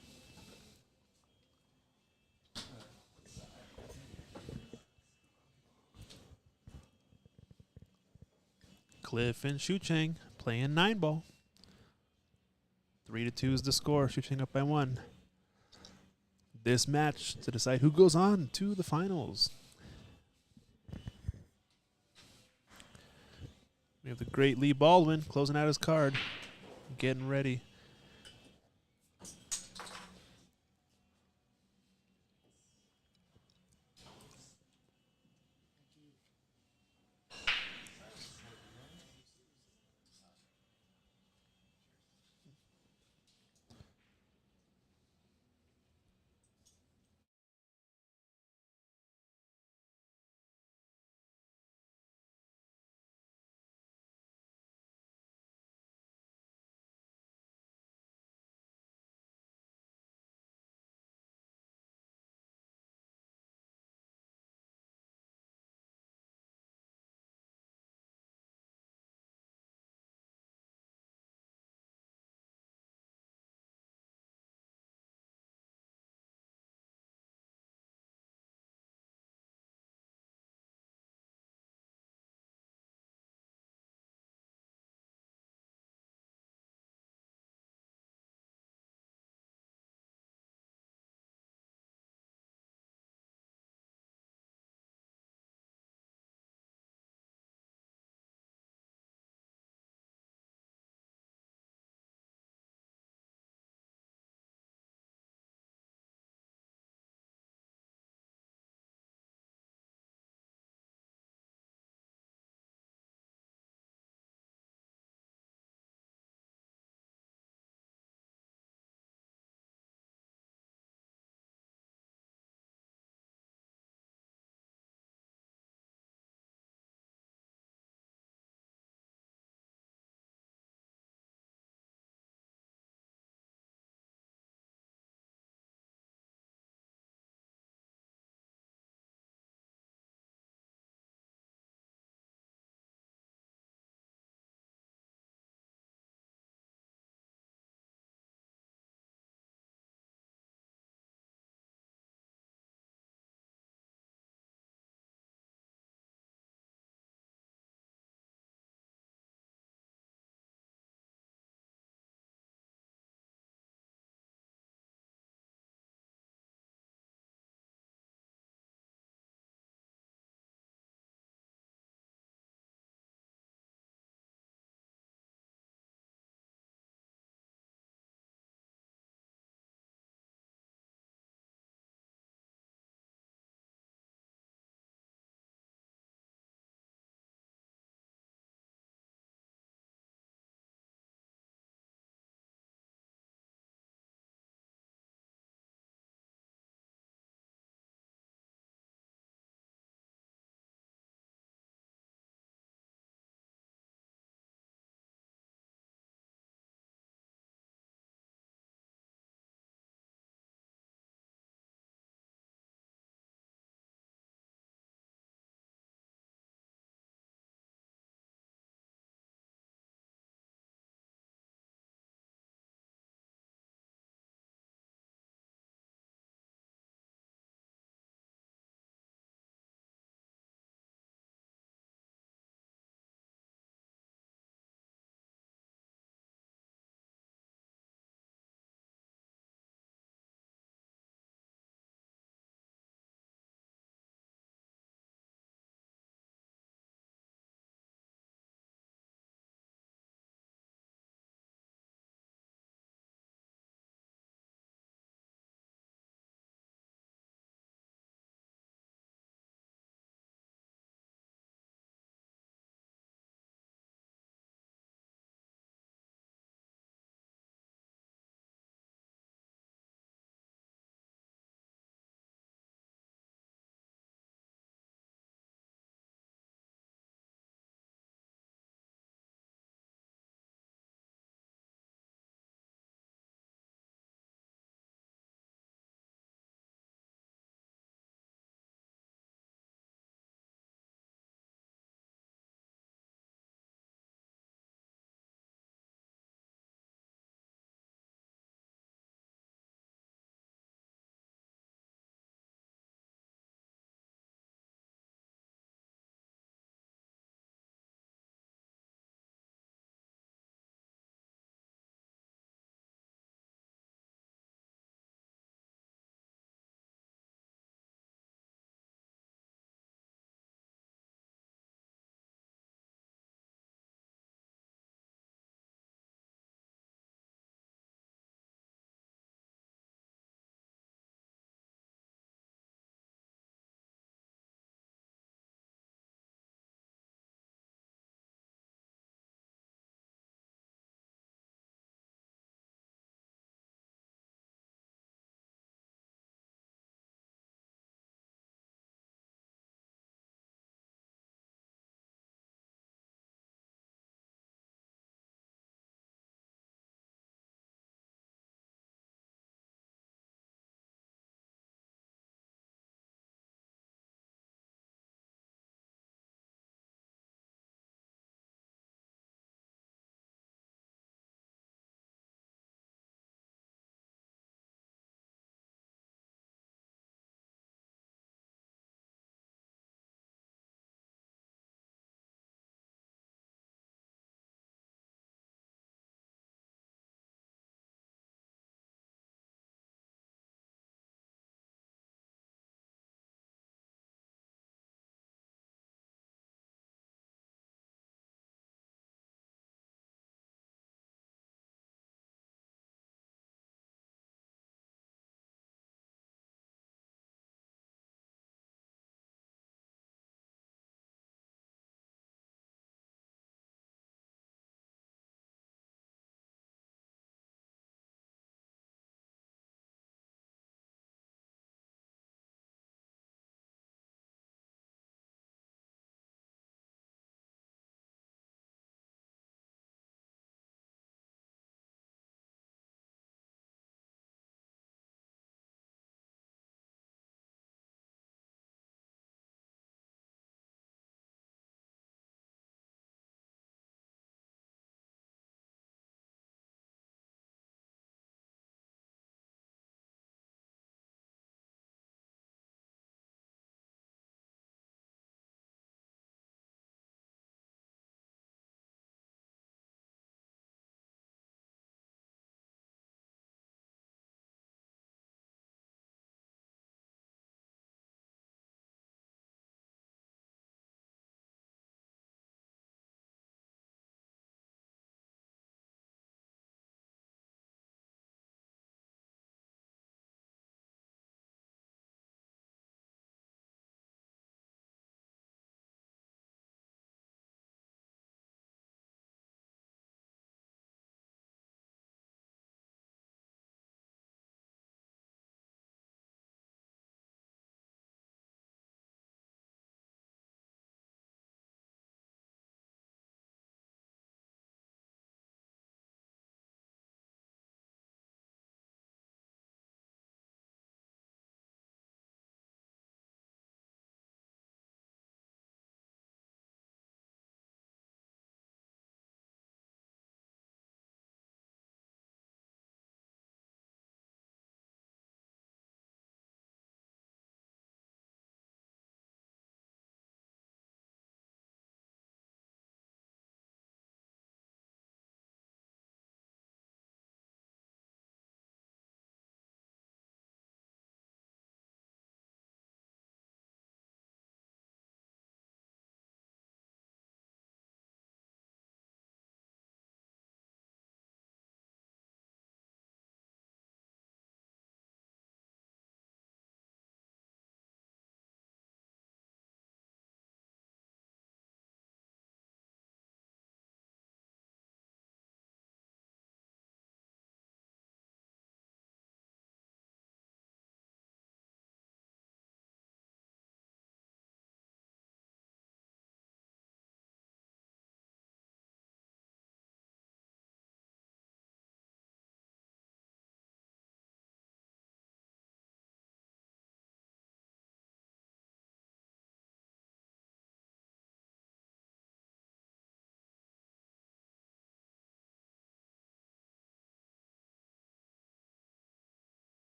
Cliff and Shucheng playing 9 ball. 3-2 is the score. Shucheng up by 1. This match to decide who goes on to the finals. We have the great Lee Baldwin closing out his card, getting ready.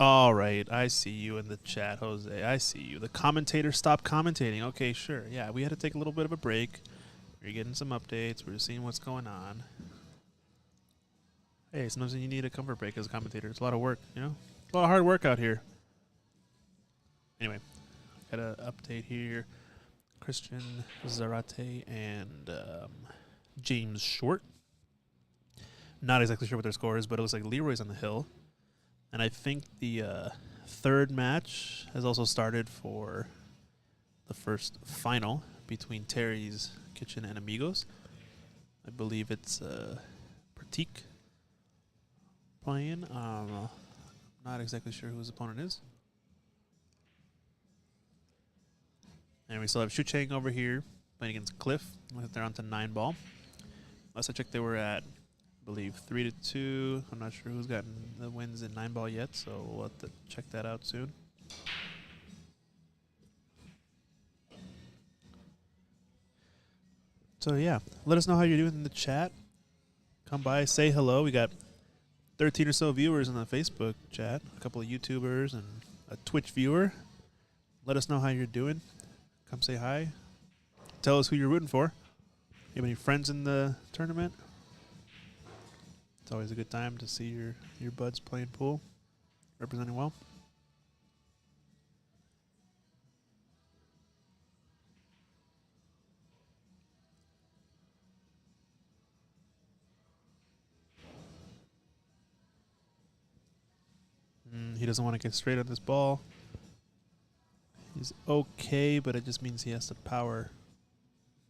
All right, I see you in the chat, Jose. I see you. The commentator stopped commentating. Okay, sure. Yeah, we had to take a little bit of a break. We're getting some updates. We're seeing what's going on. Hey, sometimes you need a comfort break as a commentator. It's a lot of work, you know? A lot of hard work out here. Anyway, got an update here. Christian Zarate and James Short. Not exactly sure what their score is, but it looks like Leroy's on the hill. And I think the third match has also started for the first final between Terry's Kitchen and Amigos. I believe it's Pratik playing. Not exactly sure who his opponent is. And we still have Shucheng over here playing against Cliff. They're on to 9-ball. Last I checked, they were at, I believe, 3-2. I'm not sure who's gotten the wins in 9-ball yet, so we'll have to check that out soon. So yeah, let us know how you're doing in the chat. Come by, say hello. We got 13 or so viewers in the Facebook chat, a couple of YouTubers and a Twitch viewer. Let us know how you're doing. Come say hi. Tell us who you're rooting for. You have any friends in the tournament? It's always a good time to see your buds playing pool, representing well. He doesn't want to get straight on this ball. He's okay, but it just means he has to power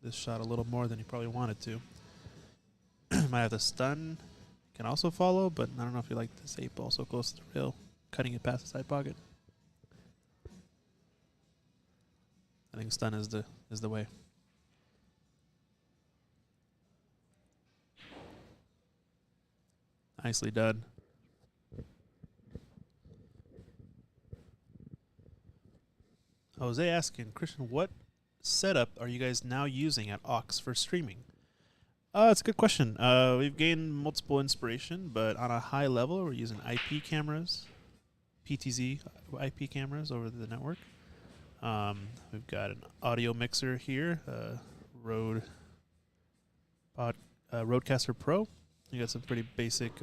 this shot a little more than he probably wanted to. Might have to stun. Can also follow, but I don't know if you like this 8 ball so close to the rail, cutting it past the side pocket. I think stun is the way. Nicely done. Jose asking, Christian, what setup are you guys now using at Aux for streaming? It's a good question. We've gained multiple inspiration, but on a high level, we're using IP cameras, PTZ IP cameras over the network. We've got an audio mixer here, Rodecaster Pro. You got some pretty basic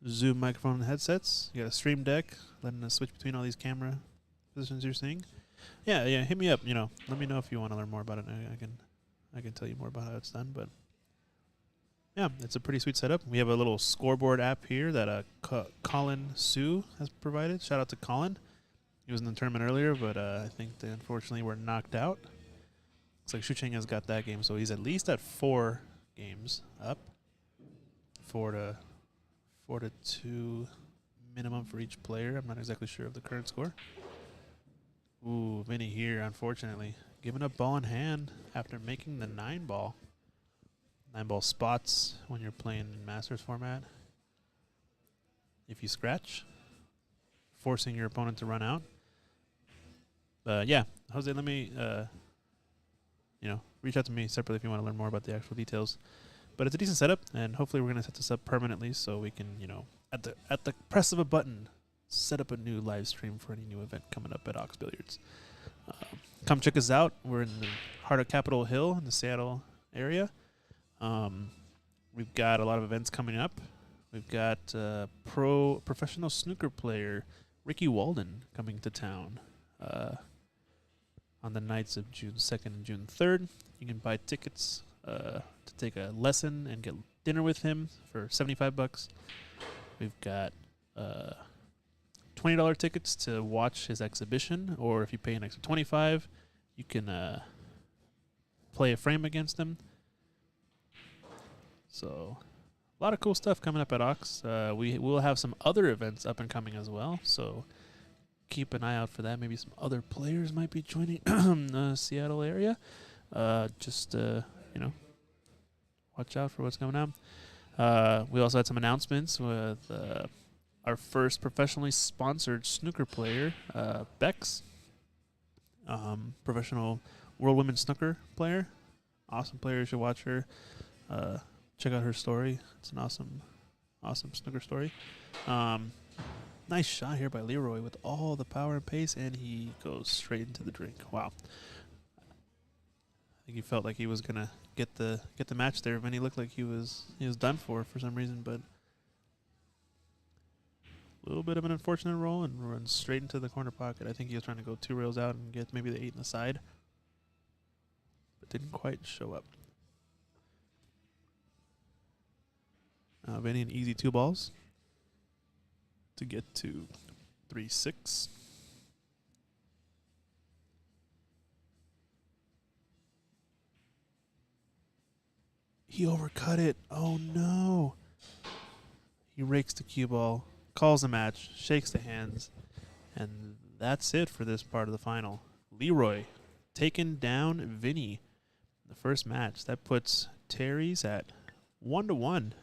Zoom microphone headsets. You got a Stream Deck, letting us switch between all these camera positions you're seeing. Yeah, hit me up. Let me know if you want to learn more about it. I can tell you more about how it's done. But yeah, it's a pretty sweet setup. We have a little scoreboard app here that Colin Sue has provided. Shout out to Colin. He was in the tournament earlier, but I think they unfortunately were knocked out. Looks like Shucheng has got that game, so he's at least at 4 games up. 4 to 2 minimum for each player. I'm not exactly sure of the current score. Ooh, Vinny here, unfortunately. Giving up ball in hand after making the 9-ball. 9-ball spots when you're playing in Masters format. If you scratch, forcing your opponent to run out. Yeah, Jose, let me, reach out to me separately if you want to learn more about the actual details. But it's a decent setup, and hopefully we're going to set this up permanently so we can, at the press of a button, set up a new live stream for any new event coming up at Aux Billiards. Come check us out. We're in the heart of Capitol Hill in the Seattle area. We've got a lot of events coming up. We've got professional snooker player Ricky Walden coming to town on the nights of June 2nd and June 3rd. You can buy tickets to take a lesson and get dinner with him for $75. We've got $20 tickets to watch his exhibition, or if you pay an extra $25, you can play a frame against him. So, a lot of cool stuff coming up at Aux. We will have some other events up and coming as well, so keep an eye out for that. Maybe some other players might be joining the Seattle area. Watch out for what's coming out. We also had some announcements with our first professionally sponsored snooker player, Bex, professional World Women's Snooker player. Awesome player. You should watch her. Check out her story. It's an awesome snooker story. Nice shot here by Leroy with all the power and pace, and he goes straight into the drink. Wow. I think he felt like he was gonna get the match there. Vinny looked like he was done for some reason, but a little bit of an unfortunate roll and runs straight into the corner pocket. I think he was trying to go 2 rails out and get maybe the 8 in the side, but didn't quite show up. Vinny an easy 2 balls to get to 3-6. He overcut it. Oh no. He rakes the cue ball, calls the match, shakes the hands, and that's it for this part of the final. Leroy taking down Vinny in the first match. That puts Terry's at 1-1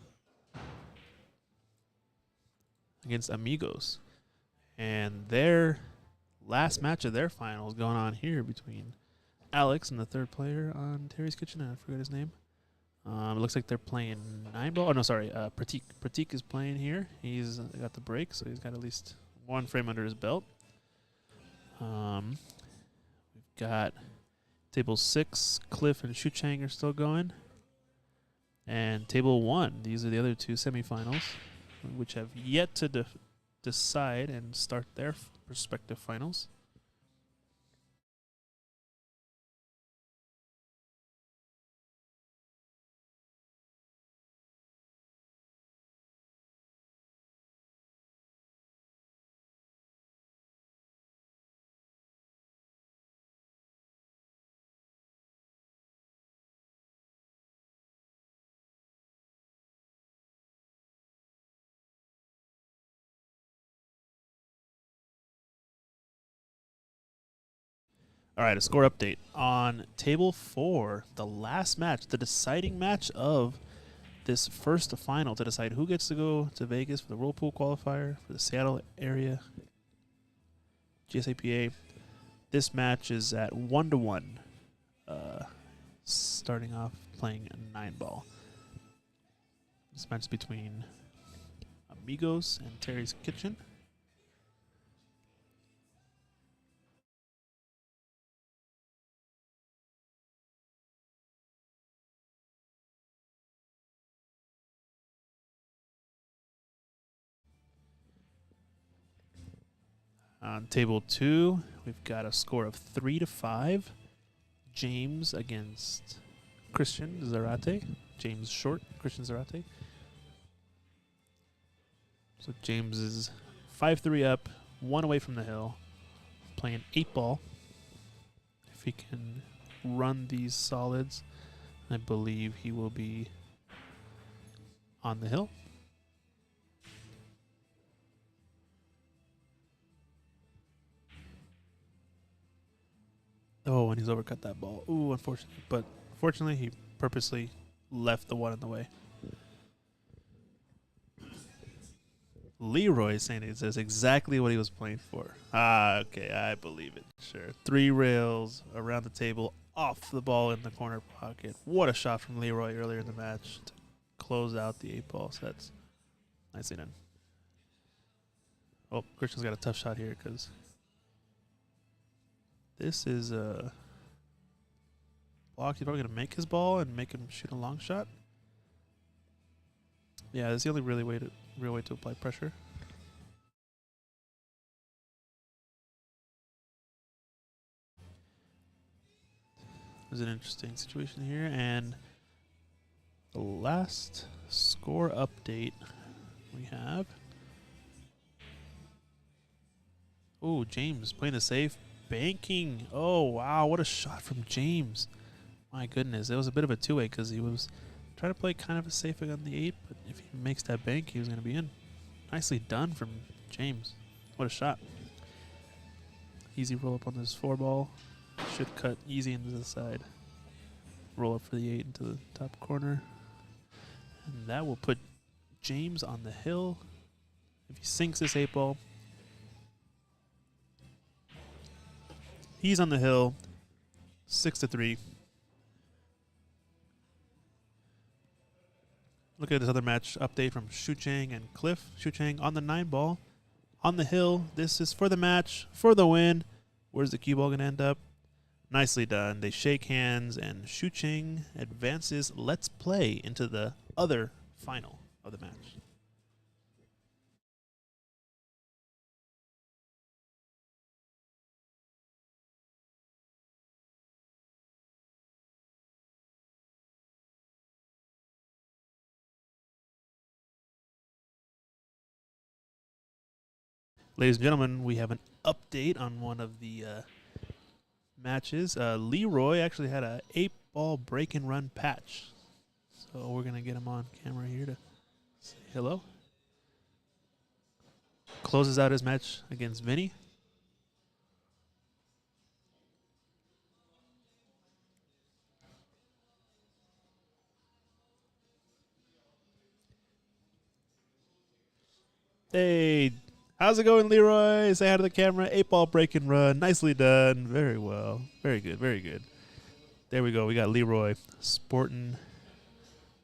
against Amigos. And their last match of their finals going on here between Alex and the third player on Terry's Kitchen. I forget his name. It looks like they're playing 9-ball. Oh, no, sorry. Pratik. Pratik is playing here. He's got the break, so he's got at least 1 frame under his belt. We've got table 6. Cliff and Shuchang are still going. And table 1, these are the other 2 semifinals, which have yet to decide and start their respective finals. All right, a score update. On table 4, the last match, the deciding match of this first final to decide who gets to go to Vegas for the Whirlpool qualifier for the Seattle area GSAPA. This match is at 1-1, starting off playing a 9-ball. This match is between Amigos and Terry's Kitchen. On table 2, we've got a score of 3-5. James against Christian Zarate. James short, Christian Zarate. So James is 5-3 up, 1 away from the hill, playing 8-ball. If he can run these solids, I believe he will be on the hill. Oh, and he's overcut that ball. Ooh, unfortunately. But fortunately, he purposely left the one in the way. Leroy is saying that's exactly what he was playing for. Okay, I believe it. Sure. 3 rails around the table, off the ball in the corner pocket. What a shot from Leroy earlier in the match to close out the 8-ball. So that's nicely done. Oh, Christian's got a tough shot here because this is a block. He's probably going to make his ball and make him shoot a long shot. Yeah, that's the only real way to apply pressure. There's an interesting situation here, and the last score update we have. Oh, James playing the safe. Banking. Oh, wow. What a shot from James. My goodness. It was a bit of a 2-way because he was trying to play kind of a safe on the 8, but if he makes that bank, he was going to be in. Nicely done from James. What a shot. Easy roll up on this 4-ball. Should cut easy into the side. Roll up for the 8 into the top corner. And that will put James on the hill. If he sinks this 8-ball, he's on the hill, 6-3. Look at this other match update from Shuchang and Cliff. Shuchang on the 9-ball, on the hill. This is for the match, for the win. Where's the cue ball going to end up? Nicely done. They shake hands, and Shucheng advances Let's Play into the other final of the match. Ladies and gentlemen, we have an update on one of the matches. Leroy actually had a 8-ball break and run patch. So we're going to get him on camera here to say hello. Closes out his match against Vinny. Hey, how's it going, Leroy? Say hi to the camera. 8-ball break and run. Nicely done. Very well. Very good. Very good. There we go. We got Leroy sporting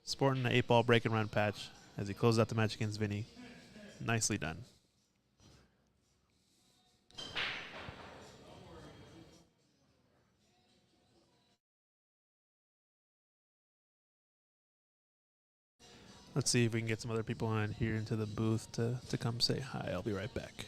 the 8-ball break and run patch as he closes out the match against Vinny. Nicely done. Let's see if we can get some other people on here into the booth to come say hi. I'll be right back.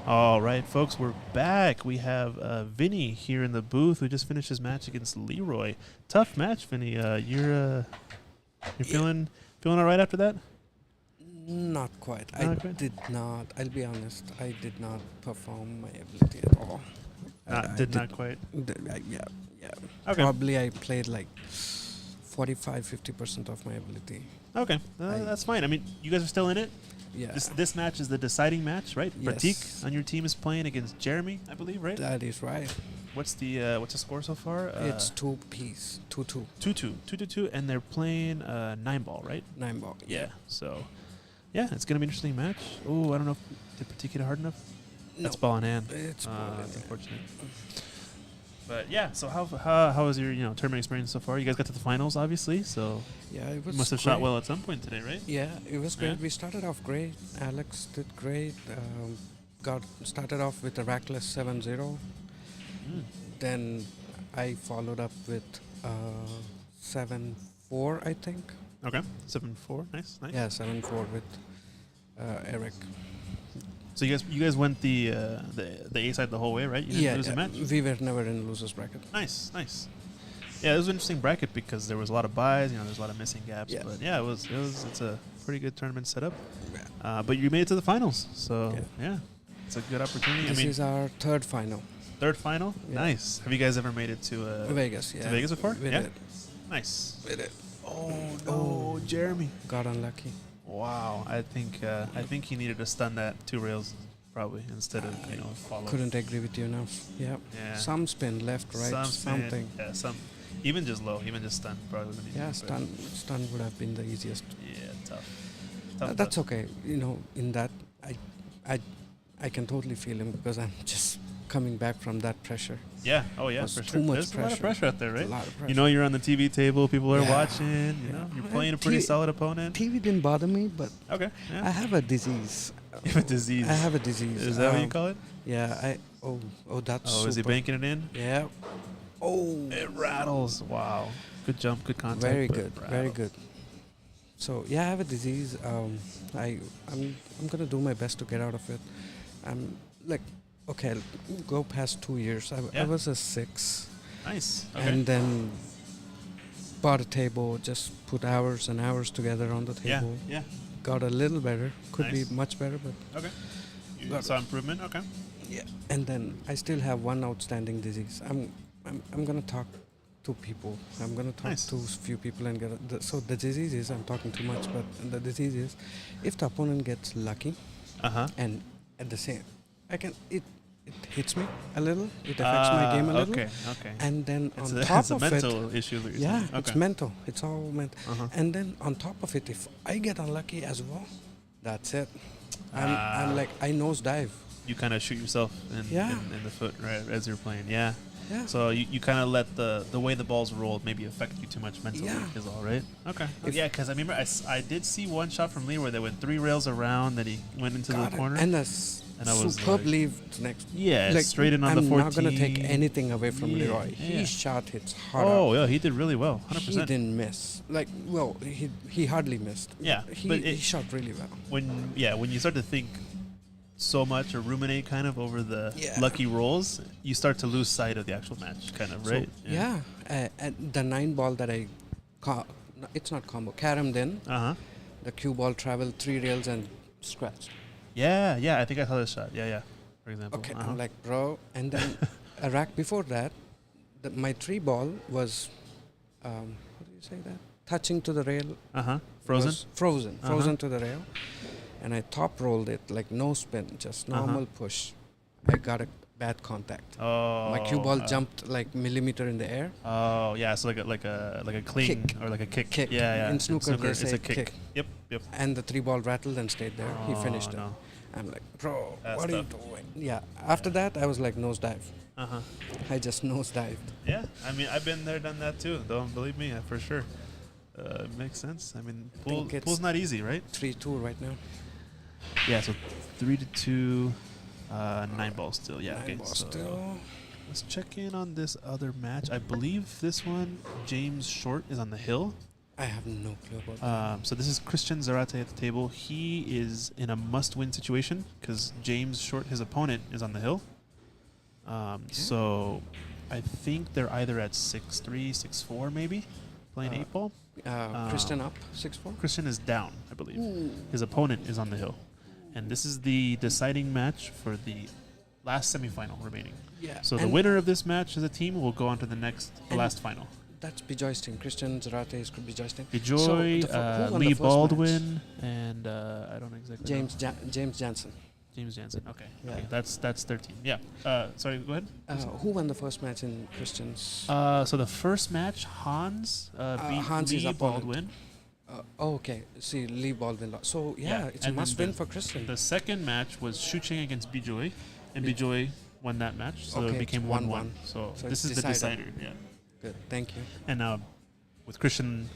All right, folks, we're back. We have Vinny here in the booth. We just finished his match against Leroy. Tough match, Vinny. You're feeling all right after that? Not quite. Not I quite? did not. I'll be honest. I did not perform my ability at all. Not quite. Yeah. Okay. Probably I played like 45-50% of my ability. Okay, that's fine. I mean, you guys are still in it. Yeah. This match is the deciding match, right? Yes. Pratik on your team is playing against Jeremy, I believe, right? That is right. What's the score so far? It's 2-piece. 2-2. 2-2, 2-2, and they're playing 9-ball, right? 9-ball. Yeah. So, yeah, it's gonna be an interesting match. Oh, I don't know if did Pratik hit it hard enough. No. That's ball in hand. It's ball in That's hand. unfortunate. But yeah, so how was your tournament experience so far? You guys got to the finals, obviously. So Yeah, it you was must have shot great. well at some point today, right? Yeah, it was great. Yeah. We started off great. Alex did great. Started off with a rackless 7-0. Mm. Then I followed up with 7-4, I think. Okay, 7-4. Nice. Yeah, 7-4 with Eric. So you guys went the A side the whole way, right? You didn't lose a match. We were never in losers bracket. Nice. Yeah, it was an interesting bracket because there was a lot of buys. There's a lot of missing gaps. Yeah. But yeah, it's a pretty good tournament setup. But you made it to the finals, so yeah, it's a good opportunity. This is our third final. Third final. Yeah. Nice. Have you guys ever made it to Vegas, yeah. to Vegas before? We Yeah. did. Nice. We did. Oh no, Jeremy. Got unlucky. Wow. I think he needed to stun that 2 rails probably instead of follow. Couldn't agree with you enough. Yeah. Yeah. Some spin left, right, Some spin, something. Yeah. Even just low. Even just stun probably. wouldn't Yeah, even be stun would have been the easiest. Yeah. Tough. That's okay. In that, I can totally feel him because I'm just coming back from that pressure. Yeah. Oh yeah. Was For too sure. much There's a lot of pressure. pressure out there, A right? lot of pressure. You're on the TV table. People are Yeah. watching. You're playing a pretty solid opponent. TV didn't bother me, but Okay. I Yeah. have a disease. You have a disease. I have a disease. Is that what you call it? Yeah. That's Oh, is he super. banking it in? Yeah. Oh. It rattles. Wow. Good jump. Good contact. Very but good. it Very rattles. good. So yeah, I have a disease. I'm gonna do my best to get out of it. I'm like, okay, go past 2 years. I Yeah. was a 6, Nice. Okay. and then bought a table. Just put hours and hours together on the yeah. table. Yeah. Got a little better. Could Nice. be much better, but Okay. You Got saw improvement. Okay. yeah. And then I still have one outstanding disease. I'm gonna talk to people. I'm gonna talk Nice. to a few people and get. So the disease is I'm talking too much, but the disease is if the opponent gets lucky and at the same, it hits me a little. It affects my game a little. Okay. Okay. And then It's on a, top it's a of mental issue. That you're yeah, saying. it's Okay. mental. It's all mental. Uh-huh. And then on top of it, if I get unlucky as well, that's it. I'm like I nosedive. You kind of shoot yourself in the foot right as you're playing. Yeah. Yeah. So you kind of let the way the balls roll maybe affect you too much mentally. Yeah. Is all right. Okay. If- Yeah, because I remember I did see one shot from Lee where they went 3 rails around, then he went into Got the it. corner. And a And I was superb like- leave next. Yeah, Like, straight in on I'm the 14. not gonna take anything away from Yeah, Leroy. yeah. His shot hits hard. Oh, yeah, he did really well. 100%. He didn't miss. Like, well, he hardly missed. Yeah, he, but he shot really well. when you start to think so much or ruminate kind of over the Yeah. lucky rolls, you start to lose sight of the actual match, kind of, right? So, yeah. And the 9-ball that I, it's not combo. Caromed in. Uh huh. The cue ball traveled 3 rails and scratched. Yeah. I think I saw this shot. Yeah. For example. Okay, Uh-huh. I'm like, bro. And then a rack before that, my 3 ball was, how do you say that? Touching to the rail. Frozen. Was frozen. Uh-huh. Frozen to the rail. And I top rolled it, like no spin, just normal push. I got a bad contact. Oh. My cue ball jumped like millimeter in the air. Oh yeah, so like a clean Kick. or like a kick. Kick. Yeah. In snooker, they it's say a kick. kick. Yep. And the 3-ball rattled and stayed there. He Oh, finished it. no. I'm like, bro, That's what are you tough. doing? Yeah. After that, I was like nosedive. Uh huh. I just nosedived. Yeah, I mean, I've been there, done that too. Don't believe me, for sure. Makes sense. I mean, think it's pool's not easy, right? 3-2 right now. Yeah, so 3-2, 9-ball still. Yeah, 9 okay. ball So still. let's check in on this other match. I believe this one, James Short is on the hill. I have no clue about that. So this is Christian Zarate at the table. He is in a must-win situation because James Short, his opponent, is on the hill. So I think they're either at 6-3, 6-4 maybe, playing 8-ball. Christian up 6-4. Christian is down, I believe. His opponent is on the hill. And this is the deciding match for the last semifinal remaining. Yeah. So the winner of this match as a team will go on to the last final. That's Bijoy's team. Christian Zarate is Bijoy's team. Bijoy, who won Lee the first Baldwin, and I don't exactly James know. James Jansen. James Jansen. Okay. Yeah. Okay. That's their team. Yeah. Sorry. Go ahead. Who won the first match in Christian's? So the first match, Hans beat Hans is Lee opponent. Baldwin. Okay. See, Lee Baldwin. So Yeah, it's a and then must-win the- for Christian. The second match was Shucheng against Bijoy, and Bijoy won that match, so Okay, it became it's 1-1. 1-1. So So this it's is the decided. decider. Yeah. Good. Thank you. And now, with Christian,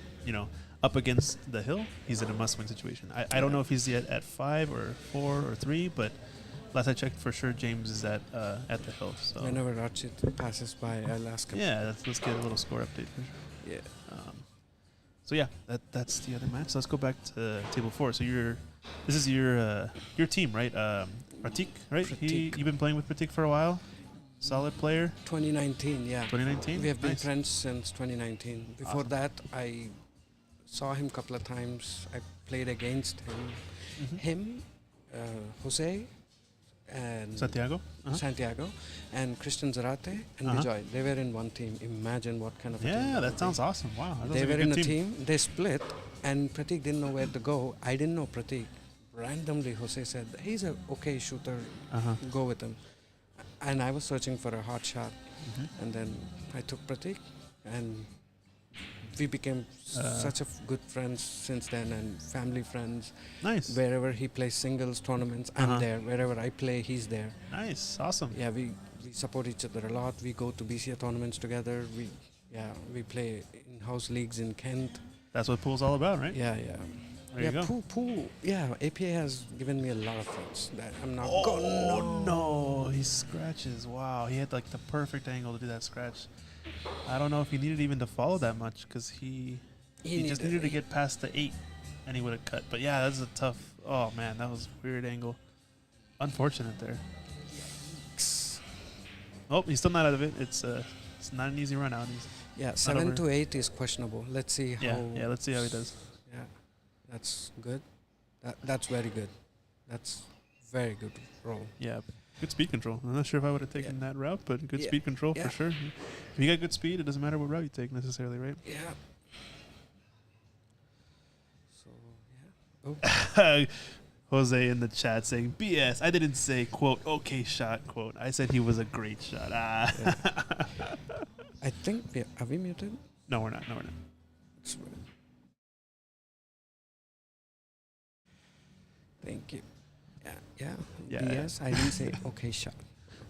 up against the hill, he's in a must-win situation. I don't know if he's yet at 5 or 4 or 3, but last I checked, for sure, James is at the hill. So Whenever Rachit passes by, I'll ask him. yeah, let's get a little score update for sure. Yeah. So yeah, that's the other match. So let's go back to table 4. So this is your team, right? Pratik, right? Pratik. You've been playing with Pratik for a while. Solid player. 2019, yeah. 2019. We have been Nice. friends since 2019. Before Awesome. that, I saw him a couple of times. I played against him. Mhm. Him, Jose, and Santiago. Uh-huh. Santiago, and Christian Zarate, and Uh-huh. Bijoy. They were in one team. Imagine what kind of a team Yeah, would that be. sounds awesome. Wow. that sounds They like were good in a team. They split, and Pratik didn't know where to go. I didn't know Pratik. Randomly, Jose said, he's a okay shooter. Uh-huh. Go with him. And I was searching for a hot shot. Mhm. And then I took Pratik, and we became such a good friends since then, and family friends. Nice. Wherever he plays singles tournaments, Uh-huh. I'm there. Wherever I play, he's there. Nice. Awesome. Yeah, we support each other a lot. We go to BCA tournaments together. We play in-house leagues in Kent. That's what pool's all about, right? Yeah, yeah. There you go. Pool. Yeah, APA has given me a lot of friends. That I'm not. Oh no, he scratches. Wow, he had like the perfect angle to do that scratch. I don't know if he needed even to follow that much because he just needed to get past the 8 and he would have cut. But yeah, that's a tough. Oh man, that was a weird angle. Unfortunate there. Oh, he's still not out of it. It's not an easy run out. Yeah, over. 7 to 8 is questionable. Let's see how. Yeah. Let's see how he does. Yeah, that's good. That's very good. That's very good roll. Yeah, good speed control. I'm not sure if I would have taken that route, but good Yeah. speed control Yeah. for sure. If you got good speed, it doesn't matter what route you take necessarily, right? Yeah. So yeah. Oh. Jose in the chat saying BS. I didn't say quote okay shot quote. I said he was a great shot. Ah. I think are we muted? No, we're not. No, we're not. It's weird. Thank you. Yeah. Yeah. BS. I didn't say okay shot.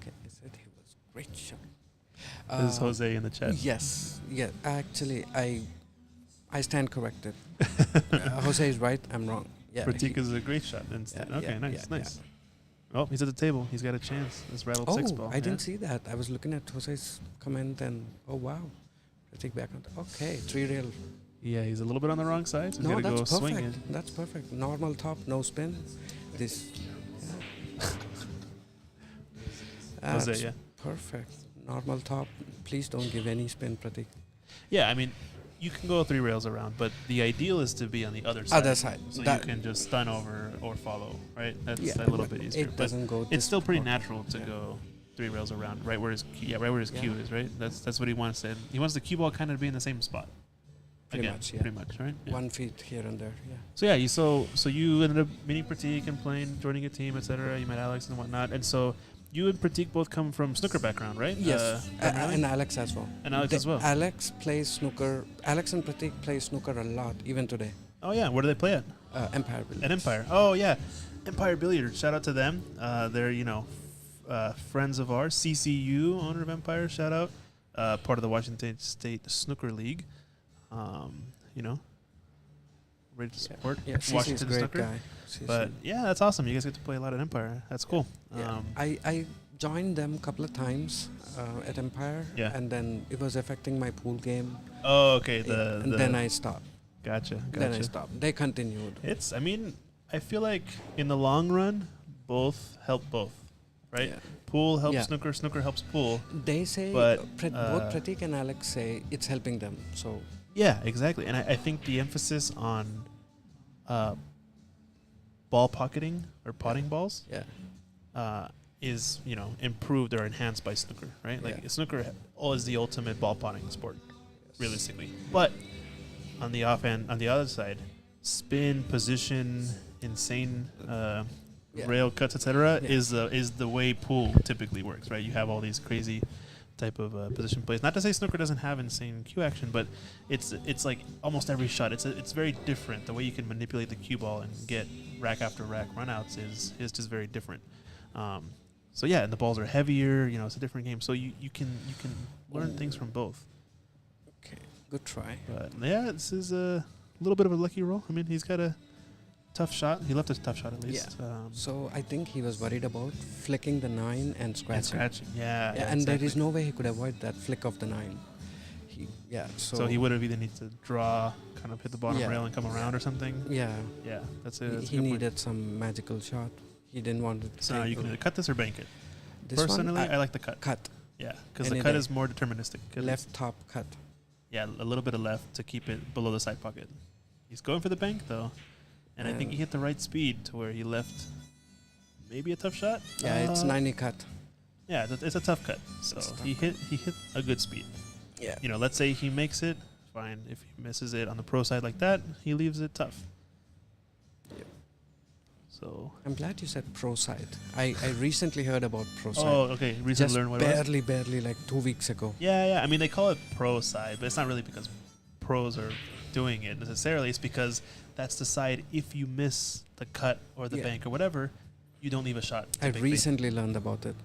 Okay, I said he was great shot. This is Jose in the chat. Yes. Yeah. Actually, I stand corrected. Jose is right. I'm wrong. Yeah. Pratik is a great shot instead. Yeah, Okay, yeah, nice, yeah, nice. Oh, he's at the table. He's got a chance. This rattled Oh, 6 ball. I didn't see that. I was looking at Jose's comment and oh wow, Pratik back on. Okay, 3 rail. Yeah, he's a little bit on the wrong side. So he's No, got to go that's swing perfect. it. That's perfect. Normal top, no spin. This. Yeah. Jose, That's yeah. perfect. Normal top. Please don't give any spin, Pratik. Yeah, I mean, you can go 3 rails around, but the ideal is to be on the other side. Other side. So That- you can just stun over or follow, right? That's Yeah, a little but bit easier. It But doesn't go. it's this still pretty far. natural to Yeah. go 3 rails around, right where his cue Yeah. is, right? That's what he wants. And he wants the cue ball kind of to be in the same spot. Pretty Again, much, yeah. pretty much, right? Yeah. 1 feet here and there. Yeah. So yeah, so you ended up meeting Pratik and playing, joining a team, etc. You met Alex and whatnot, and so you and Pratik both come from snooker background, right? Yes, primarily? and Alex as well. And Alex as well. Alex plays snooker. Alex and Pratik play snooker a lot, even today. Oh yeah, where do they play at? Empire Billiards. At Empire. Oh yeah, Empire Billiards. Shout out to them. They're friends of ours. CCU, owner of Empire. Shout out. Part of the Washington State Snooker League. Ready to support Yeah, CC is Washington a great Snooker. guy. CC. But yeah, that's awesome. You guys get to play a lot at Empire. That's cool. Yeah. I joined them a couple of times at Empire, Yeah. and then it was affecting my pool game. Oh, okay. and then I stopped. Gotcha. Then I stopped. They continued. I mean, I feel like in the long run, both help both, right? Yeah. Pool helps Yeah. snooker, snooker helps pool. They say, But, both Pratik and Alex say it's helping them. So Yeah, exactly. And I think the emphasis on ball pocketing or potting balls yeah, is, improved or enhanced by snooker, right? Like Yeah. snooker is the ultimate ball potting sport, realistically. But on the other side, spin, position, insane Yeah. rail cuts, etc., Yeah. is the way pool typically works, right? You have all these crazy type of position plays. Not to say snooker doesn't have insane cue action, but it's like almost every shot. It's very different. The way you can manipulate the cue ball and get rack after rack runouts is just very different. So yeah, and the balls are heavier. It's a different game. So you can learn things from both. okay, good try. But yeah, this is a little bit of a lucky roll. I mean, he's got a tough shot. He left a tough shot at least. So I think he was worried about flicking the 9 and scratching. And scratching. Yeah. Yeah, and there is no way he could avoid that flick of the 9. So he would have either need to draw, kind of hit the bottom Yeah. rail and come around or something. Yeah, Yeah, that's he a good needed point. some magical shot. He didn't want it. to So now take you can the- either cut this or bank it. This one, Personally, I like the cut. cut Yeah, because the Any cut day. is more deterministic. 'Cause left top cut. Yeah, a little bit of left to keep it below the side pocket. He's going for the bank though, and I think he hit the right speed to where he left maybe a tough shot. Yeah, it's 90 cut. Yeah, it's a tough cut. So It's a tough he hit a good speed. Yeah. Let's say he makes it, fine. If he misses it on the pro side like that, he leaves it tough. Yep. So. I'm glad you said pro side. I recently heard about pro side. Oh, okay. Recently Just learned what it was. barely, like 2 weeks ago. Yeah. I mean, they call it pro side, but it's not really because pros are doing it necessarily. It's because that's the side if you miss the cut or the Yeah. bank or whatever, you don't leave a shot. I typically. recently learned about it.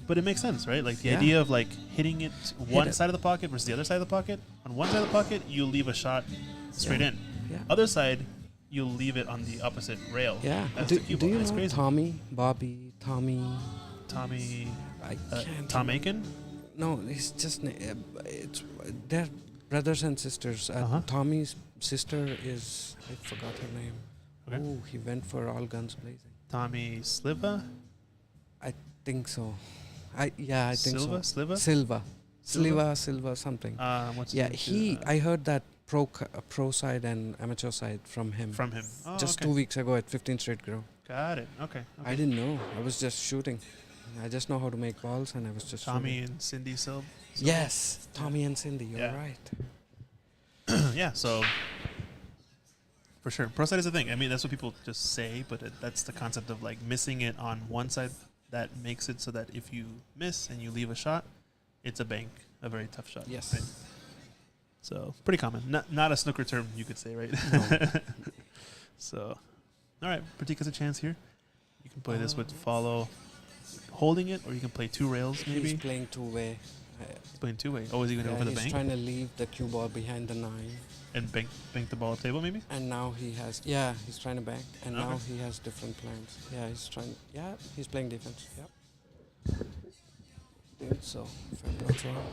But it makes sense, right? Like the Yeah. idea of like hitting it one it. side of the pocket versus the other side of the pocket. On one side of the pocket, you leave a shot straight Yeah. in. Yeah. Other side, you leave it on the opposite rail. Yeah. That's Do the cue you ball. That's know crazy. Tommy, Bobby, Tommy? Tommy, I can't. Tom remember. Aiken? No, it's just they're brothers and sisters. Uh-huh. Tommy's sister is, I forgot her name. Okay. Oh, he went for all guns blazing. Tommy Sliva? I think so. I think so. Silva? Silva, something. What's his Yeah, name? I heard that pro side and amateur side from him. From him. Oh, just okay. 2 weeks ago at 15th Street Grow. Got it. Okay. I didn't know. I was just shooting. I just know how to make balls, and I was just Tommy shooting. and Cindy Silva? Yes, Tommy and Cindy. You're Yeah. right. Yeah, so for sure. Pro side is a thing. I mean, that's what people just say, but that's the concept of like missing it on one side that makes it so that if you miss and you leave a shot, it's a bank, a very tough shot. Yes. Right? So pretty common. Not a snooker term, you could say, right? No. So, all right, Pratik has a chance here. You can play this with follow, holding it, or you can play two rails maybe. He's playing two-way. He's playing two way. Oh, is he going to go for the he's bank trying to leave the cue ball behind the 9. and bank the ball up table maybe? And now he's trying to bank. And now he has different plans. He's playing defense. Yep. Think so, if I'm not wrong.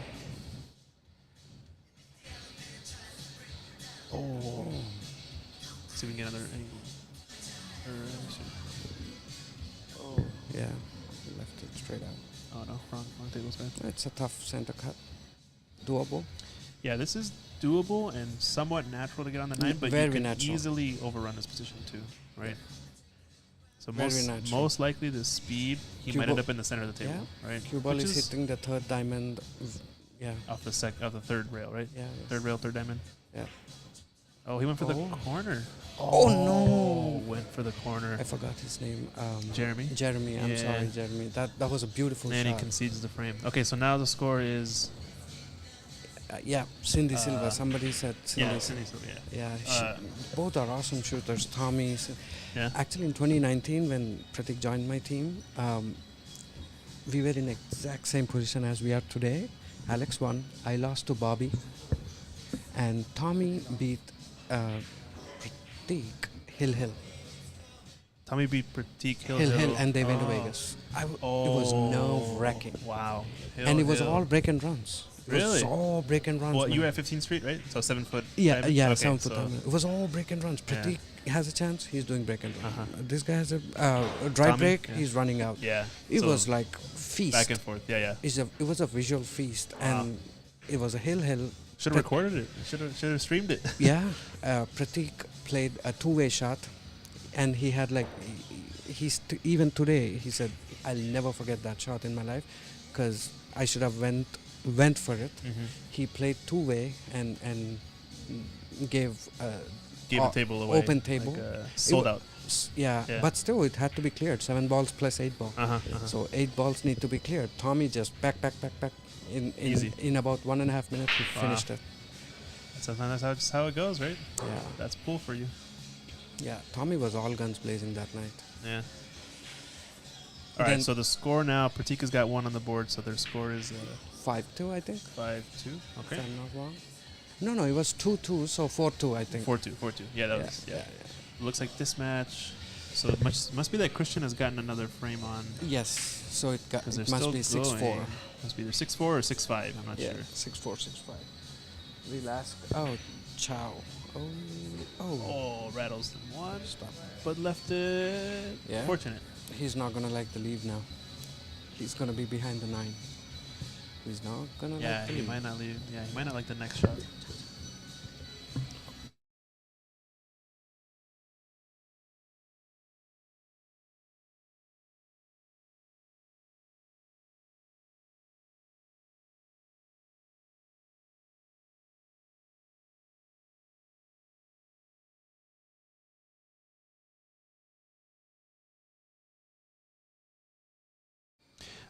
Oh. Let's see if we can get another angle. Oh, yeah. He left it straight out. Oh no, wrong table side. It's a tough center cut. Doable. Yeah, this is doable and somewhat natural to get on the 9, but Very you can natural. easily overrun this position too, right? So Very natural. most likely the speed, he Cue might end ball- up in the center of the table, right? Cue ball Which is hitting the third diamond. Yeah. off the third rail, right? Yeah. Third rail, third diamond. Yeah. Oh, he went for the Oh. corner. Oh, no. Went for the corner. I forgot his name. Jeremy. Jeremy. I'm Yeah. sorry, Jeremy. That was a beautiful And he shot. concedes the frame. Okay, so now the score is Cindy Silva. Somebody said Cindy. Cindy Silva, Yeah, Uh, both are awesome shooters. Tommy. yeah. Actually, in 2019, when Pratik joined my team, we were in exact same position as we are today. Alex won. I lost to Bobby, and Tommy beat Pratik Hill. Tommy beat Pratik Hill, And they went to Oh. Vegas. It was nerve wracking. Wow. And it was all break and runs. It was Really? all break and runs. Well, you were man. at 15th Street, right? So 7 foot. Yeah, diamond? yeah, Okay, 7 foot so- diamond. It was all break and runs. Pratik has a chance. He's doing break and run. Uh-huh. This guy has a dry Tommy? break. Yeah. He's running out. Yeah. It so was like feast. back and forth. Yeah, yeah. It was a visual feast, and it was a hill. Should have recorded it. Should have streamed it. Yeah, Pratik played a two-way shot, and he had like even today he said, "I'll never forget that shot in my life, because I should have went for it." Mm-hmm. He played two-way and gave Gave the table away. open table. Like, sold out. Yeah, Yeah. but still it had to be cleared. 7 balls plus 8 ball. Uh-huh. So 8 balls need to be cleared. Tommy just back. Easy. In about 1.5 minutes, he Wow. finished it. Sometimes that's just how it goes, right? Yeah, That's pool for you. yeah. Tommy was all guns blazing that night. Yeah. All right. Then- So the score now, Pratika's got 1 on the board, so their score is 5-2, I think. 5-2. Okay. If I'm not wrong. No, it was 2-2, so 4-2, I think. 4-2. Yeah, that was. Yeah. Looks like this match. So it must be that Christian has gotten another frame on. Yes, so it Because they're must still be 6-4. going. Must be either 6-4 or 6-5. I'm not Yeah, sure. 6-4, 6-5. Relax. Oh, Chow. Oh. Oh, rattles them 1, Stop. but left it. Yeah. Fortunate. He's not gonna like the leave now. He's gonna be behind the 9. He's not gonna Yeah, like the he leave. might not leave. Yeah, he might not like the next shot.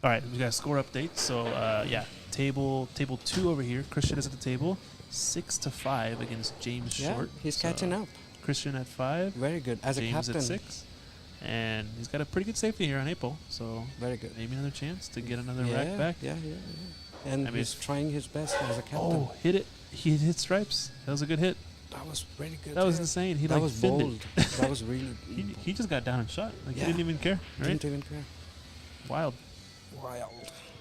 All right, we got a score update. So yeah, table 2 over here. Christian is at the table, 6-5 against James Yeah, Short. he's So catching up. Christian at 5, Very good. As a James captain. at 6, and he's got a pretty good safety here on April. So Very good. maybe another chance to get another yeah, rack back. Yeah. And I mean, he's trying his best as a captain. Oh, hit it! He hit stripes. That was a good hit. That was pretty good. That was yeah. insane. He That like was finned bold. That was really. He just got down and shot. Like Yeah. he didn't even care. Right? Didn't even care. Wild. Wild.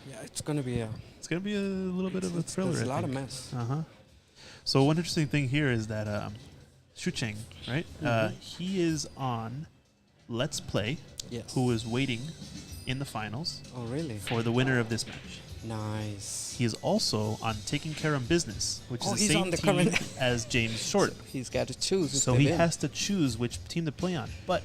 Yeah, it's gonna be a. It's gonna be a little bit of a thriller. There's a I lot of think. mess. Uh-huh. So one interesting thing here is that Shu Cheng, right? He is on Let's Play, Yes. who is waiting in the finals Oh really? for the winner of this match. Nice. He is also on Taking Care of Business, which Oh, is the he's same on the team current- as James Short. He's got to choose. if So they he win. has to choose which team to play on. But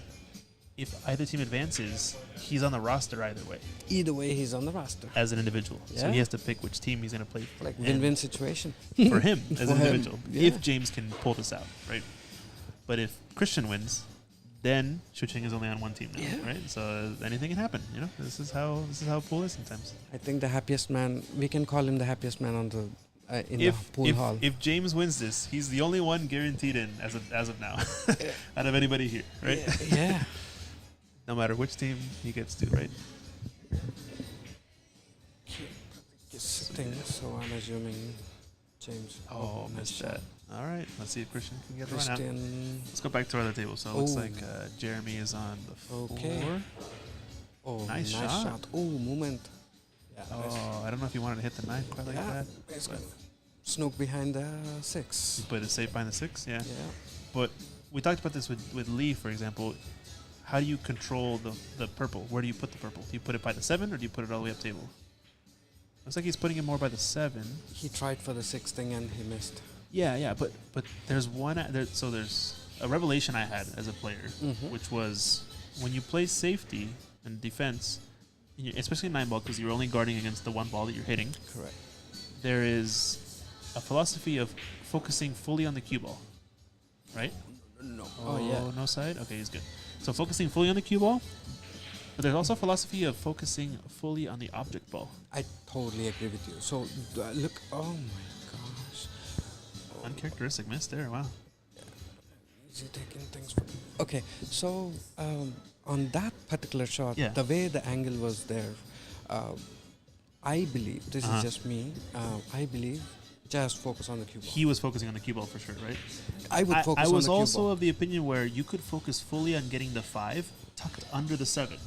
if either team advances, he's on the roster either way Either way, he's on the roster. as an individual. So Yeah. he has to pick which team he's going to play for. Like And win-win situation. for him as For an him, individual. yeah. If James can pull this out, right? But if Christian wins, then Shucheng is only on one team now, Yeah. right? So anything can happen. You know, this is how pool is sometimes. I think the happiest man. We can call him the happiest man on the in the pool hall. If James wins this, he's the only one guaranteed in as of now, out of anybody here, right? Yeah. No matter which team he gets to, right? Sitting, so I'm assuming James. Oh, nice missed shot. that. All right, let's see if Christian can get the run out. Christian. Let's go back to our other table. So it looks Oh. like Jeremy is on the floor. Okay. Oh, Nice nice, shot. shot. Oh, movement. Yeah. Oh, I don't know if you wanted to hit the 9 quite like Yeah. that. It's but good. Snook behind the 6. you put it safe behind the 6, yeah. Yeah. But we talked about this with Lee, for example. How do you control the purple? Where do you put the purple? Do you put it by the 7 or do you put it all the way up table? Looks like he's putting it more by the 7. He tried for the 6 thing and he missed. Yeah, but there's one. So there's a revelation I had as a player, Mhm. which was when you play safety and defense, especially 9 ball, because you're only guarding against the 1 ball that you're hitting. Correct. There is a philosophy of focusing fully on the cue ball, right? No. Oh, yeah. no side? Okay, he's good. So focusing fully on the cue ball, but there's also a philosophy of focusing fully on the object ball. I totally agree with you. So look. Oh my gosh. Uncharacteristic miss there, wow. Is he taking things from? Okay. So on that particular shot, Yeah. the way the angle was there, I believe this Uh-huh. is just me. I believe just focus on the cue ball. He was focusing on the cue ball for sure, right? I would focus I on was the cue also ball. of the opinion where you could focus fully on getting the 5 tucked under the 7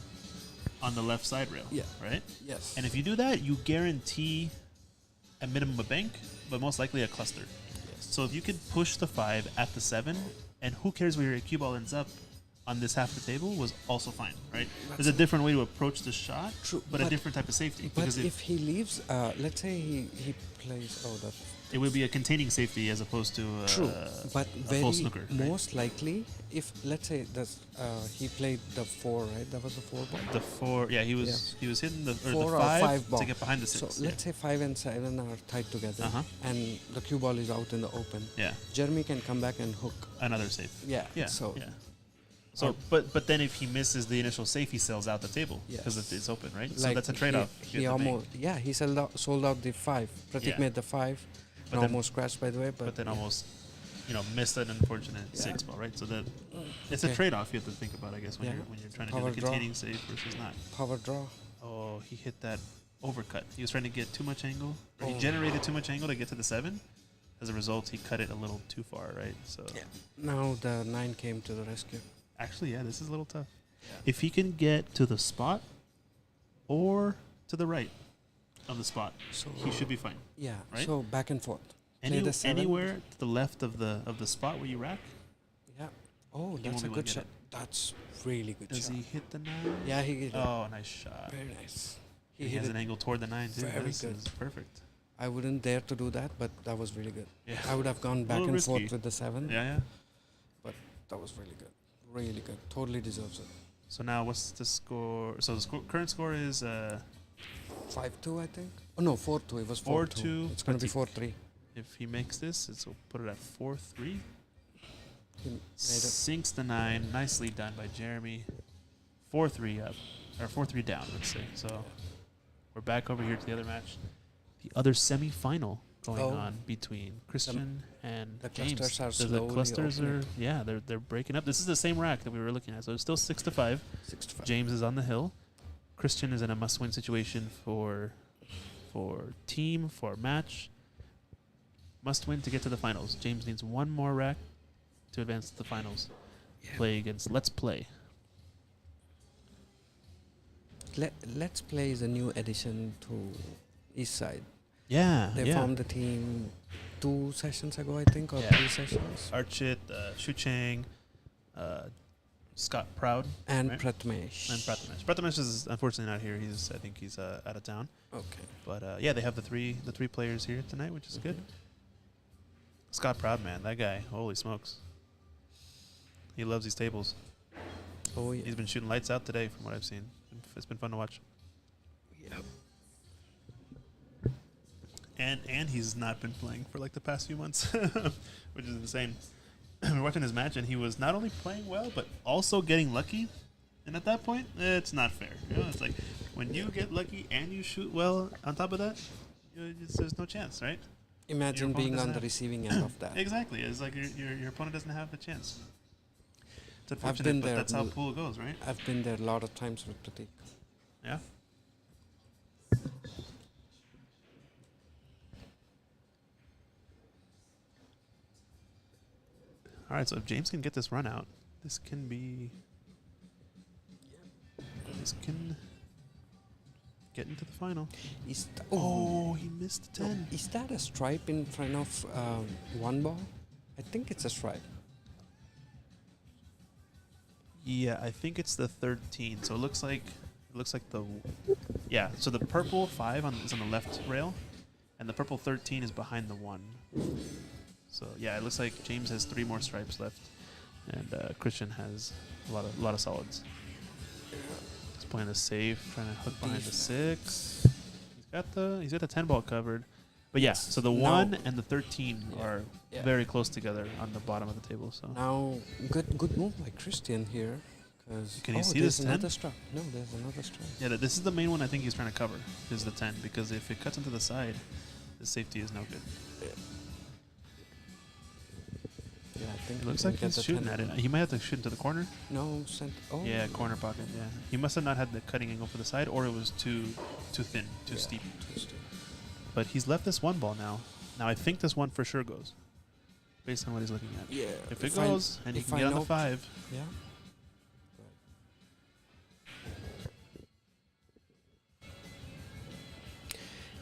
on the left side rail. Yeah. Right? Yes. And if you do that, you guarantee at minimum a bank, but most likely a cluster. So if you could push the 5 at the 7, and who cares where your cue ball ends up on this half of the table was also fine, right? There's a different way to approach the shot, True, but a different type of safety. But Because if he leaves, let's say he plays. Oh, that. it would be a containing safety as opposed to True, but a very full snooker. Right? most likely, if let's say he played the 4, right? That was the 4 ball. The 4, yeah, he was hitting the 4 the or 5, 5 ball to get behind the 6. So let's say 5 and 7 are tied together, and the cue ball is out in the open. Yeah, Jeremy can come back and hook. another safe. Yeah. Yeah. So yeah. So, but then if he misses the initial safe, he sells out the table because Yes. it's open, right? So like that's a trade-off. He almost he sold out the 5. Pratik Yeah. made the 5. But And then- almost crashed, by the way. but then almost, missed an unfortunate 6 ball, right? So that it's a Okay. trade-off you have to think about, I guess, when Yeah. you're trying to Power do the draw. containing safe versus not. power draw. Oh, he hit that overcut. He was trying to get too much angle. Or he Oh. generated too much angle to get to the 7. As a result, he cut it a little too far, right? So Now the 9 came to the rescue. actually, yeah, this is a little tough. If he can get to the spot or to the right of the spot, So he should be fine. yeah. Right? So back and forth. Play the 7. Anywhere to the left of the spot where you rack. Yeah. Oh, won't that's be a able to good get shot. it. That's really good Does shot. he hit the 9? Yeah, he hit it. Oh, nice shot. Very nice. He hit has it. an angle toward the 9 too. Very This good. is perfect. I wouldn't dare to do that, but that was really good. Yeah. I would have gone back little and risky. forth with the 7. Yeah, yeah. But that was really good. Really good. Totally deserves it. So now what's the score? So the current score is 5-2, I think. Oh no, 4-2. It was 4-2. 4-2. It's gonna be Pratik. 4-3. if he makes this, we'll put it at 4-3. He made it. Sinks the 9. Nicely done by Jeremy. 4-3 up. Or 4-3 down, let's say. So we're back over here to the other match. The other semi-final going Oh. on between Christian and the James. clusters are the slowly clusters opening. they're breaking up. This is the same rack that we were looking at. So it's still 6-5. 6-5. James is on the hill. Christian is in a must-win situation for team, for match. Must-win to get to the finals. James needs one more rack to advance to the finals. Play against Let's Play. Let's Play is a new addition to East Side. Yeah, They formed the team 2 sessions ago, I think, or Yeah. 3 sessions. Archit, Shu Chang, Scott Proud, And right? Pratmesh. and Prathamesh. Prathamesh is unfortunately not here. I think he's out of town. Okay. But yeah, they have the three players here tonight, which is good. Scott Proud, man, that guy, holy smokes. He loves these tables. Oh yeah. He's been shooting lights out today, from what I've seen. It's been fun to watch. Yep. And he's not been playing for like the past few months, which is insane. We're watching his match, and he was not only playing well, but also getting lucky. And at that point, it's not fair. It's like when you get lucky and you shoot well on top of that, there's no chance, right? Imagine opponent being doesn't on the have- receiving end of that. Exactly. It's like your opponent doesn't have the chance. It's been unfortunate, but there. that's how pool goes, right? I've been there a lot of times with Pratik. Yeah. All right, so if James can get this run out, this can be. This can get into the final. Is Oh, he missed the 10. Is that a stripe in front of one ball? I think it's a stripe. Yeah, I think it's the 13. So it looks like the yeah. So the purple 5 is on the left rail, and the purple 13 is behind the 1. So yeah, it looks like James has 3 more stripes left, and Christian has a lot of solids. He's playing the safe, trying to hook behind the 6. He's got the 10 ball covered. But yeah, so the 1 and the 13 are very close together on the bottom of the table. So Now, good move by Christian here. Can you see there's this 10? another stripe. No, there's another stripe. yeah, this is the main one I think he's trying to cover, is the 10, because if it cuts into the side, the safety is no good. Yeah, I think It we looks can like get he's the shooting 10. at it. He might have to shoot into the corner. No, oh. Yeah, corner pocket, yeah. He must have not had the cutting angle for the side, or it was too thin, too Yeah, steep. too steep. But he's left this 1 ball now. Now I think this 1 for sure goes, based on what he's looking at. Yeah. If it goes, and he if can I get on know- the 5, Yeah.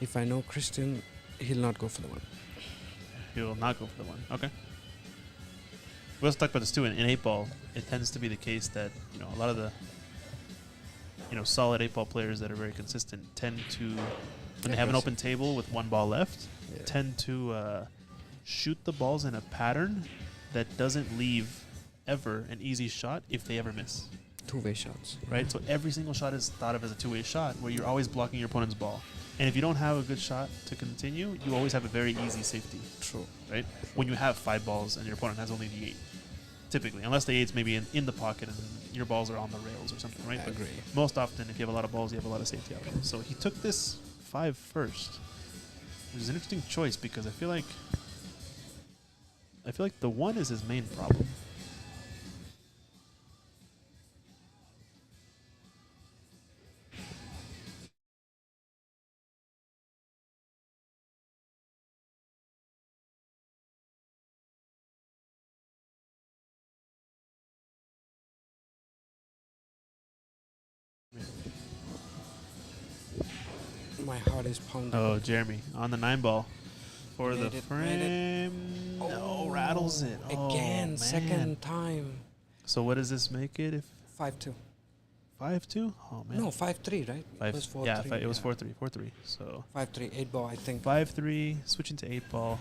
If I know Christian, He'll not go for the one. He will not go for the one. Okay. We also talked about this too. In 8-ball, it tends to be the case that a lot of the solid 8-ball players that are very consistent tend to, when they have an open table with one ball left, tend to shoot the balls in a pattern that doesn't leave ever an easy shot if they ever miss. Two-way shots. Right? So every single shot is thought of as a two-way shot where you're always blocking your opponent's ball. And if you don't have a good shot to continue, you always have a very easy safety. True. Right? When you have 5 balls and your opponent has only the 8. Typically. Unless the 8's maybe in the pocket and your balls are on the rails or something, right? I agree. Most often, if you have a lot of balls, you have a lot of safety options. So he took this 5 first, which is an interesting choice because I feel like the 1 is his main problem. My heart is pounding. Oh, Jeremy on the 9-ball for the Made it. frame. No, rattles it Again, man. second time. So what does this make it? If 5-2. 5-2? Oh man. No, 5-3, right? Five, It was 4-3. yeah, it was 4-3. 4-3. So 5-3, 8-ball, I think. 5-3, switching to 8-ball.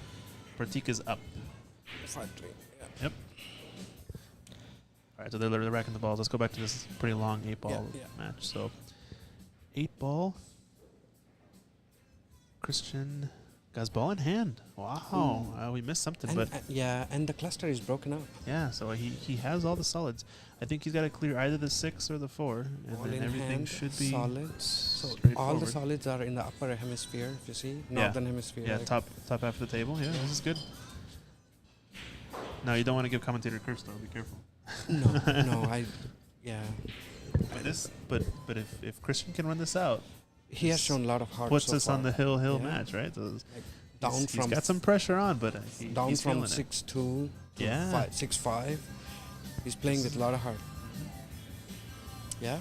Partika's up. 5-3. Yeah. Yep. All right, so they're racking the balls. Let's go back to this pretty long 8-ball match. So 8-ball. Christian got his ball in hand. Wow. We missed something, And, but and the cluster is broken up. yeah, so he has all the solids. I think he's got to clear either the 6 or the 4, and All then in everything hand, should be solids. So all straightforward. the solids are in the upper hemisphere, if you see. Northern hemisphere. Yeah, like top half of the table. Yeah, this is good. No, you don't want to give commentator curse though. Be careful. Yeah. But if Christian can run this out, He has shown a lot of heart. puts so us far. on the hill Yeah. match, right? So Like down he's from got some pressure on, but down he's from feeling it. 6-2 to Yeah. 6-5. He's playing with a lot of heart. Yeah.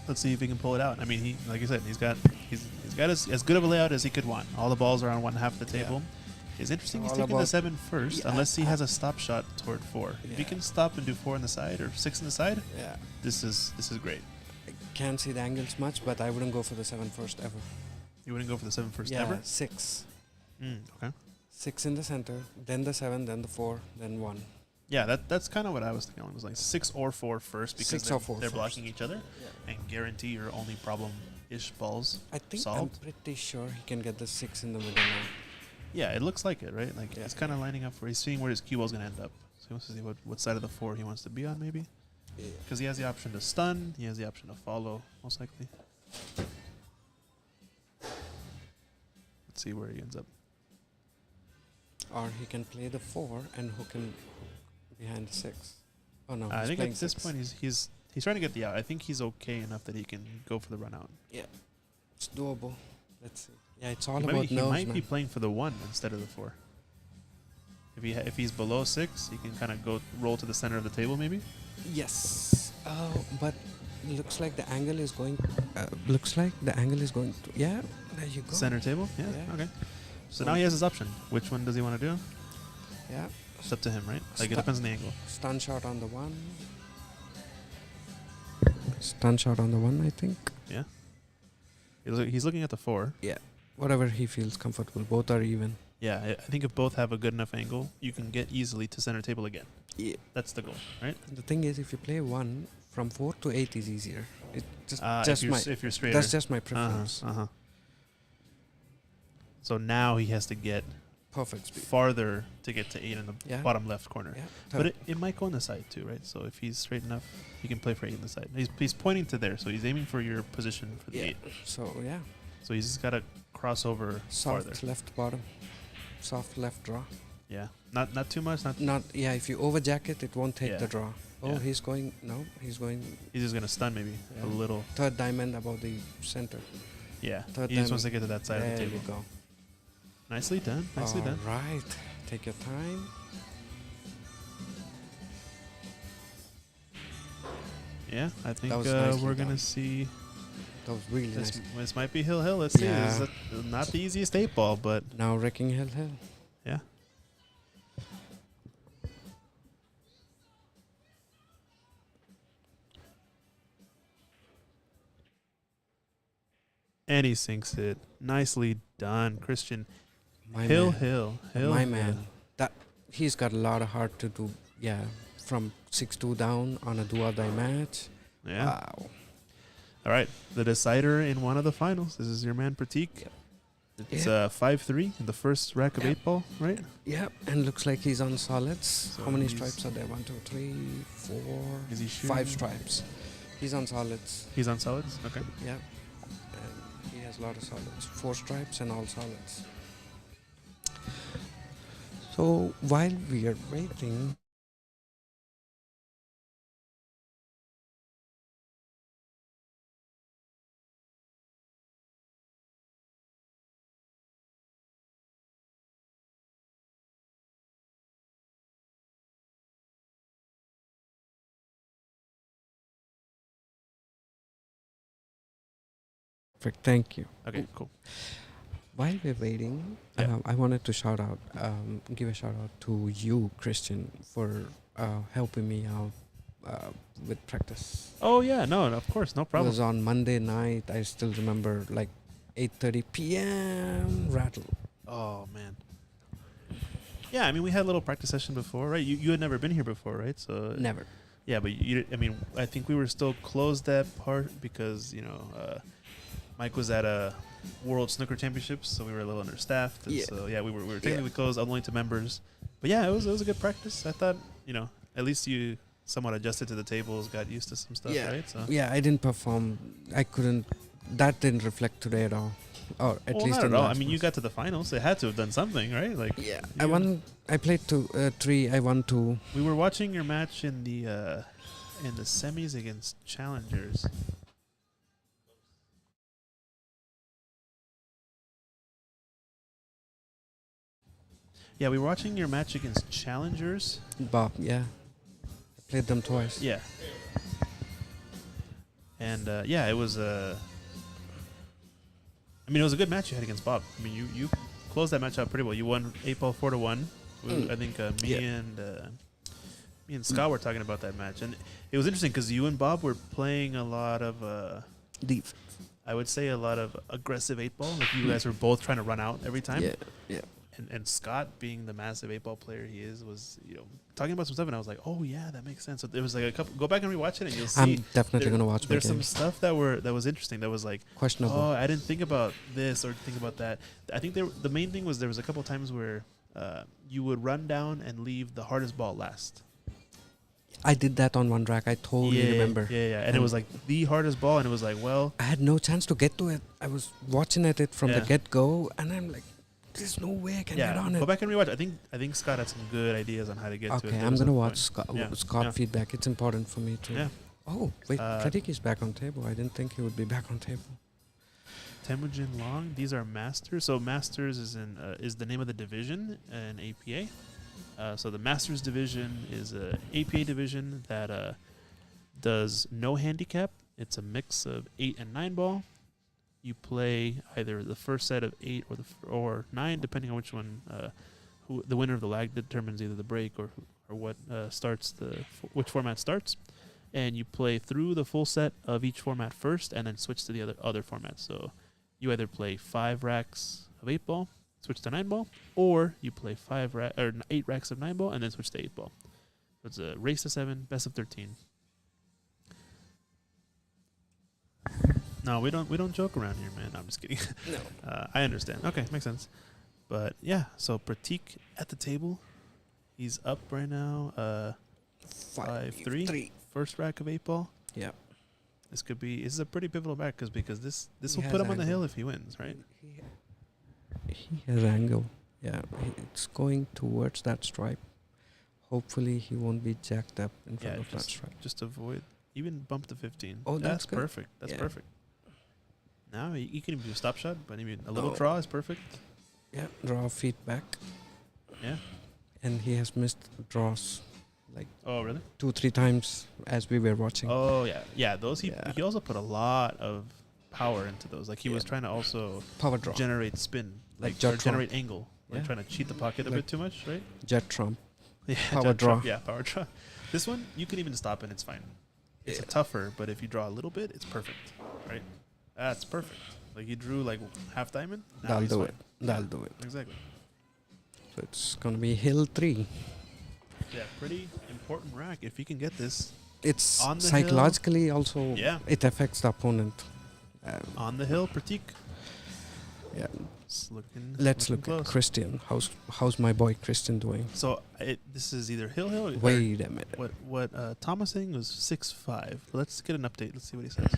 Let's see if he can pull it out. I mean, he, like you said, he's got as good of a layout as he could want. All the balls are on one half of the Yeah. table. It's interesting he's All taking the about- 7 first, Yeah, unless he has a stop shot toward 4. If he Yeah. can stop and do 4 on the side or 6 on the side, Yeah. this is great. I can't see the angles much, but I wouldn't go for the 7 first ever. You wouldn't go for the 7 first yeah, ever? 6. Okay. 6 in the center, then the 7, then the 4, then 1. Yeah, that's kind of what I was thinking. It was like 6 or 4 first because 6 or 4 they're first. blocking each other and guarantee your only problem-ish balls I think solved. I'm pretty sure he can get the 6 in the middle now. Yeah, it looks like it, right? Like Yeah. he's kind of lining up where he's seeing where his cue ball's going to end up. So he wants to see what side of the 4 he wants to be on, maybe. Yeah. Because he has the option to stun, he has the option to follow, most likely. Let's see where he ends up. Or he can play the 4 and hook him behind the 6. Oh no, I he's think playing at this 6. point he's trying to get the out. I think he's okay enough that he can go for the run out. It's doable. Let's see. Yeah, it's all He about might nerves, be man. playing for the 1 instead of the 4. If he's below 6, he can kind of go roll to the center of the table, maybe. Yes. Oh, but looks like the angle is going. To, yeah, there you go. Center table. Yeah. Yeah. Okay. So now he has his option. Which one does he want to do? Yeah. It's up to him, right? Like it Sta- depends on the angle. Stun shot on the 1. Stun shot on the 1, I think. Yeah. He's looking at the 4. Yeah. Whatever he feels comfortable. Both are even. Yeah, I think if both have a good enough angle, you can get easily to center table again. Yeah. That's the goal, right? The thing is, if you play 1 from 4 to 8 is easier. It If you're straighter. That's just my preference. Uh-huh. So now he has to get Perfect speed. farther to get to 8 in the Yeah. bottom left corner. Yeah. But it might go on the side too, right? So if he's straight enough, he can play for 8 on the side. He's pointing to there, so he's aiming for your position for the 8. So yeah. So he's just got to cross over Soft farther. left bottom. Soft left draw. Yeah, not too much. Not yeah. If you overjack it, it won't take Yeah. the draw. Oh, Yeah. he's going. No, he's going He's just gonna stun maybe Yeah. a little. third diamond above the center. Yeah, Third he just diamond. wants to get to that side there of the table. you go. Nicely done. Nicely done. Right. Take your time. Yeah, I think was nicely we're done. gonna see That was really This, nice. this might be Hill Hill. Let's see. Yeah. This is not the easiest 8-ball, but Now wrecking Hill Hill. yeah. And he sinks it. Nicely done, Christian. My Hill man. Hill. Hill My Hill. man. That he's got a lot of heart to do. Yeah, from 6-2 down on a do-or-die match. Yeah. Wow. All right. The decider in one of the finals. This is your man Pratik. It's Yeah. 5-3 in the first rack of Yep. 8-ball, right? Yeah, and looks like he's on solids. So How many he's- stripes are there? 1, 2, 3, 4, Is he 5 shooting? stripes. He's on solids. He's on solids. Okay. Yeah. And he has a lot of solids. 4 stripes and all solids. So while we are waiting, perfect, thank you. Okay. Cool. While we're waiting, Yeah. I wanted to give a shout out to you, Christian, for helping me out with practice. Oh yeah. No. Of course. No It problem. was on Monday night. I still remember, like 8:30 p.m. rattle. Oh man. Yeah. I mean, we had a little practice session before, right? You had never been here before, right? So Never. yeah, but I mean, I think we were still closed that part because Mike was at a World Snooker Championships, so we were a little understaffed. And Yeah. So yeah, we were technically closed only to members. But yeah, it was a good practice. I thought at least you somewhat adjusted to the tables, got used to some stuff, Yeah. right? So Yeah, I didn't perform. I couldn't. That didn't reflect today at all, or at well, least not in at all. last I mean, you month. got to the finals. They had to have done something, right? Like Yeah, you- I won. I played 3. I won 2. We were watching your match in the semis against challengers. Yeah, we were watching your match against challengers. Bob, yeah, I played them twice. Yeah. And yeah, it was I mean, it was a good match you had against Bob. I mean, you closed that match out pretty well. You won 8-ball 4-1. Mm. I think me Yeah. and Scott were talking about that match, and it was interesting because you and Bob were playing a lot of Deep. I would say a lot of aggressive 8-ball. Like you guys were both trying to run out every time. Yeah, yeah. And Scott, being the massive 8-ball player he is, was talking about some stuff, and I was like, oh yeah, that makes sense. So there was like a couple. Go back and rewatch it, and you'll see. I'm definitely gonna watch my There's some games. stuff that was interesting. That was like, Questionable. oh, I didn't think about this or think about that. I think the main thing was there was a couple times where you would run down and leave the hardest ball last. I did that on one rack. I totally remember. Yeah. And it was like the hardest ball, and it was like, well, I had no chance to get to it. I was watching at it from the Yeah. get-go, and I'm like, there's no way I can get on go it. back and rewatch. I think Scott had some good ideas on how to get to it. Okay, There I'm was gonna a watch point. Scott, Yeah, Scott yeah. feedback. It's important for me too. Yeah. Oh wait, Uh, Pratik is back on table. I didn't think he would be back on table. Temujin Long. These are masters. So masters is the name of the division in APA. So the masters division is a APA division that does no handicap. It's a mix of 8 and 9-ball. You play either the first set of 8 or 9, depending on which one. Who the winner of the lag determines either the break or what starts which format starts. And you play through the full set of each format first, and then switch to the other formats. So you either play 5 racks of 8-ball, switch to 9-ball, or you play 8 racks of 9-ball and then switch to 8-ball. So it's a race to 7, best of 13. No, we don't joke around here, man. No, I'm just kidding. No. I understand. Okay, makes sense. But yeah, so Pratik at the table, he's up right now. 5-3. First rack of 8-ball. Yeah. This is a pretty pivotal back because this He will has put him on the angle. hill if he wins, right? He has angle. Yeah, it's going towards that stripe. Hopefully, he won't be jacked up in front Yeah, of that stripe. just avoid even bump to 15. Oh, that's good. perfect. That's Yeah. perfect. Now you can even do a stop shot, but I mean a little Oh. draw is perfect. Yeah, draw feedback, Yeah. and he has missed draws like Oh really? 2-3 times as we were watching. Oh yeah, yeah. Those Yeah. he also put a lot of power into those. Like he was trying to also Power draw. generate spin, Like or jet generate angle. We're Yeah. trying to cheat the pocket a Like bit too much, right? Jet trump. Yeah, Power jet draw. trump, yeah, power draw. This one you can even stop and it's fine. It's tougher, but if you draw a little bit, it's perfect, right? That's perfect. Like he drew like half diamond. Now That'll he's do fine. it. That'll do it. Exactly. So it's gonna be hill 3. Yeah, pretty important rack if you can get this It's On the psychologically also. Yeah. It affects the opponent. on the hill. Pratik. Yeah. It's looking. Let's looking look close. at Christian. How's my boy Christian doing? So this is either hill or Wait a minute. what Thomas saying was 6'5". Let's get an update. Let's see what he says.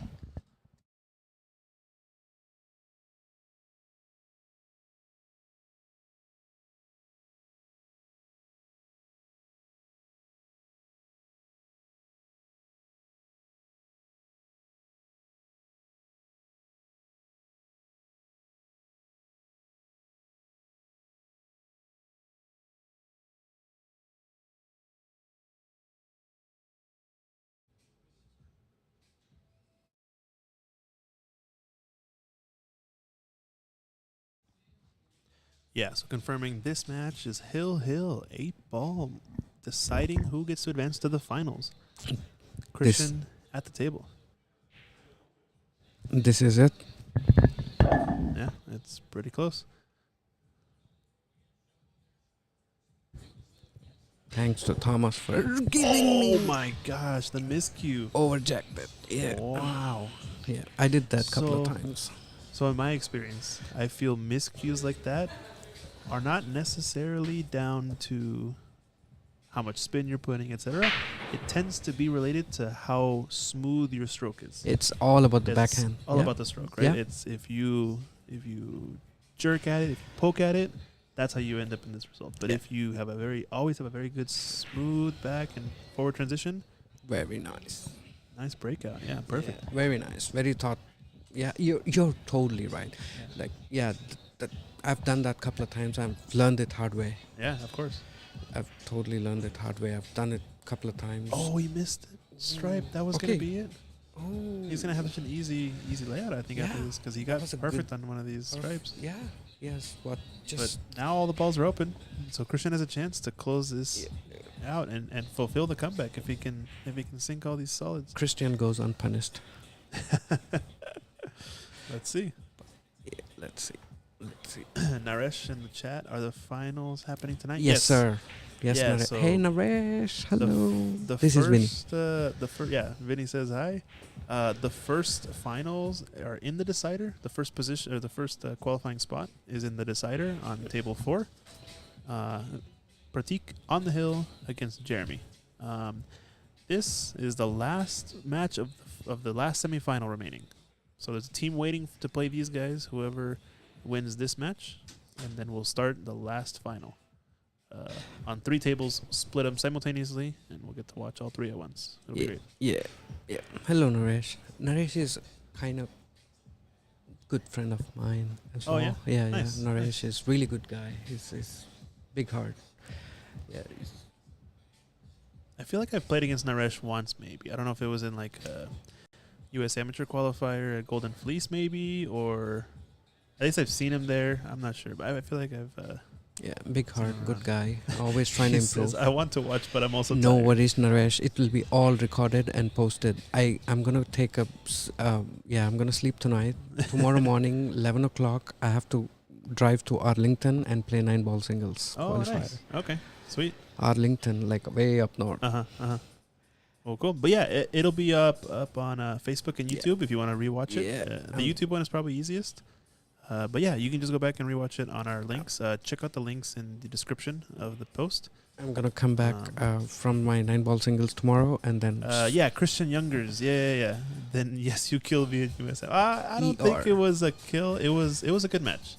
Yeah, so confirming this match is Hill 8-ball, deciding who gets to advance to the finals. Christian at the table. This is it. Yeah, it's pretty close. Thanks to Thomas for giving Oh me my gosh, the miscue. overjacked it. Yeah. Wow. Yeah. I did that couple of So- times. So in my experience, I feel miscues like that are not necessarily down to how much spin you're putting, etc. It tends to be related to how smooth your stroke is. It's all about the It's backhand. all Yeah. about the stroke, right? Yeah. It's if you jerk at it, if you poke at it, that's how you end up in this result. But Yeah. if you have always have a very good smooth back and forward transition, Very nice. nice breakout. Yeah, perfect. Yeah, very nice. Very thought. Yeah, you're totally right. Like that I've done that couple of times. I've learned it hard way. Yeah, of course. I've totally learned it hard way. I've done it a couple of times. Oh, he missed it. Stripe. That was Okay. gonna be it. Oh. He's gonna have such an easy layout, I think, after Yeah, this, because he that got was a perfect on one of these Perf- stripes. Yeah. Yes. What? Just. But now all the balls are open, so Christian has a chance to close this out and fulfill the comeback if he can sink all these solids. Christian goes unpunished. Let's see. Yeah. Let's see. Let's see. Naresh in the chat, are the finals happening tonight? Yes, sir. Yes, Yeah, Naresh. so Hey, Naresh. Hello. The This is Vinny. first, yeah, Vinny says hi. The first finals are in the decider. The first position, or the first qualifying spot, is in the decider on table 4. Pratik on the hill against Jeremy. This is the last match of the last semifinal remaining. So there's a team waiting to play these guys. Whoever wins this match, and then we'll start the last final. On 3 tables, split them simultaneously, and we'll get to watch all 3 at once. It'll be great. Yeah. Yeah. Hello, Naresh. Naresh is kind of good friend of mine as Oh, well. yeah? Yeah, Nice, yeah. Naresh nice. is really good guy. He's big heart. Yeah. I feel like I've played against Naresh once, maybe. I don't know if it was in like a U.S. Amateur Qualifier at Golden Fleece, maybe, or at least I've seen him there. I'm not sure, but I feel like I've. Yeah, big heart, Around. good guy. Always trying to He says, improve. I want to watch, but I'm also No tired. worries, Naresh. It will be all recorded and posted. I'm gonna take I'm gonna sleep tonight. Tomorrow morning, 11 o'clock. I have to drive to Arlington and play 9-ball singles Oh, qualifier. nice. Okay, sweet. Arlington, like way up north. Well, cool. But yeah, it'll be up on Facebook and Yeah. YouTube if you want to rewatch it. Yeah, The YouTube one is probably easiest. But yeah, you can just go back and rewatch it on our links. Check out the links in the description of the post. I'm gonna come back from my 9-ball singles tomorrow, and then Yeah, Christian Youngers. Yeah. Then yes, you kill Viet USA. I don't think ER. it was a kill. It was a good match.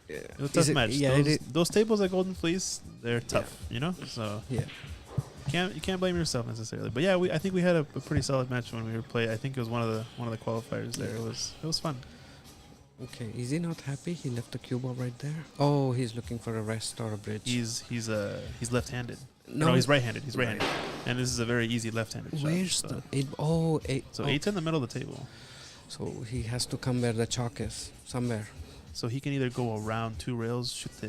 Yeah. It was a Is tough it- match. yeah, Those tables at Golden Fleece, they're tough. You know, so yeah. you can't blame yourself necessarily. But yeah, I think we had a pretty solid match when we were playing. I think it was one of the qualifiers there. It was fun. Okay, is he not happy? He left the cue ball right there. Oh, he's looking for a rest or a bridge. He's left-handed. No, he's right-handed. He's right-handed, and this is a very easy left-handed shot. Where's so. the eight? Oh, eight. So oh. 8's in the middle of the table. So he has to come where the chalk is, somewhere. So he can either go around 2 rails, shoot the.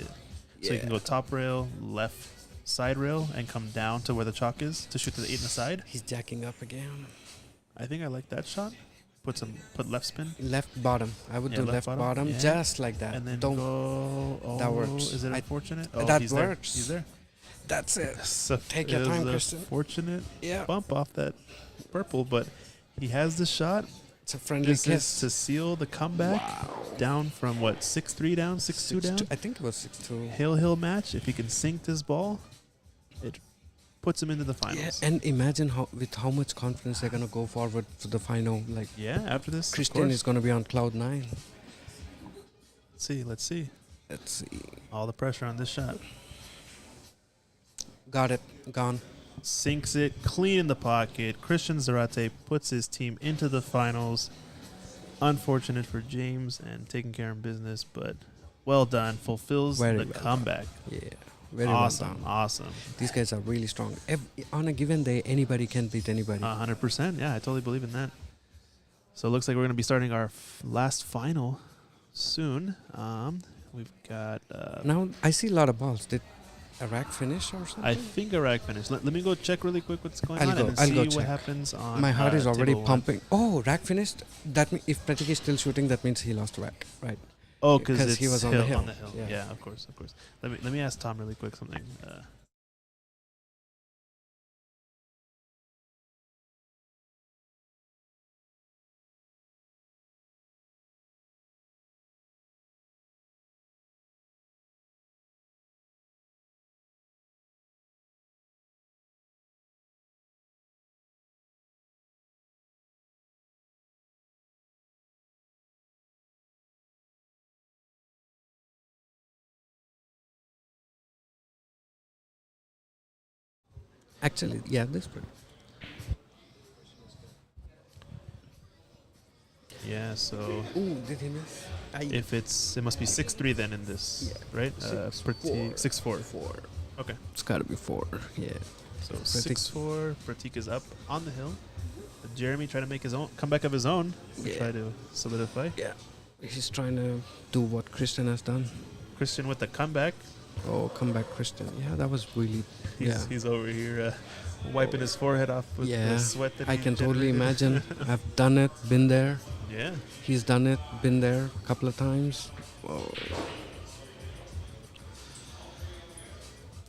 So he can go top rail, left side rail, and come down to where the chalk is to shoot to the 8 in the side. He's jacking up again. I think I like that shot. Put left spin. Left bottom. I would Yeah, do left left bottom, bottom, yeah. just like that. And then Don't. go. Oh, That works. Is it I- unfortunate? that he's works. There. He's there. That's it. So Take it your was time, a Christian. Fortunate Yeah. bump off that purple, but he has the shot. It's a friendly This is kiss. to seal the comeback. Down from what 6-3 down, 6-2 down. I think it was 6-2. Hill match. If he can sink this ball, it puts him into the Yeah, finals. and imagine with how much confidence they're gonna go forward to the final. Like Yeah, after this, of Christian course. is gonna be on cloud 9. Let's see. Let's see. All the pressure on this shot. Got it. Gone. Sinks it clean in the pocket. Christian Zarate puts his team into the finals. Unfortunate for James and taking care of business, but well done. Fulfills Very the well comeback. Yeah. Very Awesome, well done. awesome. These guys are really strong. On a given day, anybody can beat anybody. 100%. Yeah, I totally believe in that. So it looks like we're going to be starting our last final soon. We've got. Now I see a lot of balls. Did Iraq finish or something? I think Iraq finished. Let me go check really quick what's going I'll on go- and I'll see go what check. happens on. My heart is already table one. pumping. Oh, Iraq finished. If Pratik is still shooting, that means he lost Iraq, right? Oh, because he was on the hill. On the hill. Yeah. Yeah, of course. Let me ask Tom really quick something. Actually, yeah, this one. Yeah, so Ooh, did he miss? if it must be 6-3 then in this, Yeah. right? Four. 6-4. 4. Okay. It's got to be 4. Yeah. So Pratik- 6-4. Pratik is up on the hill. Jeremy trying to make his own comeback of his own. Yeah. Try to solidify. Yeah. He's trying to do what Christian has done. Christian with the comeback. Oh, come back, Christian. Yeah, that was really. He's over here wiping his forehead off with the sweat that I he can totally generated. imagine. I've done it, been there. Yeah. He's done it, been there a couple of times. Whoa.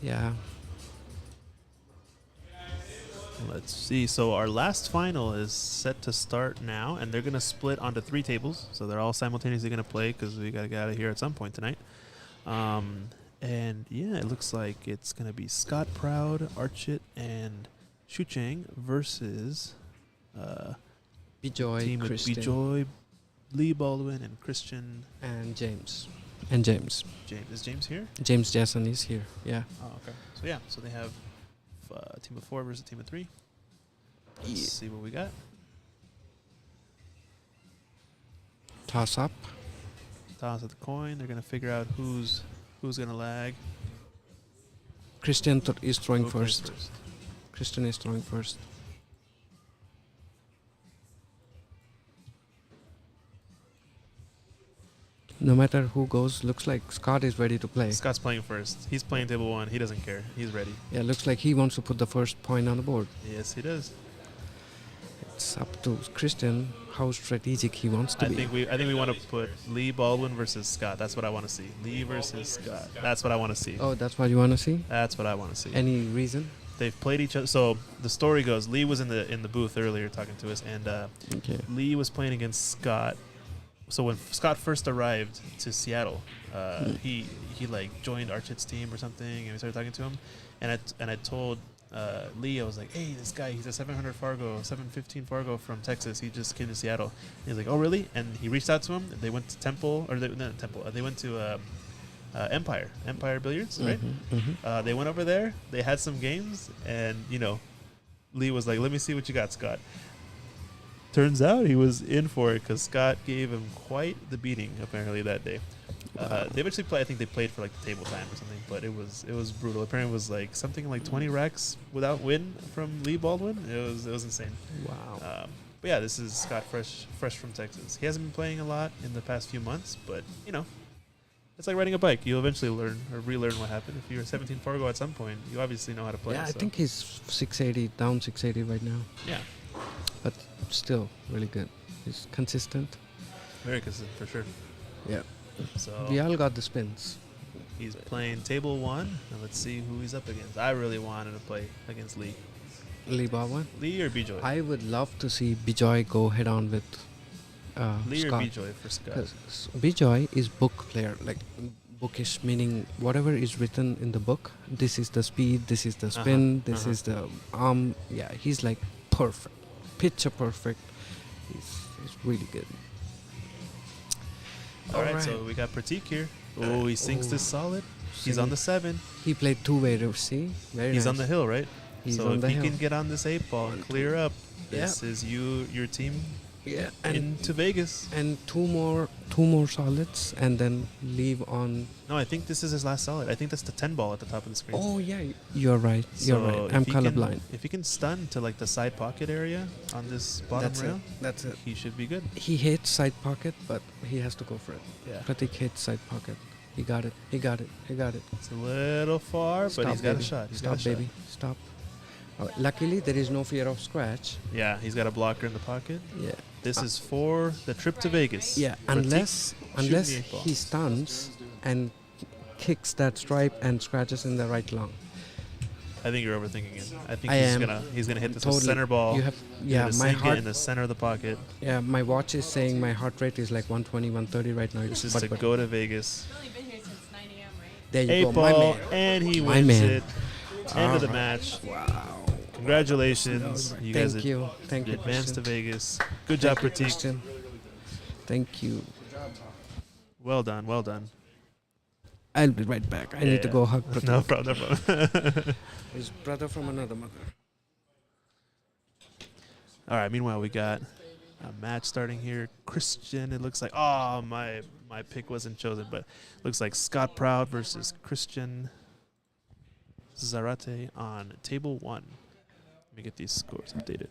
Yeah. Let's see. So our last final is set to start now, and they're going to split onto 3 tables. So they're all simultaneously going to play because we got to get out of here at some point tonight. And yeah, it looks like it's going to be Scott Proud, Archit, and Shuchang versus Bijoy, team with Christian, Bijoy, Lee Baldwin, and Christian and James. And James. James. Is James here? James Jason is here. Yeah. Oh, okay. So yeah, so they have a team of 4 versus a team of 3. Let's see what we got. Toss up. Toss of the coin. They're gonna figure out who's gonna lag. Christian is throwing Who plays first. Christian is throwing first. No matter who goes, looks like Scott is ready to play. Scott's playing first. He's playing table 1. He doesn't care. He's ready. Yeah, looks like he wants to put the first point on the board. Yes, he does. It's up to Christian how strategic he wants to I be. think we want to put Lee Baldwin versus Scott. That's what I want to see. Lee versus Scott. That's what I want to see. Oh, that's what you want to see? That's what I want to see. Any reason? They've played each other. So the story goes, Lee was in the booth earlier talking to us, and Okay. Lee was playing against Scott. So when Scott first arrived to Seattle, he like joined Archit's team or something, and we started talking to him, and I told Lee, I was like, hey, this guy, he's a 715 Fargo from Texas. He just came to Seattle. And he's like, oh really? And he reached out to him. They went to Temple, or not Temple. They went to Empire Billiards, right? Mm-hmm. They went over there. They had some games, and Lee was like, let me see what you got, Scott. Turns out he was in for it because Scott gave him quite the beating apparently that day. They eventually played. I think they played for like the table time or something, but it was brutal. Apparently, it was like something like 20 racks without win from Lee Baldwin. It was insane. Wow. But yeah, this is Scott fresh from Texas. He hasn't been playing a lot in the past few months, but you know, it's like riding a bike. You'll eventually learn or relearn what happened. If you're a 17 Fargo at some point, you obviously know how to play. Yeah, I so. think he's 680, down 680 right now. Yeah, But still really good. He's consistent. very consistent for sure. Yeah. So We all got the spins. he's playing table 1, and let's see who he's up against. I really wanted to play against Lee. Lee Bowen. Lee or Bijoy? I would love to see Bijoy go head on with Lee Scott. or Bijoy for Scott? 'Cause Bijoy is book player, like bookish, meaning whatever is written in the book. This is the speed, this is the spin, this is the arm. Yeah, he's like perfect, picture perfect. He's really good. All right, Alright. so we got Pratik here. Oh, he sinks this solid. He's on the 7. He played two-way see. Very He's nice. on the hill, right? He's so on if the he hill. can get on this 8 ball and clear up, this is your team Yeah, and into Vegas. and two more solids, and then leave on. No, I think this is his last solid. I think that's the 10 ball at the top of the screen. Oh yeah, you're right. You're So right. if I'm he can- colorblind. If he can stun to like the side pocket area on this bottom That's rail, it. That's it. he should be good. He hates side pocket, but he has to go for it. Yeah. Pratik hates side pocket. He got it. He got it. He got it. It's a little far, but Stop, he's got baby. a shot. He's Stop, got a baby. Stop. Luckily, there is no fear of scratch. shot. Yeah, he's got a blocker in the pocket. Yeah. This is for the trip to Vegas. Yeah. Pratik Unless shooting the 8 ball. he stuns and kicks that stripe and scratches in the right lung. I think you're overthinking it. I think I he's am. gonna hit this Totally. with center ball. You have. You're Yeah. gonna My sink it heart. in the center of the pocket. Yeah. My watch is saying my heart rate is like 120, 130 right now. This is But- to but go to Vegas. You've only been here since 9 a.m., right? there you 8 go, my ball, man. and he My wins man. it. End of the Alright. match. Wow. Congratulations. You guys Thank you. Thank you. advanced to Christian. Vegas. Good job, Thank you, Pratik. Christian. Thank you. Well done. Well done. I'll be right back. I need to go hug Pratik. No problem. No problem. His brother from another mother. All right. Meanwhile, we got a match starting here. Christian. It looks like. Oh, my pick wasn't chosen, but looks like Scott Proud versus Christian Zarate on table 1. Let me get these scores updated.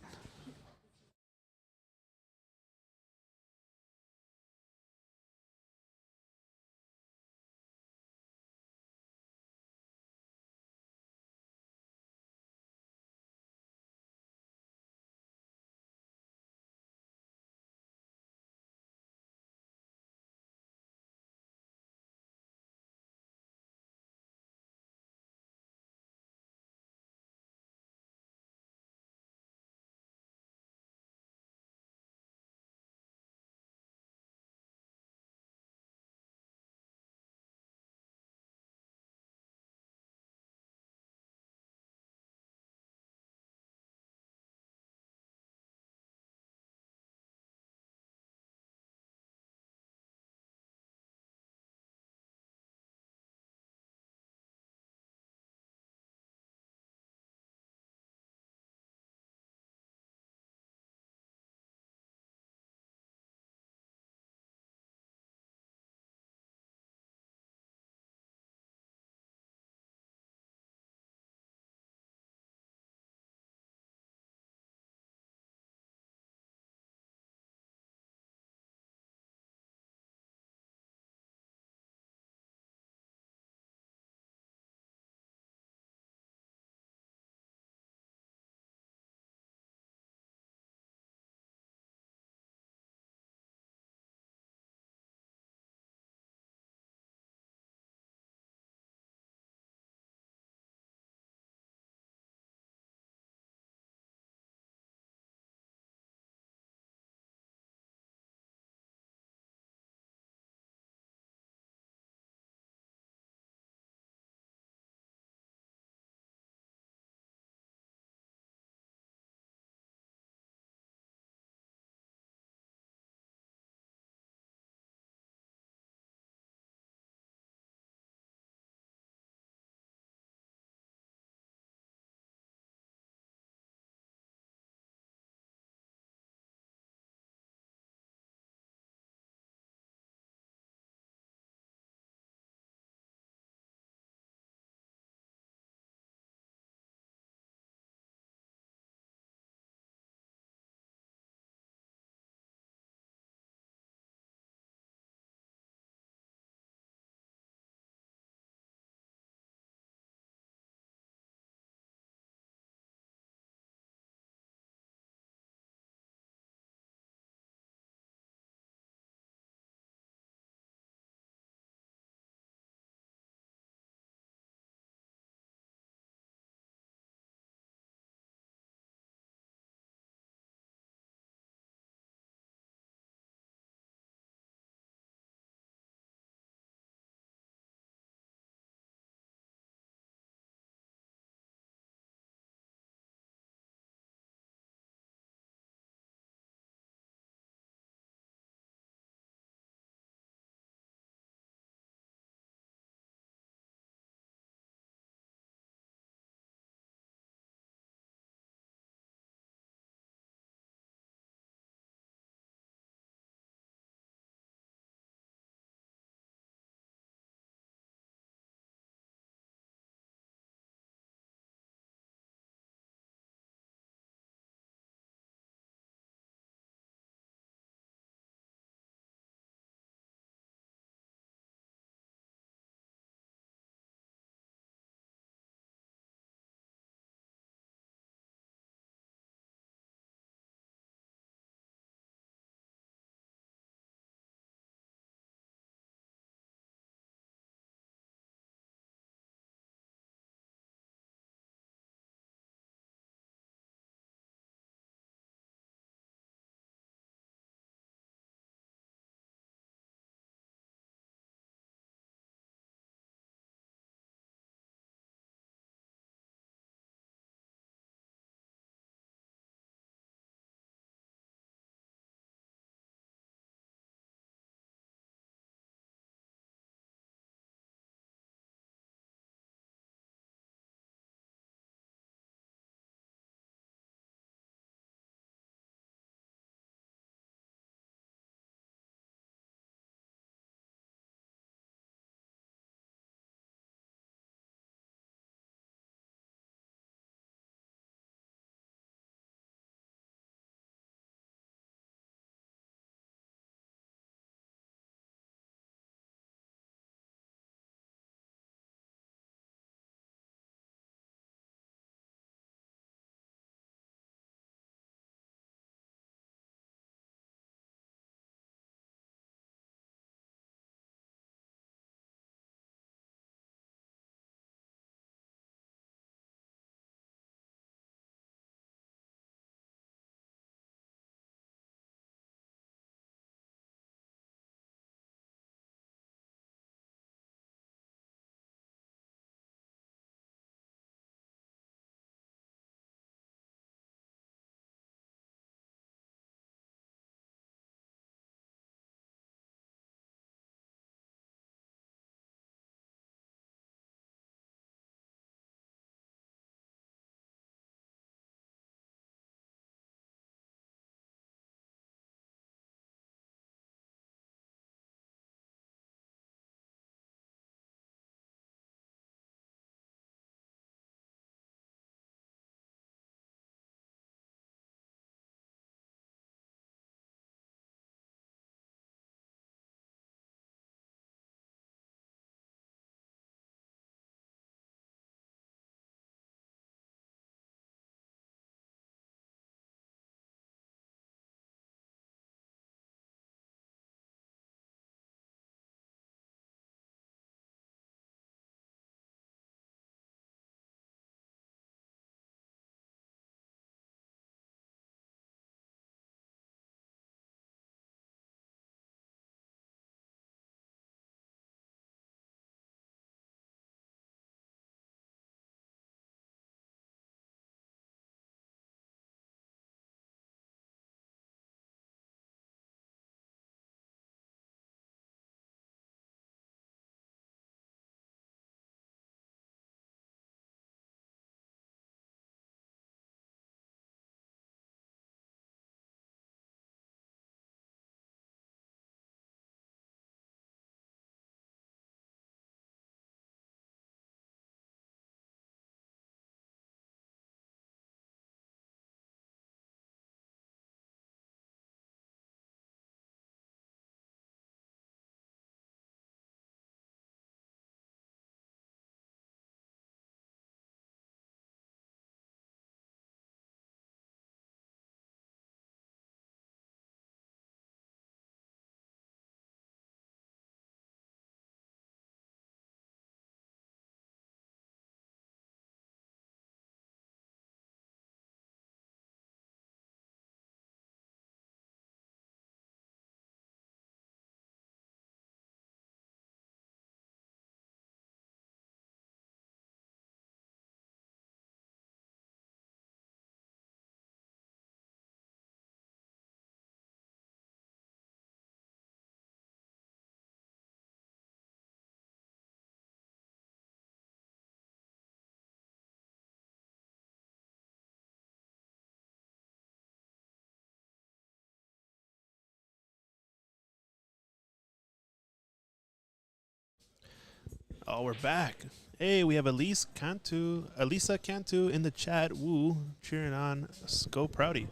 Oh, we're back. Hey, we have Elisa Cantu in the chat. Woo, cheering on Sco Prouty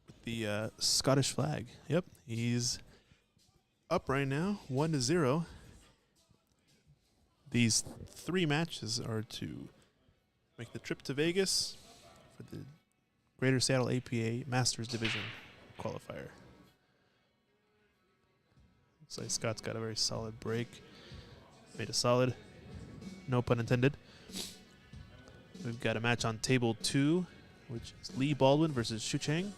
with the Scottish flag. Yep, he's up right now, 1-0. These 3 matches are to make the trip to Vegas for the Greater Seattle APA Masters Division qualifier. Looks like Scott's got a very solid break. Made a solid. No pun intended. We've got a match on table 2, which is Lee Baldwin versus Shucheng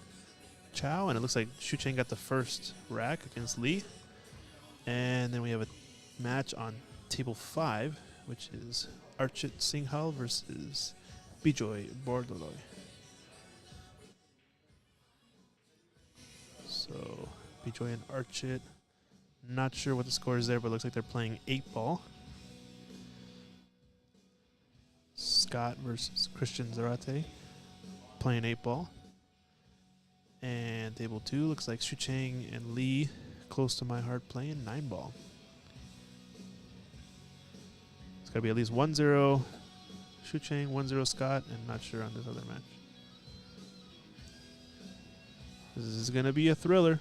Chow. And it looks like Shucheng got the first rack against Lee. And then we have a match on table 5, which is Archit Singhal versus Bijoy Bordoloy. So Bijoy and Archit. Not sure what the score is there, but it looks like they're playing 8-ball. Scott versus Christian Zarate playing 8-ball. And table 2 looks like Shucheng and Lee, close to my heart, playing 9-ball. It's got to be at least 1-0 Shucheng, 1-0 Scott, and not sure on this other match. This is going to be a thriller.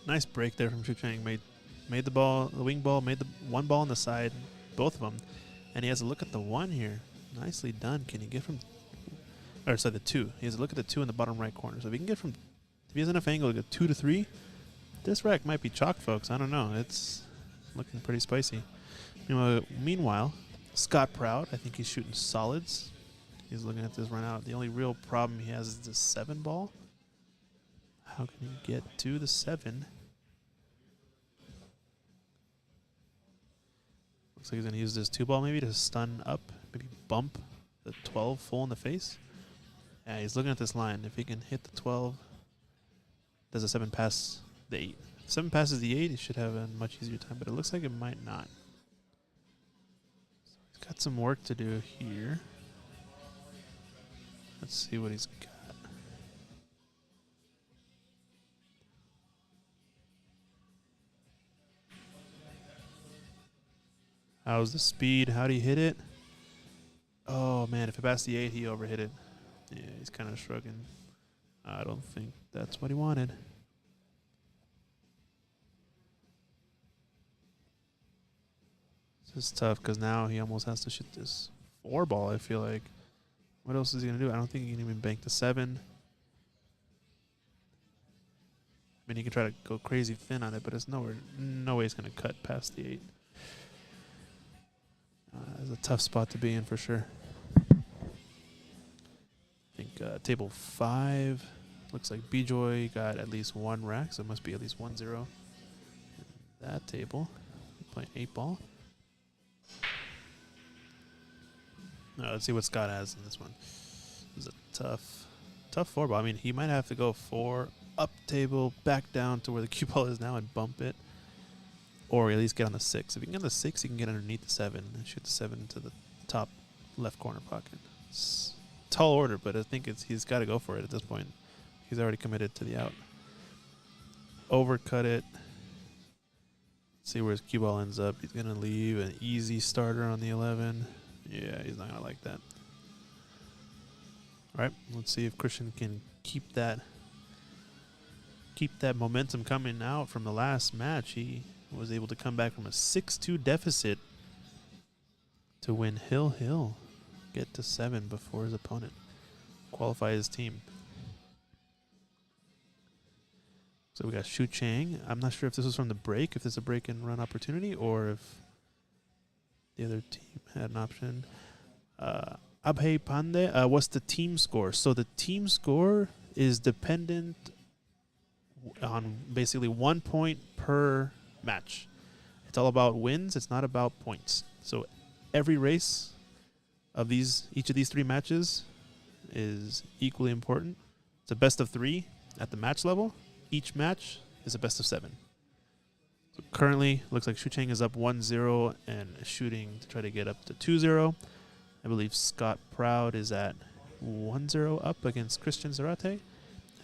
Nice break there from Shucheng. Made the ball, the wing ball, made the 1 ball on the side, both of them. And he has a look at the 1 here. Nicely done. Can he get from, or sorry, the 2. He has a look at the 2 in the bottom right corner. So if he can get from, if he has enough angle to get 2 to 3, this rack might be chalk, folks. I don't know. It's looking pretty spicy. Meanwhile, Scott Proud, I think he's shooting solids. He's looking at this run out. The only real problem he has is the 7 ball. How can he get to the 7? Looks like he's going to use this 2 ball maybe to stun up, maybe bump the 12 full in the face. Yeah, he's looking at this line. If he can hit the 12, does a 7 pass the 8? If 7 passes the 8, he should have a much easier time, but it looks like it might not. So he's got some work to do here. Let's see what he's got. How's the speed? How do you hit it? Oh, man, if it passed the 8, he overhit it. Yeah, he's kind of shrugging. I don't think that's what he wanted. This is tough because now he almost has to shoot this 4 ball, I feel like. What else is he going to do? I don't think he can even bank the 7. I mean, he can try to go crazy thin on it, but it's no way he's going to cut past the 8. It's a tough spot to be in for sure. I think table 5 looks like Bijoy got at least 1 rack, so it must be at least 1-0 in that table. Playing 8-ball. Let's see what Scott has in this one. This is a tough 4-ball. I mean, he might have to go 4 up table, back down to where the cue ball is now and bump it. Or at least get on the 6. If he can get on the 6, he can get underneath the 7 and shoot the 7 into the top left corner pocket. It's a tall order, but I think he's got to go for it at this point. He's already committed to the out. Overcut it. See where his cue ball ends up. He's going to leave an easy starter on the 11. Yeah, he's not going to like that. All right, let's see if Christian can keep that momentum coming out from the last match. He was able to come back from a 6-2 deficit to win Hill, get to 7 before his opponent, qualify his team. So we got Shu Chang. I'm not sure if this was from the break, if this is a break and run opportunity, or if the other team had an option. Abhay Pandey, what's the team score? So the team score is dependent on basically 1 point per match. It's all about wins. It's not about points. So every race of each of these 3 matches is equally important. It's a best of 3 at the match level. Each match is a best of 7. So currently, looks like Shu Chang is up 1-0 and shooting to try to get up to 2-0. I believe Scott Proud is at 1-0 up against Christian Zarate. And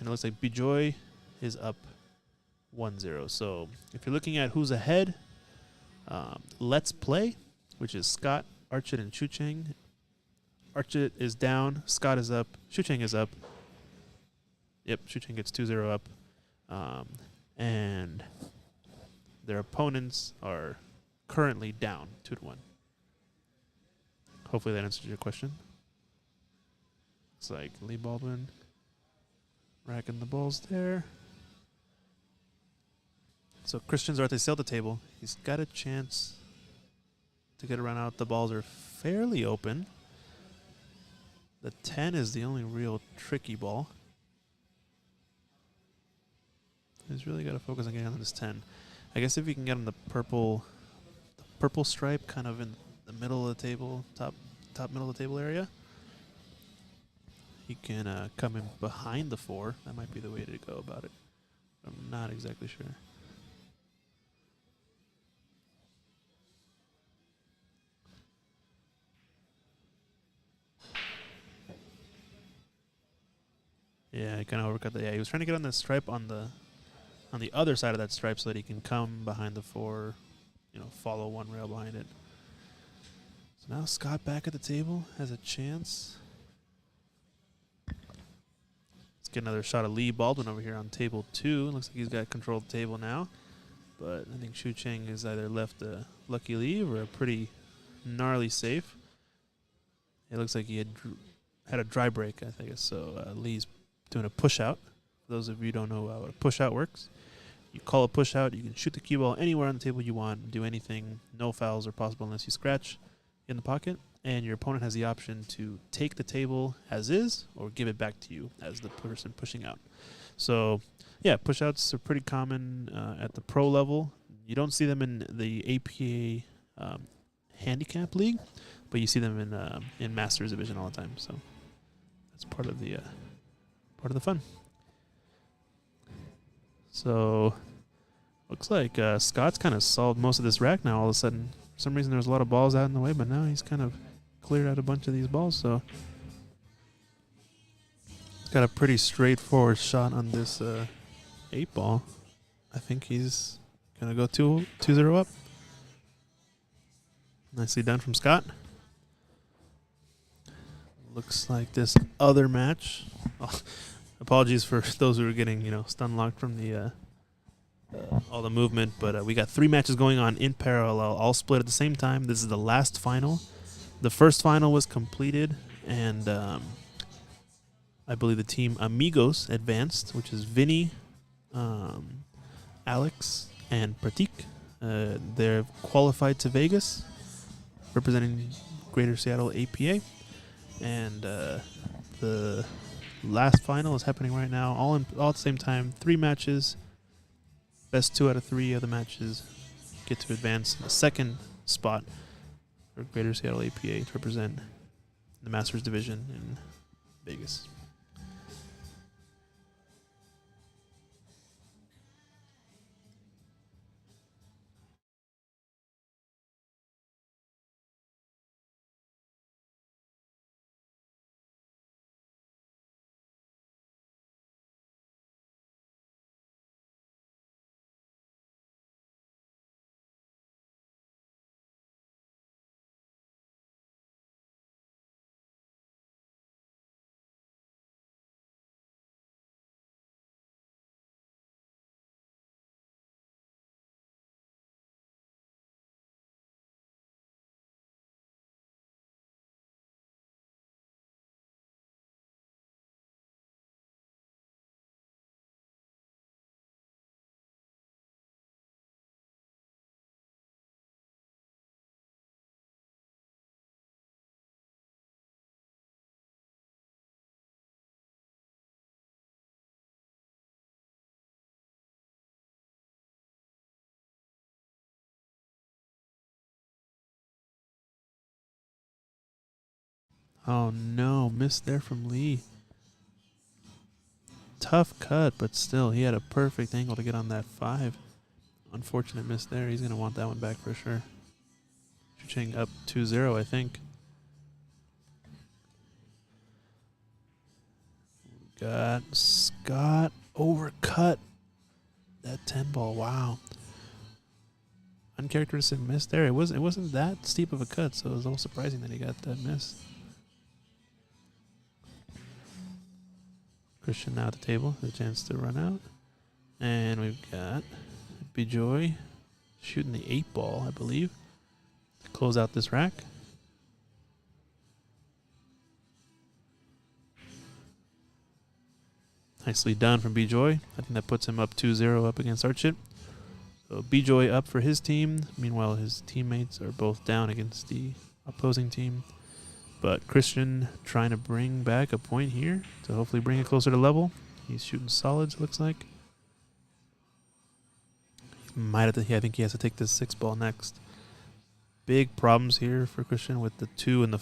it looks like Bijoy is up 1-0. So if you're looking at who's ahead, Let's Play, which is Scott, Archit, and Chucheng. Archit is down, Scott is up, Chucheng is up. Yep, Chucheng gets 2-0 up. And their opponents are currently down 2-1. Hopefully that answers your question. It's like Lee Baldwin racking the balls there. So Christian Zarte sailed the table. He's got a chance to get around out. The balls are fairly open. The 10 is the only real tricky ball. He's really got to focus on getting on this 10. I guess if you can get on the purple stripe kind of in the middle of the table, top middle of the table area, he can come in behind the 4. That might be the way to go about it. I'm not exactly sure. Yeah, he kind of overcut that. Yeah, he was trying to get on the stripe on the other side of that stripe so that he can come behind the 4, follow one rail behind it. So now Scott back at the table has a chance. Let's get another shot of Lee Baldwin over here on table 2. Looks like he's got control of the table now. But I think Shu Cheng has either left a lucky leave or a pretty gnarly safe. It looks like he had a dry break, I think. So Lee's doing a push out. For those of you who don't know how a push out works, you call a push out. You can shoot the cue ball anywhere on the table you want, do anything. No fouls are possible unless you scratch in the pocket. And your opponent has the option to take the table as is or give it back to you as the person pushing out. So, yeah, push outs are pretty common at the pro level. You don't see them in the APA handicap league, but you see them in Masters Division all the time. So that's part of the fun. So looks like Scott's kind of solved most of this rack now. All of a sudden, for some reason, there's a lot of balls out in the way, but now he's kind of cleared out a bunch of these balls. So he's got a pretty straightforward shot on this 8 ball. I think he's gonna go 2-0 up. Nicely done from Scott. Looks like this other match. Oh, apologies for those who are getting, stun locked from the all the movement, but we got 3 matches going on in parallel, all split at the same time. This is the last final. The first final was completed, and I believe the team Amigos advanced, which is Vinny, Alex, and Pratik. They're qualified to Vegas, representing Greater Seattle APA. And the last final is happening right now, all at the same time. 3 matches. Best 2 out of 3 of the matches get to advance in the second spot for Greater Seattle APA to represent the Masters Division in Vegas. Oh no, missed there from Lee. Tough cut, but still, he had a perfect angle to get on that 5. Unfortunate miss there. He's going to want that one back for sure. Ching up 2-0, I think. Got Scott overcut. That 10 ball, wow. Uncharacteristic miss there. It wasn't that steep of a cut, so it was a little surprising that he got that miss. Christian now at the table, the chance to run out. And we've got Bijoy shooting the 8 ball, I believe, to close out this rack. Nicely done from Bijoy. I think that puts him up 2-0 up against Archit. So Bijoy up for his team. Meanwhile, his teammates are both down against the opposing team. But Christian trying to bring back a point here to hopefully bring it closer to level. He's shooting solids, it looks like. He might have to, I think he has to take this 6 ball next. Big problems here for Christian with the 2 and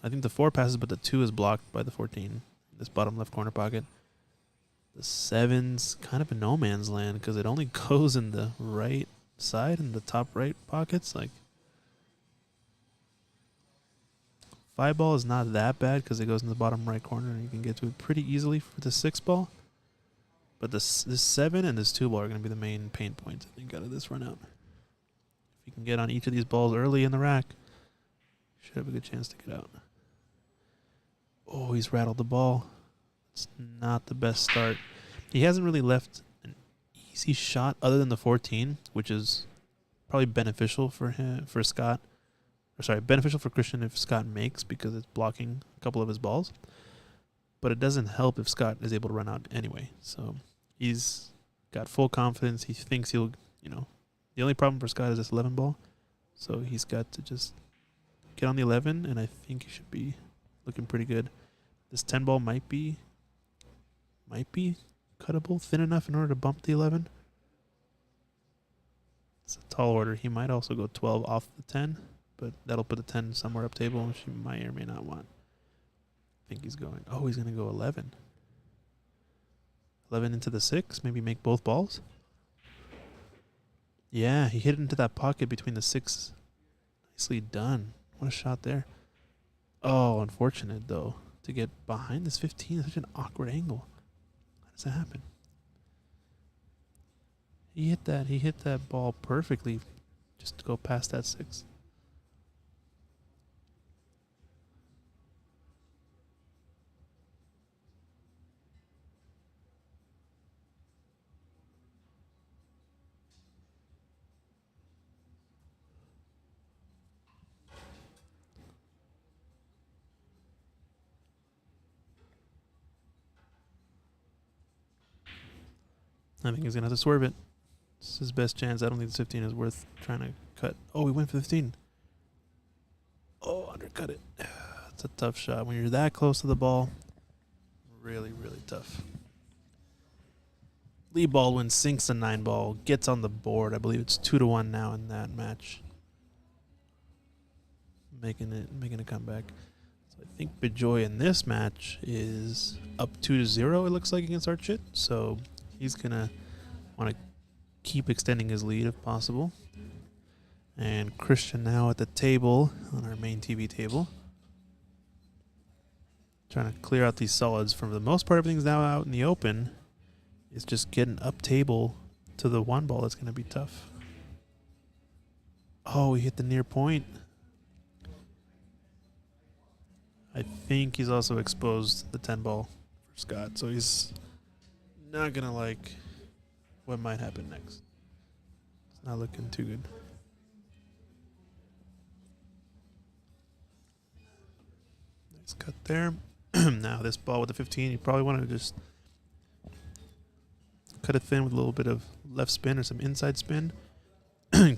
I think the 4 passes, but the 2 is blocked by the 14. This bottom left corner pocket. The 7's kind of a no man's land because it only goes in the right side in the top right pockets. Like 5 ball is not that bad because it goes in the bottom right corner and you can get to it pretty easily for the 6 ball. But this 7 and this 2 ball are going to be the main pain points, I think, out of this run out. If you can get on each of these balls early in the rack, you should have a good chance to get out. Oh, he's rattled the ball. It's not the best start. He hasn't really left an easy shot other than the 14, which is probably beneficial for him, for Scott. Or sorry, beneficial for Christian if Scott makes because it's blocking a couple of his balls. But it doesn't help if Scott is able to run out anyway. So he's got full confidence. He thinks he'll, the only problem for Scott is this 11 ball. So he's got to just get on the 11, and I think he should be looking pretty good. This 10 ball might be cuttable, thin enough in order to bump the 11. It's a tall order. He might also go 12 off the 10, but that'll put the 10 somewhere up table, which he might or may not want. I think he's going. Oh, he's going to go 11. 11 into the 6, maybe make both balls. Yeah, he hit it into that pocket between the 6. Nicely done. What a shot there. Oh, unfortunate, though, to get behind this 15 is such an awkward angle. How does that happen? He hit that ball perfectly just to go past that 6. I think he's going to have to swerve it. It's his best chance. I don't think the 15 is worth trying to cut. Oh, he went for 15. Oh, undercut it. It's a tough shot. When you're that close to the ball, really, really tough. Lee Baldwin sinks a 9 ball, gets on the board. I believe it's 2-1 now in that match. Making a comeback. So I think Bijoy in this match is up 2-0, it looks like, against Archit. So he's going to want to keep extending his lead if possible. And Christian now at the table, on our main TV table. Trying to clear out these solids. For the most part, everything's now out in the open. It's just getting up table to the 1 ball that's going to be tough. Oh, he hit the near point. I think he's also exposed the 10 ball for Scott. So he's not going to like what might happen next. It's not looking too good. Nice cut there. Now this ball with the 15, you probably want to just cut it thin with a little bit of left spin or some inside spin.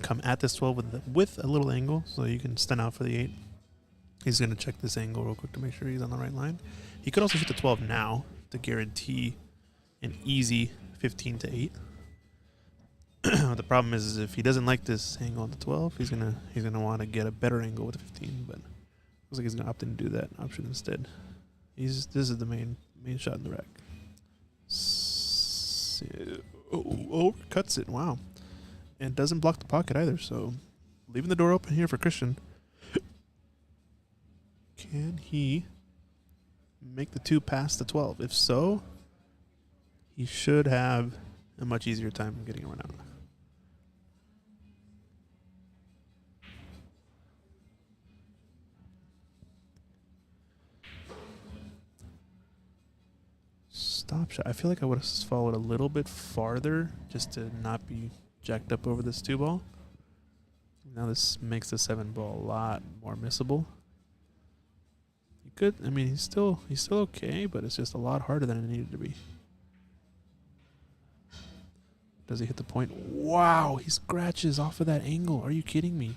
Come at this 12 with a little angle so you can stun out for the 8. He's going to check this angle real quick to make sure he's on the right line. He could also shoot the 12 now to guarantee an easy 15 to 8. The problem is if he doesn't like this angle on the 12, he's gonna want to get a better angle with the 15. But looks like he's gonna opt in to do that option instead. This is the main shot in the rack. Cuts it. Wow, and doesn't block the pocket either. So leaving the door open here for Christian. Can he make the 2 past the 12? If so, he should have a much easier time getting a run out. Stop shot. I feel like I would have followed a little bit farther just to not be jacked up over this 2 ball. Now this makes the 7 ball a lot more missable. He could, I mean, he's still okay, but it's just a lot harder than it needed to be. Does he hit the point? Wow, he scratches off of that angle. Are you kidding me?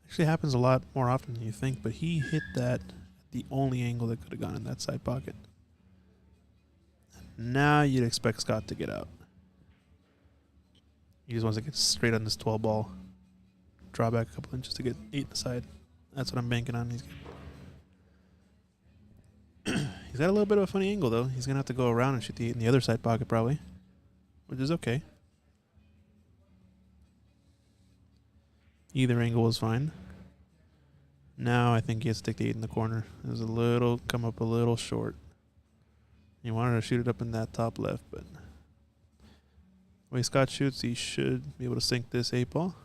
Actually happens a lot more often than you think, but he hit that at the only angle that could have gone in that side pocket. Now you'd expect Scott to get out. He just wants to get straight on this 12 ball. Draw back a couple inches to get 8 in the side. That's what I'm banking on. He's got a little bit of a funny angle, though. He's going to have to go around and shoot the 8 in the other side pocket, probably. Which is okay. Either angle is fine. Now I think he has to take the 8 in the corner. It was come up a little short. He wanted to shoot it up in that top left, but the way Scott shoots, he should be able to sink this 8 ball.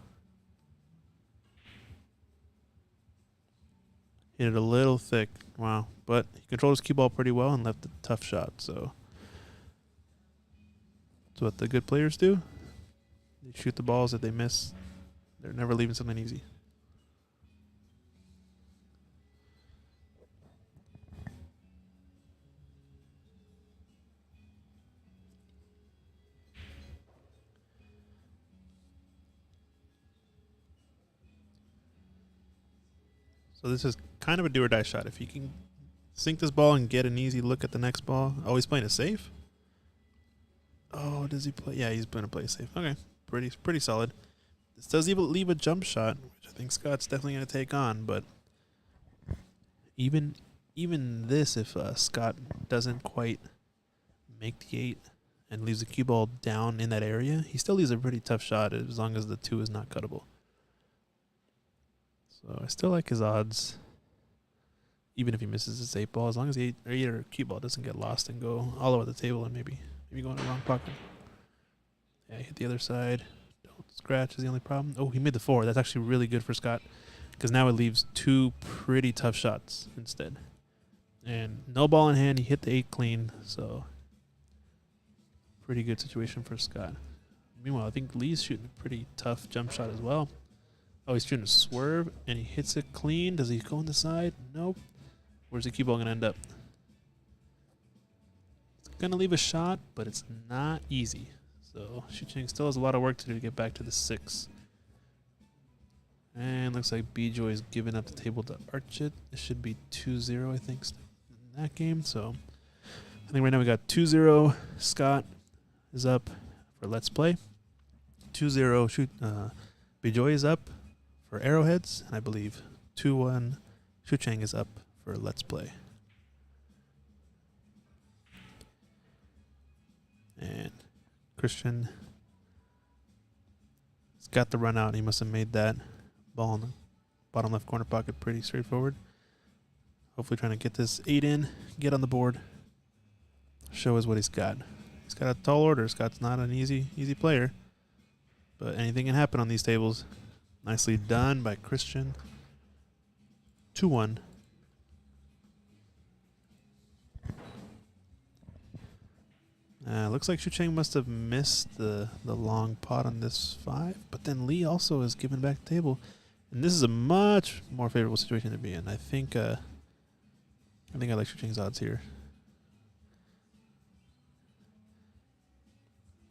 Hit it a little thick. Wow. But he controlled his cue ball pretty well and left a tough shot. So that's what the good players do. They shoot the balls that they miss. They're never leaving something easy. So this is kind of a do or die shot. If he can sink this ball and get an easy look at the next ball. Oh, he's playing it safe? Oh, does he play? Yeah, he's going to play it safe. Okay, pretty solid. This does even leave a jump shot, which I think Scott's definitely going to take on. But even this, if Scott doesn't quite make the 8 and leaves the cue ball down in that area, he still leaves a pretty tough shot as long as the 2 is not cuttable. So I still like his odds, even if he misses his 8 ball, as long as the 8 or cue ball doesn't get lost and go all over the table and maybe go in the wrong pocket. Yeah, he hit the other side. Don't scratch is the only problem. Oh, he made the 4. That's actually really good for Scott because now it leaves 2 pretty tough shots instead. And no ball in hand. He hit the 8 clean, so pretty good situation for Scott. Meanwhile, I think Lee's shooting a pretty tough jump shot as well. Oh, he's shooting a swerve, and he hits it clean. Does he go on the side? Nope. Where's the cue ball going to end up? It's going to leave a shot, but it's not easy. So Shucheng still has a lot of work to do to get back to the 6. And looks like B-Joy is giving up the table to Archit. It should be 2-0, I think, in that game. So I think right now we got 2-0. Scott is up for Let's Play. 2-0. B-Joy is up for Arrowheads, and I believe 2-1 Shucheng is up for Let's Play. And Christian has got the run out. He must have made that ball in the bottom left corner pocket pretty straightforward. Hopefully trying to get this 8 in, get on the board, show us what he's got. He's got a tall order. Scott's not an easy player, but anything can happen on these tables. Nicely done by Christian. 2-1. Looks like Shucheng must have missed the long pot on this 5, but then Lee also is giving back the table, and this is a much more favorable situation to be in. I think I like Shucheng's odds here.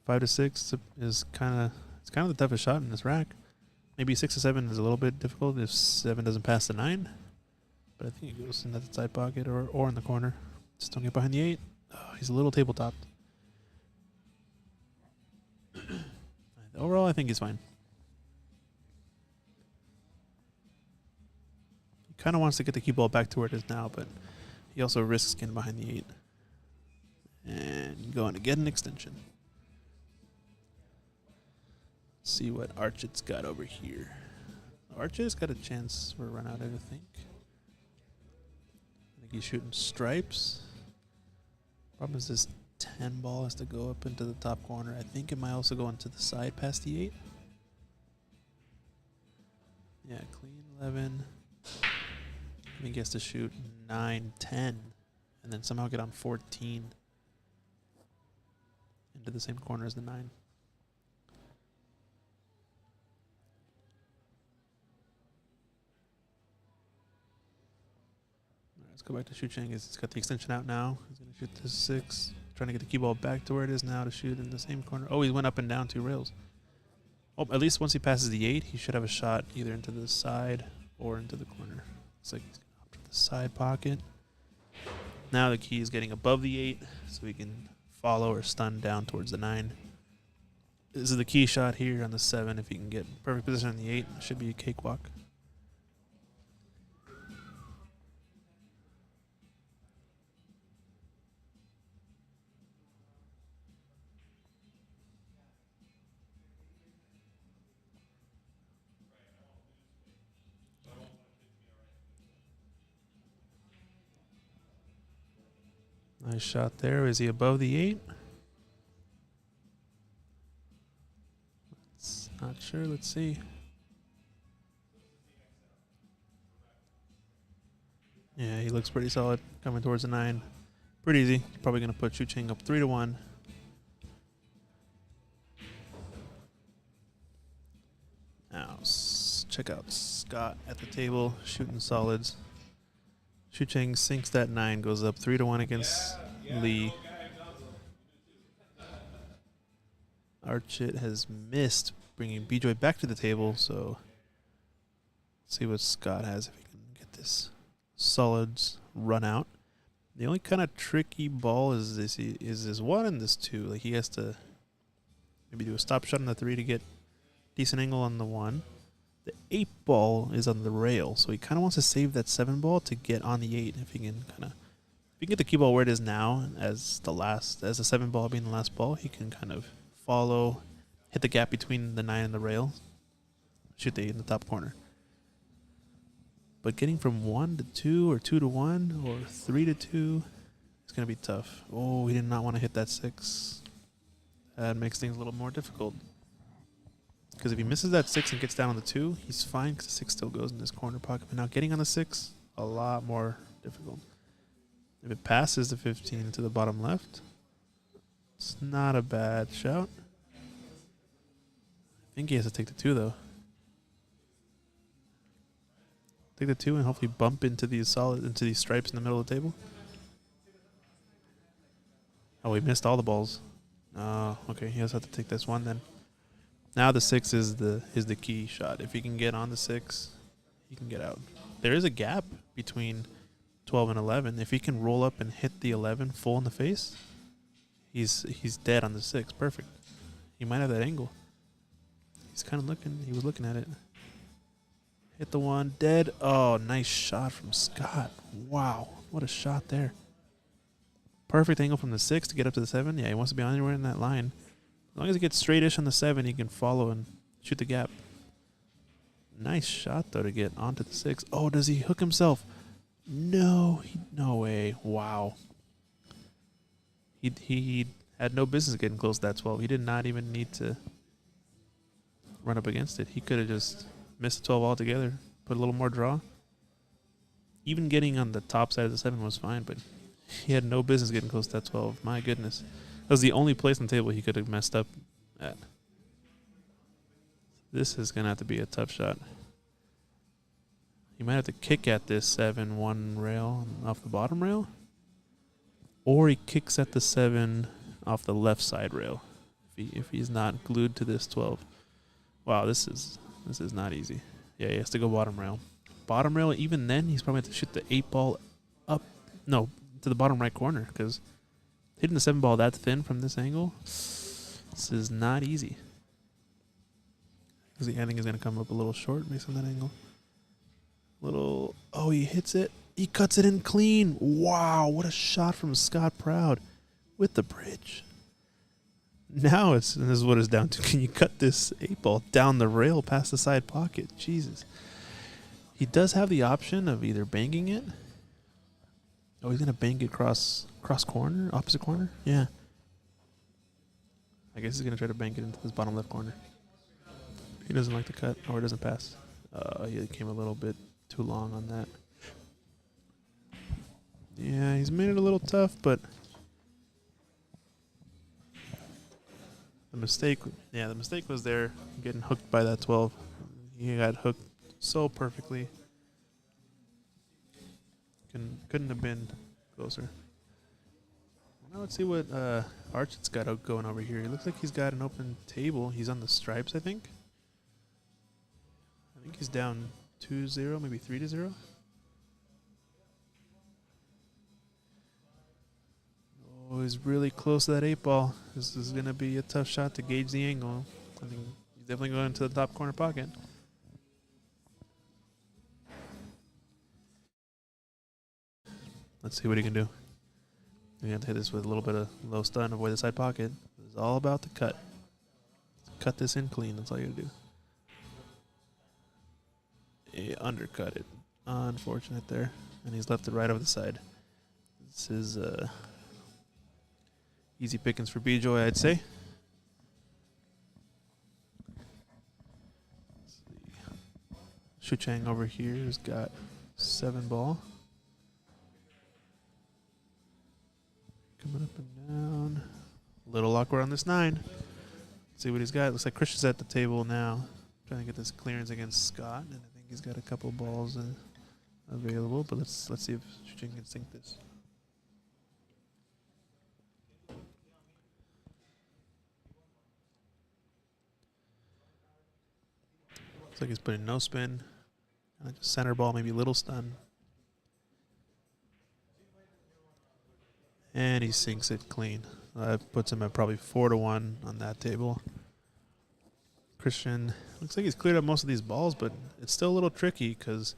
5 to 6 is kind of the toughest shot in this rack. Maybe 6 to 7 is a little bit difficult if 7 doesn't pass the 9, but I think it goes in that side pocket or in the corner. Just don't get behind the 8. Oh, he's a little tabletop. Overall, I think he's fine. He kind of wants to get the cue ball back to where it is now, but he also risks getting behind the 8 and going to get an extension. See what Archit's got over here. Archit's got a chance for a run out, I think. I think he's shooting stripes. Problem is this 10 ball has to go up into the top corner. I think it might also go into the side past the 8. Yeah, clean 11. I think he has to shoot 9, 10, and then somehow get on 14 into the same corner as the 9. All right, let's go back to Xu Cheng. He's got the extension out now. He's going to shoot this 6. Trying to get the cue ball back to where it is now to shoot in the same corner. Oh, he went up and down 2 rails. Oh, at least once he passes the 8, he should have a shot either into the side or into the corner. Looks like he's going up to the side pocket. Now the key is getting above the 8, so he can follow or stun down towards the 9. This is the key shot here on the 7. If he can get perfect position on the 8, it should be a cakewalk. Nice shot there. Is he above the 8? Not sure. Let's see. Yeah, he looks pretty solid coming towards the 9. Pretty easy. Probably going to put Xu Cheng up 3-1. Now, check out Scott at the table shooting solids. Xu Cheng sinks that 9, goes up 3-1 against Lee. Archit has missed, bringing B-Joy back to the table, so let's see what Scott has if he can get this solids run out. The only kind of tricky ball is this 1 and this 2. Like he has to maybe do a stop shot on the 3 to get decent angle on the 1. The 8 ball is on the rail, so he kind of wants to save that 7 ball to get on the 8. If he can get the cue ball where it is now, as the 7 ball being the last ball, he can kind of follow, hit the gap between the 9 and the rail, shoot the 8 in the top corner. But getting from 1 to 2 or 2 to 1 or 3 to 2 is going to be tough. Oh, he did not want to hit that 6. That makes things a little more difficult. Because if he misses that 6 and gets down on the 2, he's fine because the 6 still goes in this corner pocket. But now getting on the 6, a lot more difficult. If it passes the 15 to the bottom left, it's not a bad shout. I think he has to take the 2, though. Take the 2 and hopefully bump into these stripes in the middle of the table. Oh, he missed all the balls. Oh, okay. He has to take this 1 then. Now the 6 is the key shot. If he can get on the 6, he can get out. There is a gap between 12 and 11. If he can roll up and hit the 11 full in the face, he's dead on the 6. Perfect. He might have that angle. He's kind of looking. He was looking at it. Hit the 1. Dead. Oh, nice shot from Scott. Wow. What a shot there. Perfect angle from the 6 to get up to the 7. Yeah, he wants to be anywhere in that line. As long as he gets straight-ish on the 7, he can follow and shoot the gap. Nice shot, though, to get onto the 6. Oh, does he hook himself? No. No way. Wow. He had no business getting close to that 12. He did not even need to run up against it. He could have just missed the 12 altogether, put a little more draw. Even getting on the top side of the 7 was fine, but he had no business getting close to that 12. My goodness. That was the only place on the table he could have messed up at. This is going to have to be a tough shot. He might have to kick at this 7-1 rail off the bottom rail. Or he kicks at the 7 off the left side rail if he's not glued to this 12. Wow, this is not easy. Yeah, he has to go bottom rail. Bottom rail, even then, he's probably going to shoot the 8 ball up. No, to the bottom right corner, because hitting the 7 ball that thin from this angle, this is not easy. I think he's going to come up a little short based on that angle. Oh, he hits it. He cuts it in clean. Wow, what a shot from Scott Proud with the bridge. Now this is what it's down to. Can you cut this 8 ball down the rail past the side pocket? Jesus. He does have the option of either banking it. Oh, he's going to bank it across cross corner, opposite corner. Yeah. I guess he's gonna try to bank it into this bottom left corner. He doesn't like the cut, or doesn't pass. He came a little bit too long on that. Yeah, he's made it a little tough, but the mistake was there, getting hooked by that 12. He got hooked so perfectly. Couldn't have been closer. Now let's see what Archit's got going over here. He looks like he's got an open table. He's on the stripes, I think. I think he's down 2-0, maybe 3-0. Oh, he's really close to that 8-ball. This is going to be a tough shot to gauge the angle. I think he's definitely going to the top corner pocket. Let's see what he can do. We have to hit this with a little bit of low stun, avoid the side pocket. It's all about the cut. Cut this in clean. That's all you gotta do. He undercut it. Unfortunate there. And he's left it right over the side. This is easy pickings for B-Joy, I'd say. Shu Chang over here has got 7-ball. Coming up and down. A little awkward on this 9. Let's see what he's got. Looks like Christian's at the table now. Trying to get this clearance against Scott. And I think he's got a couple balls available. But let's see if Shu Chang can sink this. Looks like he's putting no spin. Just center ball, maybe a little stun. And he sinks it clean. That puts him at probably 4-1 on that table. Christian looks like he's cleared up most of these balls, but it's still a little tricky because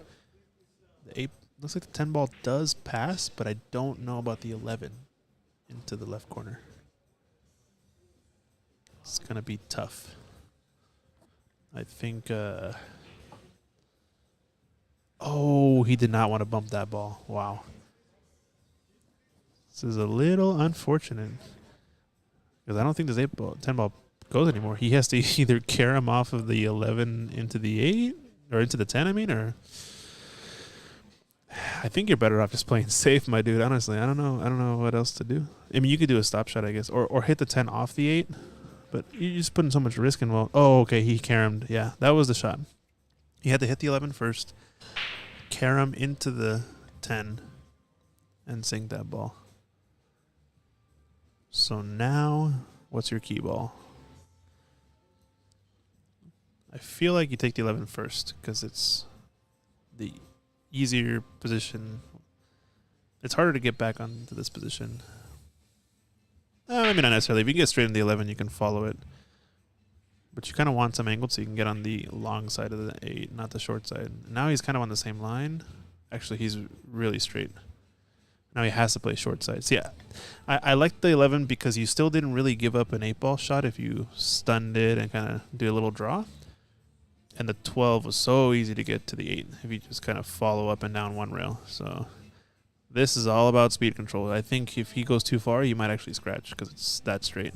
the 8 looks like the 10-ball does pass, but I don't know about the 11 into the left corner. It's gonna be tough. I think. Oh, he did not want to bump that ball. Wow. This is a little unfortunate because I don't think this 10-ball goes anymore. He has to either carry him off of the 11 into the 8 or into the 10. I mean, or I think you're better off just playing safe, my dude. Honestly, I don't know what else to do. I mean, you could do a stop shot, I guess, or hit the 10 off the 8, but you're just putting so much risk involved. Oh, okay, he caromed. Yeah, that was the shot. He had to hit the 11 first, carom into the 10, and sink that ball. So now, what's your key ball? I feel like you take the 11 first because it's the easier position. It's harder to get back onto this position. Maybe not necessarily. If you get straight in the 11, you can follow it. But you kind of want some angle so you can get on the long side of the 8, not the short side. Now he's kind of on the same line. Actually, he's really straight. Now he has to play short side. So yeah, I like the 11 because you still didn't really give up an 8-ball shot if you stunned it and kind of do a little draw. And the 12 was so easy to get to the 8 if you just kind of follow up and down one rail. So this is all about speed control. I think if he goes too far, you might actually scratch because it's that straight.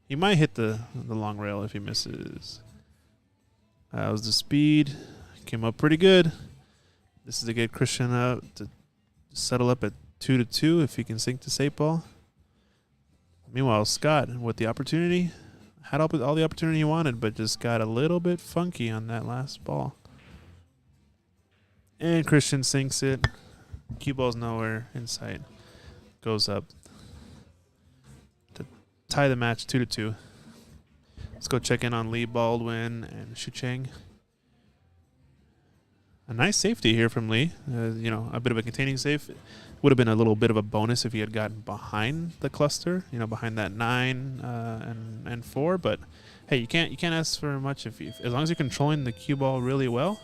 He might hit the long rail if he misses. That was the speed. Came up pretty good. This is to get Christian out to settle up at 2-2 if he can sink this 8-ball. Meanwhile, Scott, with the opportunity, had all the opportunity he wanted, but just got a little bit funky on that last ball. And Christian sinks it. Cue ball's nowhere in sight. Goes up to tie the match 2-2. Let's go check in on Lee Baldwin and Shu Chang. A nice safety here from Lee. A bit of a containing safe. Would have been a little bit of a bonus if he had gotten behind the cluster, behind that 9 and 4. But hey, you can't ask for much as long as you're controlling the cue ball really well,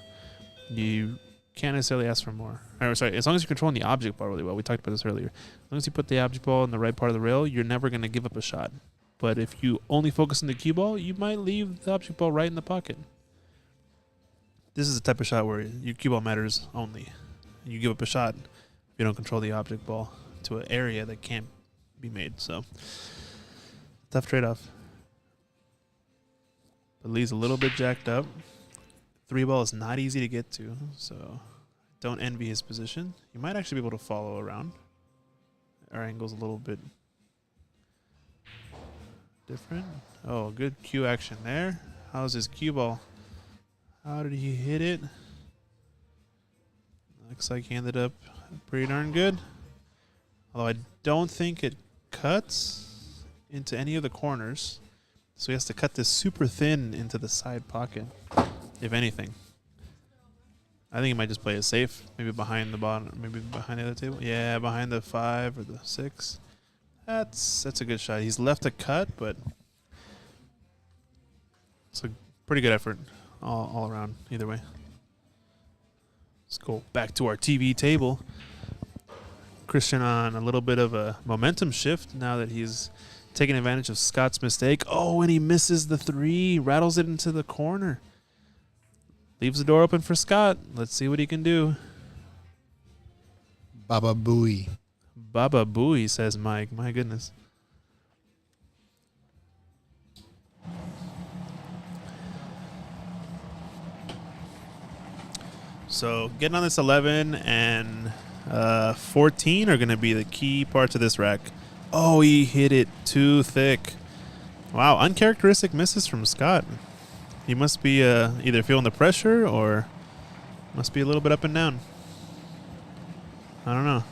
you can't necessarily ask for more. As long as you're controlling the object ball really well. We talked about this earlier. As long as you put the object ball in the right part of the rail, you're never going to give up a shot. But if you only focus on the cue ball, you might leave the object ball right in the pocket. This is the type of shot where your cue ball matters only. You give up a shot if you don't control the object ball. to an area that can't be made. So tough trade-off. But Lee's a little bit jacked up. 3-ball is not easy to get to, so don't envy his position. You might actually be able to follow around. Our angle's a little bit different. Oh, good cue action there. How's his cue ball? How did he hit it? Looks like he ended up pretty darn good. Although I don't think it cuts into any of the corners. So he has to cut this super thin into the side pocket, if anything. I think he might just play it safe. Maybe behind the bottom, maybe behind the other table. Yeah, behind the 5 or the 6. That's a good shot. He's left a cut, but it's a pretty good effort all around, either way. Let's go back to our TV table. Christian on a little bit of a momentum shift now that he's taking advantage of Scott's mistake. Oh, and he misses the 3, rattles it into the corner. Leaves the door open for Scott. Let's see what he can do. Baba Booey. Baba Booey, says Mike. My goodness. So getting on this 11 and 14 are going to be the key parts of this rack. Oh, he hit it too thick. Wow, uncharacteristic misses from Scott. He must be either feeling the pressure or must be a little bit up and down. I don't know.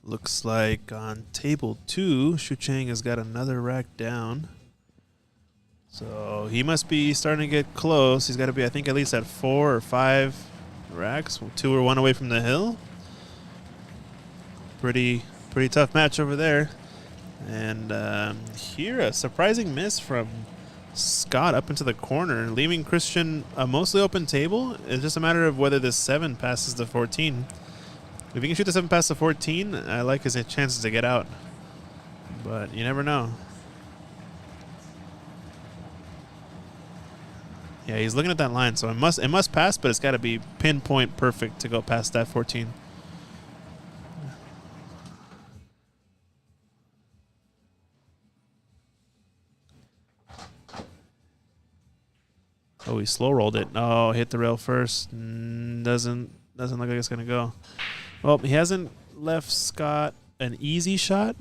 Looks like on table 2, Shu Chang has got another rack down. So he must be starting to get close. He's got to be, I think, at least at 4 or 5 racks. 2 or 1 away from the hill. Pretty tough match over there. And here, a surprising miss from Scott up into the corner, leaving Christian a mostly open table. It's just a matter of whether this 7 passes the 14. If he can shoot the 7 past the 14, I like his chances to get out. But you never know. Yeah, he's looking at that line, so it must pass, but it's got to be pinpoint perfect to go past that 14. Oh, he slow rolled it. Oh, hit the rail first. Doesn't look like it's gonna go. Well, he hasn't left Scott an easy shot,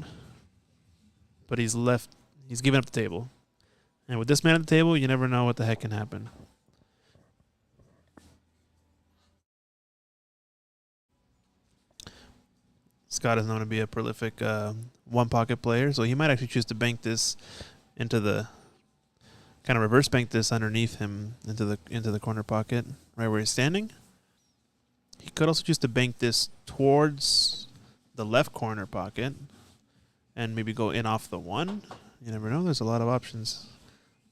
but he's given up the table. And with this man at the table, you never know what the heck can happen. Scott is known to be a prolific one-pocket player, so he might actually choose to bank this into the kind of reverse bank this underneath him into the corner pocket, right where he's standing. He could also choose to bank this towards the left corner pocket and maybe go in off the 1. You never know. There's a lot of options.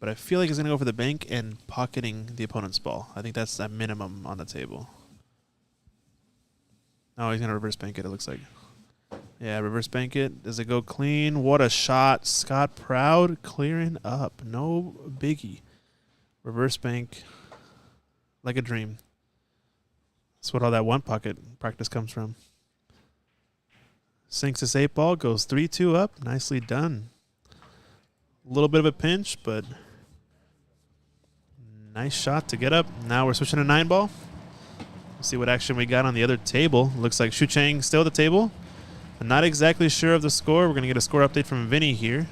But I feel like he's going to go for the bank and pocketing the opponent's ball. I think that's a minimum on the table. Oh, he's going to reverse bank it, it looks like. Yeah, reverse bank it. Does it go clean? What a shot. Scott Proud clearing up. No biggie. Reverse bank like a dream. That's what all that one pocket practice comes from. Sinks this 8 ball, goes 3-2 up. Nicely done. A little bit of a pinch, but nice shot to get up. Now we're switching to 9 ball. Let's see what action we got on the other table. Looks like Shu Chang still at the table. I'm not exactly sure of the score. We're going to get a score update from Vinny here.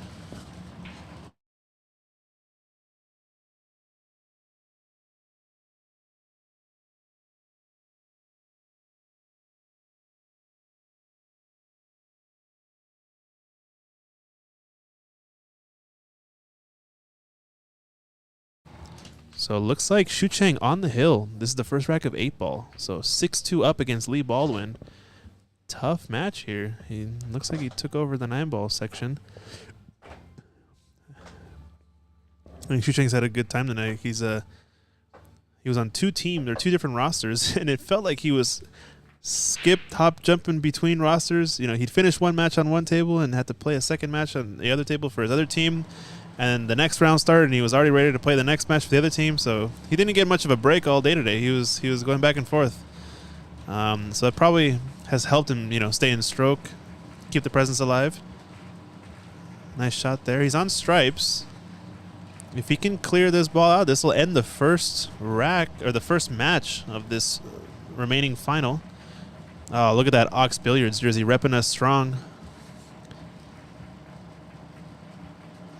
So it looks like Shu Chang on the hill. This is the first rack of 8 ball. So 6-2 up against Lee Baldwin. Tough match here. He looks like he took over the 9 ball section. I think Shu Chang's had a good time tonight. He was on 2 teams or 2 different rosters, and it felt like he was hop, jumping between rosters. You know, he'd finish one match on one table and had to play a second match on the other table for his other team. And the next round started, and he was already ready to play the next match for the other team. So he didn't get much of a break all day today. He was going back and forth. So that probably has helped him, stay in stroke, keep the presence alive. Nice shot there. He's on stripes. If he can clear this ball out, this will end the first rack or the first match of this remaining final. Oh, look at that Ox Billiards jersey, repping us strong.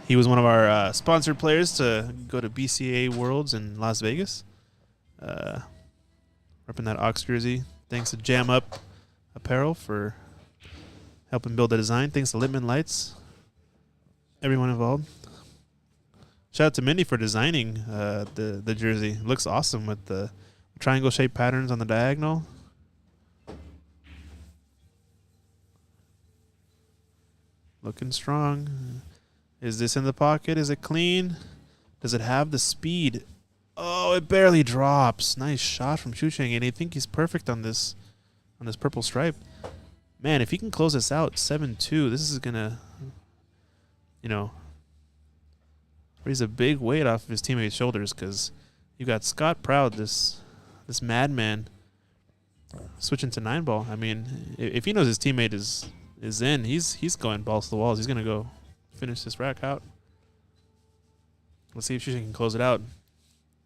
He was one of our sponsored players to go to BCA Worlds in Las Vegas. Repping that Ox jersey. Thanks to Jam Up Apparel for helping build the design. Thanks to Littman Lights. Everyone involved. Shout out to Mindy for designing the jersey. It looks awesome with the triangle-shaped patterns on the diagonal. Looking strong. Is this in the pocket? Is it clean? Does it have the speed? Oh, it barely drops. Nice shot from Shu Chang, and I think he's perfect on this purple stripe. Man, if he can close this out 7-2, this is gonna, raise a big weight off of his teammates' shoulders, because you got Scott Proud, this madman, switching to 9 ball. I mean, if he knows his teammate is in, he's going balls to the walls. He's gonna go finish this rack out. Let's see if Shu Chang can close it out.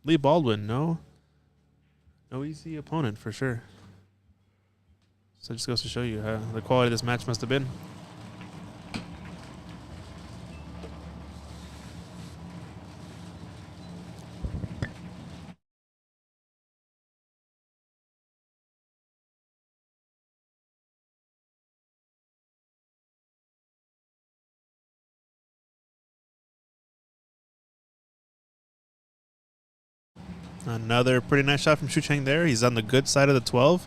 Lee Baldwin, no easy opponent for sure. So it just goes to show you how the quality of this match must have been. Another pretty nice shot from Shu Cheng there. He's on the good side of the 12.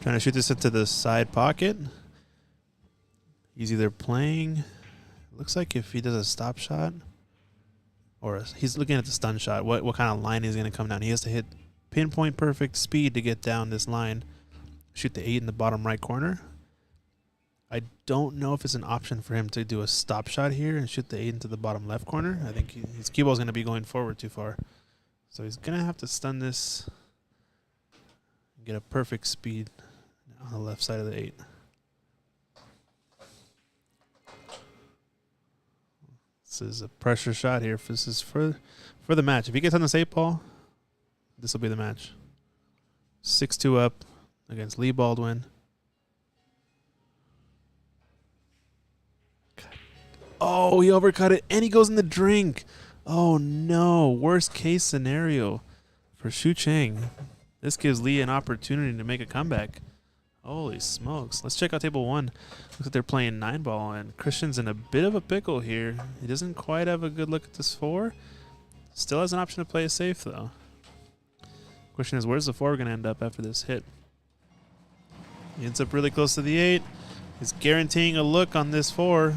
Trying to shoot this into the side pocket. He's either playing, looks like if he does a stop shot, or he's looking at the stun shot, what kind of line is going to come down. He has to hit pinpoint perfect speed to get down this line. Shoot the 8 in the bottom right corner. I don't know if it's an option for him to do a stop shot here and shoot the 8 into the bottom left corner. I think his cue ball is going to be going forward too far. So he's going to have to stun this and get a perfect speed on the left side of the 8. This is a pressure shot here. This is for the match. If he gets on this 8 ball, this will be the match. 6-2 up against Lee Baldwin. Oh, he overcut it, and he goes in the drink. Oh, no. Worst case scenario for Shu Cheng. This gives Lee an opportunity to make a comeback. Holy smokes. Let's check out table 1. Looks like they're playing 9 ball, and Christian's in a bit of a pickle here. He doesn't quite have a good look at this 4. Still has an option to play it safe, though. Question is, where's the 4 going to end up after this hit? He ends up really close to the 8. He's guaranteeing a look on this 4.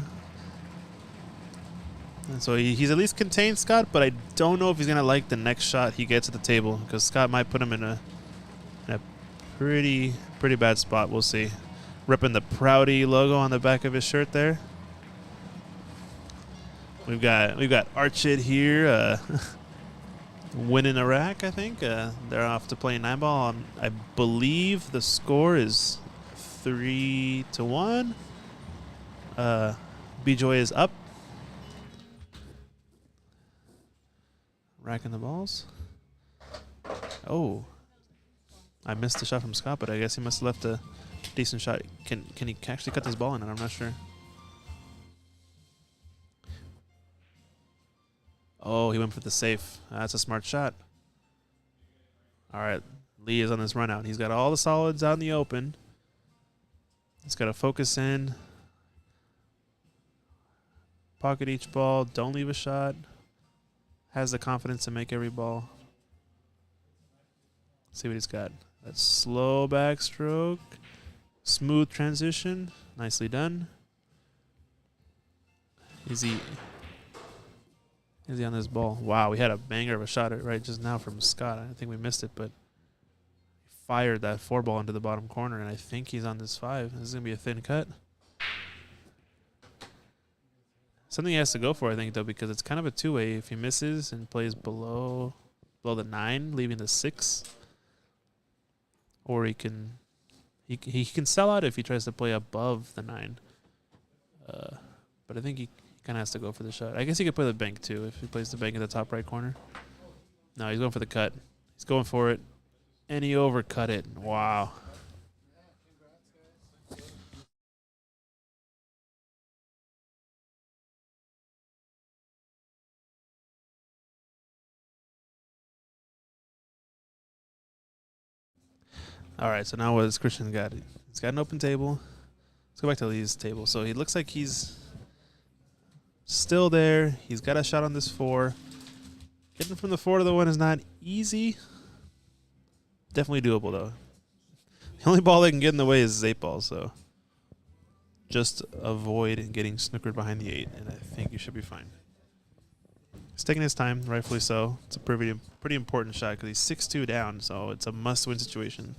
And so he's at least contained Scott, but I don't know if he's going to like the next shot he gets at the table, because Scott might put him in a pretty bad spot. We'll see. Ripping the Proudy logo on the back of his shirt there. We've got Archit here winning a rack, I think. They're off to play 9 ball. I believe the score is 3-1. B-Joy is up. Racking the balls. Oh. I missed the shot from Scott, but I guess he must have left a decent shot. Can he actually cut this ball in? I'm not sure. Oh, he went for the safe. That's a smart shot. All right. Lee is on this run out. He's got all the solids out in the open. He's got to focus in. Pocket each ball. Don't leave a shot. Has the confidence to make every ball. Let's see what he's got. That slow backstroke. Smooth transition. Nicely done. Is he on this ball? Wow, we had a banger of a shot right just now from Scott. I think we missed it, but he fired that 4 ball into the bottom corner, and I think he's on this 5. This is going to be a thin cut. Something he has to go for, I think, though, because it's kind of a two-way. If he misses and plays below the 9, leaving the 6, or he can sell out if he tries to play above the 9. But I think he kind of has to go for the shot. I guess he could play the bank, too, if he plays the bank in the top right corner. No, he's going for the cut. He's going for it, and he overcut it. Wow. All right, so now what has Christian got? He's got an open table. Let's go back to Lee's table. So he looks like he's still there. He's got a shot on this 4. Getting from the 4 to the 1 is not easy. Definitely doable, though. The only ball that can get in the way is his 8 ball, so just avoid getting snookered behind the 8, and I think you should be fine. He's taking his time, rightfully so. It's a pretty important shot because he's 6-2 down, so it's a must-win situation.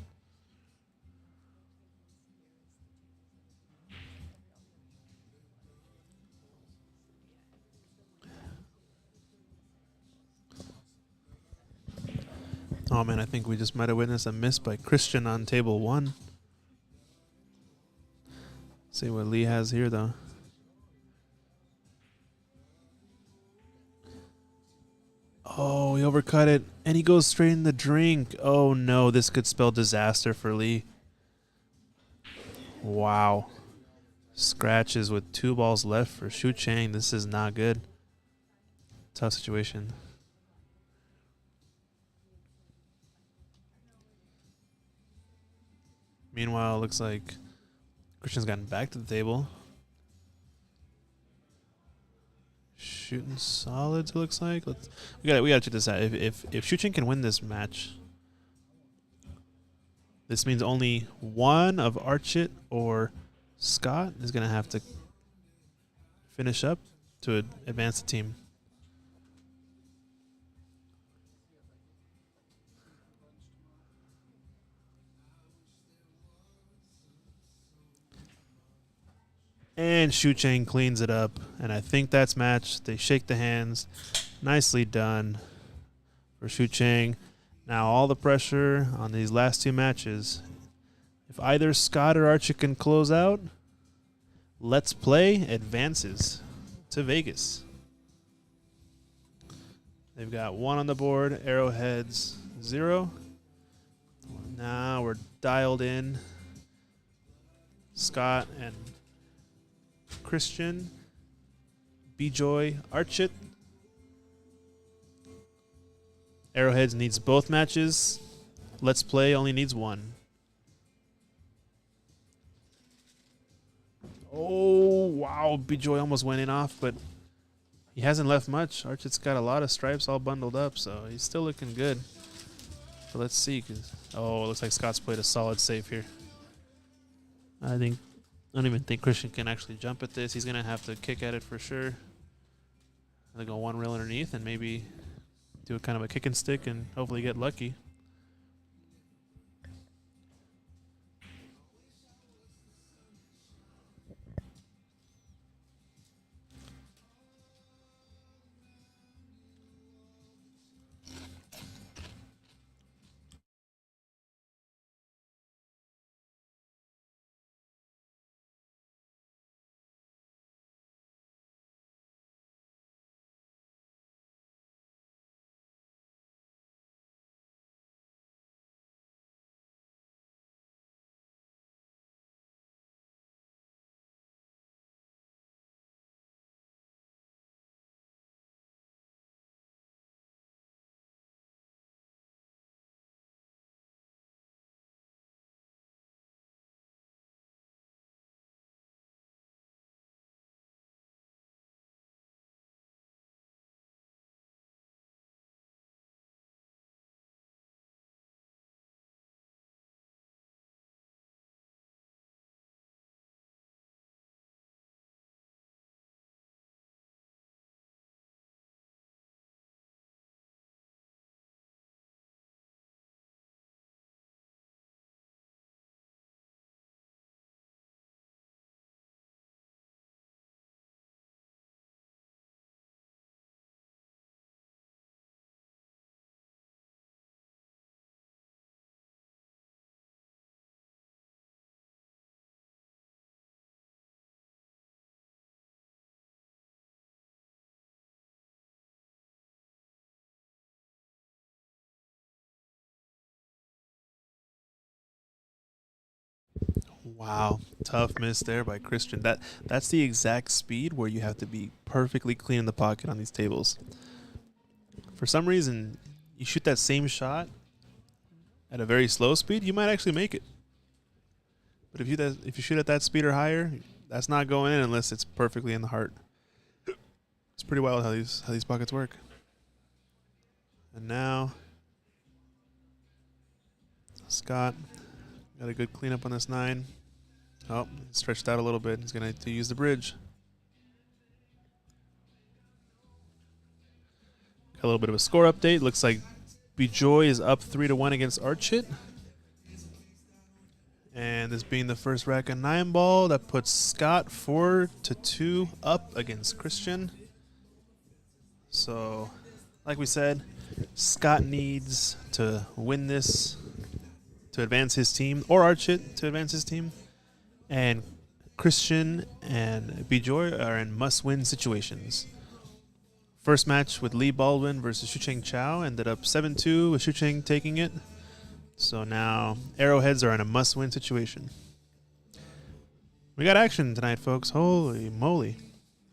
Oh, man, I think we just might have witnessed a miss by Christian on table 1. See what Lee has here, though. Oh, he overcut it, and he goes straight in the drink. Oh, no, this could spell disaster for Lee. Wow. Scratches with 2 balls left for Shu Cheng. This is not good. Tough situation. Meanwhile, it looks like Christian's gotten back to the table. shooting solids. It looks like. We gotta check this out. If Shucheng can win this match, this means only one of Archit or Scott is gonna have to finish up to advance the team. And Shucheng cleans it up, and I think that's match. They shake the hands. Nicely done for Shucheng. Now all the pressure on these last two matches. If either Scott or Archie can close out, Let's Play advances to Vegas. They've got 1 on the board, Arrowheads 0. Now we're dialed in. Scott and Christian, B-Joy, Archit. Arrowheads needs both matches. Let's Play only needs 1. Oh, wow. B-Joy almost went in off, but he hasn't left much. Archit's got a lot of stripes all bundled up, so he's still looking good. But let's see. Oh, it looks like Scott's played a solid save here. I don't even think Christian can actually jump at this. He's going to have to kick at it for sure. They go 1 rail underneath and maybe do a kind of a kick and stick and hopefully get lucky. Wow, tough miss there by Christian. That's the exact speed where you have to be perfectly clean in the pocket on these tables. For some reason, you shoot that same shot at a very slow speed, you might actually make it. But if you shoot at that speed or higher, that's not going in unless it's perfectly in the heart. It's pretty wild how these pockets work. And now Scott got a good cleanup on this 9. Oh, stretched out a little bit. He's going to use the bridge. Got a little bit of a score update. Looks like B-Joy is up 3-1 against Archit. And this being the first rack and 9 ball, that puts Scott 4-2 up against Christian. So, like we said, Scott needs to win this to advance his team, or Archit to advance his team. And Christian and B-Joy are in must-win situations. First match with Lee Baldwin versus Shucheng Chow ended up 7-2 with Shucheng taking it. So now Arrowheads are in a must-win situation. We got action tonight, folks. Holy moly.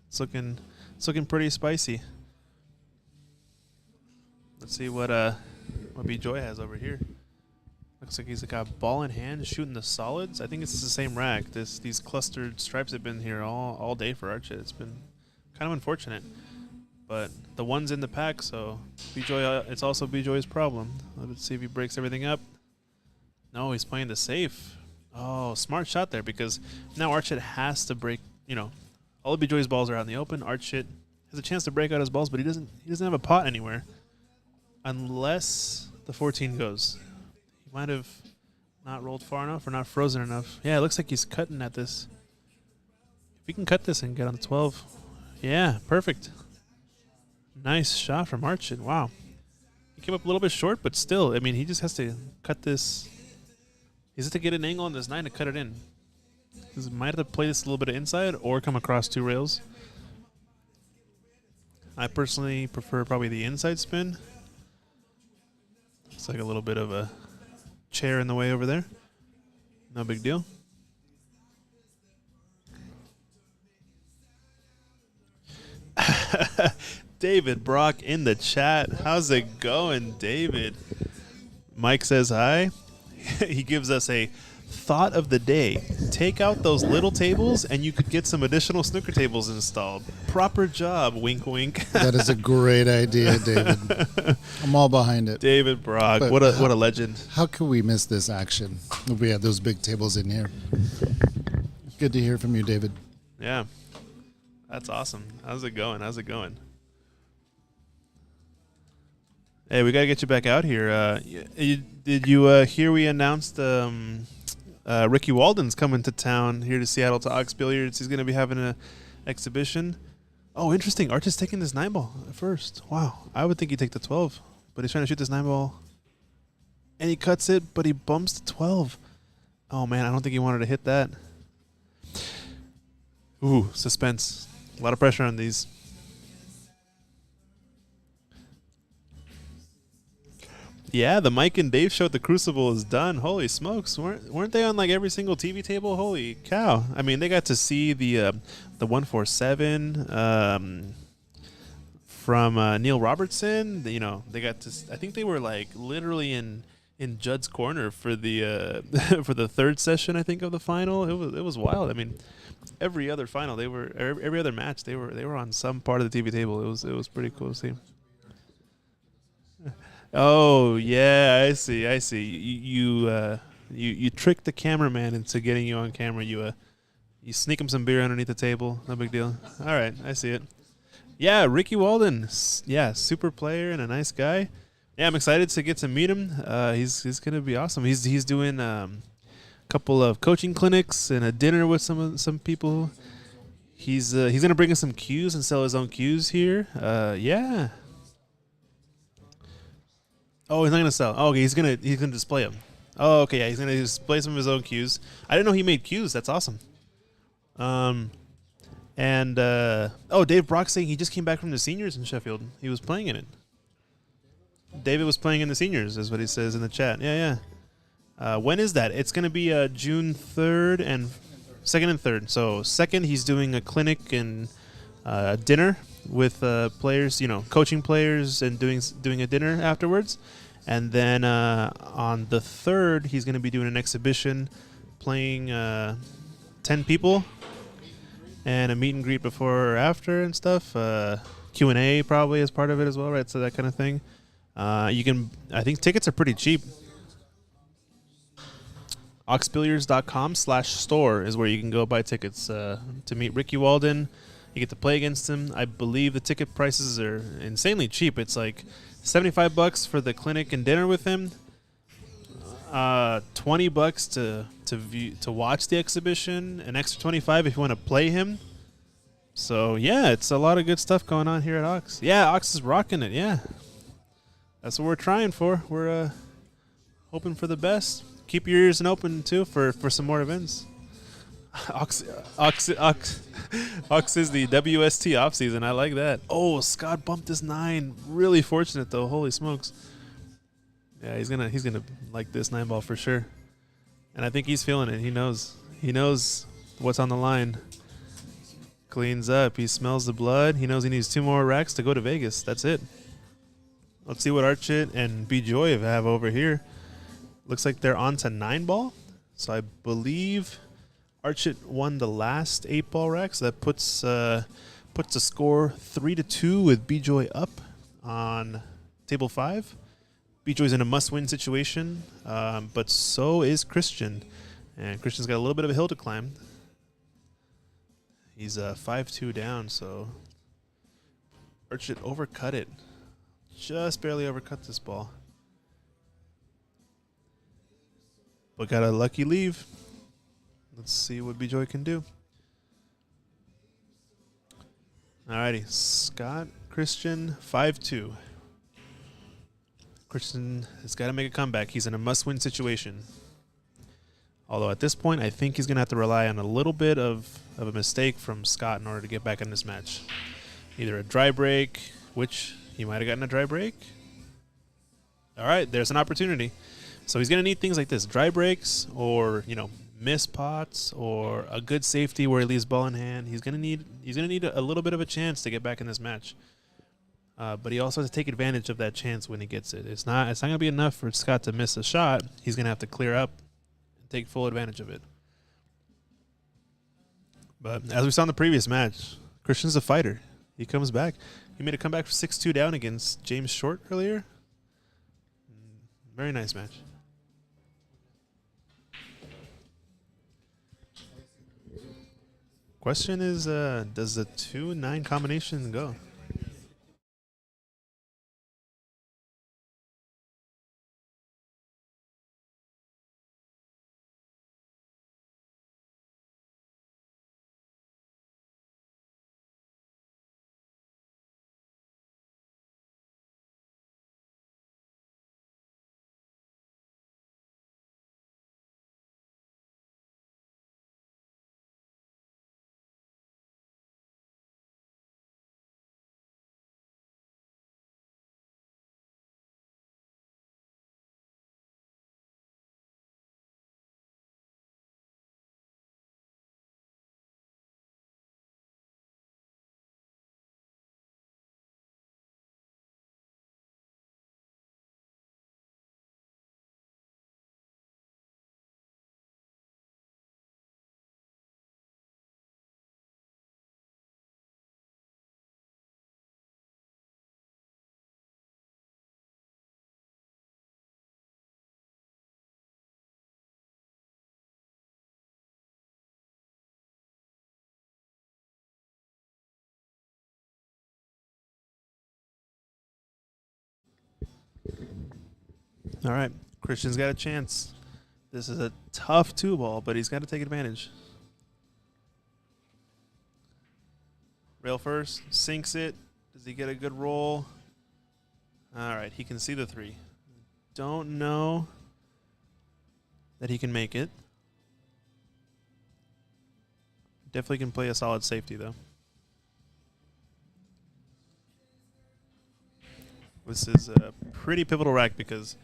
It's looking pretty spicy. Let's see what B-Joy has over here. Looks like he's got ball in hand, shooting the solids. I think it's the same rack. These clustered stripes have been here all day for Archit. It's been kind of unfortunate. But the one's in the pack, so Bjoy, it's also Bjoy's problem. Let's see if he breaks everything up. No, he's playing the safe. Oh, smart shot there, because now Archit has to break, all of Bjoy's balls are out in the open. Archit has a chance to break out his balls, but he doesn't have a pot anywhere. Unless the 14 goes. He might have not rolled far enough or not frozen enough. Yeah, it looks like he's cutting at this. If he can cut this and get on the 12. Yeah, perfect. Nice shot from Archit. Wow. He came up a little bit short, but still, he just has to cut this. He has to get an angle on this 9 to cut it in. He might have to play this a little bit of inside or come across 2 rails. I personally prefer probably the inside spin. It's like a little bit of a chair in the way over there. No big deal. David Brock in the chat. How's it going, David? Mike says hi. He gives us a thought of the day. Take out those little tables and you could get some additional snooker tables installed. Proper job, wink wink. That is a great idea, David. I'm all behind it. David Brock, But what a legend. How could we miss this action if we had those big tables in here? Good to hear from you, David. Yeah. That's awesome. How's it going? Hey, we got to get you back out here. Did you hear we announced Ricky Walden's coming to town here to Seattle to Ox Billiards? He's going to be having an exhibition. Oh, interesting. Archie's taking this 9-ball at first. Wow. I would think he'd take the 12, but he's trying to shoot this 9-ball. And he cuts it, but he bumps the 12. Oh, man, I don't think he wanted to hit that. Ooh, suspense. A lot of pressure on these. Yeah, the Mike and Dave show at the Crucible is done. Holy smokes. Weren't they on like every single TV table? Holy cow. They got to see the 147 from Neil Robertson. They got to I think they were like literally in Judd's corner for the for the third session, I think, of the final. It was wild. Every other final every other match they were on some part of the TV table. It was pretty cool to see. Oh yeah, I see. You tricked the cameraman into getting you on camera. You sneak him some beer underneath the table. No big deal. All right, I see it. Yeah, Ricky Walden. Yeah, super player and a nice guy. Yeah, I'm excited to get to meet him. He's gonna be awesome. He's doing a couple of coaching clinics and a dinner with some people. He's gonna bring us some cues and sell his own cues here. Yeah. Oh, he's not gonna sell. Oh, okay, he's gonna display them. Oh, okay, yeah, he's gonna display some of his own cues. I didn't know he made cues. That's awesome. Dave Brock saying he just came back from the seniors in Sheffield. He was playing in it. David was playing in the seniors, is what he says in the chat. Yeah. When is that? It's gonna be June 3rd and 2nd and 3rd. So 2nd, he's doing a clinic and dinner with players, coaching players and doing a dinner afterwards. And then on the 3rd, he's going to be doing an exhibition playing 10 people and a meet and greet before or after and stuff. Q&A probably as part of it as well, right? So that kind of thing. I think tickets are pretty cheap. oxbilliards.com/store is where you can go buy tickets to meet Ricky Walden. You get to play against him. I believe the ticket prices are insanely cheap. It's like $75 for the clinic and dinner with him. $20 to watch the exhibition. An extra $25 if you want to play him. So yeah, it's a lot of good stuff going on here at Ox. Yeah, Ox is rocking it. Yeah, that's what we're trying for. We're hoping for the best. Keep your ears open too for some more events. Ox is the WST off season. I like that. Oh, Scott bumped his 9. Really fortunate though. Holy smokes. Yeah, he's gonna like this 9-ball for sure. And I think he's feeling it. He knows what's on the line. Cleans up. He smells the blood. He knows he needs 2 more racks to go to Vegas. That's it. Let's see what Archit and Bjoy have over here. Looks like they're on to 9-ball. So I believe Archit won the last 8-ball rack, so that puts puts the score 3-2 with B-Joy up on table 5. B-Joy's in a must-win situation, but so is Christian. And Christian's got a little bit of a hill to climb. He's 5-2 down, so Archit overcut it. Just barely overcut this ball. But got a lucky leave. Let's see what B-Joy can do. Alrighty, Scott, Christian, 5-2. Christian has got to make a comeback. He's in a must-win situation. Although at this point, I think he's going to have to rely on a little bit of a mistake from Scott in order to get back in this match. Either a dry break, which he might have gotten a dry break. All right, there's an opportunity. So he's going to need things like this, dry breaks or, miss pots or a good safety where he leaves ball in hand. He's going to need a little bit of a chance to get back in this match. But he also has to take advantage of that chance when he gets it. It's not going to be enough for Scott to miss a shot. He's going to have to clear up and take full advantage of it. But as we saw in the previous match, Christian's a fighter. He comes back. He made a comeback for 6-2 down against James Short earlier. Very nice match. Question is, does the 2-9 combination go? All right, Christian's got a chance. This is a tough 2-ball, but he's got to take advantage. Rail first, sinks it. Does he get a good roll? All right, he can see the 3. Don't know that he can make it. Definitely can play a solid safety, though. This is a pretty pivotal rack because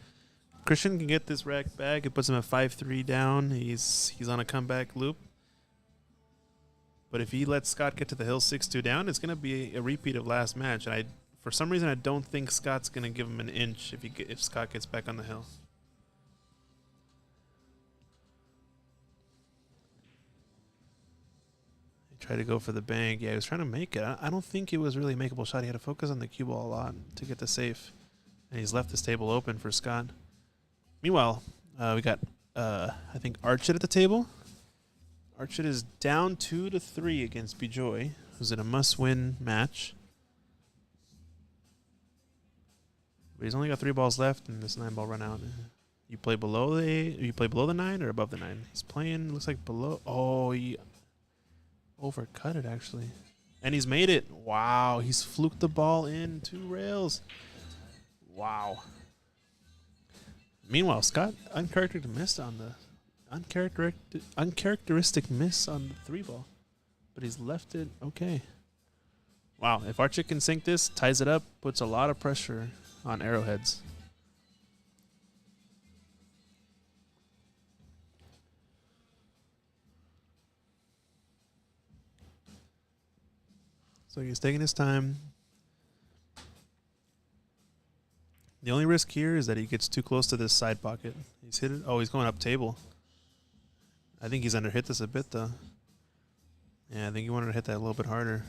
Christian can get this rack back. It puts him at 5-3 down. He's on a comeback loop. But if he lets Scott get to the hill 6-2 down, it's going to be a repeat of last match. And for some reason, I don't think Scott's going to give him an inch if Scott gets back on the hill. He tried to go for the bank. Yeah, he was trying to make it. I don't think it was really a makeable shot. He had to focus on the cue ball a lot to get the safe. And he's left this table open for Scott. Meanwhile, we got, I think, Archit at the table. Archit is down 2-3 against B-Joy, who's in a must-win match. But he's only got 3 balls left in this 9-ball run out. You play below the 9 or above the 9? He's playing, looks like below. Oh, he overcut it, actually. And he's made it. Wow, he's fluked the ball in 2 rails. Wow. Meanwhile, Scott uncharacteristic miss on the uncharacteristic miss on the 3-ball, but he's left it okay. Wow, if Archit can sink this, ties it up, puts a lot of pressure on Arrowheads. So he's taking his time. The only risk here is that he gets too close to this side pocket. He's hit it. Oh, he's going up table. I think he's under hit this a bit, though. Yeah, I think he wanted to hit that a little bit harder.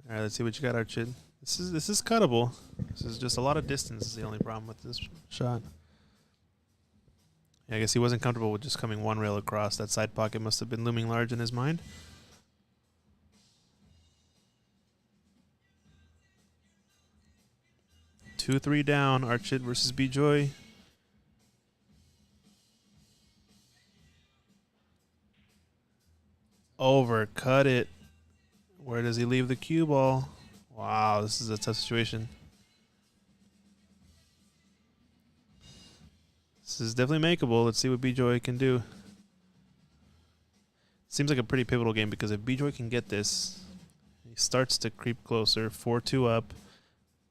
All right, let's see what you got, Archid. This is cuttable. This is just a lot of distance is the only problem with this shot. Yeah, I guess he wasn't comfortable with just coming one rail across. That side pocket must have been looming large in his mind. Two, 3 down. Archid versus B-Joy. Overcut it. Where does he leave the cue ball? Wow, this is a tough situation. This is definitely makeable. Let's see what B-Joy can do. Seems like a pretty pivotal game because if B-Joy can get this, he starts to creep closer. 4-2 up.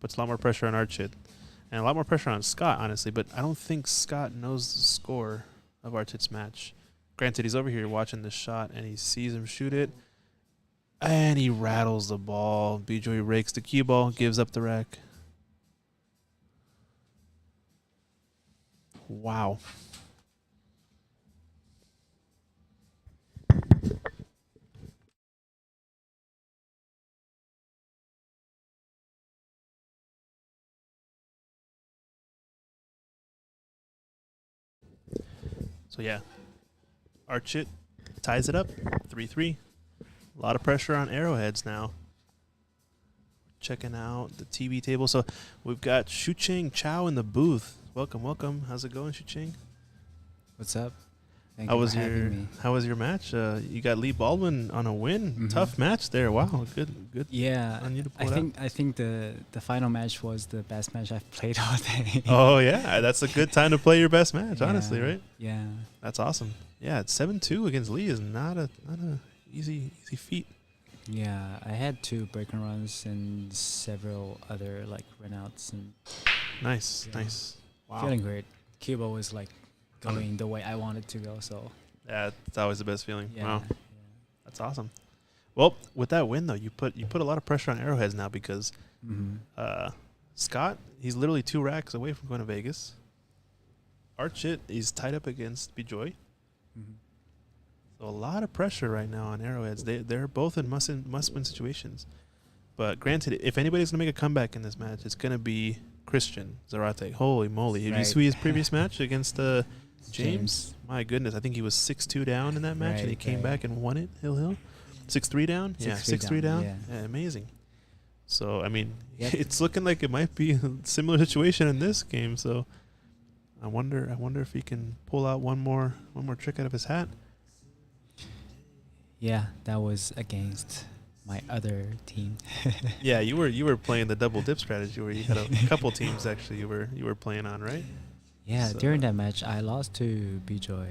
Puts a lot more pressure on Archid. And a lot more pressure on Scott, honestly. But I don't think Scott knows the score of Archid's match. Granted, he's over here watching this shot, and he sees him shoot it. And he rattles the ball. B-Joy rakes the cue ball, gives up the rack. Wow. So, yeah. Archit ties it up. 3-3. A lot of pressure on arrowheads now. Checking out the TV table. So we've got Shucheng Chow in the booth. Welcome, welcome. How's it going, Shucheng? What's up? Thank How you was for having me. How was your match? You got Lee Baldwin on a win. Mhm. Tough match there. Wow, good. Yeah, On you to I pull it think the final match was the best match I've played all day. Oh yeah, that's a good time to play your best match. Honestly, Yeah, right? Yeah. That's awesome. Yeah, it's 7-2 against Lee is not a easy feat. Yeah, I had 2 breaking runs and several other like run outs and Nice, Yeah. nice. Wow. feeling great. Cuba was like going the way I wanted to go, so Yeah, it's always the best feeling. yeah. Wow, that's awesome. Well, with that win though, you put a lot of pressure on arrowheads now because Scott, he's literally 2 racks away from going to Vegas. Archit, he's tied up against B-Joy. So a lot of pressure right now on arrowheads. They're both in must-win situations. But granted, if anybody's going to make a comeback in this match, it's going to be Christian Zarate. Holy moly. Did you see his previous match against James? My goodness. I think he was 6-2 down in that match, and he came back and won it, Hill. 6-3 down? Yeah, 6-3 down. Yeah, amazing. So, I mean, it's looking like it might be a similar situation in this game. So I wonder if he can pull out one more trick out of his hat. Yeah, that was against my other team. Yeah, you were playing the double dip strategy where you had a couple teams actually you were playing on, right? Yeah, So- during that match I lost to B-Joy.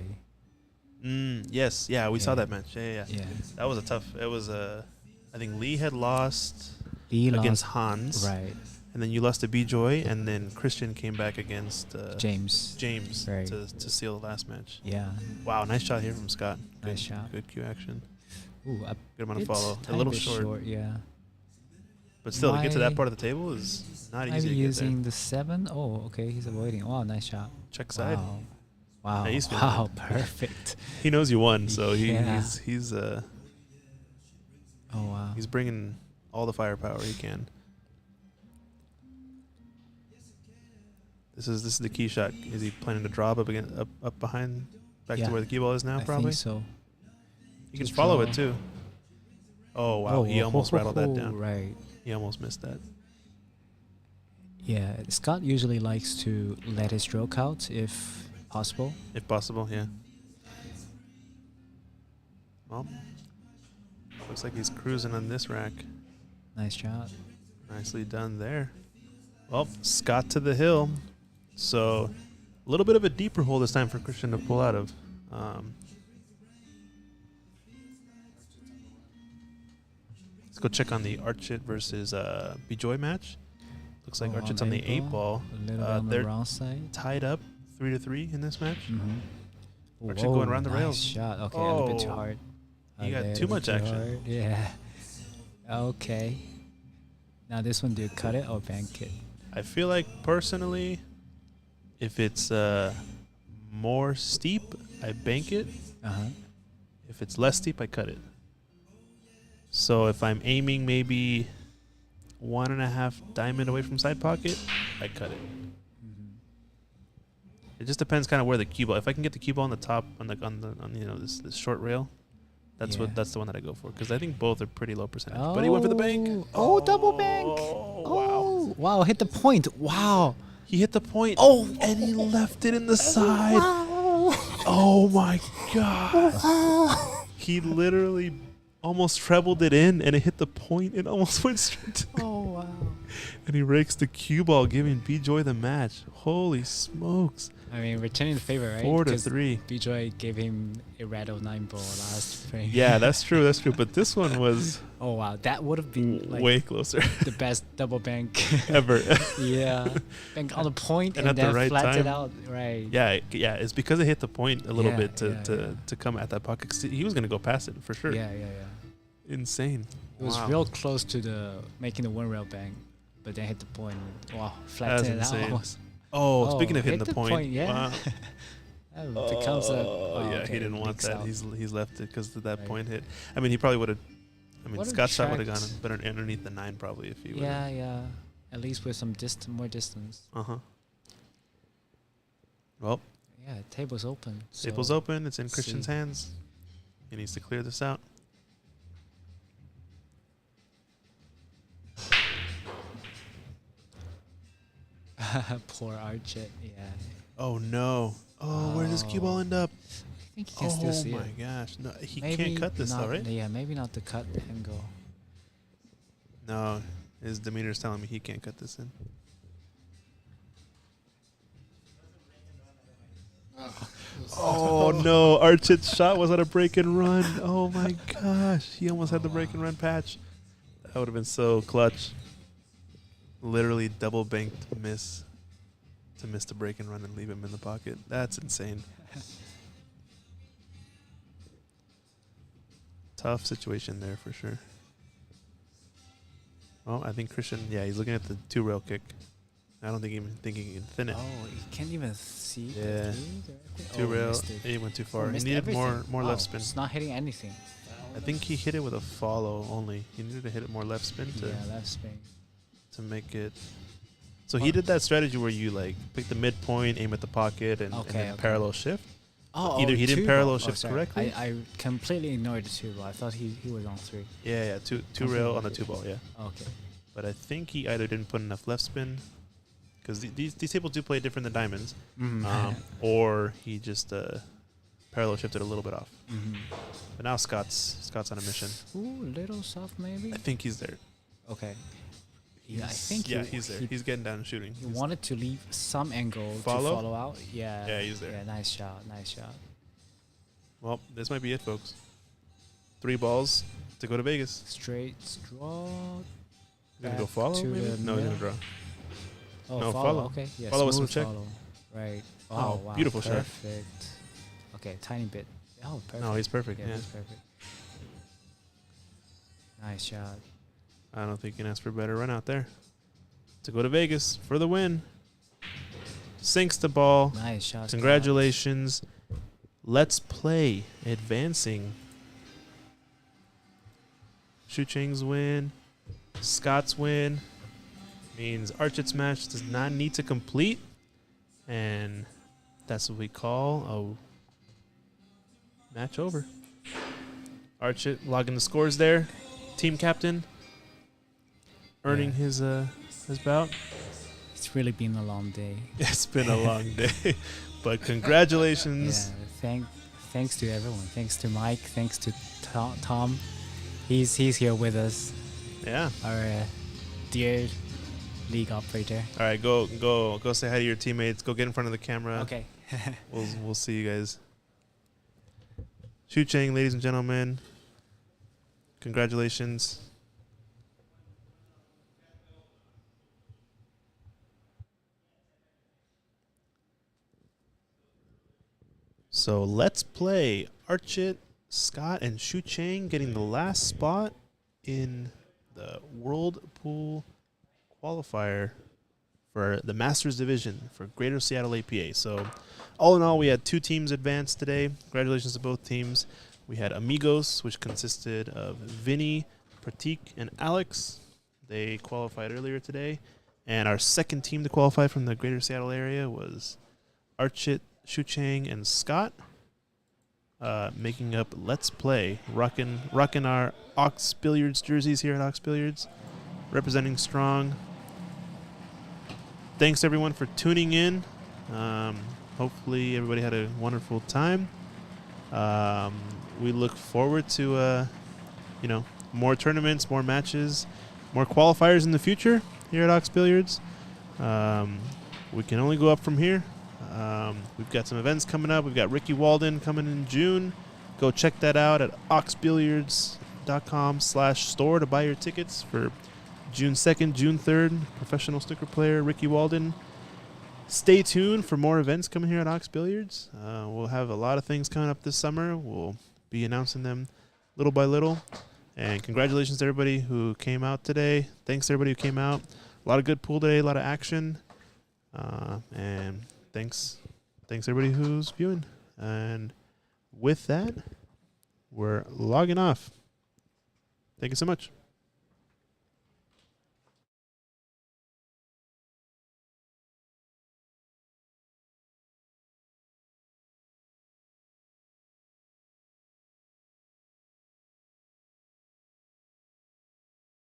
Yes, yeah, we saw Yeah. that match. Yeah. Yeah. That was a tough. It was I think Lee had lost Lee against lost, Hans, right. and then you lost to B-Joy, and then Christian came back against James. James to seal the last match. Yeah. Wow, nice shot here from Scott. Nice shot. Good cue action. Ooh, Good amount of it's follow. A tiny little bit short, yeah. but still to get to that Why- part of the table is not I'm easy to get there. using the 7. Oh, okay, he's avoiding. Wow, nice shot. Check side. Wow. Yeah, he's feeling Wow, it. perfect. He knows you won, so Yeah. he's Oh, wow. he's bringing all the firepower he can. This is the key shot. Is he planning to drop up again, up behind, back Yeah, to where the key ball is now? I Probably. think so. You can Just follow draw. it too. Oh wow, he almost rattled that down. Right. He almost missed that. Yeah, Scott usually likes to let his stroke out if possible. If possible, yeah. Well, looks like he's cruising on this rack. Nice shot. Nicely done there. Well, Scott to the hill. So, a little bit of a deeper hole this time for Christian to pull out of. Let's go check on the Archit versus B-Joy match. Looks like Archit's on the 8 ball. A little bit on they're the wrong side. tied up 3-3 in this match. Mm-hmm. Archit going around the nice rails. shot. Okay, a little bit too Oh. hard. You got Okay, a too little much too action. hard. Yeah. Okay. Now this one, do you cut it or bank it? I feel like personally, if it's more steep, I bank it. Uh-huh. If it's less steep, I cut it. So if I'm aiming maybe 1.5 diamond away from side pocket, I cut it. It just depends kind of where the cue ball. If I can get the cue ball on the top, on this short rail, that's the one that I go for, because I think both are pretty low percentage. But he went for the bank. Oh, double bank. Oh, Wow, hit the point. Wow. he hit the point. Oh, and he left it in the side. Wow. Oh my god! He literally almost trebled it in, and it hit the point. It almost went straight to the Oh, wow. and he rakes the cue ball, giving B-Joy the match. Holy smokes. I mean, returning the favor, right? 4-3. B-Joy gave him a rattle 9 ball last frame. Yeah, that's true. That's true. But this one was Oh, wow. That would have been like way closer the best double bank. ever. Yeah. Bank on the point And and, at the then right flat time. it out. Right. Yeah. It's because it hit the point a little Yeah, bit yeah, to come at that pocket. 'Cause he was going to go past it for sure. Yeah. Insane. It was Wow. real close to the making the one rail bank, but then hit the point. Wow, That's flattened it insane. out. Oh, speaking of hit hitting the point. yeah. Wow. That becomes a. Oh, yeah, okay, he didn't want leaks that. out. He's left it because of that Right. point hit. I mean, he probably would have. I mean, Would've Scott's shot would have gone tracked- better underneath the 9 probably if he would. Yeah. At least with some more distance. Well, Yeah, table's open. table's so open. It's in Christian's see. hands. He needs to clear this out. Poor Archit. Yeah. Oh no! Oh, where does cue ball end up? I think he can still see Oh my it. gosh! No, he Maybe can't cut this not, though, right? Yeah, maybe not the cut angle. No, his demeanor is telling me he can't cut this in. Oh no! Archit's shot was at a break and run. Oh my gosh! He almost had the break and run patch. That would have been so clutch. Literally double banked miss to miss the break and run and leave him in the pocket. That's insane. Tough situation there for sure. Well, I think Christian, he's looking at the 2-rail kick. I don't think he can thin it. Oh, he can't even see. the Yeah. three directly? 2-rail, missed it. he went too Oh, far. He missed needed more everything. left Wow, spin. It's not hitting anything. I think he hit it with a follow only. He needed to hit it more left spin to Yeah, left spin. to make it. So he did that strategy where you like pick the midpoint, aim at the pocket, and then Okay. parallel shift. Oh, Either he didn't two parallel ball. shift sorry. correctly. I completely ignored the 2 ball. I thought he was on 3. Yeah, two rail on the 2-ball. Yeah, Okay. but I think he either didn't put enough left spin, because these tables do play different than diamonds, or he just parallel shifted a little bit off. But now Scott's on a mission. Ooh, little soft maybe. I think he's there. Okay. Yeah, I think he's there. He, He's getting down and shooting. he wanted to leave some angle Follow? to follow out. Yeah. Yeah, he's there. Yeah, nice shot. Well, this might be it, folks. 3 balls to go to Vegas. Straight draw. He's gonna go Back follow, to maybe? the No, he's gonna middle. draw. Oh, No, follow. follow. Okay. Yeah, Follow with some smooth check. follow. Right. Oh, wow. beautiful shot. Perfect. Okay, tiny bit. Oh, perfect. No, he's perfect. Yeah, Yeah, he's perfect. Nice shot. I don't think you can ask for a better run out there. To go to Vegas for the win. Sinks the ball. Nice shot. Congratulations. Let's play. Advancing. Shu Cheng's win. Scott's win. Means Archit's match does not need to complete. And that's what we call a match over. Archit logging the scores there. Team captain. Earning his bout. It's really been a long day. It's been a long day. But congratulations. Yeah, thanks to everyone. Thanks to Mike. Thanks to Tom. He's here with us. Yeah. Our dear league operator. All right, go say hi to your teammates. Go get in front of the camera. Okay. We'll see you guys. Shu Cheng, ladies and gentlemen. Congratulations. So let's play. Archit, Scott, and Shu Cheng getting the last spot in the World Pool Qualifier for the Masters Division for Greater Seattle APA. So all in all, we had 2 teams advance today. Congratulations to both teams. We had Amigos, which consisted of Vinny, Pratik, and Alex. They qualified earlier today. And our second team to qualify from the greater Seattle area was Archit, Shuchang, and Scott, making up Let's Play, rocking our Ox Billiards jerseys here at Ox Billiards, representing strong. Thanks, everyone, for tuning in. Hopefully, everybody had a wonderful time. We look forward to, more tournaments, more matches, more qualifiers in the future here at Ox Billiards. We can only go up from here. We've got some events coming up. We've got Ricky Walden coming in June. Go check that out at oxbilliards.com/store to buy your tickets for June 2nd, June 3rd. Professional snooker player Ricky Walden. Stay tuned for more events coming here at Ox Billiards. We'll have a lot of things coming up this summer. We'll be announcing them little by little. And congratulations to everybody who came out today. Thanks to everybody who came out. A lot of good pool today, a lot of action. And thanks everybody who's viewing. And with that, we're logging off. Thank you so much.